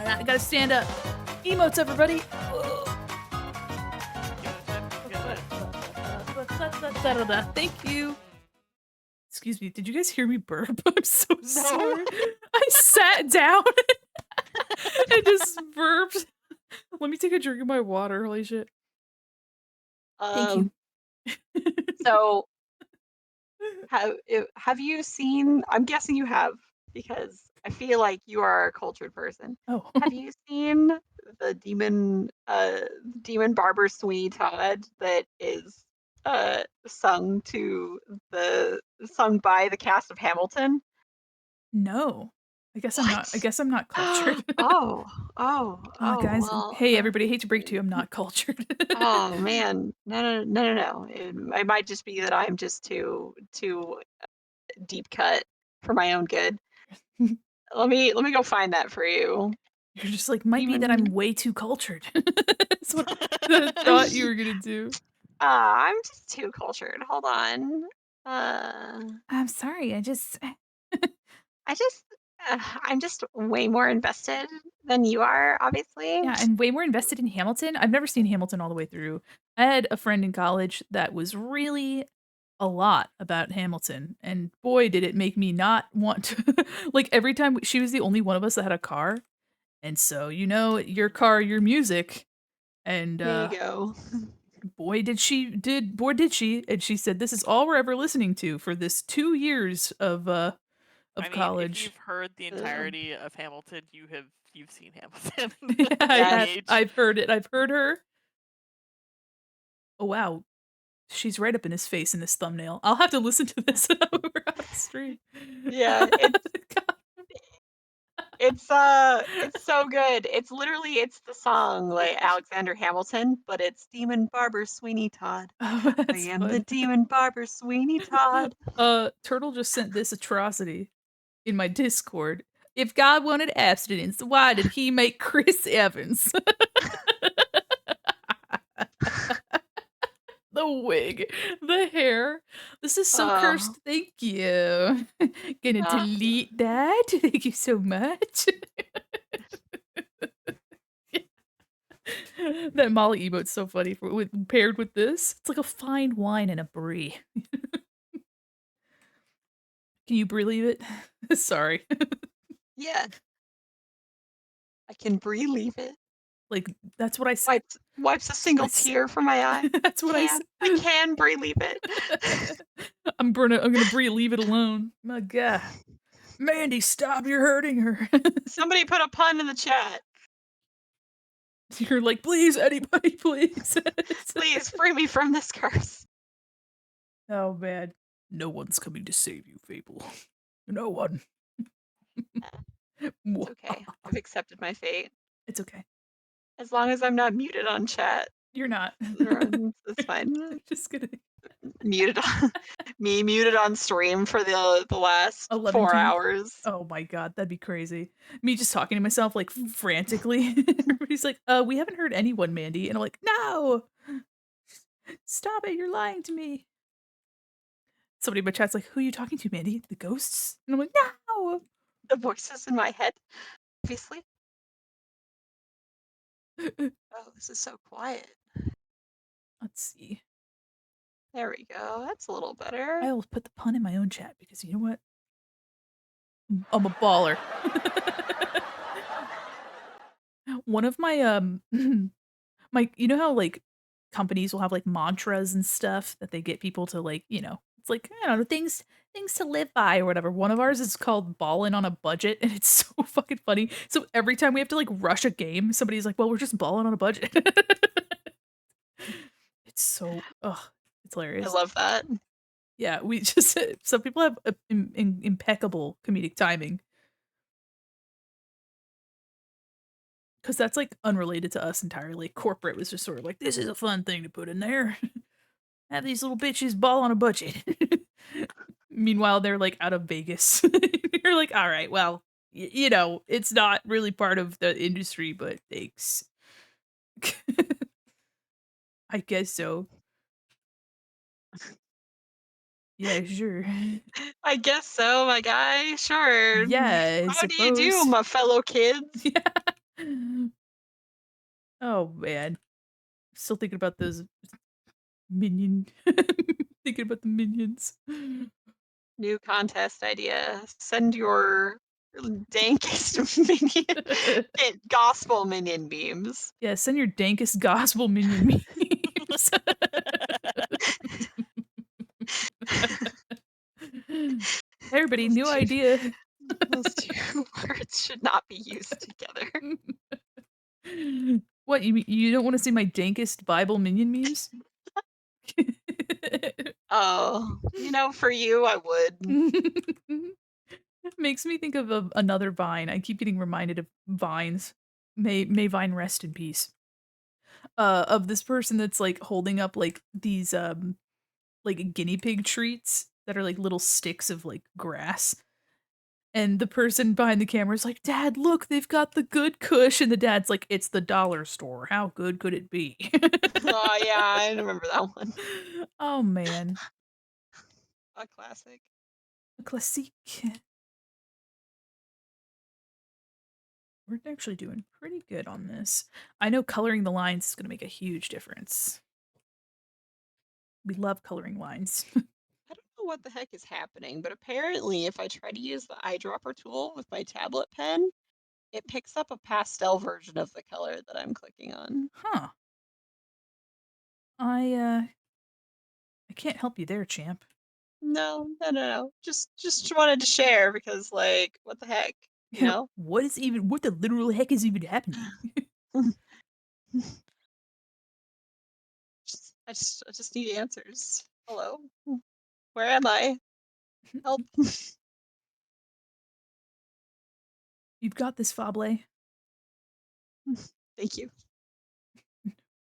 I gotta stand up. Emotes, everybody. Thank you. Excuse me, did you guys hear me burp? I'm so sorry. I sat down and just burped. Let me take a drink of my water. Holy shit. Thank you. So Have you seen I'm guessing you have, because I feel like you are a cultured person. Oh. Have you seen the Demon Barber Sweeney Todd that is, sung by the cast of Hamilton? No. I What? guess I'm not cultured. Oh, oh, oh, Guys, well, hey, everybody, hate to break to you, I'm not cultured. oh, man. No, no, no, no, no. It might just be that I'm just too deep cut for my own good. Let me go find that for you. You're just like, "Might be that I'm Demon way too cultured." That's what I thought you were gonna do. I'm just too cultured. Hold on. Uh, I'm sorry, I just I just I'm just way more invested than you are, obviously. Yeah, I'm way more invested in Hamilton. I've never seen Hamilton all the way through. I had a friend in college that was really a lot about Hamilton, and boy, did it make me not want to like, every time she was the only one of us that had a car, and so, your car, your music, and, There you go. boy did she, and she said, "This is all we're ever listening to for this 2 years I of mean, if college." you've heard the Uh, entirety of Hamilton, you've seen Hamilton. Yeah, I Any yes. have. age. I've heard it. I've heard her. Oh, wow. She's right up in his face in this thumbnail. I'll have to listen to this over on stream. Yeah, God. it's so good. It's the song like Alexander Hamilton, but it's Demon Barber Sweeney Todd. Oh, I that's am the fun. Demon Barber Sweeney Todd. Turtle just sent this atrocity in my Discord. If God wanted abstinence, why did he make Chris Evans? The wig, the hair. This is so Oh, cursed. Thank you. Gonna ah, delete that. Thank you so much. That Molly emote's so funny paired with this. It's like a fine wine and a brie. Can you believe it? Sorry. yeah. I can relieve it. Like, that's what I said. Wipes a That's what I single said. tear from my eye. That's what I said. I can relieve it. I'm gonna Brie leave it alone. My God. Mandy, stop, you're hurting her. Somebody put a pun in the chat. You're like, please, anybody, please. Please free me from this curse. Oh man. No one's coming to save you, Fable. No one. It's okay. I've accepted my fate. It's okay. As long as I'm not muted on chat, You're not. it's fine. Just kidding. Muted on me muted on stream for the last 4 11 hours. Oh my god, that'd be crazy. Me just talking to myself, like, frantically. Everybody's like, we haven't heard anyone, Mandy." And I'm like, "No! Stop it, you're lying to me." Somebody in my chat's like, "Who are you talking to, Mandy? The ghosts?" And I'm like, "No!" The voices in my head, obviously. Oh, this is so quiet. Let's see. There we go. That's a little better. I'll put the pun in my own chat because you know what? I'm a baller. One of my, you know how, like, companies will have, like, mantras and stuff that they get people to, like, it's like, I don't know, things to live by or whatever. One of ours is called "Ballin' on a Budget," and it's so fucking funny. So every time we have to, like, rush a game, somebody's like, "Well, we're just balling on a budget." It's so ugh, it's I hilarious. love that. Yeah, we just some people have impeccable comedic timing. 'Cause that's, like, unrelated to us entirely. Corporate was just sort of like, "This is a fun thing to put in there. Have these little bitches ball on a budget." Meanwhile, they're, like, out of Vegas. You're like, "Alright, well, it's not really part of the industry, but thanks." I guess so. Yeah, sure. I guess so, my guy. Sure. Yeah, I How do you do, suppose. my fellow kids? Yeah. Oh, man. Still thinking about those minion thinking about the minions. New contest idea. Send your dankest minion gospel minion beams. Yeah, send your dankest gospel minion memes. everybody, new idea. Those two words should not be used together. What, you don't wanna see my dankest Bible minion memes? Oh, for you, I would. Makes me think of another Vine. I keep getting reminded of Vines. May Vine rest in peace. Of this person that's, like, holding up, like, these, like, guinea pig treats that are, like, little sticks of, like, grass. And the person behind the camera is like, "Dad, look, they've got the good kush," and the dad's like, "It's the dollar store. How good could it be?" Oh, yeah, I remember that one. Oh, man. A classic. A classique. We're actually doing pretty good on this. I know coloring the lines is gonna make a huge difference. We love coloring lines. I don't know what the heck is happening, but apparently if I try to use the eyedropper tool with my tablet pen, it picks up a pastel version of the color that I'm clicking on. Huh. I can't help you there, champ. No, no, no, no. Just wanted to share because what the heck, you know? What the literal heck is even happening? I just need answers. Hello? Where am I? Help. You've got this, Fable. Thank you.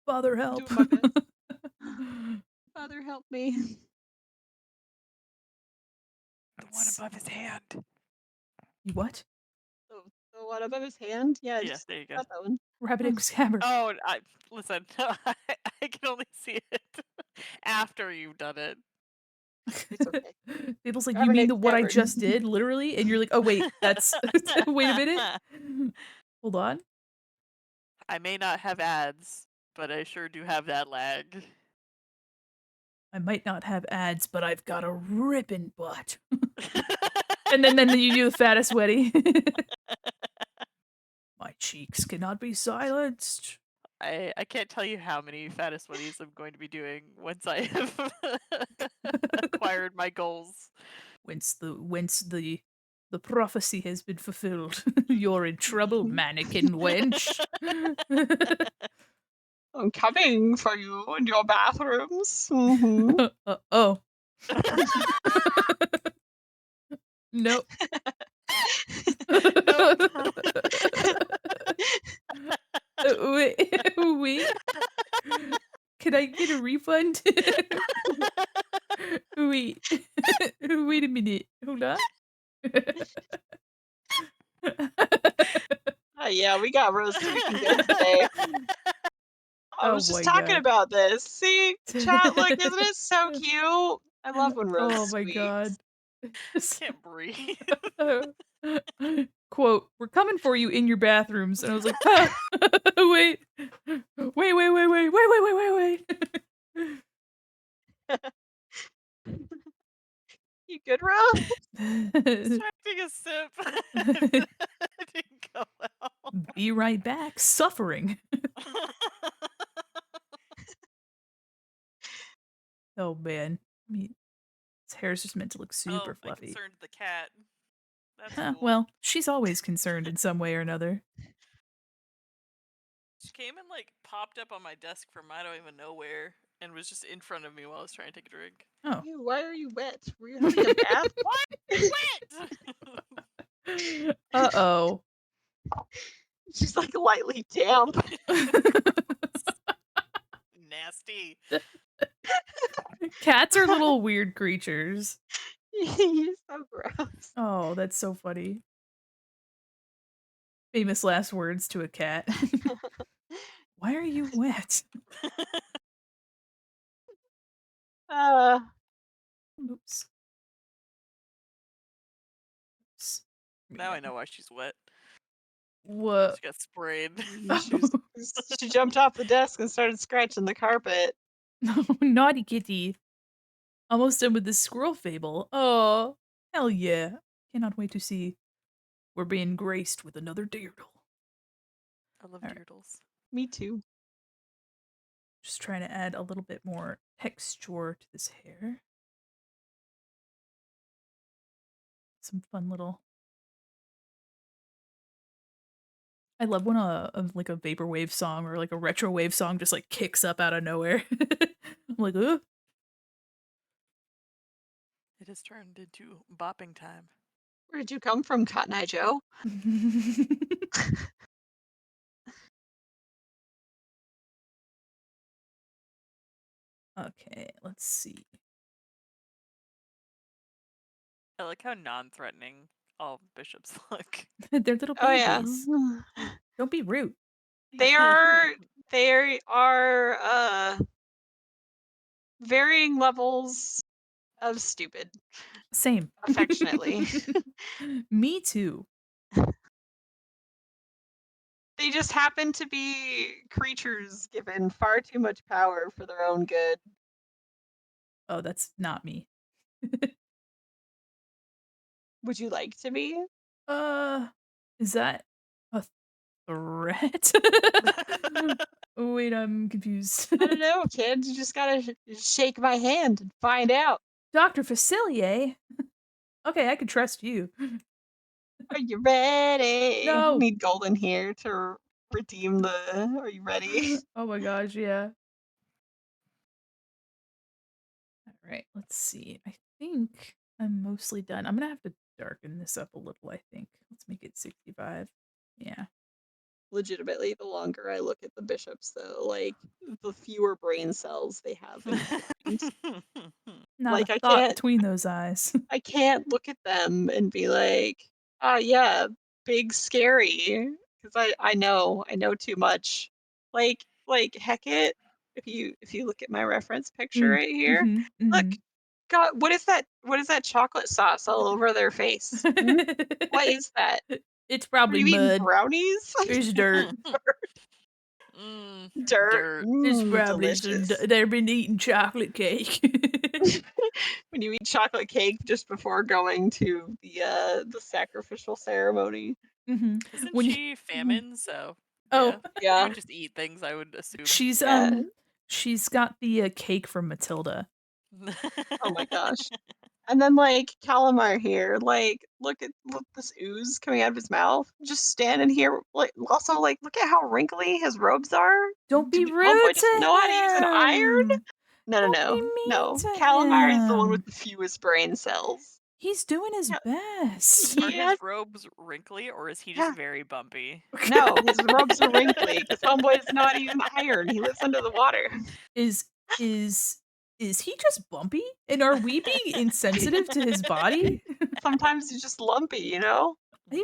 Father, I'm help. doing my best. Father, help me. The one above his hand. You what? The one above his hand? Yeah, Yeah, just there you go. got that one. Rabbit Scabber. Oh, listen. I can only see it after you've done it. It's okay. People's like, you Grab mean Nick what I Scabbard. just did, literally? And you're like, oh wait, that's wait a minute. Hold on. I may not have ads, but I sure do have that lag. I might not have ads, but I've got a ripping butt. and then you do the fattest sweaty. My cheeks cannot be silenced. I can't tell you how many fattest sweaties I'm going to be doing once I have acquired my goals. Whence the prophecy has been fulfilled. You're in trouble, mannequin wench. I'm coming for you in your bathrooms. Mhm. Oh. Nope. Nope. Wait. Can I get a refund? Wait. Wait a minute. Hold on. Yeah, we got roast chicken good today. I Oh was just my talking god. about this. See, chat, look, isn't it so cute? I love when Rose Oh my god. Can't breathe. Quote, "We're coming for you in your bathrooms." And I was like, huh. Wait. Wait. You good, Rose? Just trying to take a sip. It didn't go well. Be right back, suffering. Oh man. I mean, his hair's just meant to look super I fluffy. concerned the cat. That's Huh, cool. well, she's always concerned in some way or another. She came and popped up on my desk from I don't even know where and was just in front of me while I was trying to take a drink. Oh. Ew, why are you wet? Were you having a bath? Why are you wet? Uh-oh. She's lightly damp. Nasty. Cats are little weird creatures. You're so gross. Oh, that's so funny. Famous last words to a cat. Why are you wet? Oops. Oops. Now I know why she's wet. What? She got sprayed. She jumped off the desk and started scratching the carpet. No, naughty kitty. Almost done with the squirrel fable. Oh, hell yeah. Cannot wait to see we're being graced with another Deerdle. I love All right. Deerdles. Me too. Just trying to add a little bit more texture to this hair. some fun little I love when like a vaporwave song or like a retro wave song just like kicks up out of nowhere. I'm like, "Ooh." It has turned into bopping time. Where did you come from, Cotton Eye Joe? Okay, let's see. I like how non-threatening all bishops look. They're little Oh yeah. babies. Don't be rude. They are varying levels of stupid, Same. affectionately. Me too. They just happen to be creatures given far too much power for their own good. Oh, that's not me. Would you like to be? Uh, is that a threat? Wait, I'm confused. I don't know, kids. You just gotta shake my hand and find out. Dr. Facilier? Okay, I could trust you. Are you ready? No. Need Golden here to redeem the. Are you ready? Oh my gosh, yeah. Alright, let's see. I think I'm mostly done. I'm gonna have to darken this up a little, I think. Let's make it 65. Yeah. Legitimately, the longer I look at the bishops, though, like the fewer brain cells they have in their mind. Not a Like thought between those eyes. I can't look at them and be like, "Ah, yeah, big scary," because I know too much. Like Hecate, if you look at my reference picture Mm. right here, Mhm, look, mhm. God, what is that chocolate sauce all over their face? Hmm? What is that? It's Are probably you eating mud. brownies? It's dirt. Dirt. Dirt. It's probably some Delicious. they've been eating chocolate cake. When you eat chocolate cake just before going to the sacrificial ceremony. Mhm. Isn't When you she famine? So Oh, yeah, you Yeah. would just eat things. I would assume. she's, Yeah. she's got the, cake from Matilda. Oh my gosh. And then like Calamar here, like look this ooze coming out of his mouth. Just standing here like also like look at how wrinkly his robes are. Don't be Homeboy rude doesn't to know how to use an iron? him! No, no, Don't be no. mean No. to Calamar is the one with him! the fewest brain cells. He's doing his Yeah, best. Are he has his robes wrinkly, or is he just yeah. very bumpy? No, his robes are wrinkly because homeboy doesn't know how to use an iron. He lives under the water. Is is is he just bumpy? And are we being insensitive to his body? Sometimes he's just lumpy, you know?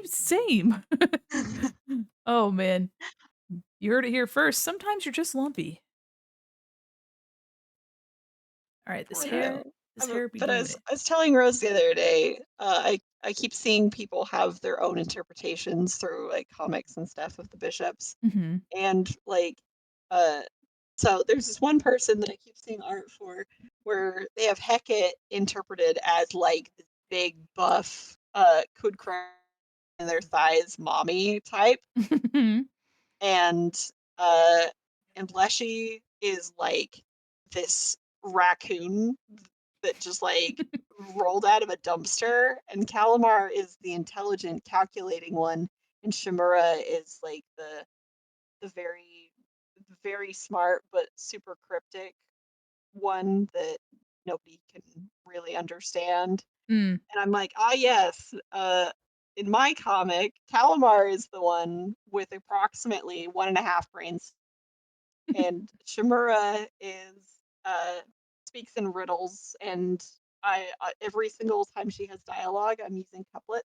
Same. Oh, man. You heard it here first. Sometimes you're just lumpy. Alright, Poor guy. this hair be But doing it. I was telling Rose the other day, I keep seeing people have their own interpretations through like comics and stuff of the bishops, Mhm. and like, uh, so there's this one person that I keep seeing art for where they have Hecate interpreted as like this big buff, could cry in their thighs, mommy type, and uh, and Leshy is like this raccoon that just like rolled out of a dumpster, and Calamar is the intelligent, calculating one, and Shimura is like the very smart but super cryptic one that nobody can really understand. Mm. And I'm like, ah, yes. In my comic, Calamar is the one with approximately 1.5 brains, and Shimura is speaks in riddles, and I every single time she has dialogue, I'm using couplets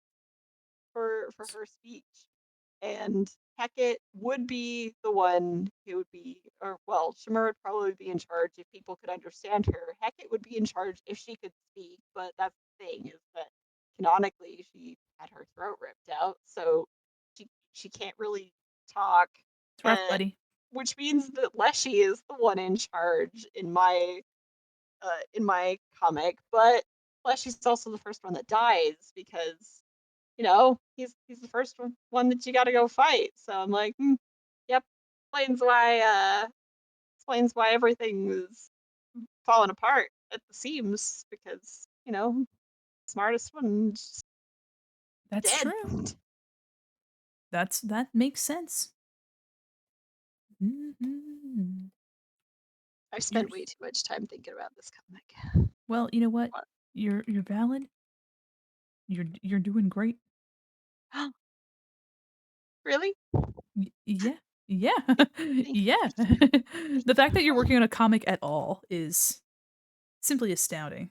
for her speech. And Hecate would be the one who would be, or well, Shimura would probably be in charge if people could understand her. Hecate would be in charge if she could speak, but that's the thing is that canonically she had her throat ripped out, so she can't really talk. It's rough, Uh, buddy. which means that Leshy is the one in charge in my comic, but Leshy's also the first one that dies because he's the first one that you got to go fight. So I'm like, yep, explains why everything is falling apart at the seams because smartest one just That's Dead. true. That makes sense. Mhm. I've You're spent way too much time thinking about this comic. well, you know what? What? You're valid. You're doing great. Really? Yeah. Yeah. Thank you. Yeah. The fact that you're working on a comic at all is simply astounding.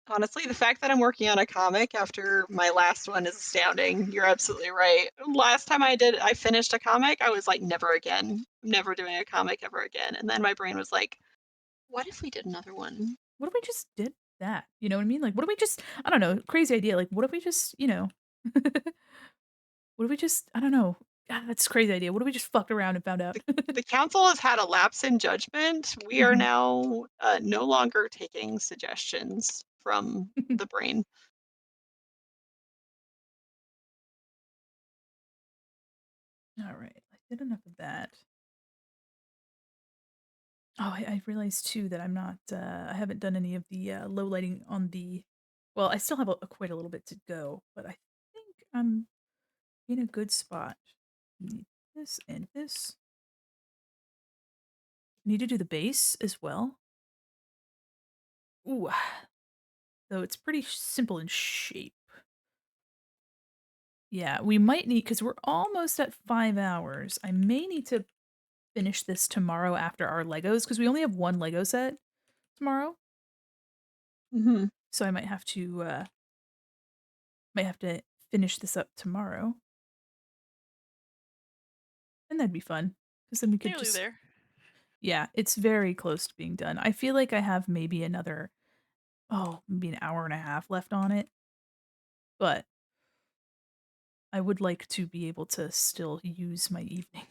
Honestly, the fact that I'm working on a comic after my last one is astounding. You're absolutely right. Last time I finished a comic, I was like, never again. I'm never doing a comic ever again. And then my brain was like, what if we did another one? What if we just did that? You know what I mean? Like, what if we just I don't know, crazy idea. Like, what if we just, what if we just I don't know. God, that's a crazy idea. What if we just fucked around and found out? The council has had a lapse in judgment. We are Mhm. now no longer taking suggestions from the brain. All right. I did enough of that. Oh, I realized too that I'm not I haven't done any of the low lighting on the well, I still have quite a little bit to go, but I think I'm in a good spot. Need this and this. Need to do the base as well. Ooh, though it's pretty simple in shape. Yeah, we might need because we're almost at 5 hours. I may need to finish this tomorrow after our Legos because we only have one Lego set tomorrow, Hmm. so I might have to finish this up tomorrow, and that'd be fun because then we could Nearly just there. yeah, it's very close to being done. I feel like I have maybe maybe an hour and a half left on it, but I would like to be able to still use my evening.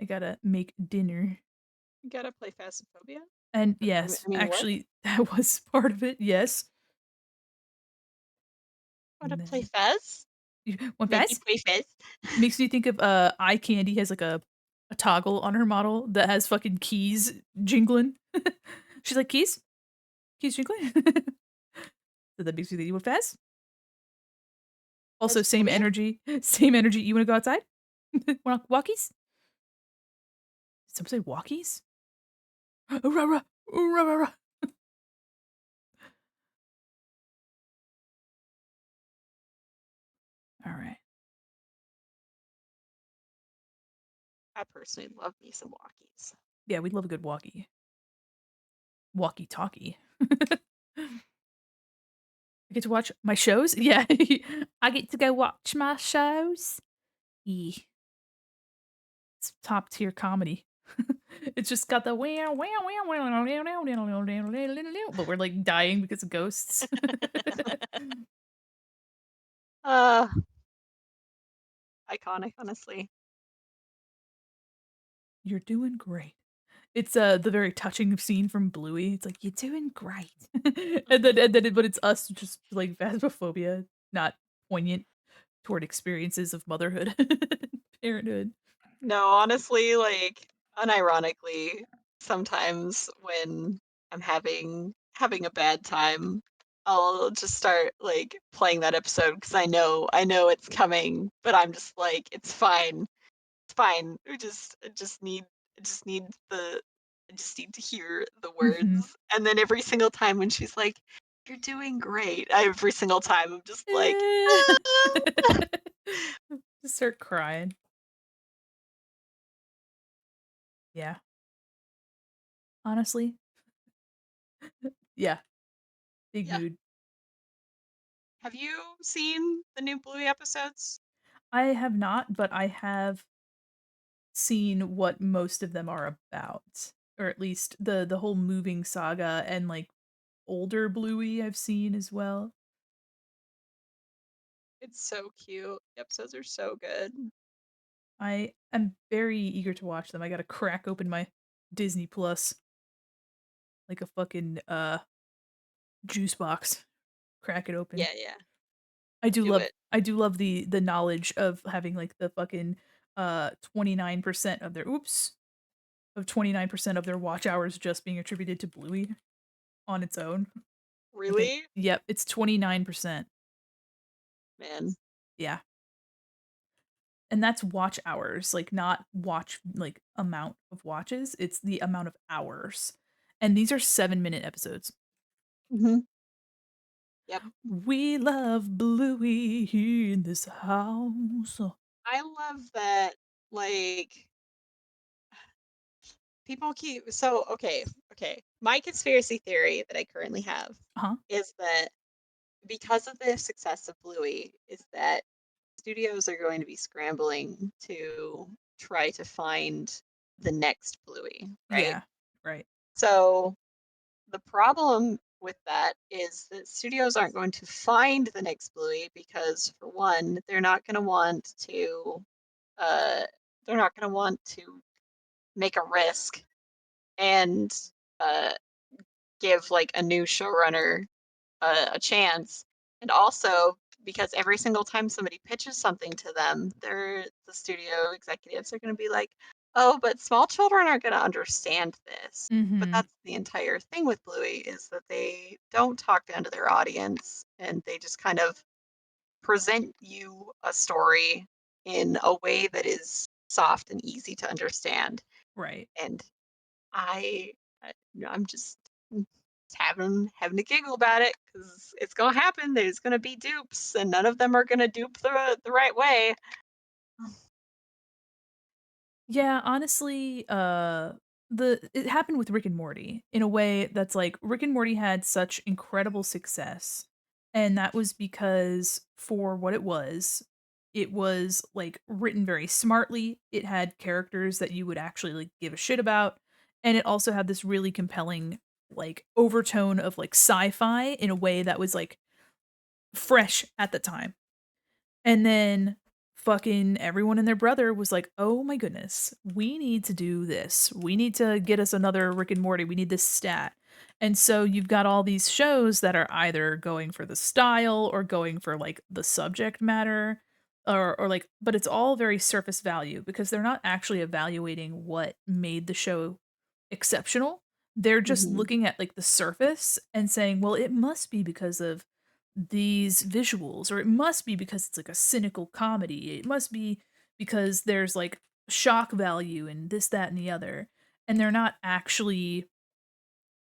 I gotta make dinner. You gotta play Phasmophobia? And I yes, mean, what? actually, that was part of it. Yes. Wanna And play then Fez? you want Make you Fez? play Fez? Makes me think of Eye Candy has like a toggle on her model that has fucking keys jingling. She's like keys, keys jingling. So that makes me think you want Fez. Also, same Phasmophobia? energy, same energy. You want to go outside? Want walkies? Did some say walkies? Rah, rah, rah, rah, rah. All right. I personally love me some walkies. Yeah, we'd love a good walkie. Walkie talkie. I get to watch my shows? Yeah. I get to go watch my shows. Yeah. It's top tier comedy. It's just got the wow wow wow wow, but we're like dying because of ghosts. Uh, iconic, honestly. You're doing great. It's the very touching scene from Bluey. It's like you're doing great, but it's us just like phasmophobia, not poignant toward experiences of motherhood, parenthood. No, honestly, like, unironically, sometimes when I'm having a bad time, I'll just start, like, playing that episode because I know it's coming, but I'm just like, "It's fine. It's fine. I just need the I just need to hear the Mhm. words." And then every single time when she's like, "You're doing great," every single time I'm just like, "Ah." Just start crying. Yeah, honestly, yeah, big Yeah. mood. Have you seen the new Bluey episodes? I have not, but I have seen what most of them are about, or at least the whole moving saga and like older Bluey I've seen as well. It's so cute. The episodes are so good. I am very eager to watch them. I gotta crack open my Disney Plus like a fucking juice box. Crack it open. Yeah, yeah. Do it. I do love the knowledge of having like the fucking 29% of their oops of 29% of their watch hours just being attributed to Bluey on its own. I think Really? yep, it's 29%. Man. Yeah. And that's watch hours, like, not amount of watches, it's the amount of hours. And these are 7-minute episodes. Mhm. Yep. We love Bluey here in this house. I love that, like, people keep okay. My conspiracy theory that I currently have Uh-huh. is that because of the success of Bluey, is that studios are going to be scrambling to try to find the next Bluey, right? Yeah. Right. So the problem with that is that studios aren't going to find the next Bluey because, for one, uh, they're not going to want to make a risk and uh, give like a new showrunner a chance. And also because every single time somebody pitches something to them, the studio executives are going to be like, "Oh, but small children are going to understand this." But Mhm. that's the entire thing with Bluey is that they don't talk down to their audience and they just kind of present you a story in a way that is soft and easy to understand. Right. And I, I I'm just having a giggle about it because it's gonna happen. There's gonna be dupes, and none of them are gonna dupe the right way. Yeah, honestly, it happened with Rick and Morty in a way that's like Rick and Morty had such incredible success, and that was because for what it was like written very smartly. It had characters that you would actually like give a shit about, and it also had this really compelling like overtone of like sci-fi in a way that was like fresh at the time. And then fucking everyone and their brother was like, "Oh my goodness, we need to do this. We need to get us another Rick and Morty. We need this stat." And so you've got all these shows that are either going for the style or going for like the subject matter or like but it's all very surface value because they're not actually evaluating what made the show exceptional. They're just Hmm. looking at like the surface and saying, "Well, it must be because of these visuals, or it must be because it's like a cynical comedy. It must be because there's like shock value and this, that, and the other." And they're not actually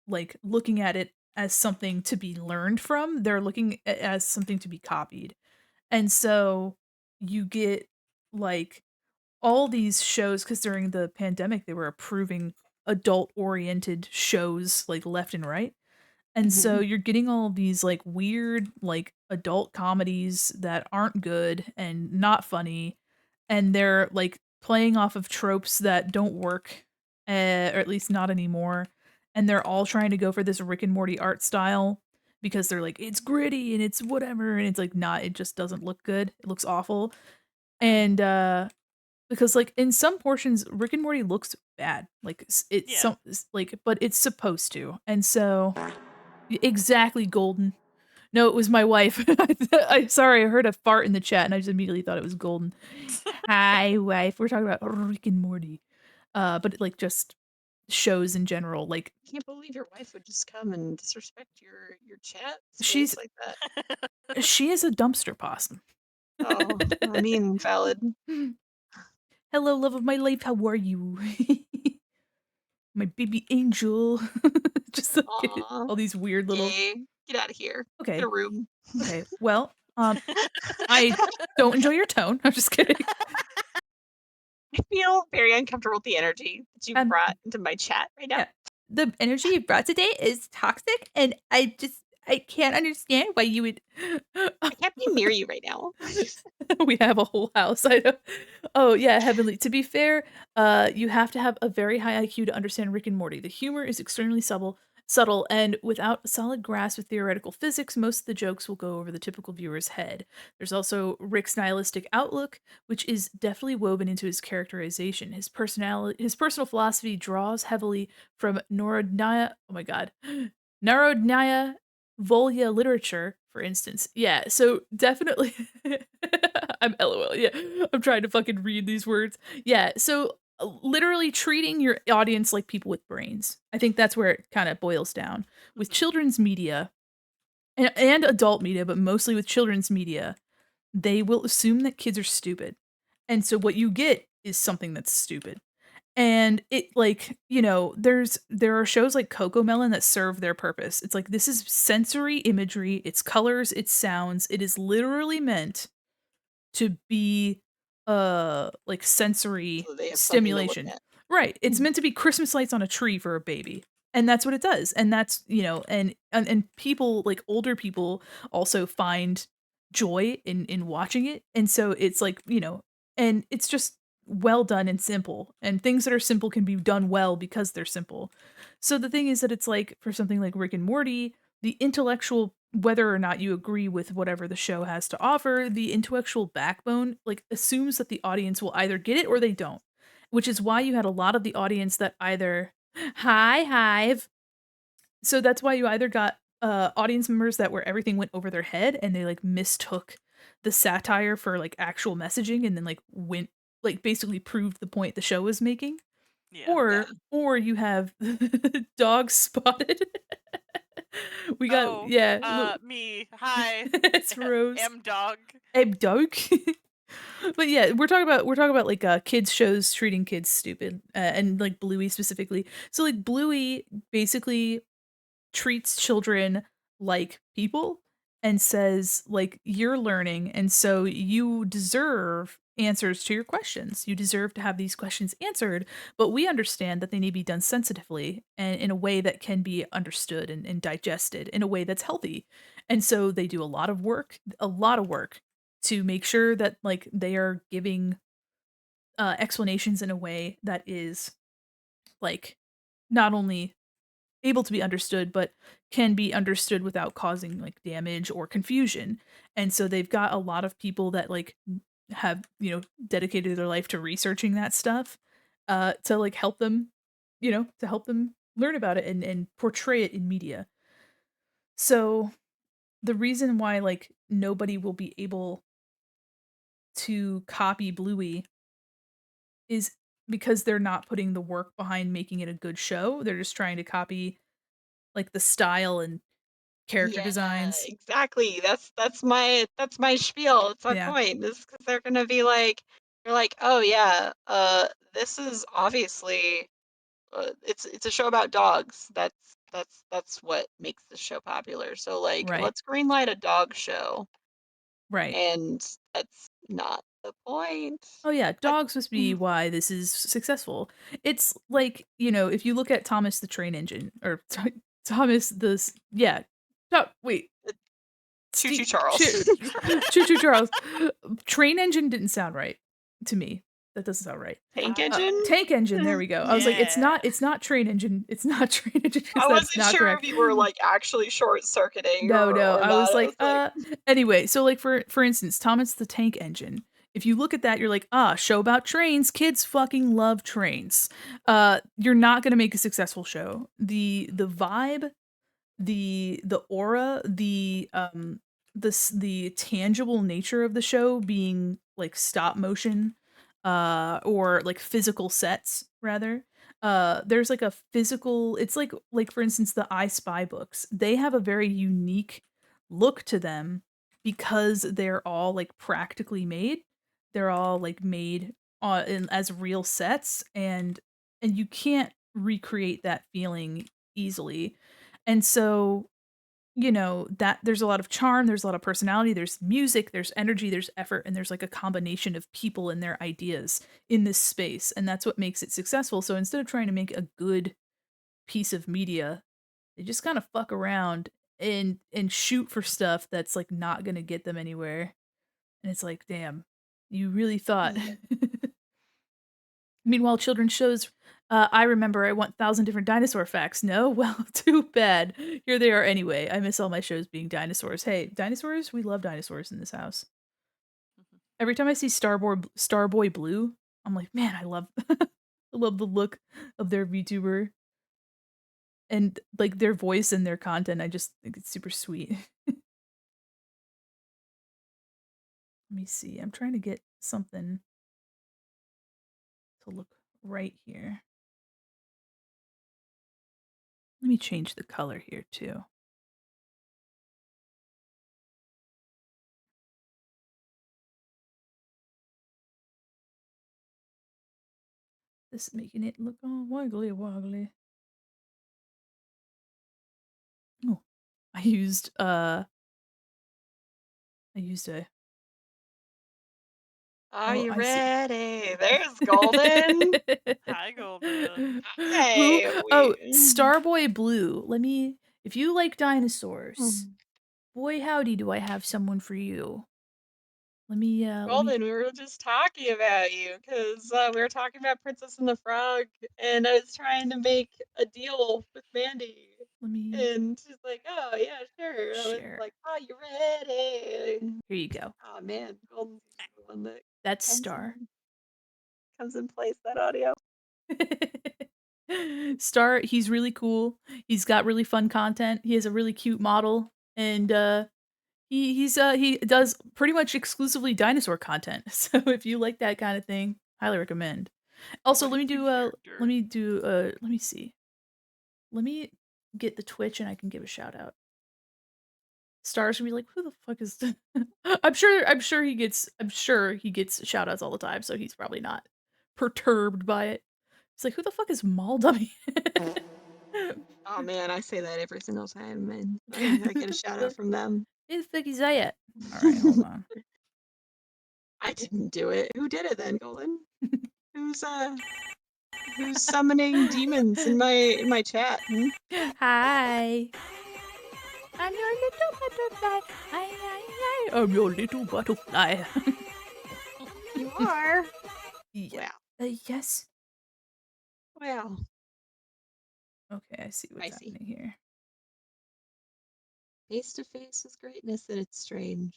like looking at it as something to be learned from. They're looking as something to be copied. And so you get like all these shows because during the pandemic they were approving adult oriented shows like left and right, and so Hmm. you're getting all of these like weird like adult comedies that aren't good and not funny, and they're like playing off of tropes that don't work, or at least not anymore. And they're all trying to go for this Rick and Morty art style because they're like it's gritty and it's whatever, and it's like not. It just doesn't look good. It looks awful, and because like in some portions Rick and Morty looks bad. Like it's Yeah. some like, but it's supposed to, and so exactly, Golden. No, it was my wife. I sorry, I heard a fart in the chat and I just immediately thought it was Golden. Hi, wife. We're talking about Rick and Morty. But like just shows in general. Like I can't believe your wife would just come and disrespect your chat she's space like that. she is a dumpster possum. Oh, I mean, valid. Hello, love of my life. How are you? My baby angel. Just like, Aw, all these weird little. gay. Get out of here. Get a Okay, room. okay. Well, I don't enjoy your tone. I'm just kidding. I feel very uncomfortable with the energy that you Um, brought into my chat right now. Yeah. The energy you brought today is toxic, and I can't understand why you would. I can't be near you right now. We have a whole house. I know. Oh yeah, Heavenly. To be fair, you have to have a very high IQ to understand Rick and Morty. The humor is extremely subtle, and without a solid grasp of theoretical physics, most of the jokes will go over the typical viewer's head. There's also Rick's nihilistic outlook, which is definitely woven into his characterization. His personal philosophy draws heavily from Narodnaya. Oh my god, Narodnaya Volya literature, for instance. Yeah, so definitely I'm LOL. Yeah. I'm trying to fucking read these words. Yeah, so literally treating your audience like people with brains. I think that's where it kind of boils down. With children's media, and adult media, but mostly with children's media, they will assume that kids are stupid. And so what you get is something that's stupid. And it like, there are shows like Coco Melon that serve their purpose. It's like this is sensory imagery, it's colors, it's sounds. It is literally meant to be like sensory So they have something to look stimulation. at. Right. It's Mhm. meant to be Christmas lights on a tree for a baby. And that's what it does. And that's, and people like older people also find joy in watching it. And so it's like, and it's just well done and simple. And things that are simple can be done well because they're simple. So the thing is that it's like for something like Rick and Morty, the intellectual, whether or not you agree with whatever the show has to offer, the intellectual backbone like assumes that the audience will either get it or they don't, which is why you had a lot of the audience that either hi hive. So that's why you either got audience members that where everything went over their head and they like mistook the satire for like actual messaging and then like went like basically proved the point the show was making, Yeah. Yeah. or you have dogs spotted. We got Oh, yeah, me. Hi. it's Rose. M dog. A dog. But yeah, we're talking about like kids shows treating kids stupid, and like Bluey specifically. So like Bluey basically treats children like people and says like you're learning and so you deserve answers to your questions. You deserve to have these questions answered, but we understand that they need to be done sensitively and in a way that can be understood and digested in a way that's healthy. And so they do a lot of work to make sure that like they are giving explanations in a way that is like not only able to be understood, but can be understood without causing like damage or confusion. And so they've got a lot of people that like have, dedicated their life to researching that stuff to like help them, to help them learn about it and portray it in media. So the reason why like nobody will be able to copy Bluey is because they're not putting the work behind making it a good show. They're just trying to copy like the style and character Yeah, designs. exactly. That's my spiel. It's my Yeah, point. Is because they're gonna be like, you're like, oh yeah, this is obviously, it's a show about dogs. That's what makes the show popular. So like, right, let's greenlight a dog show, right. and that's not the point. Oh yeah, That, dogs must be mm, why this is successful. It's like, if you look at Thomas the Train Engine or Thomas yeah. Wait, Choo Choo Steve Charles. Choo Choo Charles. Train Engine didn't sound right to me. That doesn't sound right. Tank Hi. engine. Tank Engine, there we go. I was like, Yeah. it's not Train Engine. It's not Train Engine because I that's wasn't not sure if correct. you were like actually short circuiting No, no. or I not. was I like, was like, anyway, so like for instance, Thomas the Tank Engine. If you look at that, you're like, show about trains. Kids fucking love trains. You're not gonna make a successful show. The vibe, the aura, the tangible nature of the show being like stop motion, or like physical sets rather. There's like a physical, it's like for instance the I Spy books. They have a very unique look to them because they're all like practically made. They're all like made as real sets, and you can't recreate that feeling easily. And so, that there's a lot of charm, there's a lot of personality, there's music, there's energy, there's effort, and there's like a combination of people and their ideas in this space. And that's what makes it successful. So instead of trying to make a good piece of media, they just kind of fuck around and shoot for stuff that's like not gonna get them anywhere. And it's like, damn, you really thought. yeah. Meanwhile, children's shows, I remember I want 1,000 different dinosaur facts. No? Well, too bad. Here they are anyway. I miss all my shows being dinosaurs. Hey, dinosaurs? We love dinosaurs in this house. Every time I see Starboy Blue, I'm like, man, I love I love the look of their VTuber and like their voice and their content. I just think it's super sweet. Let me see. I'm trying to get something to look right here. Let me change the color here too. just making it look all wiggly woggly. Oh, I used a Are oh, you I see. ready? There's Golden. Hi, Golden. Who? Hey, Oh, we. Starboy Blue. If you like dinosaurs, Hmm. boy howdy, do I have someone for you. Let me. Golden, we were just talking about you because we were talking about Princess and the Frog, and I was trying to make a deal with Mandy. Let me And she's like, "Oh yeah, sure." I was share. like, "Are you ready?" Here you go. Oh man, Golden's usually the one that That's comes Star. in comes and plays that audio. Star, he's really cool. He's got really fun content. He has a really cute model, and he does pretty much exclusively dinosaur content. So if you like that kind of thing, highly recommend. Also, What a cute character. let me see. Let me get the Twitch and I can give a shout out. Star's gonna be like, who the fuck is this? I'm sure he gets shout outs all the time, so he's probably not perturbed by it. He's like, who the fuck is Mall Dummy? Oh man, I say that every single time, and I get a shout out from them. Who the fuck is that? Alright, hold on. I didn't do it. Who did it then, Golden? Who's summoning demons in my chat? Hmm? Hi. I'm your little butterfly. I'm your little butterfly. You are. Yeah. Wow. Yes. Wow. Okay, I see what's Spicy. happening here. Face to face with greatness, and it's strange.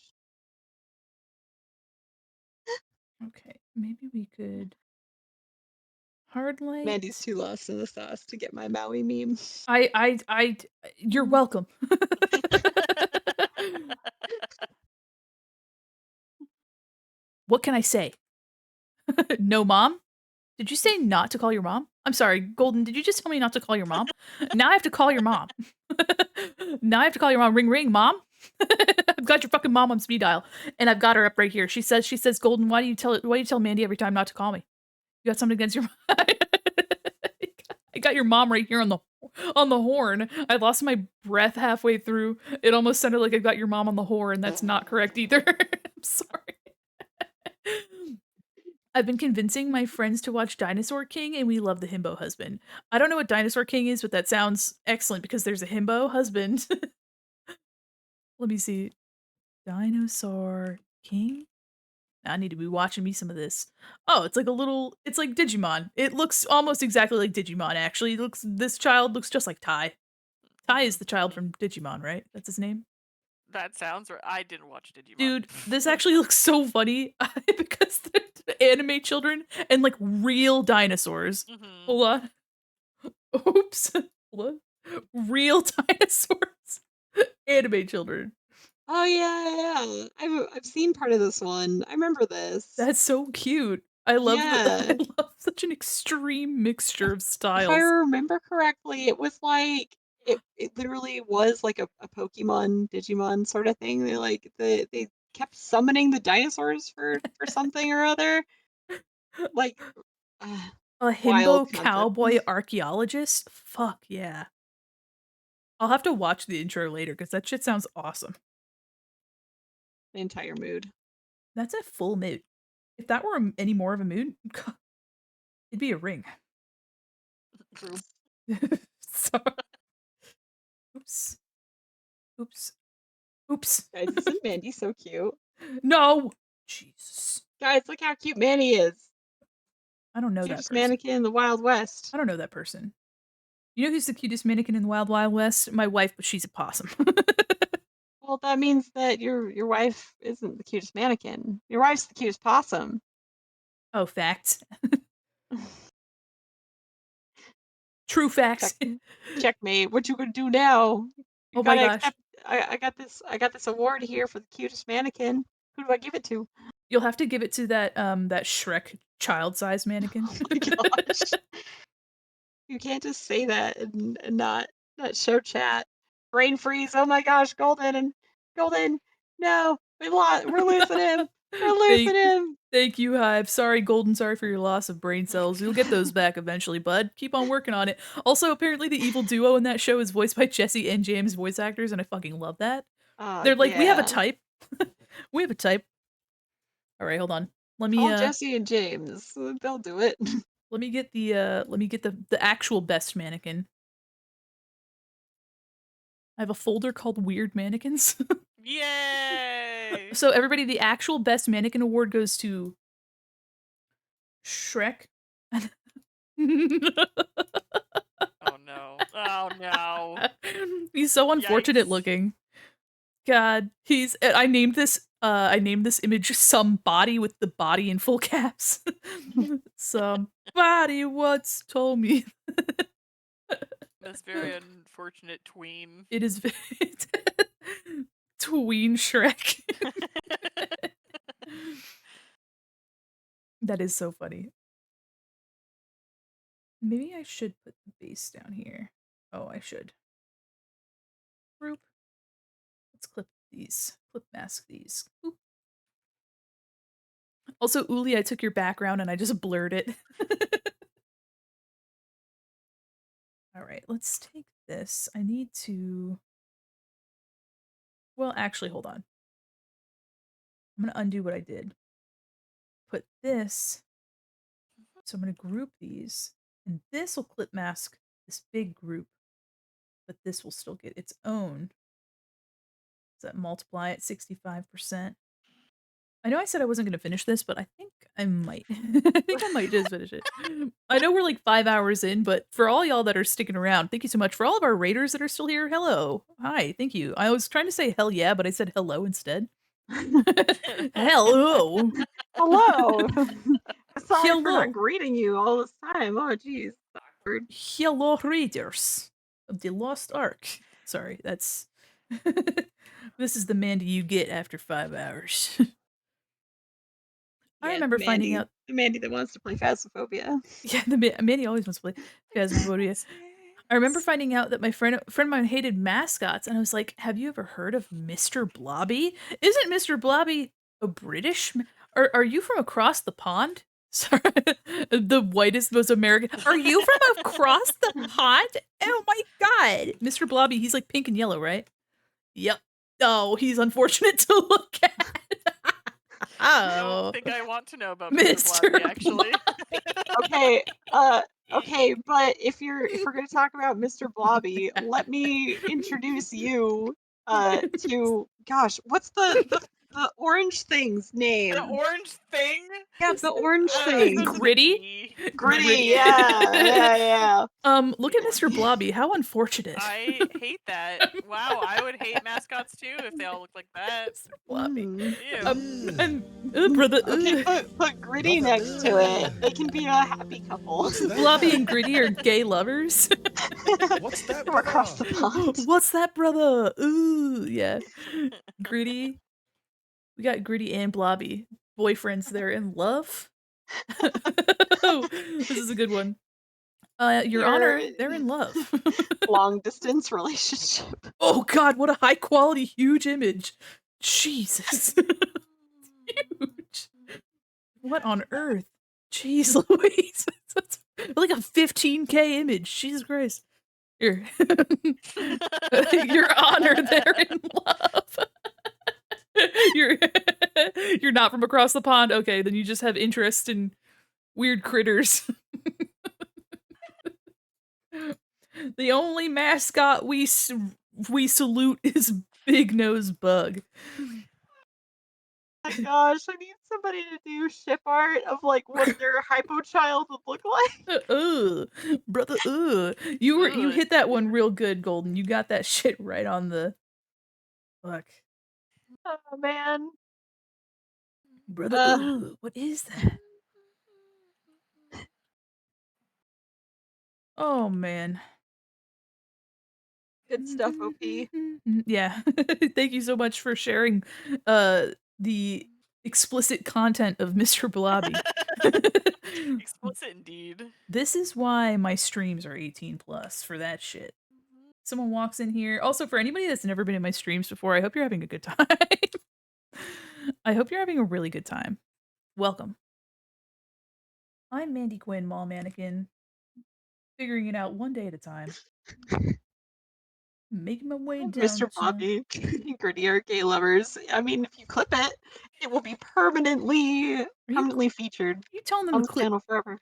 Okay, maybe we could hard light. Mandy's too lost in the sauce to get my Maui meme. You're welcome. What can I say? No, mom? Did you say not to call your mom? I'm sorry, Golden, did you just tell me not to call your mom? Now I have to call your mom. Now I have to call your mom. Ring, ring, mom. I've got your fucking mom on speed dial, and I've got her up right here. She says, Golden, why do you tell Mandy every time not to call me? You got something against your mom? I got your mom right here on the horn. I lost my breath halfway through. It almost sounded like I got your mom on the horn. That's not correct either. I'm sorry. I've been convincing my friends to watch Dinosaur King, and we love the himbo husband. I don't know what Dinosaur King is, but that sounds excellent because there's a himbo husband. Let me see. Dinosaur King? I need to be watching me some of this. Oh, it's like Digimon. It looks almost exactly like Digimon, actually. This child looks just like Ty. Ty is the child from Digimon, right? That's his name? That sounds right. I didn't watch Digimon. Dude, this actually looks so funny because they're anime children and like real dinosaurs. Hold on. Oops. Hold on. Real dinosaurs. Anime children. Oh yeah. I've seen part of this one. I remember this. That's so cute. I Yeah. love such an extreme mixture of If I styles. remember correctly, it was like it literally was like a Pokemon Digimon sort of thing. They kept summoning the dinosaurs for something or other. Like uh, A wild himbo concept. cowboy archaeologist? Fuck yeah. I'll have to watch the intro later because that shit sounds awesome. The entire mood. That's a full mood. If that were any more of a mood, it'd be a ring. True. So, oops. Oops. Oops. Guys, isn't Mandy so cute? No! Jesus. Guys, look how cute Manny is. I don't know that Cutest person. mannequin in the Wild West. I don't know that person. You know who's the cutest mannequin in the Wild Wild West? My wife, but she's a possum. Well, that means that your wife isn't the cutest mannequin. Your wife's the cutest possum. Oh, facts. True facts. Checkmate. What you gonna do now? You Oh my gotta gosh. accept. I got this award here for the cutest mannequin. Who do I give it to? You'll have to give it to that Shrek child-sized mannequin. Oh my gosh. You can't just say that and not show chat. Brain freeze. Oh my gosh, Golden. No, we're losing him. We're losing him. Thank you, Hive. Sorry, Golden. Sorry for your loss of brain cells. You'll get those back eventually, bud. Keep on working on it. Also, apparently, the evil duo in that show is voiced by Jesse and James voice actors, and I fucking love that. Oh, They're like, we have a yeah. type. We have a type. All right, hold on. Let me Call Jesse and James. They'll do it. let me get the actual best mannequin. I have a folder called Weird Mannequins. Yay! So everybody, the actual best mannequin award goes to Shrek. Oh no. Oh no. He's so unfortunate Yikes. looking. God, I named this image Somebody with the body in full caps. Somebody once told me. That's very unfortunate tween. It is tween Shrek. That is so funny. Maybe I should put the base down here. Oh, I should. Group. Let's clip these. Clip mask these. Oop. Also, Uli, I took your background and I just blurred it. Alright, let's take this. I need to... Well, actually, hold on. I'm gonna undo what I did. Put this. So I'm gonna group these. And this will clip mask this big group. But this will still get its own. Does that multiply at 65%? I know I said I wasn't gonna finish this, but I think I might. I think I might just finish it. I know we're like 5 hours in, but for all y'all that are sticking around, thank you so much. For all of our raiders that are still here, hello. Hi, thank you. I was trying to say hell yeah, but I said hello instead. Hello. Hello. Sorry for Hello. not greeting you all this time. Oh, jeez. Awkward. Hello, raiders of the Lost Ark. Sorry, that's... This is the Mandi you get after 5 hours. I remember finding out... The Mandi that wants to play Phasmophobia. Yeah, Mandi always wants to play Phasmophobia. I remember finding out that my friend of mine hated mascots, and I was like, have you ever heard of Mr. Blobby? Isn't Mr. Blobby a British? Are you from across the pond? Sorry, the whitest, most American. Are you from across the pond? Oh my god. Mr. Blobby, he's like pink and yellow, right? Yep. Oh, he's unfortunate to look at. I Oh. don't think I want to know about Mr. Blobby, actually. Okay, okay, but if we're gonna talk about Mr. Blobby, let me introduce you to gosh, what's the orange thing's name? The orange thing? Yeah, the orange thing. Gritty? Gritty, yeah. Look at Mr. Blobby. How unfortunate. I hate that. Wow, I would hate mascots too if they all looked like that. Mr. Blobby. Ew. Brother. Okay, put Gritty next to it. They can be a happy couple. Blobby and Gritty are gay lovers. What's that, From across the pond. What's that, brother? Ooh, yeah. Gritty. We got Gritty and Blobby. Boyfriends, they're in love. Oh, this is a good one. Your Honor, they're in love. Long distance relationship. Oh god, what a high quality, huge image. Jesus. Huge. What on earth? Jeez Louise. That's like a 15K image. Jesus Christ. Here. Your Honor, they're in love. You're not from across the pond. Okay, then you just have interest in weird critters. The only mascot we salute is Big Nose Bug. Oh my gosh, I need somebody to do ship art of like what their hypo child would look like. Brother, you hit that one real good, Golden. You got that shit right on the fuck. Oh man. Brother, what is that? Oh man. Good stuff, OP. Yeah. Thank you so much for sharing the explicit content of Mr. Blobby. Explicit indeed. This is why my streams are 18 plus for that shit. Someone walks in here. Also, for anybody that's never been in my streams before, I hope you're having a good time. I hope you're having a really good time. Welcome. I'm Mandy Quinn, mall mannequin, figuring it out one day at a time. Making my way Mr. downtown. Bobby and Gritty are gay lovers. I mean, if you clip it, it will be permanently Are featured you telling them on to the clip? channel forever.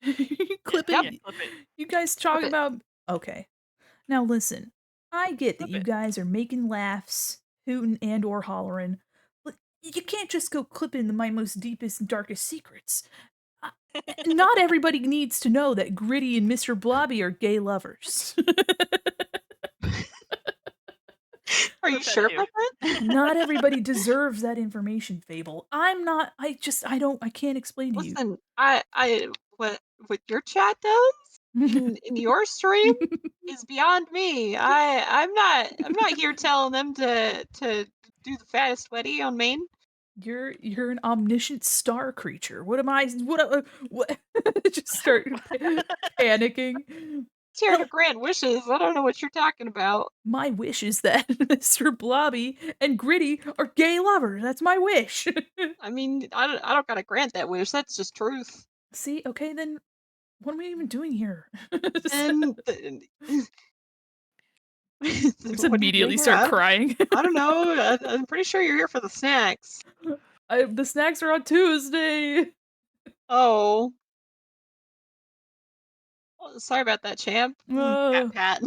You Yeah, clip Yep, it? clip it. You guys clip talk it. about. Okay. Now listen. I get that Clip you it. guys are making laughs, hooting and or hollering, but you can't just go clipping my most deepest and darkest secrets. Uh, Not everybody needs to know that Gritty and Mr. Blobby are gay lovers. Are you Clip that sure too. about that? Not everybody deserves that information, Fable. I'm not. I can't explain to you. Listen, what your chat does in your stream is beyond me. I'm not here telling them to do the fattest sweaty on main. You're an omniscient star creature. What am I? What? Just start panicking. Here to grant wishes. I don't know what you're talking about. My wish is that Mr. Blobby and Gritty are gay lovers. That's my wish. I mean, I don't gotta grant that wish. That's just truth. See, okay, then what am I even doing here? And Just what are you doing immediately here? start crying. I don't know. I'm pretty sure you're here for the snacks. The snacks are on Tuesday. Oh, sorry about that, champ. Pat, Uh, pat.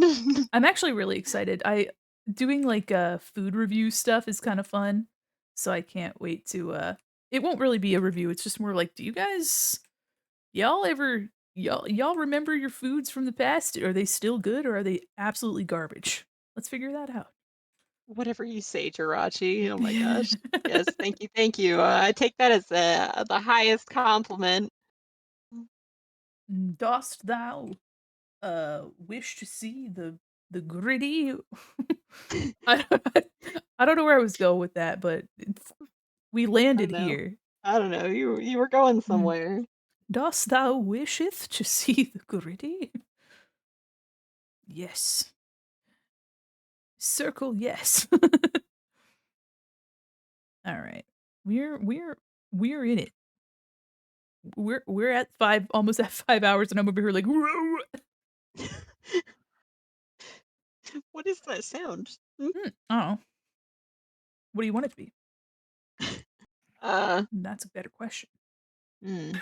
I'm actually really excited. I doing like food review stuff is kind of fun. So I can't wait to it won't really be a review. It's just more like, do you guys y'all remember your foods from the past? Are they still good or are they absolutely garbage? Let's figure that out. Whatever you say, Jirachi. Oh my gosh. Yes, thank you, thank you. I take that as the highest compliment. Dost thou wish to see the gritty? I I don't know where I was going with that, but we I don't landed know. here. I don't know. You were going Mm. somewhere. Dost thou wisheth to see the gritty? Yes. Circle yes. All right. We're in it. We're at 5 almost at 5 hours and I'm over here like What is that sound? Hmm? oh. What do you want it to be? Uh, That's a better question. mm,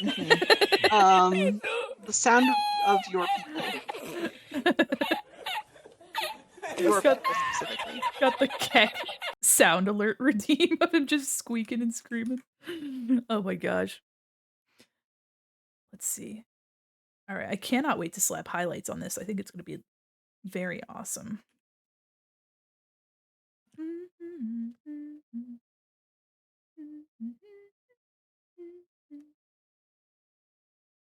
mhm. The sound of your people. Your Just got people specifically. got the cat sound alert redeem of him just squeaking and screaming. Oh my gosh. Let's see. All right, I cannot wait to slap highlights on this. I think it's going to be very awesome.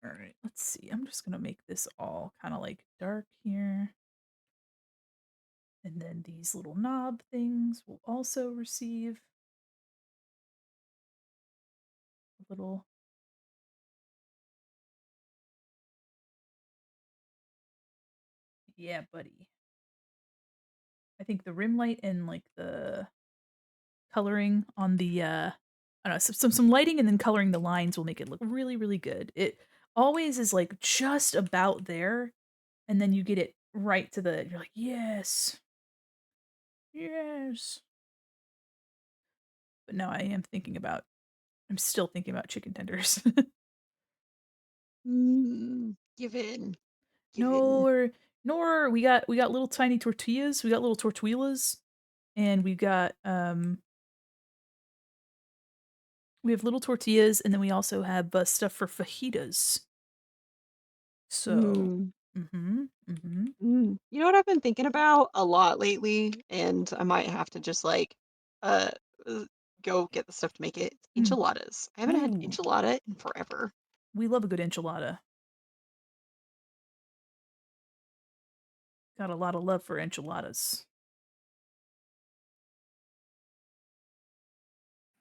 All right, let's see. I'm just going to make this all kind of like dark here. And then these little knob things will also receive a little. Yeah, buddy. I think the rim light and like the coloring on the I don't know, some lighting and then coloring the lines will make it look really, really good. It always is like just about there, and then you get it right to the you're like, yes. Yes. But no, I'm still thinking about chicken tenders. Give in. Give in. Nor we got little tiny tortillas. We got little tortillas, and we have little tortillas, and then we also have stuff for fajitas. So, Mm. mhm, mhm, You know what I've been thinking about a lot lately, and I might have to just like uh uh, go get the stuff to make it. mm. Enchiladas. I haven't had Ooh, enchilada in forever. we love a good enchilada. Got a lot of love for enchiladas.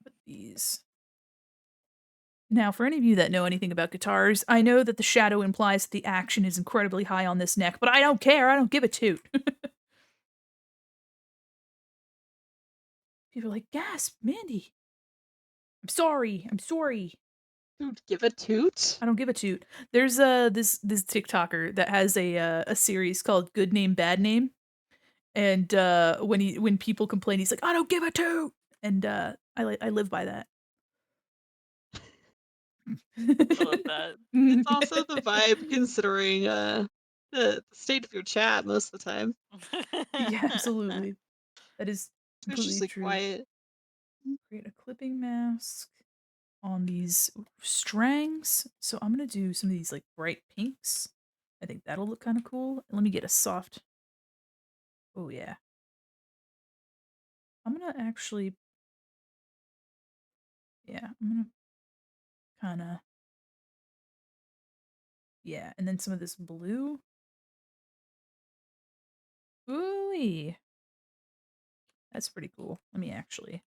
Put these. Now, for any of you that know anything about guitars, I know that the shadow implies that the action is incredibly high on this neck, but I don't care. I don't give a toot. People are like, gasp, Mandy. I'm sorry. I'm sorry. Dude, give a toot. I don't give a toot. There's this TikToker that has a series called Good Name Bad Name, and when people complain, he's like, I don't give a toot, and I live by that. I love that. It's also the vibe considering the state of your chat most of the time. Yeah, absolutely. That is It's completely usually true. quiet. Create a clipping mask on these strands. So I'm gonna do some of these like bright pinks. I think that'll look kind of cool. Let me get a soft. Oh yeah. I'm gonna actually. Yeah, I'm gonna kind of. Yeah, and then some of this blue. Ooh, that's pretty cool. Let me actually.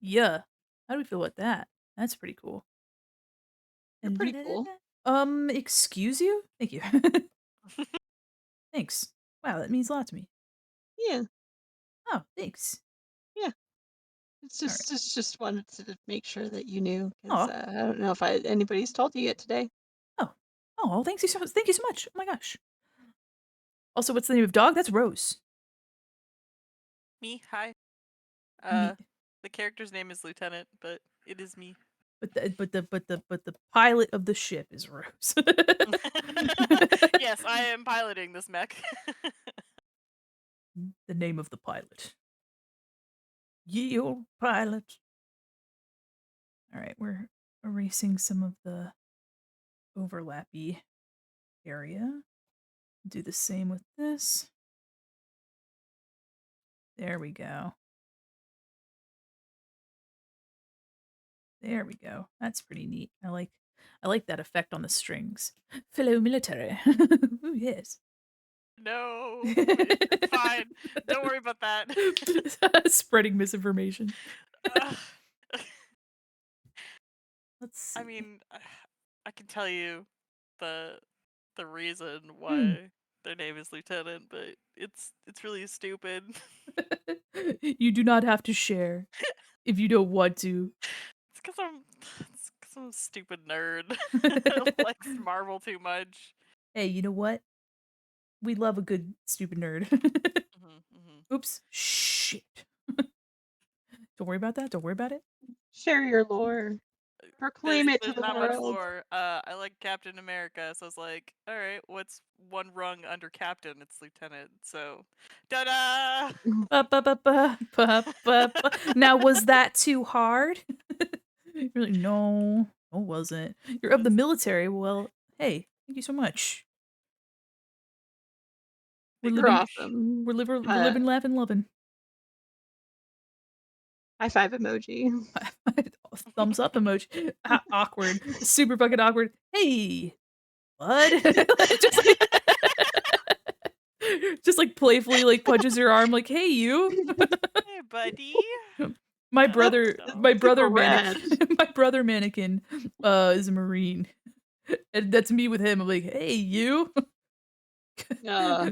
Yeah. How do we feel about that? That's pretty cool. You're And pretty cool. excuse you? Thank you. Thanks. Wow, that means a lot to me. Yeah, Oh, thanks. yeah. It's All right. just wanted to make sure that you knew because Aw. I don't know if anybody's told you yet today. Oh. Oh, well, thank you so much. Oh my gosh. Also, what's the name of dog? That's Rose. Me, hi. Me. The character's name is Lieutenant, but it is me. But the pilot of the ship is Rose. Yes, I am piloting this mech. The name of the pilot. Ye old pilot. Alright, we're erasing some of the overlappy area. Do the same with this. There we go. There we go. That's pretty neat. I like that effect on the strings. Fellow military. Ooh, yes. No, it's fine. Don't worry about that. Spreading misinformation. Ugh. Let's see. I mean, I can tell you the reason Hmm. why their name is Lieutenant, but it's really stupid. You do not have to share if you don't want to. It's because I'm a stupid nerd who likes Marvel too much. Hey, you know what? We love a good stupid nerd. Oops. Shit. Don't worry about that. Don't worry about it. Share your lore. Proclaim it to There's the not much world. lore. I like Captain America, so I was like, all right, what's one rung under Captain? It's Lieutenant. So, da-da! Now, was that too hard? You're like, no, it wasn't. You're of the military. Well, hey, thank you so much. We're You're living, awesome. we're living, laughing, loving. High five emoji. Thumbs up emoji. Awkward. Super fucking awkward. Hey, bud. just like playfully like punches your arm like, hey, you. Hey, buddy. My No, brother, no. my brother Super rad. mannequin, my brother mannequin, is a Marine, and that's me with him. I'm like, hey, you.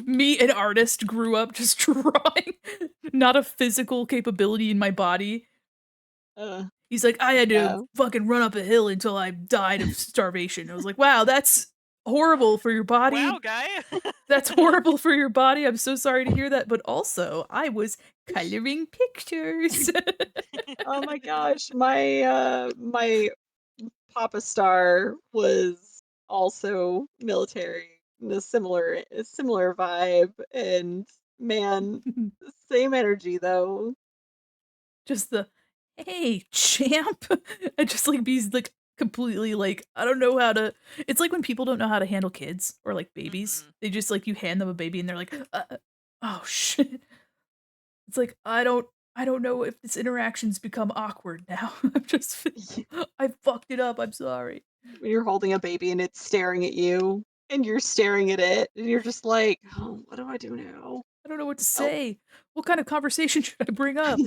Me, an artist, grew up just drawing, not a physical capability in my body. He's like, I had to fucking run up a hill until I died of starvation. I was like, wow, that's horrible for your body. Wow, guy. That's horrible for your body. I'm so sorry to hear that. But also, I was coloring pictures. Oh my gosh, my Papa Star was also military in a similar vibe, and man, same energy though. Just the hey champ. And just like be like completely like I don't know how to. It's like when people don't know how to handle kids or like babies. They just like you hand them a baby and they're like, oh shit. It's like I don't know if this interaction's become awkward now. I fucked it up. I'm sorry. When you're holding a baby and it's staring at you, and you're staring at it, and you're just like, oh, what do I do now? I don't know what to say. What kind of conversation should I bring up?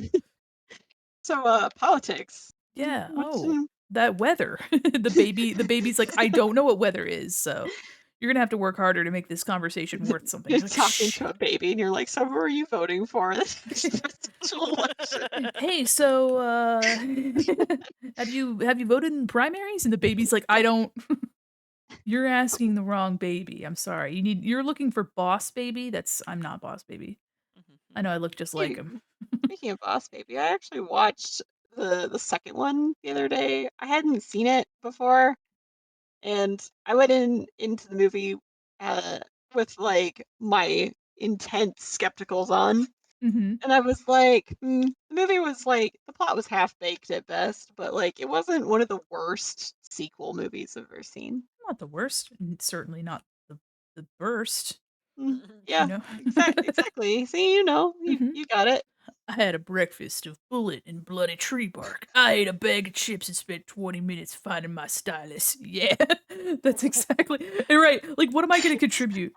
So, politics. Yeah. What's Oh, that weather. The baby's like, I don't know what weather is. So you're gonna have to work harder to make this conversation worth something. You're You're like, talking "Shh." to a baby, and you're like, "So who are you voting for this presidential election?" Hey, so have you voted in primaries? And the baby's like, I don't. You're asking the wrong baby. I'm sorry. You're looking for Boss Baby. I'm not Boss Baby. I know I look just like him. Speaking of Boss Baby, I actually watched the second one the other day. I hadn't seen it before, and I went into the movie uh, with like my intense skepticals on, Mhm. and I was like, the movie was like the plot was half baked at best, but like it wasn't one of the worst sequel movies I've ever seen. Not the worst, and certainly not the worst, you Yeah, know? exactly. See, you know, you Mhm. you got it. I had a breakfast of bullet and bloody tree bark. I ate a bag of chips and spent 20 minutes finding my stylus. Yeah, that's exactly right. Like, what am I gonna contribute?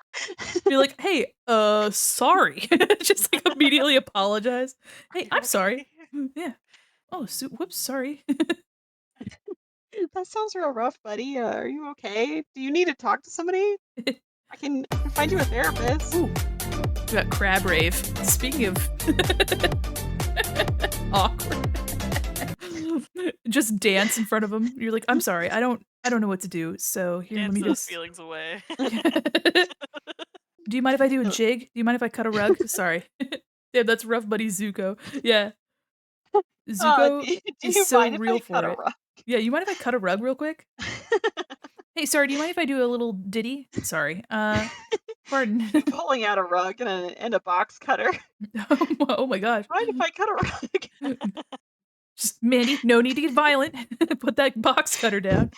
Be like, "Hey, sorry." Just, like, immediately apologize. Are "Hey, you I'm sorry." okay? Yeah. "Oh, whoops, sorry." That sounds real rough, buddy. Are you okay? Do you need to talk to somebody? I can find you a therapist. Ooh, we got crab rave. Speaking of awkward. Just dance in front of him. You're like, "I'm sorry, I don't know what to do, so here, let Dance me those just." feelings away. Do you mind if I do a No. jig? Do you mind if I cut a rug? Sorry. Damn, that's rough buddy Zuko. Yeah. Zuko Do is you so mind if real I cut for a it. rug? Yeah, you mind if I cut a rug real quick? Hey, sorry, do you mind if I do a little ditty? Sorry. Pardon. Pulling out a rug and a box cutter. Oh my gosh. Mind if I cut a rug? Just Mandy, no need to get violent. Put that box cutter down.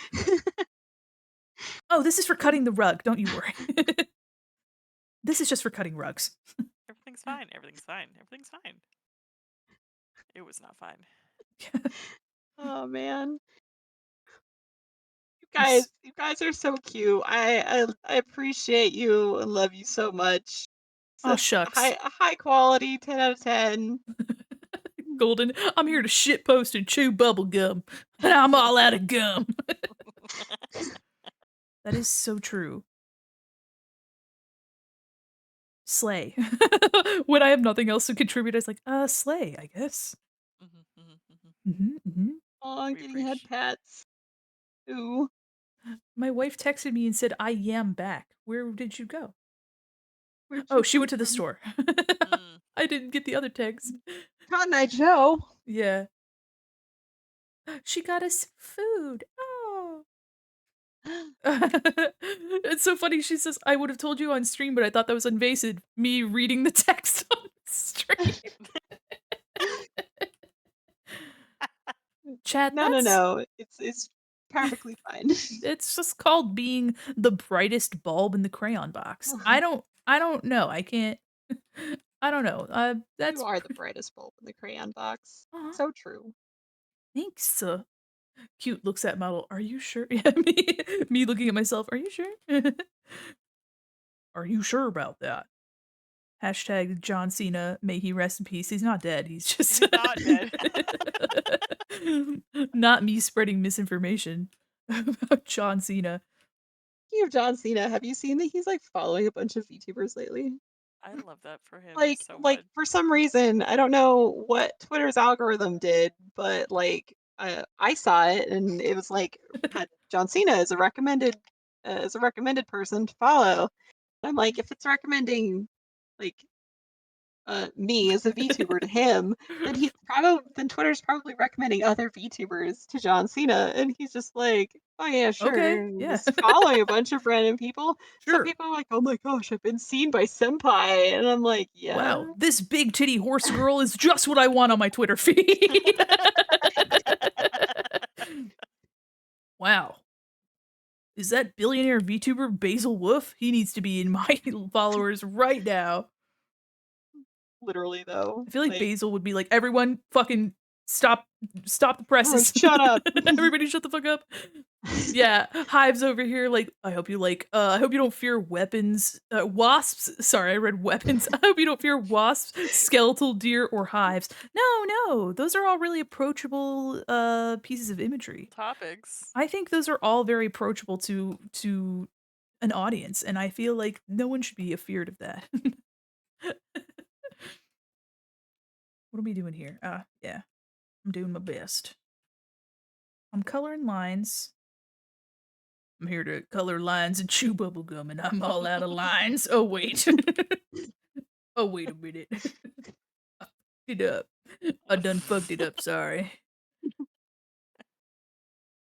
Oh, this is for cutting the rug, don't you worry. This is just for cutting rugs. Everything's fine. Everything's fine. Everything's fine. It was not fine. Oh man. Yes. You guys are so cute. I appreciate you and love you so much. Oh, Such shucks. a high quality 10 out of 10. Golden, I'm here to shit post and chew bubble gum. And I'm all out of gum. That is so true. Slay. When I have nothing else to contribute, I was like, slay, I guess. Mhm, mhm, mhm. Mhm. Oh, I'm We getting head appreciate. pats. Ooh. My wife texted me and said, "I am back." Where did you go? Where'd Oh, you she come went to the from? store. Mm. I didn't get the other text. Cotton Eye Joe. Yeah. She got us food. Oh. It's so funny. She says, "I would have told you on stream, but I thought that was invasive." Me reading the text on stream. Chat, No, no, no. It's perfectly fine. it's just called being the brightest bulb in the crayon box. I don't know. I can't I don't know. You That's are the brightest bulb in the crayon box. aw, So true. thanks. Cute looks at model. Are you sure? Yeah, me looking at myself. Are you sure? Are you sure about that? Hashtag John Cena. May he rest in peace. He's not dead. He's just He's not dead. not me spreading misinformation about John Cena. Speaking of John Cena, have you seen that he's like following a bunch of VTubers lately? I love that for him so Like much. for some reason, I don't know what Twitter's algorithm did, but like I saw it and it was like had John Cena as a recommended person to follow. I'm like, if it's recommending like me as a VTuber to him, then Twitter's probably recommending other VTubers to John Cena, and he's just like, oh yeah, Okay, sure, and yeah, just following a bunch of random people. Some sure. people are like, oh my gosh, I've been seen by Senpai, and I'm like, yeah. Wow, this big titty horse girl is just what I want on my Twitter feed. Wow. Is that billionaire VTuber Basil Wolf? He needs to be in my followers right now. Literally though, I feel like like, Basil would be like, "Everyone fucking stop the everyone presses. shut up. Everybody shut the fuck up." Yeah, Hive's over here like, I hope you don't fear weapons, wasps. Sorry, I read weapons. I hope you don't fear wasps, skeletal deer, or hives. No, no, those are all really approachable pieces of imagery. Topics. I think those are all very approachable to an audience, and I feel like no one should be afeared of that. What are we doing here? Yeah. I'm doing my best. I'm coloring lines. I'm here to color lines and chew bubble gum, and I'm all out of lines. Oh, wait. Oh, wait a minute. I fucked it up. I done fucked it up, sorry.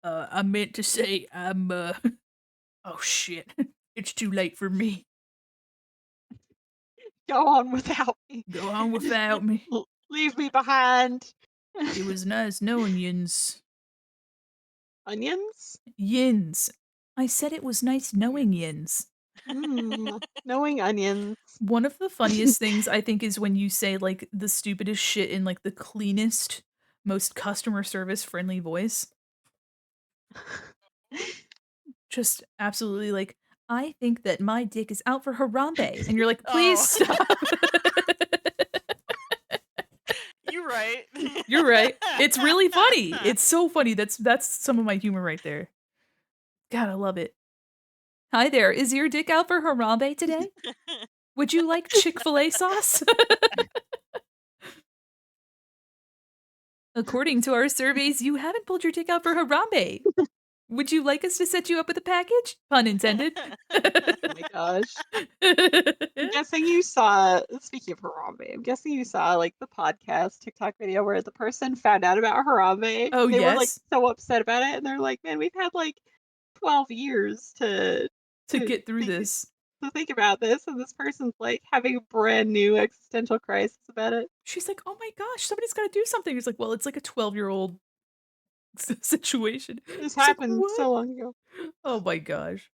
I meant to say oh, shit. It's too late for me. Go on without me. Go on without me. Leave me behind. It was nice knowing yins. Onions? Yins. I said it was nice knowing yins. Knowing onions. One of the funniest things I think is when you say like the stupidest shit in like the cleanest, most customer service friendly voice. Just absolutely like, I think that my dick is out for Harambe. And you're like, please stop. You're right. You're right. It's really funny. It's so funny. That's some of my humor right there. God, I love it. Hi there. Is your dick out for Harambe today? Would you like Chick-fil-A sauce? According to our surveys, you haven't pulled your dick out for Harambe. Would you like us to set you up with a package? Pun intended. Oh my gosh. I'm guessing you saw, speaking of Harambe, I'm guessing you saw like the podcast TikTok video where the person found out about Harambe. Oh, They were like yes. so upset about it, and they're like, man, we've had like 12 years to get through this. to think about this, and this person's like having a brand new existential crisis about it. She's like, oh my gosh, somebody's got to do something. He's like, well, it's like a 12-year-old situation. This She's happened like, so long ago. Oh my gosh.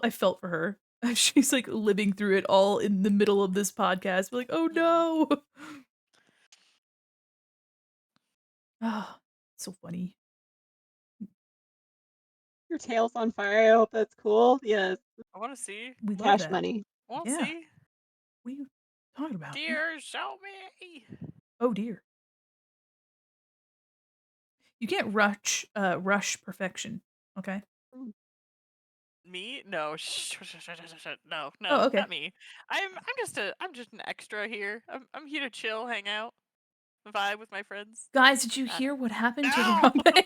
I felt for her. She's like living through it all in the middle of this podcast. We're like, oh no. Ah, so funny. Your tail's on fire. I hope that's cool. Yes. I want to see. We love Cash that. money. I want to Yeah. see. What are you talking about? Dear, show me. Oh dear. You can't rush perfection. Okay. Me? No. No, Oh, okay. not me. I'm just an extra here. I'm here to chill, hang out, vibe with my friends. Guys, did you hear what happened to No! Harambe?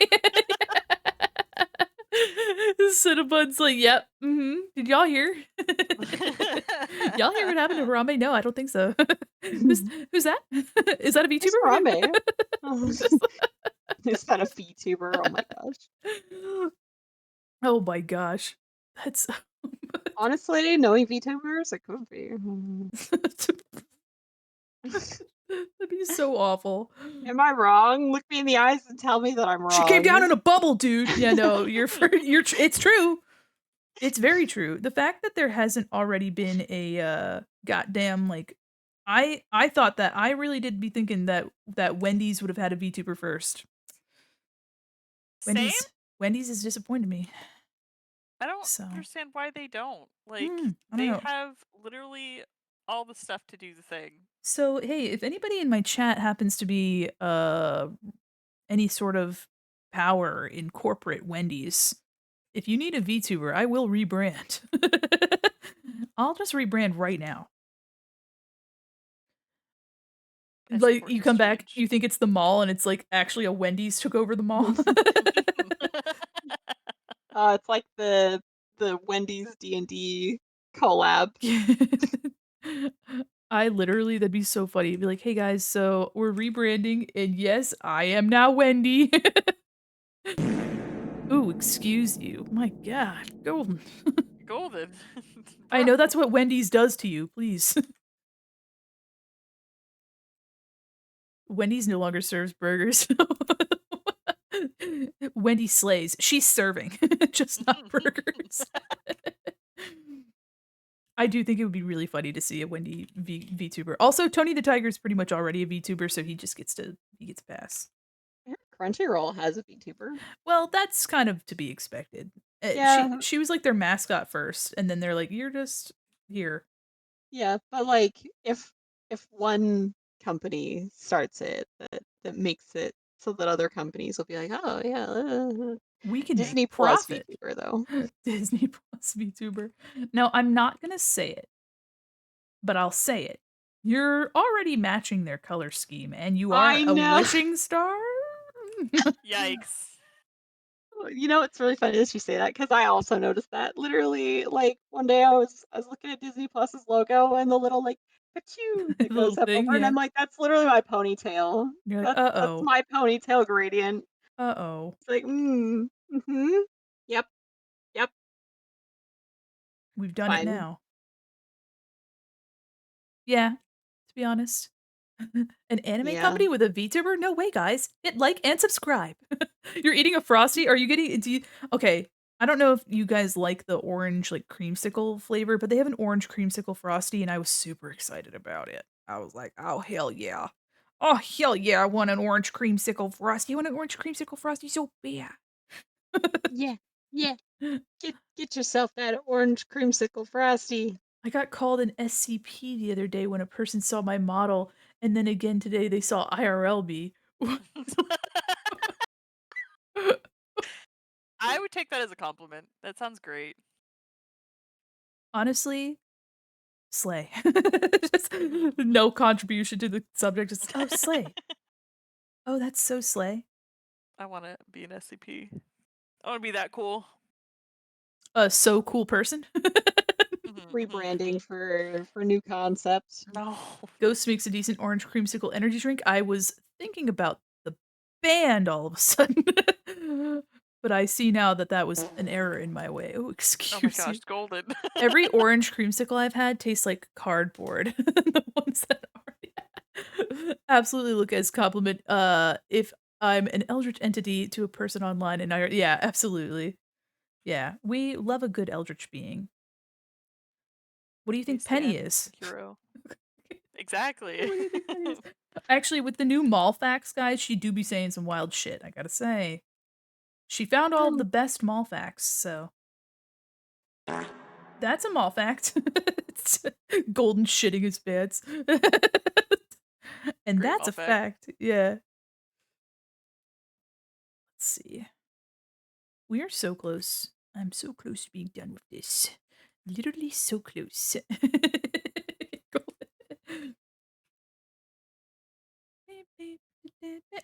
Cinnabon's like, yep. Did y'all hear? Y'all hear what happened to Harambe? No, I don't think so. Who's that? Is that a Who's VTuber? Harambe? Is that a VTuber? Oh my gosh. Oh my gosh. That's Honestly, knowing VTubers, it could be. that'd be so awful. Am I wrong? Look me in the eyes and tell me that I'm wrong. She came down in a bubble, dude. Yeah, no, it's true. It's very true. The fact that there hasn't already been a goddamn like I thought that I really did be thinking that Wendy's would have had a VTuber first. Same? Wendy's has disappointed me. I don't understand why they don't. Like, I don't know. have literally all the stuff to do the thing. So, hey, if anybody in my chat happens to be any sort of power in corporate Wendy's, if you need a VTuber, I will rebrand. I'll just rebrand right now. As Like, you important come back, change. you think it's the mall, and it's like actually a Wendy's took over the mall. It's like the Wendy's D&D collab. That'd be so funny. It'd be like, hey guys, so we're rebranding, and yes, I am now Wendy. Ooh, excuse you. My God, Golden. Golden. I know that's what Wendy's does to you, please. Wendy's no longer serves burgers. Wendy slays. She's serving, just not burgers. I do think it would be really funny to see a Wendy VTuber. Also, Tony the Tiger is pretty much already a VTuber, so he gets a pass. Crunchyroll has a VTuber. Well, that's kind of to be expected. Yeah. She was like their mascot first, and then they're like, "You're just here." Yeah, but like if one company starts it, that makes it so that other companies will be like, oh yeah, We can Disney make Plus profit. VTuber, though. Disney Plus VTuber. Now, I'm not gonna say it, but I'll say it. You're already matching their color scheme, and you are I a know. wishing star? Yikes. You know, it's really funny that you say that because I also noticed that. Literally, like one day I was looking at Disney Plus's logo and the little like pachoo The that little goes up thing, over, and yeah. I'm like, that's literally my ponytail. You're like, That's "Uh-oh. my ponytail gradient. Uh-oh. It's like, yep, yep, We've it's done it fine. now." Yeah, to be honest. An anime Yeah. company with a VTuber? No way, guys. Hit like and subscribe. You're eating a Frosty? Are you getting okay, I don't know if you guys like the orange, like, creamsicle flavor, but they have an orange creamsicle Frosty, and I was super excited about it. I was like, "Oh, hell yeah. Oh, hell yeah, I want an orange creamsicle Frosty. I want an orange creamsicle Frosty so bad." Yeah, yeah. Get yourself that orange creamsicle frosty. I got called an SCP the other day when a person saw my model, and then again today they saw IRL me. I would take that as a compliment. That sounds great. Honestly, slay. Just no contribution to the subject, just, "Oh, slay. Oh, that's so slay." I want to be an SCP. I want to be that cool. A so cool person. Rebranding for new concepts. No. Ghost makes a decent orange creamsicle energy drink. I was thinking about the band all of a sudden. But I see now that that was an error in my way. Oh, Oh my excuse gosh, you. it's golden. Every orange creamsicle I've had tastes like cardboard. The ones that are absolutely look as compliment. If I'm an eldritch entity to a person online and yeah, absolutely. Yeah, we love a good eldritch being. What do you We think Penny stand is? the hero. Exactly. What do you think Penny is? Actually, with the new Malfax guys, she do be saying some wild shit, I gotta say. She found all of the best Malfax, so that's a Malfact. It's golden shitting his pants. And Great that's a Malfact. fact, yeah. Let's see. We are so close. I'm so close to being done with this. Literally so close.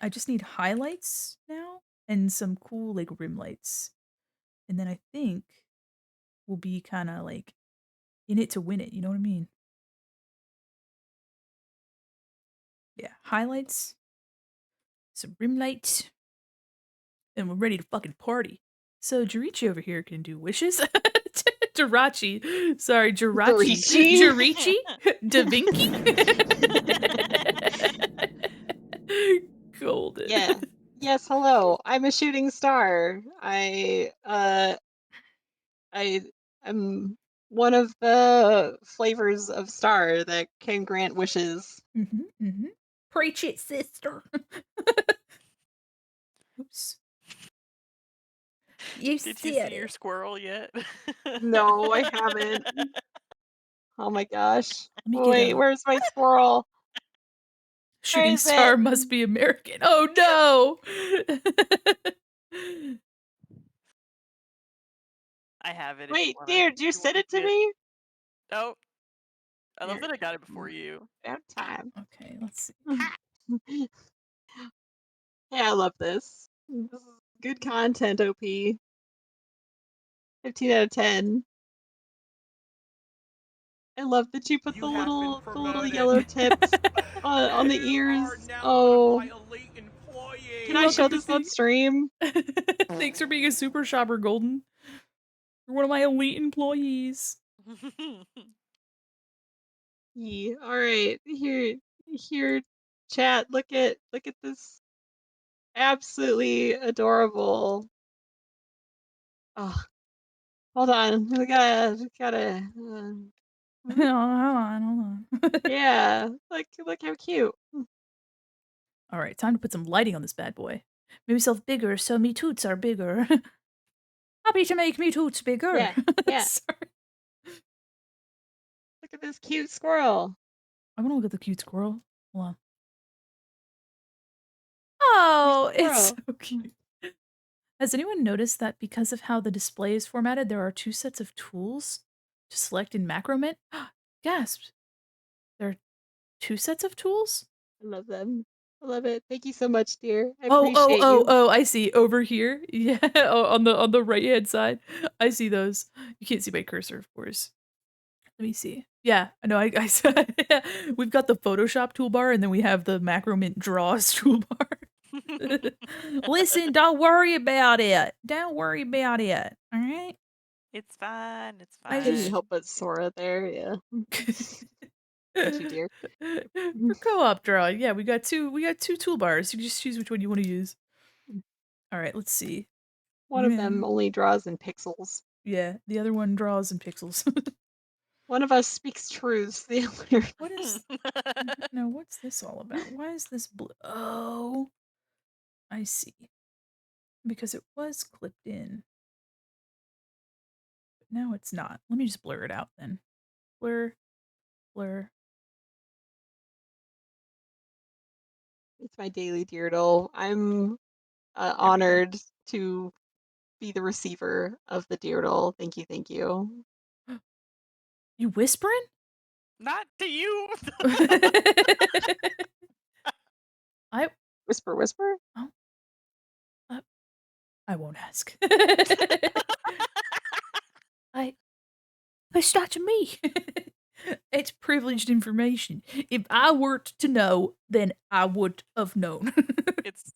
I just need highlights now and some cool like rim lights. And then I think we'll be kind of like in it to win it, you know what I mean? Yeah, highlights, some rim lights, and we're ready to fucking party. So Jirichi over here can do wishes. Jirachi. Sorry, Jirachi. Jirichi? Jirichi? Da Vinci? Golden. Yeah. Yes, hello. I'm a shooting star. I am one of the flavors of star that can grant wishes. Preach it, sister. Oops. You Did you said see your it. squirrel yet? No, I haven't. Oh my gosh. Let me get Wait, a where's my squirrel? Where shooting is it? star must be American. Oh no. I have it if you Wait, wanna dear, did you send it see to it. me? Oh, I love Here, that I got it before you. about time. Okay, let's see. Yeah, I love this. This is good content, OP. 15 out of 10. I love that you put the little yellow tips on the ears. Oh, can You're I show welcome to this on see. stream? Thanks for being a super shopper, Golden. You're one of my elite employees. Yeah. All right, here, chat. Look at this absolutely adorable. Oh, hold on. We gotta. Hold on, hold on. Yeah, look how cute. All right, time to put some lighting on this bad boy. Make myself bigger so me toots are bigger. Happy to make me toots bigger. Yeah, yeah. Sorry. Look at this cute squirrel. I want to look at the cute squirrel. Hold on. Here's Oh, the it's squirrel. so cute. Has anyone noticed that because of how the display is formatted, there are 2 sets of tools to select in Macromint? Gasped. There are 2 sets of tools? I love them. I love it. Thank you so much, dear. I Oh, oh, appreciate oh, you. oh, I see. Over here? Yeah, oh, on the right-hand side. I see those. You can't see my cursor, of course. Let me see. Yeah, I know, I saw we've got the Photoshop toolbar, and then we have the Macromint Draws toolbar. Listen, don't worry about it. Don't worry about it, alright? It's fine. It's I Couldn't just fine. help but Sora there, yeah. Thank you, dear. For co-op drawing, yeah, we got two toolbars. You just choose which one you wanna use. Alright, let's see. One of them only draws in pixels. Yeah, the other one draws in pixels. One of us speaks truths, the other What is no, what's this all about? Why is this blue? Oh, I see. Because it was clipped in, but now it's not. Let me just blur it out then. Blur, blur. It's my daily Deerdle. I'm There we go. honored to be the receiver of the Deerdle. Thank you, thank you. You whispering? Not to you. I Whisper, whisper? oh, uh, I won't ask. I it's not to me. It's privileged information. If I were to know, then I would have known. It's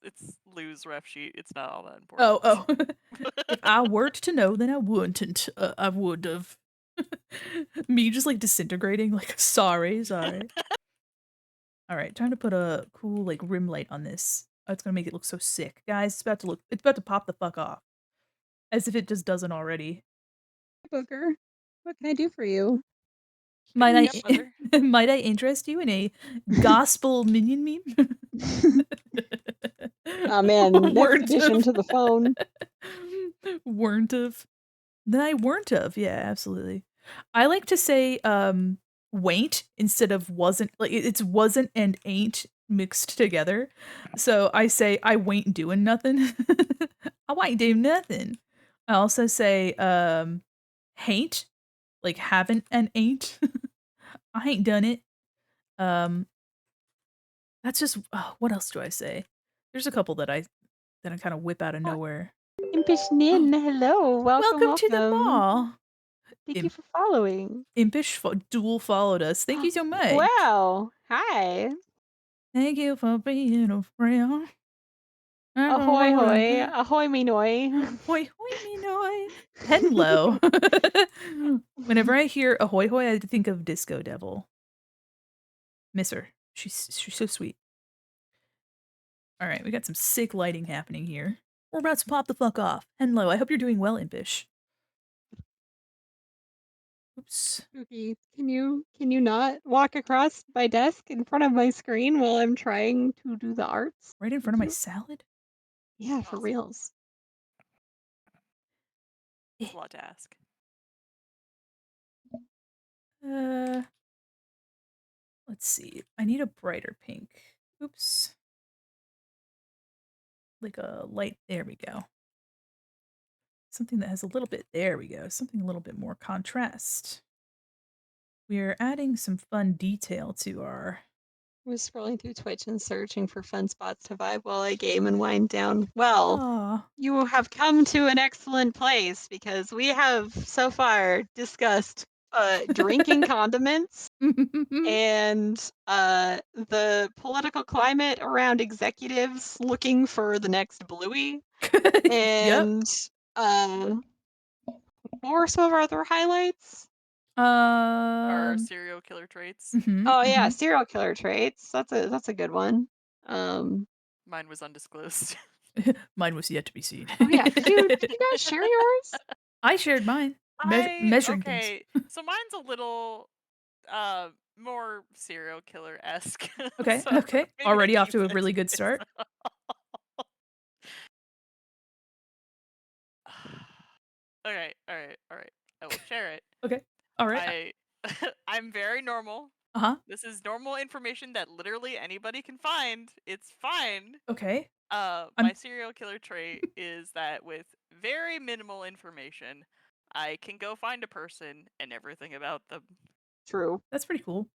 Lou's ref sheet. It's not all that important. Oh, oh. If I were to know, then I wouldn't. I would have. Me just like disintegrating. Like sorry, sorry. All right, time to put a cool like rim light on this. Oh, it's gonna make it look so sick, guys. It's about to pop the fuck off, as if it just doesn't already. Booker, what can I do for you? Might Yep, mother. I might I interest you in a gospel minion meme? Oh man, next Weren't addition of. to the phone. Weren't of. Then I weren't of. Yeah, absolutely. I like to say wain't instead of wasn't. Like it's wasn't and ain't mixed together. So I say I wain't doing nothing. I ain't doing nothing. I also say hain't, like haven't and ain't. I ain't done it. Um that's just what else do I say? There's a couple that I kind of whip out of Oh, nowhere. Impish Oh, Nin, hello, welcome, welcome to the welcome. mall. Thank you for following. Dual followed us. Thank you so much. Wow, hi. Thank you for being a friend. Ahoy hoy, Ahoy, ahoy me noy. hoy me noy. Hello. Whenever I hear ahoy hoy, I think of Disco Devil. Miss her. She's so sweet. All right, we got some sick lighting happening here. We're about to pop the fuck off. Hello, I hope you're doing well, Impish. Oops. Spooky, can you not walk across my desk in front of my screen while I'm trying to do the arts? Right in front Thank of my you. salad? Yeah, for Awesome. reals. It's a lot to ask. Uh, let's see. I need a brighter pink. Oops. Like a light. There we go. Something that has a little bit. There we go. Something a little bit more contrast. We're adding some fun detail to our. I was scrolling through Twitch and searching for fun spots to vibe while I game and wind down. Well, Ah. you have come to an excellent place because we have so far discussed drinking condiments and the political climate around executives looking for the next Bluey. Yep. And what were some of our other highlights? Our Um. serial killer traits. Oh yeah, Mhm. serial killer traits. That's a good one. Mine was undisclosed. Mine was yet to be seen. Oh yeah, did you guys share yours? I shared mine. Measuring things. Okay. So mine's a little more serial killer esque. Okay. So Okay. maybe Already don't off use to a it as really good is. start. Okay, alright. I will share it. Okay. All right. I I'm very normal. Uh huh. This is normal information that literally anybody can find. It's fine. Okay. My serial killer trait is that with very minimal information, I can go find a person and everything about them. True. That's pretty cool.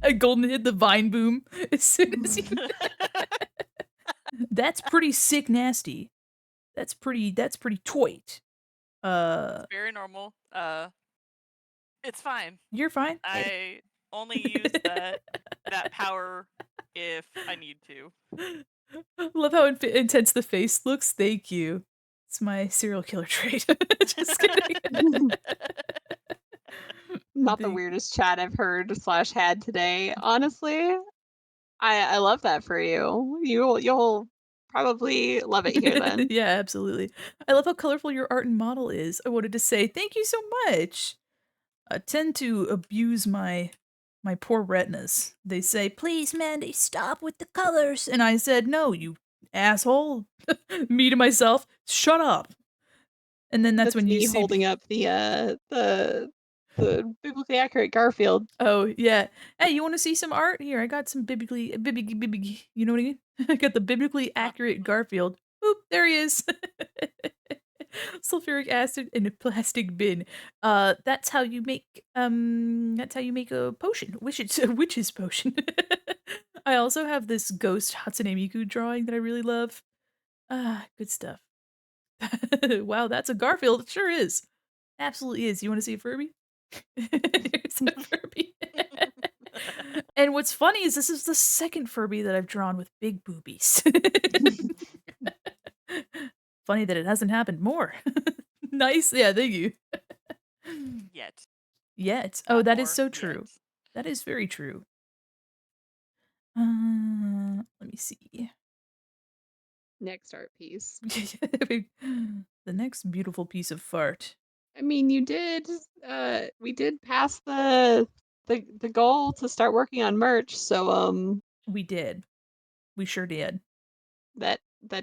A golden hit the vine boom as soon as you. That's pretty sick nasty. That's pretty toit. It's very normal. It's fine. You're fine. I only use that power if I need to. Love how intense the face looks. Thank you. It's my serial killer trait. Just kidding. Not the weirdest chat I've heard / had today. Honestly, I love that for you. You'll probably love it here then. Yeah, absolutely. I love how colorful your art and model is. I wanted to say thank you so much. I tend to abuse my poor retinas. They say, "Please, Mandy, stop with the colors." And I said, "No, you asshole." Me to myself, "Shut up." And then that's when you me see holding up the biblically accurate Garfield. Oh, yeah. "Hey, you wanna see some art? Here, I got some biblically you know what I mean? I got the biblically accurate Garfield. Oop, there he is." Sulfuric acid in a plastic bin. That's how you make a potion. Witch's potion. I also have this ghost Hatsune Miku drawing that I really love. Ah, good stuff. Wow, that's a Garfield. It sure is. Absolutely is. You wanna see a Furby? Here's a Furby. And what's funny is this is the second Furby that I've drawn with big boobies. Funny that it hasn't happened more. Nice. Yeah, thank you. Yet. Yet. Oh, Not that is more, so true. yet. That is very true. Let me see. Next art piece. The next beautiful piece of fart. I mean, you did. We did pass the goal to start working on merch. So We did. We sure did. that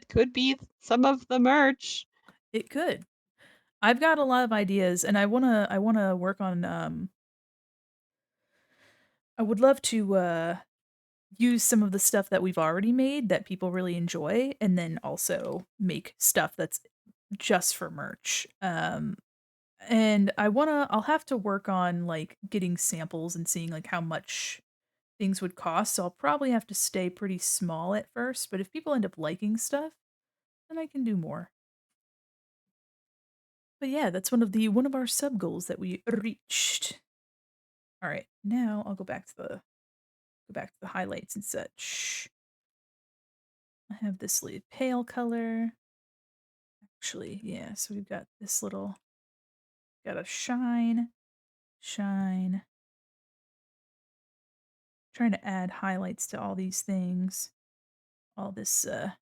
could be some of the merch. It could. I've got a lot of ideas, and I wanna work on. I would love to use some of the stuff that we've already made that people really enjoy, and then also make stuff that's just for merch. And I'll have to work on like getting samples and seeing like how much things would cost. So I'll probably have to stay pretty small at first, but if people end up liking stuff, then I can do more. But yeah, that's one of our sub goals that we reached. All right, now I'll go back to the highlights and such. I have this really pale color. Actually, yeah, so we've got this little, got a shine. Trying to add highlights to all these things. All this, there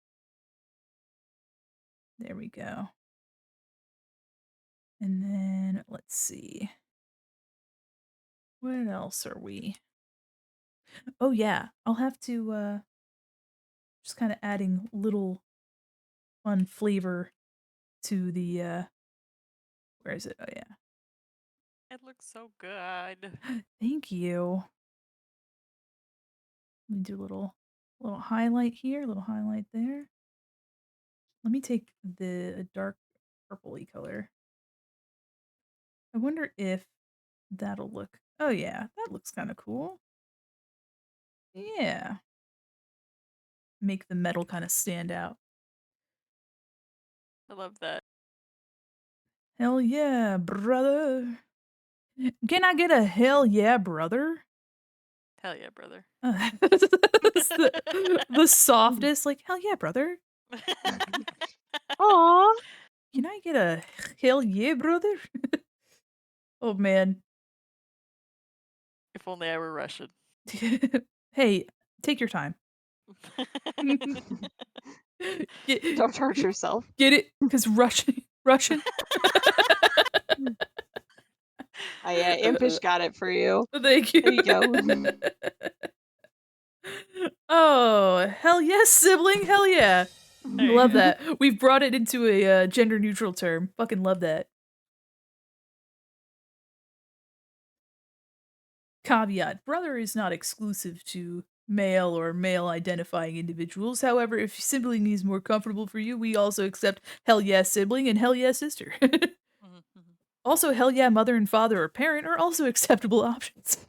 we go. And then, let's see. What else are we? Oh yeah, I'll have to, just kind of adding little fun flavor to the, where is it? Oh yeah. It looks so good. Thank you. Let me do a little highlight here, a little highlight there. Let me take the dark purpley color. I wonder if that'll look. Oh yeah, that looks kind of cool. Yeah. Make the metal kind of stand out. I love that. Hell yeah, brother. Can I get a hell yeah, brother? Hell yeah, brother. That's the softest, like, hell yeah, brother. Aw. Can I get a hell yeah, brother? Oh, man. If only I were Russian. Hey, take your time. Don't charge yourself. Get it? Because Russian. Impish got it for you. Thank you. There you go. Oh, hell yes, sibling. Hell yeah. Love that. We've brought it into a gender neutral term. Fucking love that. Caveat: brother is not exclusive to male or male identifying individuals. However, if sibling is more comfortable for you, we also accept hell yeah sibling and hell yeah sister. Mhm, mhm. Also, hell yeah mother and father or parent are also acceptable options.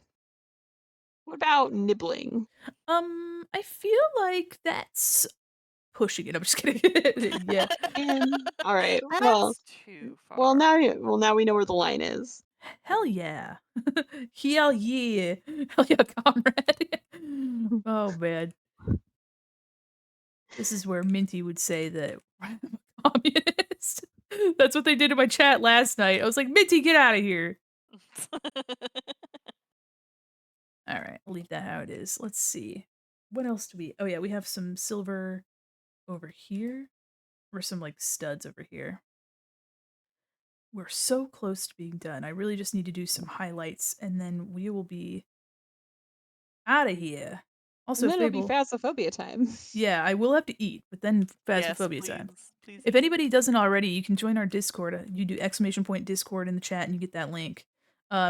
What about nibbling? I feel like that's pushing it. I'm just kidding. Yeah. And all right. Well, That's too far. now we know where the line is. Hell yeah. Hell yeah. Hell yeah, comrade. Oh man. This is where Minty would say that I'm a communist. That's what they did in my chat last night. I was like, Minty, get out of here. All right, I'll leave that how it is. Let's see. What else do we? Oh yeah, we have some silver over here, or some like studs over here. We're so close to being done. I really just need to do some highlights, and then we will be out of here. And Also, then it'll be Fable. phasmophobia time. Yeah, I will have to eat, but then Yes, Phasmophobia time. please. Please If eat. anybody doesn't already, you can join our Discord. You do exclamation point Discord in the chat, and you get that link.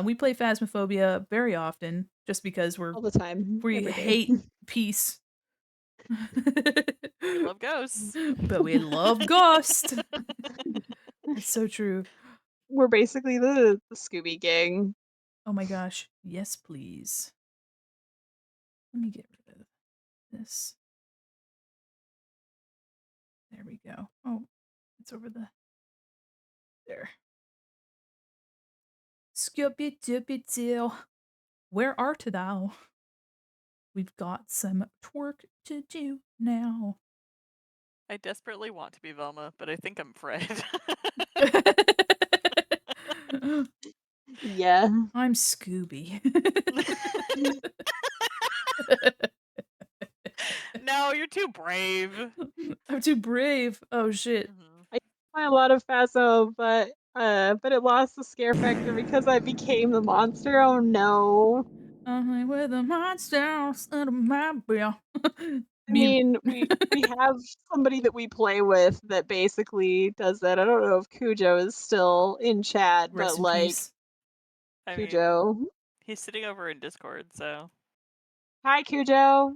We play Phasmophobia very often, just because All the time. we Every day. hate peace. We love ghosts. But we love Ghost. It's so true. We're basically the Scooby Gang. Oh my gosh. Yes, please. Let me get rid of this. There we go. Oh, it's over there. Scooby Dooby Doo. Where art thou? We've got some twerk to do now. I desperately want to be Velma, but I think I'm Fred. Yeah. I'm Scooby. No, you're too brave. I'm too brave. Oh shit. Mhm. I play a lot of Phasmo, but it lost the scare factor because I became the monster. Oh no. I'm with the monsters under my belt. I mean, we have somebody that we play with that basically does that. I don't know if Cujo is still in chat, Rest but in like peace. I mean, Cujo. he's sitting over in Discord, so Hi Cujo.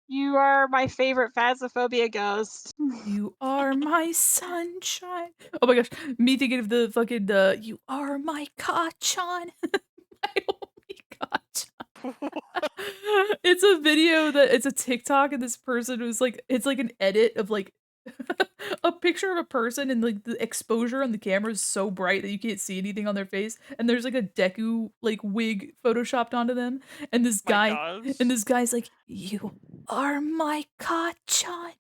You are my favorite Phasmophobia ghost. You are my sunshine. Oh my gosh, me thinking of the fucking you are my kachan. My only kachan. It's a video that it's a TikTok and this person was like it's like an edit of like a picture of a person and like the exposure on the camera is so bright that you can't see anything on their face and there's like a Deku like wig photoshopped onto them and my gosh. this guy's like you are my kachan.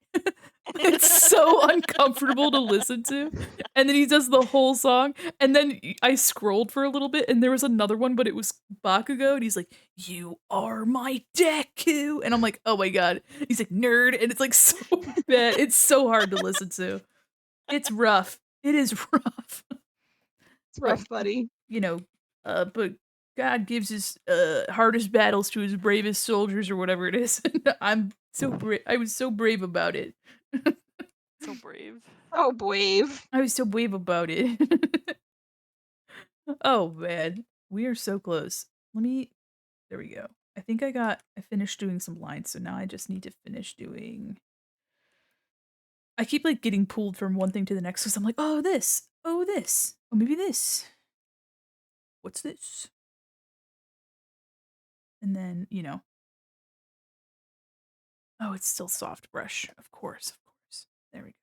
It's so uncomfortable to listen to. And then he does the whole song. And then I scrolled for a little bit and there was another one, but it was Bakugo. And he's like, you are my Deku. And I'm like, oh my God. He's like, nerd. And it's like so bad. It's so hard to listen to. It's rough. It is rough. It's But, rough, buddy. you know, but God gives his hardest battles to his bravest soldiers or whatever it is. I'm so brave. I was so brave about it. So brave. Oh, brave. I was so brave about it. Oh man, we are so close. There we go. I finished doing some lines, so now I just need to finish doing. I keep like getting pulled from one thing to the next because I'm like, oh this, oh this, oh maybe this. What's this? And then oh it's still soft brush, of course, of course. There we go.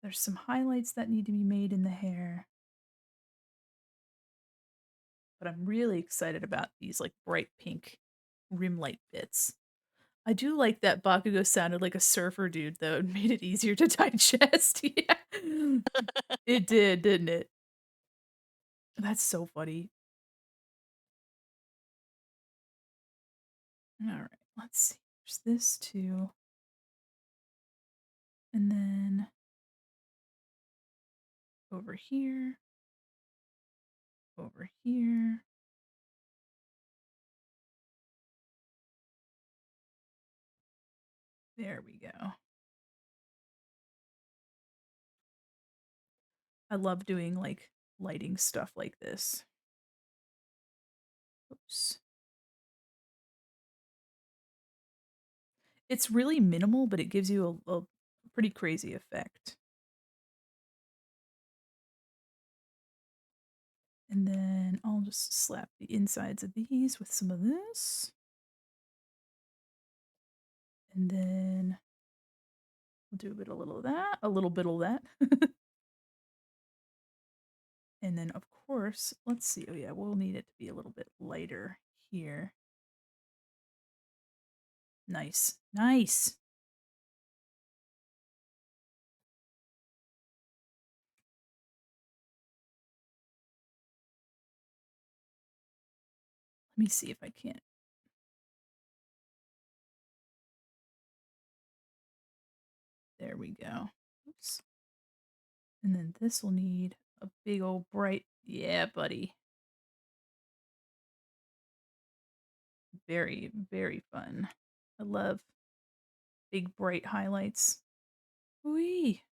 There's some highlights that need to be made in the hair. But I'm really excited about these like bright pink rim light bits. I do like that Bakugo sounded like a surfer dude though. It made it easier to digest. Yeah. It did, didn't it? That's so funny. All right, let's see. There's this too. And then over here. Over here. There we go. I love doing like lighting stuff like this. Oops. It's really minimal, but it gives you a pretty crazy effect. And then I'll just slap the insides of these with some of this. And then we'll do a little of that, a little bit of that. And then, of course, let's see. Oh, yeah, we'll need it to be a little bit lighter here. Nice. Nice. Let me see if I can't. There we go. Oops. And then this will need a big old bright. Yeah, buddy. Very, very fun. I love big bright highlights. Whee!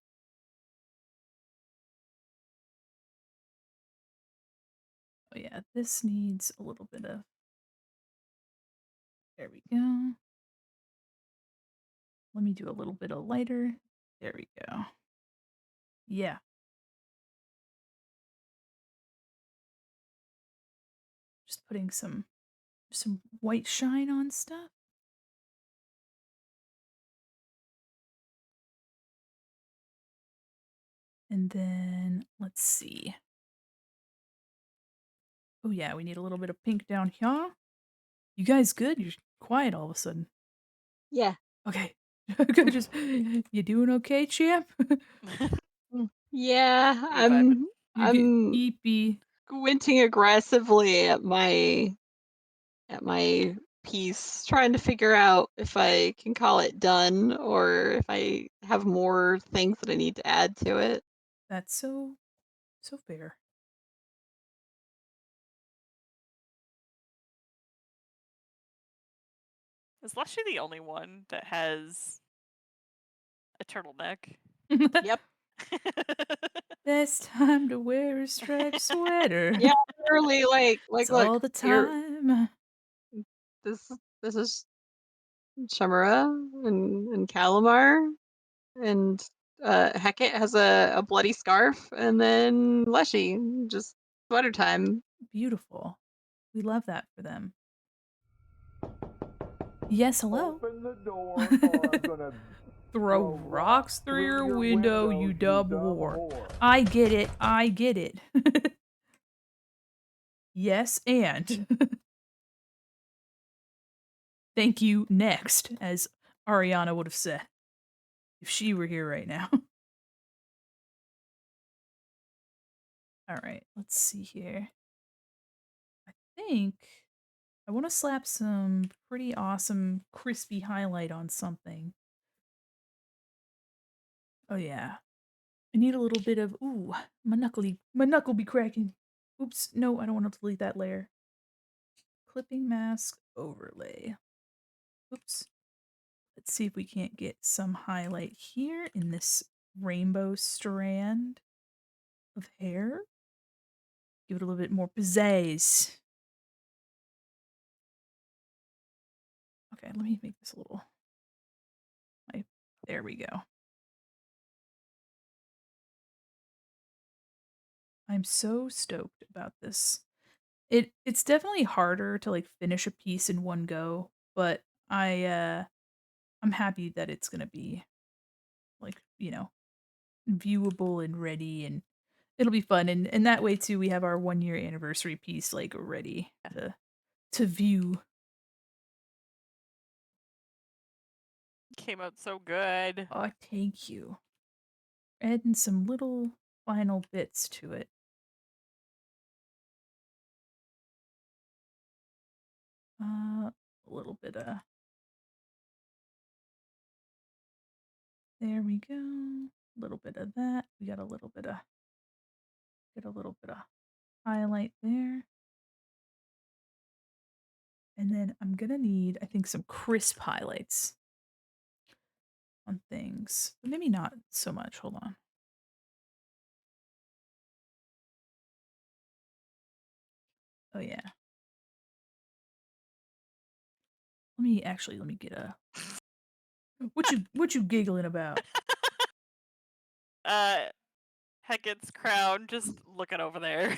Oh yeah, this needs a little bit of. There we go. Let me do a little bit of lighter. There we go. Yeah. Just putting some white shine on stuff. And then let's see. Oh yeah, we need a little bit of pink down here. You guys good? You're quiet all of a sudden. Yeah. Okay. Good. Just you doing okay, champ? Yeah, You're vibing. You get I'm eepy. squinting aggressively at my piece, trying to figure out if I can call it done or if I have more things that I need to add to it. That's so fair. Is Lushy the only one that has a turtleneck? Yep. Best time to wear a striped sweater. Yeah, literally It's look, all the here time. this is Chimera and Calamar and Hecate has a bloody scarf and then Leshy, just sweater time. Beautiful. We love that for them. Yes, hello. Open the door or I'm gonna Throw rocks through your window, you dub whore. I get it. I get it. Yes, and thank you next, as Ariana would have said if she were here right now. All right, let's see here. I think I want to slap some pretty awesome crispy highlight on something. Oh yeah. I need a little bit of ooh, my knuckle be cracking. Oops, no, I don't want to delete that layer. Clipping mask overlay. Oops. Let's see if we can't get some highlight here in this rainbow strand of hair. Give it a little bit more pizzazz. Okay, let me make this a little. There we go. I'm so stoked about this. It's definitely harder to like finish a piece in one go, but I'm happy that it's gonna be like, viewable and ready and it'll be fun and that way too we have our 1 year anniversary piece like ready to view. Came out so good. Oh, thank you. Adding some little final bits to it. A little bit of. There we go. A little bit of that. We got a little bit of. Get a little bit of highlight there. And then I'm gonna need, I think, some crisp highlights on things. But maybe not so much. Hold on. Oh yeah. Let me get a What you giggling about? Uh, Hecate's crown, just looking over there.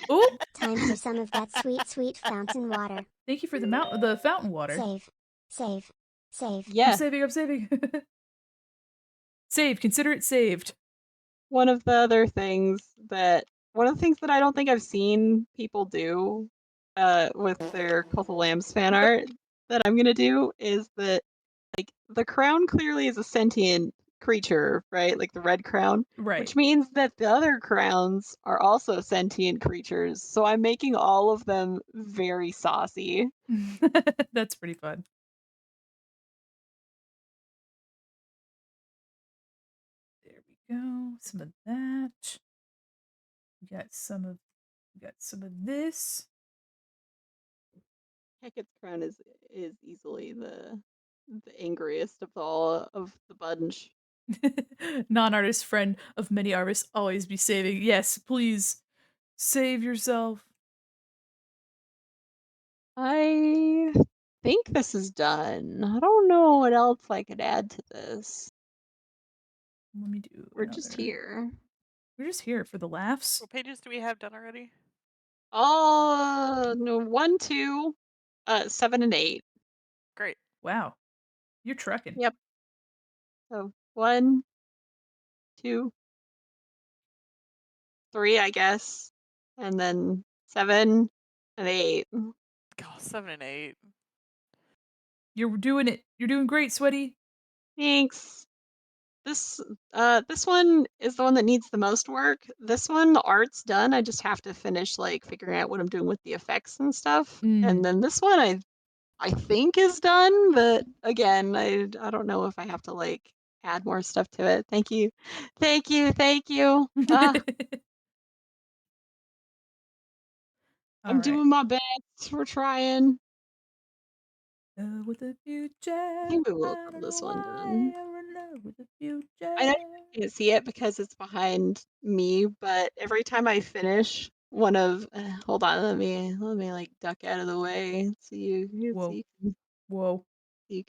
Oh, Time for some of that sweet, sweet fountain water. thank you for the fountain water. Save. Save. Save. I'm Yeah, saving. I'm saving. Save. Consider it saved. one of the things that I don't think I've seen people do with their Cult of Lambs fan art that I'm gonna do is that the crown clearly is a sentient creature, right? Like the red crown, Right. which means that the other crowns are also sentient creatures. So I'm making all of them very saucy. That's pretty fun. There we go. Some of that. We got some of this. Hecate's crown is easily the angriest of all of the bunch. Non-artist friend of many artists always be saving. Yes, please save yourself. I think this is done. I don't know what else I could add to this. Let me do We're just another. here. We're just here for the laughs. What pages do we have done already? No, 1, 2, 7, and 8. Great. Wow, you're trucking. Yep. So 1, 2, 3, I guess, and then 7 and 8. God, 7 and 8. You're doing it. You're doing great, Sweaty. Thanks. This one is the one that needs the most work. This one, the art's done. I just have to finish like figuring out what I'm doing with the effects and stuff. And then this one I think is done, but again, I don't know if I have to like add more stuff to it. Thank you. Thank you. Thank you. All I'm right. doing my best. We're trying. With the future, I think we will I call don't this know one why done. I'm in love with the I know future. you can't see it because it's behind me, but every time I finish one of, hold on, let me like duck out of the way so Whoa, you whoa.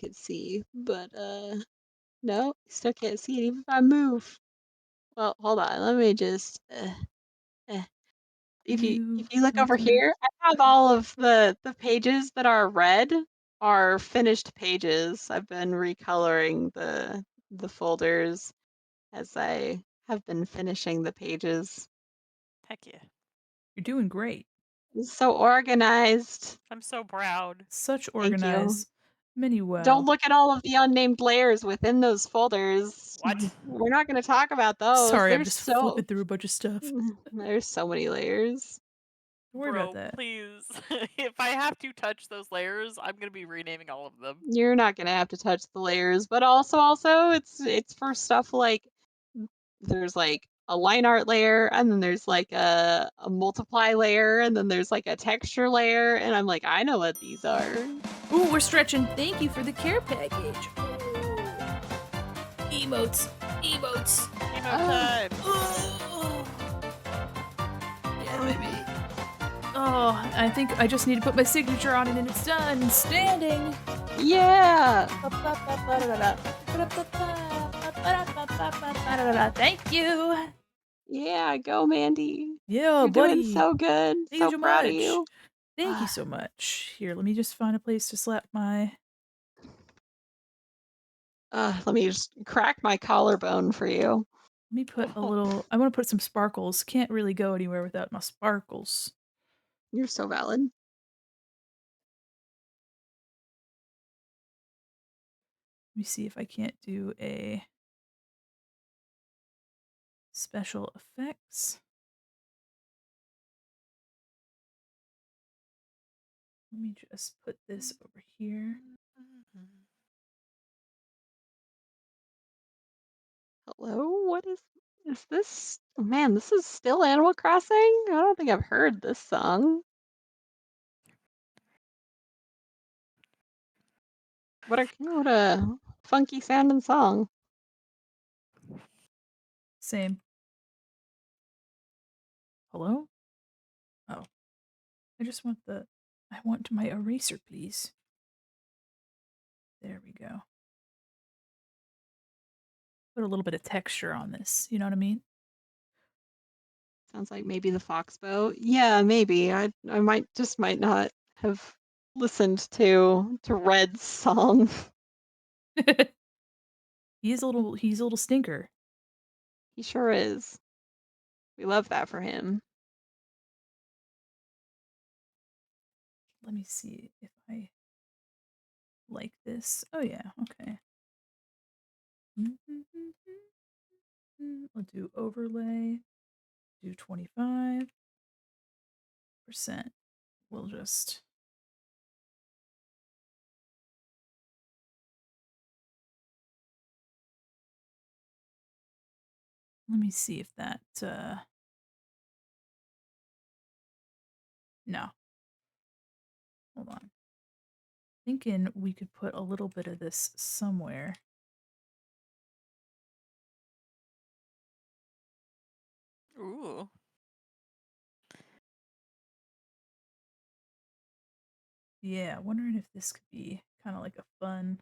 could see. But no, you still can't see it even if I move. Well, hold on, let me just uh, if You you look want over to? here, I have all of the pages that are red are finished pages. I've been recoloring the folders as I have been finishing the pages. Heck yeah. You're doing great. It's so organized. I'm so proud. Such Thank you. organized. Many Don't well. look at all of the unnamed layers within those folders. What? We're not going to talk about those. Sorry, I'm just flipping through a bunch of stuff. There's so many layers. Don't worry about Bro, that. please. If I have to touch those layers, I'm gonna be renaming all of them. You're not going to have to touch the layers, but also it's for stuff like there's like a line art layer and then there's like a multiply layer and then there's like a texture layer and I'm like I know what these are. Ooh, we're stretching. Thank you for the care package. Emotes. Emotes. Emo Oh, time. Oh. Yeah, baby. Oh, I think I just need to put my signature on it and it's done. Standing. yeah. Thank you. Yeah, go Mandy. Yeah, You're doing buddy. so good. Thank you So so proud of much. you. Thank you so much. Here, let me just find a place to slap my. Let me just crack my collarbone for you. Let me put a little. I want to put some sparkles. Can't really go anywhere without my sparkles. You're so valid. Let me see if I can't do a special effects. Let me just put this over here. Hello? What is this? Oh, man, this is still Animal Crossing? I don't think I've heard this song. What a funky sounding song. Same. Hello? Oh. I just want the. I want my eraser, please. There we go. Put a little bit of texture on this, you know what I mean? Sounds like maybe the Foxbow. Yeah, maybe. I might not have listened to Red's song. He's a little stinker. He sure is. We love that for him. Let me see if I like this. Oh yeah, okay. We'll do overlay. Do 25%. We'll just let me see if that no. Hold on. Thinking we could put a little bit of this somewhere. Ooh. Yeah, wondering if this could be kind of like a fun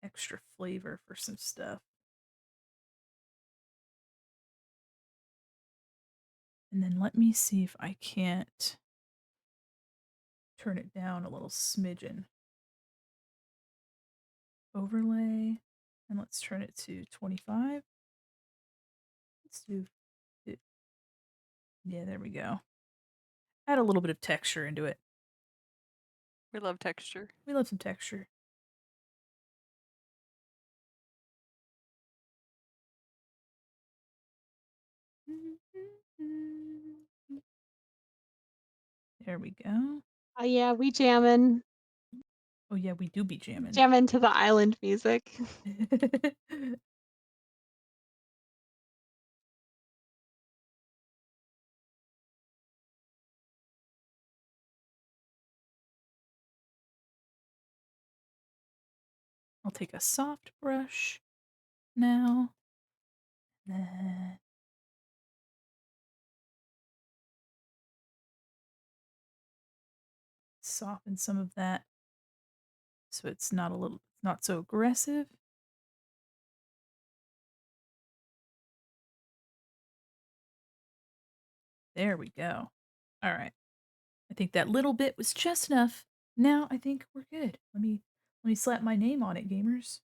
extra flavor for some stuff. And then let me see if I can't turn it down a little smidgen. Overlay, and let's turn it to 25. Let's do it. Yeah, there we go. Add a little bit of texture into it. We love texture. We love some texture. There we go. Oh yeah, we jamming. Oh yeah, we do be jamming. Jamming to the island music. I'll take a soft brush now. Then soften some of that so it's not so aggressive. There we go. All right. I think that little bit was just enough. Now I think we're good. Let me slap my name on it, gamers.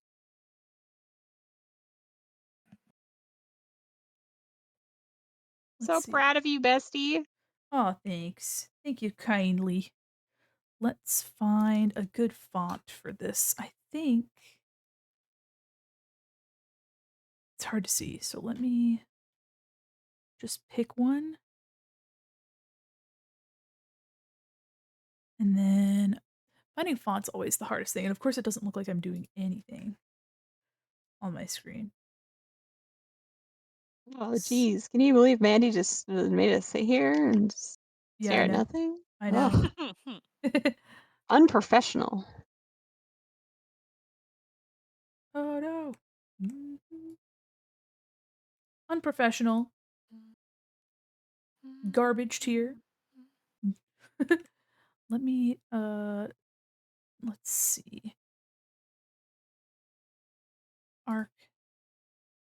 Let's So see. proud of you, bestie. Oh, thanks. Thank you kindly. Let's find a good font for this. I think it's hard to see, so let me just pick one. And then finding font's always the hardest thing. And of course, it doesn't look like I'm doing anything on my screen. Oh geez, can you believe Mandy just made us sit here and just Yeah, stare I at know. nothing? I know. Ugh, unprofessional. Oh no. Unprofessional. Garbage tier. Let me let's see. Arc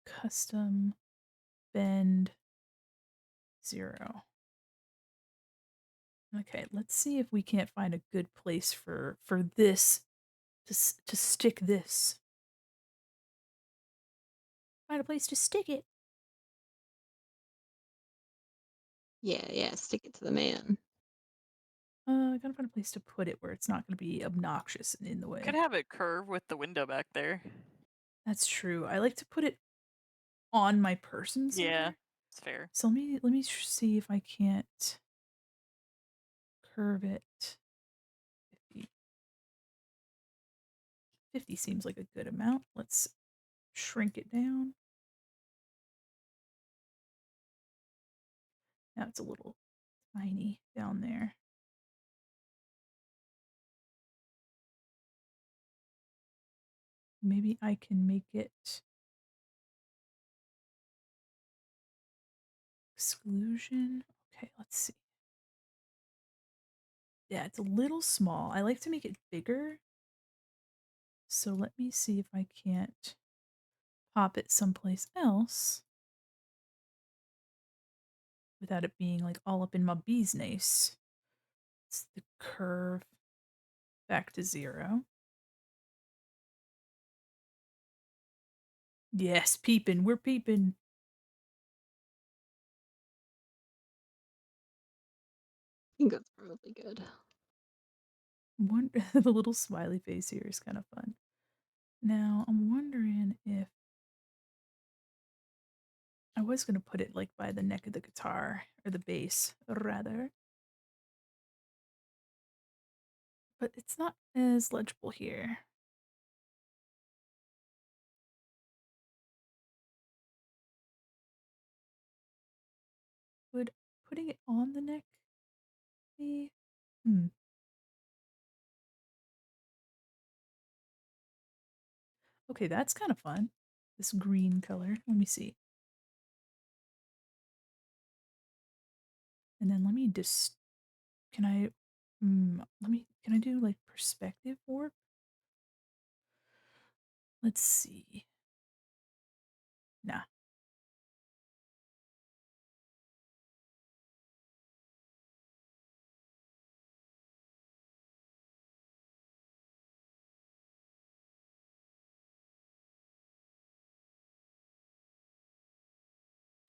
custom bend 0. Okay, let's see if we can't find a good place for this to stick this. Find a place to stick it. Yeah, stick it to the man. I gotta find a place to put it where it's not gonna be obnoxious and in the Could way. have it curve with the window back there. That's true. I like to put it on my person Yeah, somewhere. it's fair. So let me see if I can't curve it. 50. 50 seems like a good amount. Let's shrink it down. Now it's a little tiny down there. Maybe I can make it exclusion. Okay, let's see. Yeah, it's a little small. I like to make it bigger. So let me see if I can't pop it someplace else without it being like all up in my bee's nice. It's the curve back to 0. Yes, peeping. We're peeping. I think that's probably good. The little smiley face here is kind of fun. Now, I'm wondering if I was going to put it like by the neck of the guitar, or the bass, rather. But it's not as legible here. Would putting it on the neck be? Okay, that's kind of fun. This green color. Let me see. And then let me just, can I, can I do like perspective warp? Let's see. Nah.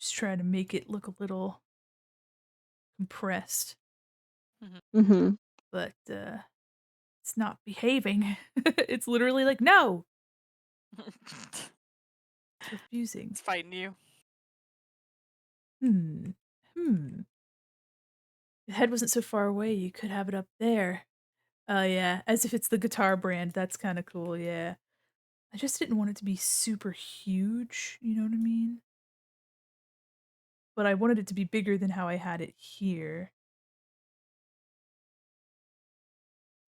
Just try to make it look a little compressed, Mm-hmm. but it's not behaving. It's literally like, no, it's refusing. It's fighting you. Hmm. The head wasn't so far away, you could have it up there. Oh, yeah, as if it's the guitar brand. That's kind of cool, yeah. I just didn't want it to be super huge, you know what I mean? But I wanted it to be bigger than how I had it here.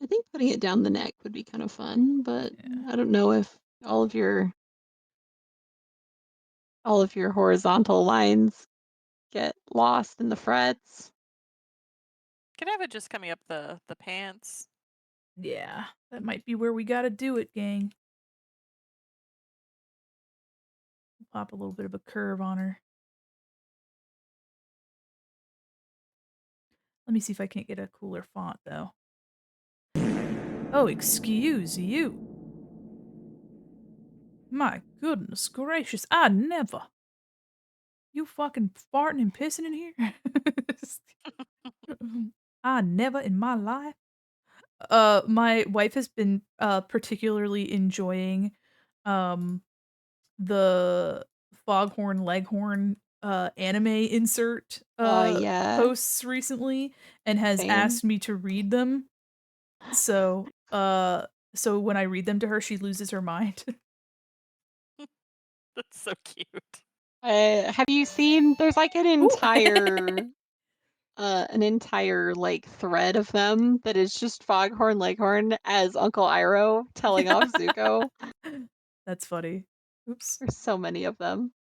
I think putting it down the neck would be kind of fun, but Yeah. I don't know if all of your horizontal lines get lost in the frets. Could have it just coming up the pants. Yeah, that might be where we gotta do it, gang. Pop a little bit of a curve on her. Let me see if I can't get a cooler font, though. Oh, excuse you. My goodness gracious, I never. You fucking farting and pissing in here? I never in my life. My wife has been particularly enjoying um the Foghorn Leghorn anime insert Yeah, posts recently, and has same. asked me to read them. So so when I read them to her, she loses her mind. That's so cute. Have you seen? There's like Ooh. an entire like thread of them that is just Foghorn Leghorn as Uncle Iroh telling off Zuko. That's funny. Oops. There's so many of them.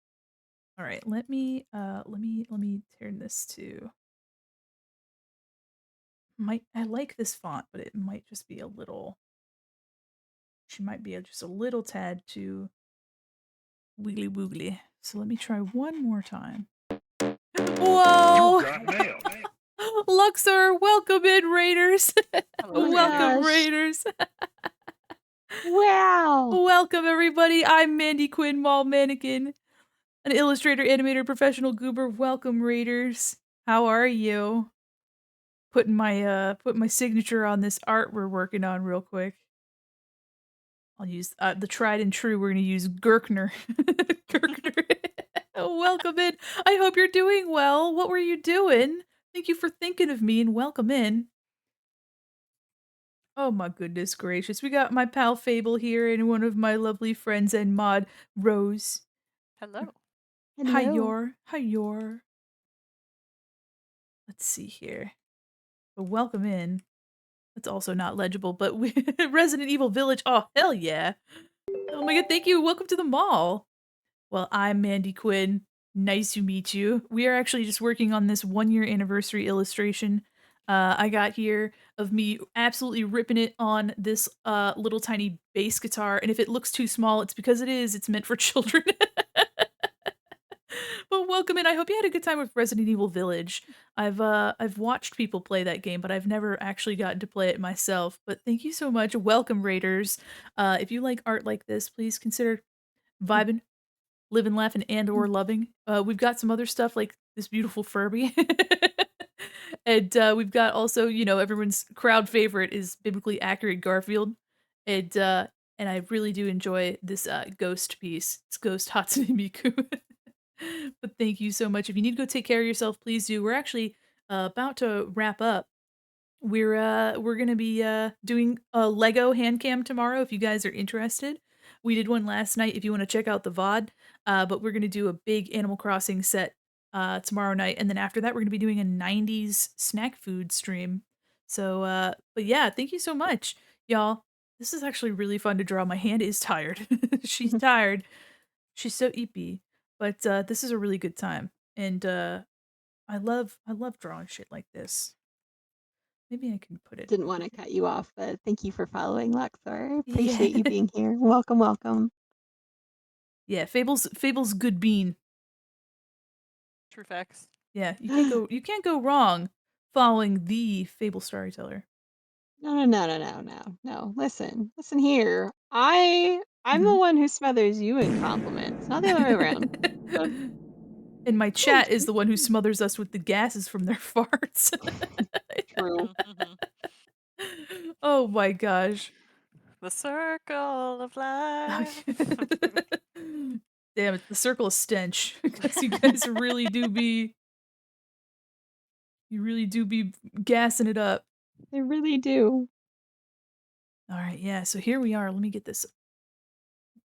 All right, let me turn this to, might, I like this font, but it might just be a little, she might be just a little tad too wiggly woogly. So let me try one more time. Whoa! You got mail. Luxor, welcome in, Raiders. Hello, Oh my Welcome, Raiders. gosh. Raiders. Wow. Welcome, everybody. I'm Mandy Quin, Mall Mannequin, an illustrator, animator, professional goober. Welcome, Raiders. How are you? Putting my signature on this art we're working on real quick. I'll use the tried and true. We're gonna use Gurkner. Gurkner. Welcome in. I hope you're doing well. What were you doing? Thank you for thinking of me and welcome in. Oh my goodness gracious. We got my pal Fable here and one of my lovely friends and mod, Rose. Hello. Hi, Hello. your. Hi, your. Let's see here. But welcome in. That's also not legible, but we Resident Evil Village. Oh, hell yeah. Oh my god, thank you. Welcome to the mall. Well, I'm Mandy Quinn. Nice to meet you. We are actually just working on this 1-year anniversary illustration I got here of me absolutely ripping it on this little tiny bass guitar, and if it looks too small, it's because it is. It's meant for children. But welcome in. I hope you had a good time with Resident Evil Village. I've watched people play that game, but I've never actually gotten to play it myself. But thank you so much. Welcome, Raiders. If you like art like this, please consider vibing, living, laughing, and or loving. We've got some other stuff like this beautiful Furby. And we've got also, everyone's crowd favorite is biblically accurate Garfield. And I really do enjoy this ghost piece. It's Ghost Hatsune Miku. But thank you so much. If you need to go take care of yourself, please do. We're actually about to wrap up. We're gonna be doing a Lego hand cam tomorrow if you guys are interested. We did one last night if you want to check out the VOD. But we're gonna do a big Animal Crossing set tomorrow night, and then after that we're gonna be doing a 90s snack food stream. So but yeah, thank you so much, y'all. This is actually really fun to draw. My hand is tired. She's tired. She's so eepy. But this is a really good time. And I love drawing shit like this. Maybe I can put it. Didn't want to cut you off, but thank you for following, Luxor. Yeah. Appreciate you being here. Welcome, welcome. Yeah, Fable's good bean. True facts. Yeah, you can't go wrong following the Fable storyteller. No. Listen here. I'm the Mhm. one who smothers you in compliments, not the other way around. So And my thank chat is you. the one who smothers us with the gases from their farts. True. Mhm. Oh my gosh. The circle of life. Damn it, the circle of stench. Because you guys really do be gassing it up. They really do. All right, yeah, so here we are. Let me get this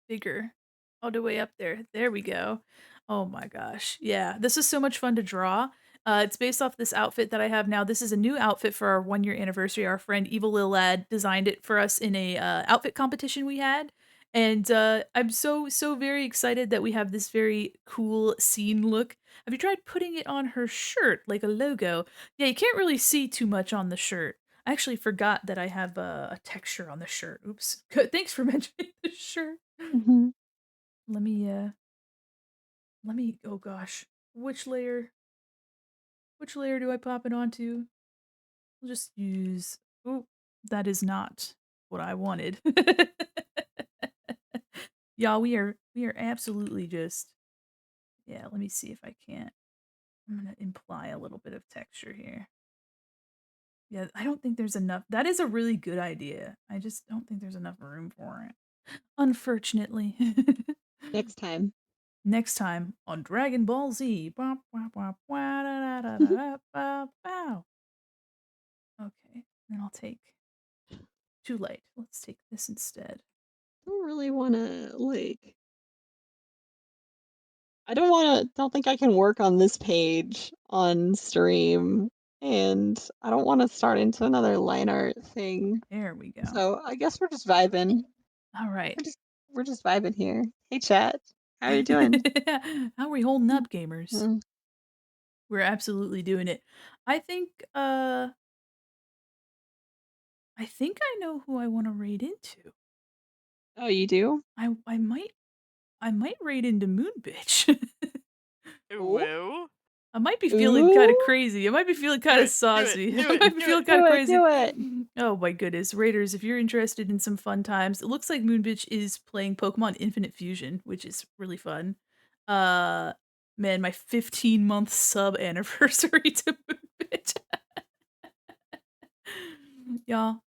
bigger. All the way up there. There we go. Oh my gosh. Yeah, this is so much fun to draw. It's based off this outfit that I have now. This is a new outfit for our 1 year anniversary. Our friend Evil Lil Lad designed it for us in a outfit competition we had. And I'm so very excited that we have this very cool scene look. Have you tried putting it on her shirt like a logo? Yeah, you can't really see too much on the shirt. I actually forgot that I have a texture on the shirt. Oops. Good. Thanks for mentioning the shirt. Hmm. Let me oh gosh. Which layer do I pop it onto? We'll just use oh, that is not what I wanted. Y'all, we are absolutely just yeah, let me see if I can't. I'm gonna imply a little bit of texture here. Yeah, I don't think there's enough. That is a really good idea. I just don't think there's enough room for it. Unfortunately. Next time. Next time on Dragon Ball Z. Bop, bop, bop, wah, da, da, da, da, da, bow, bow. Okay, then I'll take too light. Let's take this instead. Don't really want to don't think I can work on this page on stream, and I don't want to start into another line art thing. There we go. So I guess we're just vibing. All right. We're just vibing here. Hey chat, how are you doing? How are we holding up, gamers? Mm. We're absolutely doing it. I think I know who I want to raid into. Oh, you do? I might raid into Moon Bitch. Oh, Woo. I might be feeling ooh, kinda crazy. I might be feeling kinda it, do it, saucy. do I it, might be do feeling it. kinda crazy. do it. Oh my goodness. Raiders, if you're interested in some fun times, it looks like Moonbitch is playing Pokemon Infinite Fusion, which is really fun. Uh, man, my 15-month sub anniversary to Moonbitch. Y'all,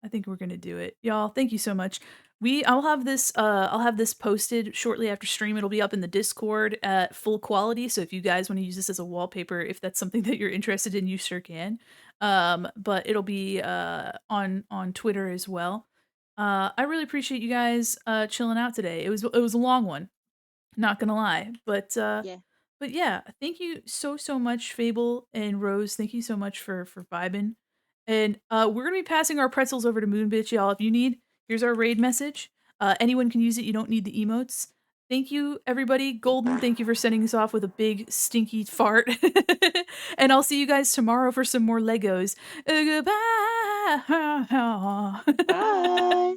I think we're gonna do it. Y'all, thank you so much. I'll have this posted shortly after stream. It'll be up in the Discord at full quality. So if you guys want to use this as a wallpaper, if that's something that you're interested in, you sure can. But it'll be on Twitter as well. I really appreciate you guys chilling out today. It was a long one, not gonna lie. Yeah. But yeah, thank you so much, Fable and Rose. Thank you so much for vibing. And we're gonna be passing our pretzels over to Moonbitch, y'all. If you need, here's our raid message. Anyone can use it. You don't need the emotes. Thank you, everybody. Golden, thank you for sending us off with a big stinky fart. And I'll see you guys tomorrow for some more Legos. Goodbye. Bye.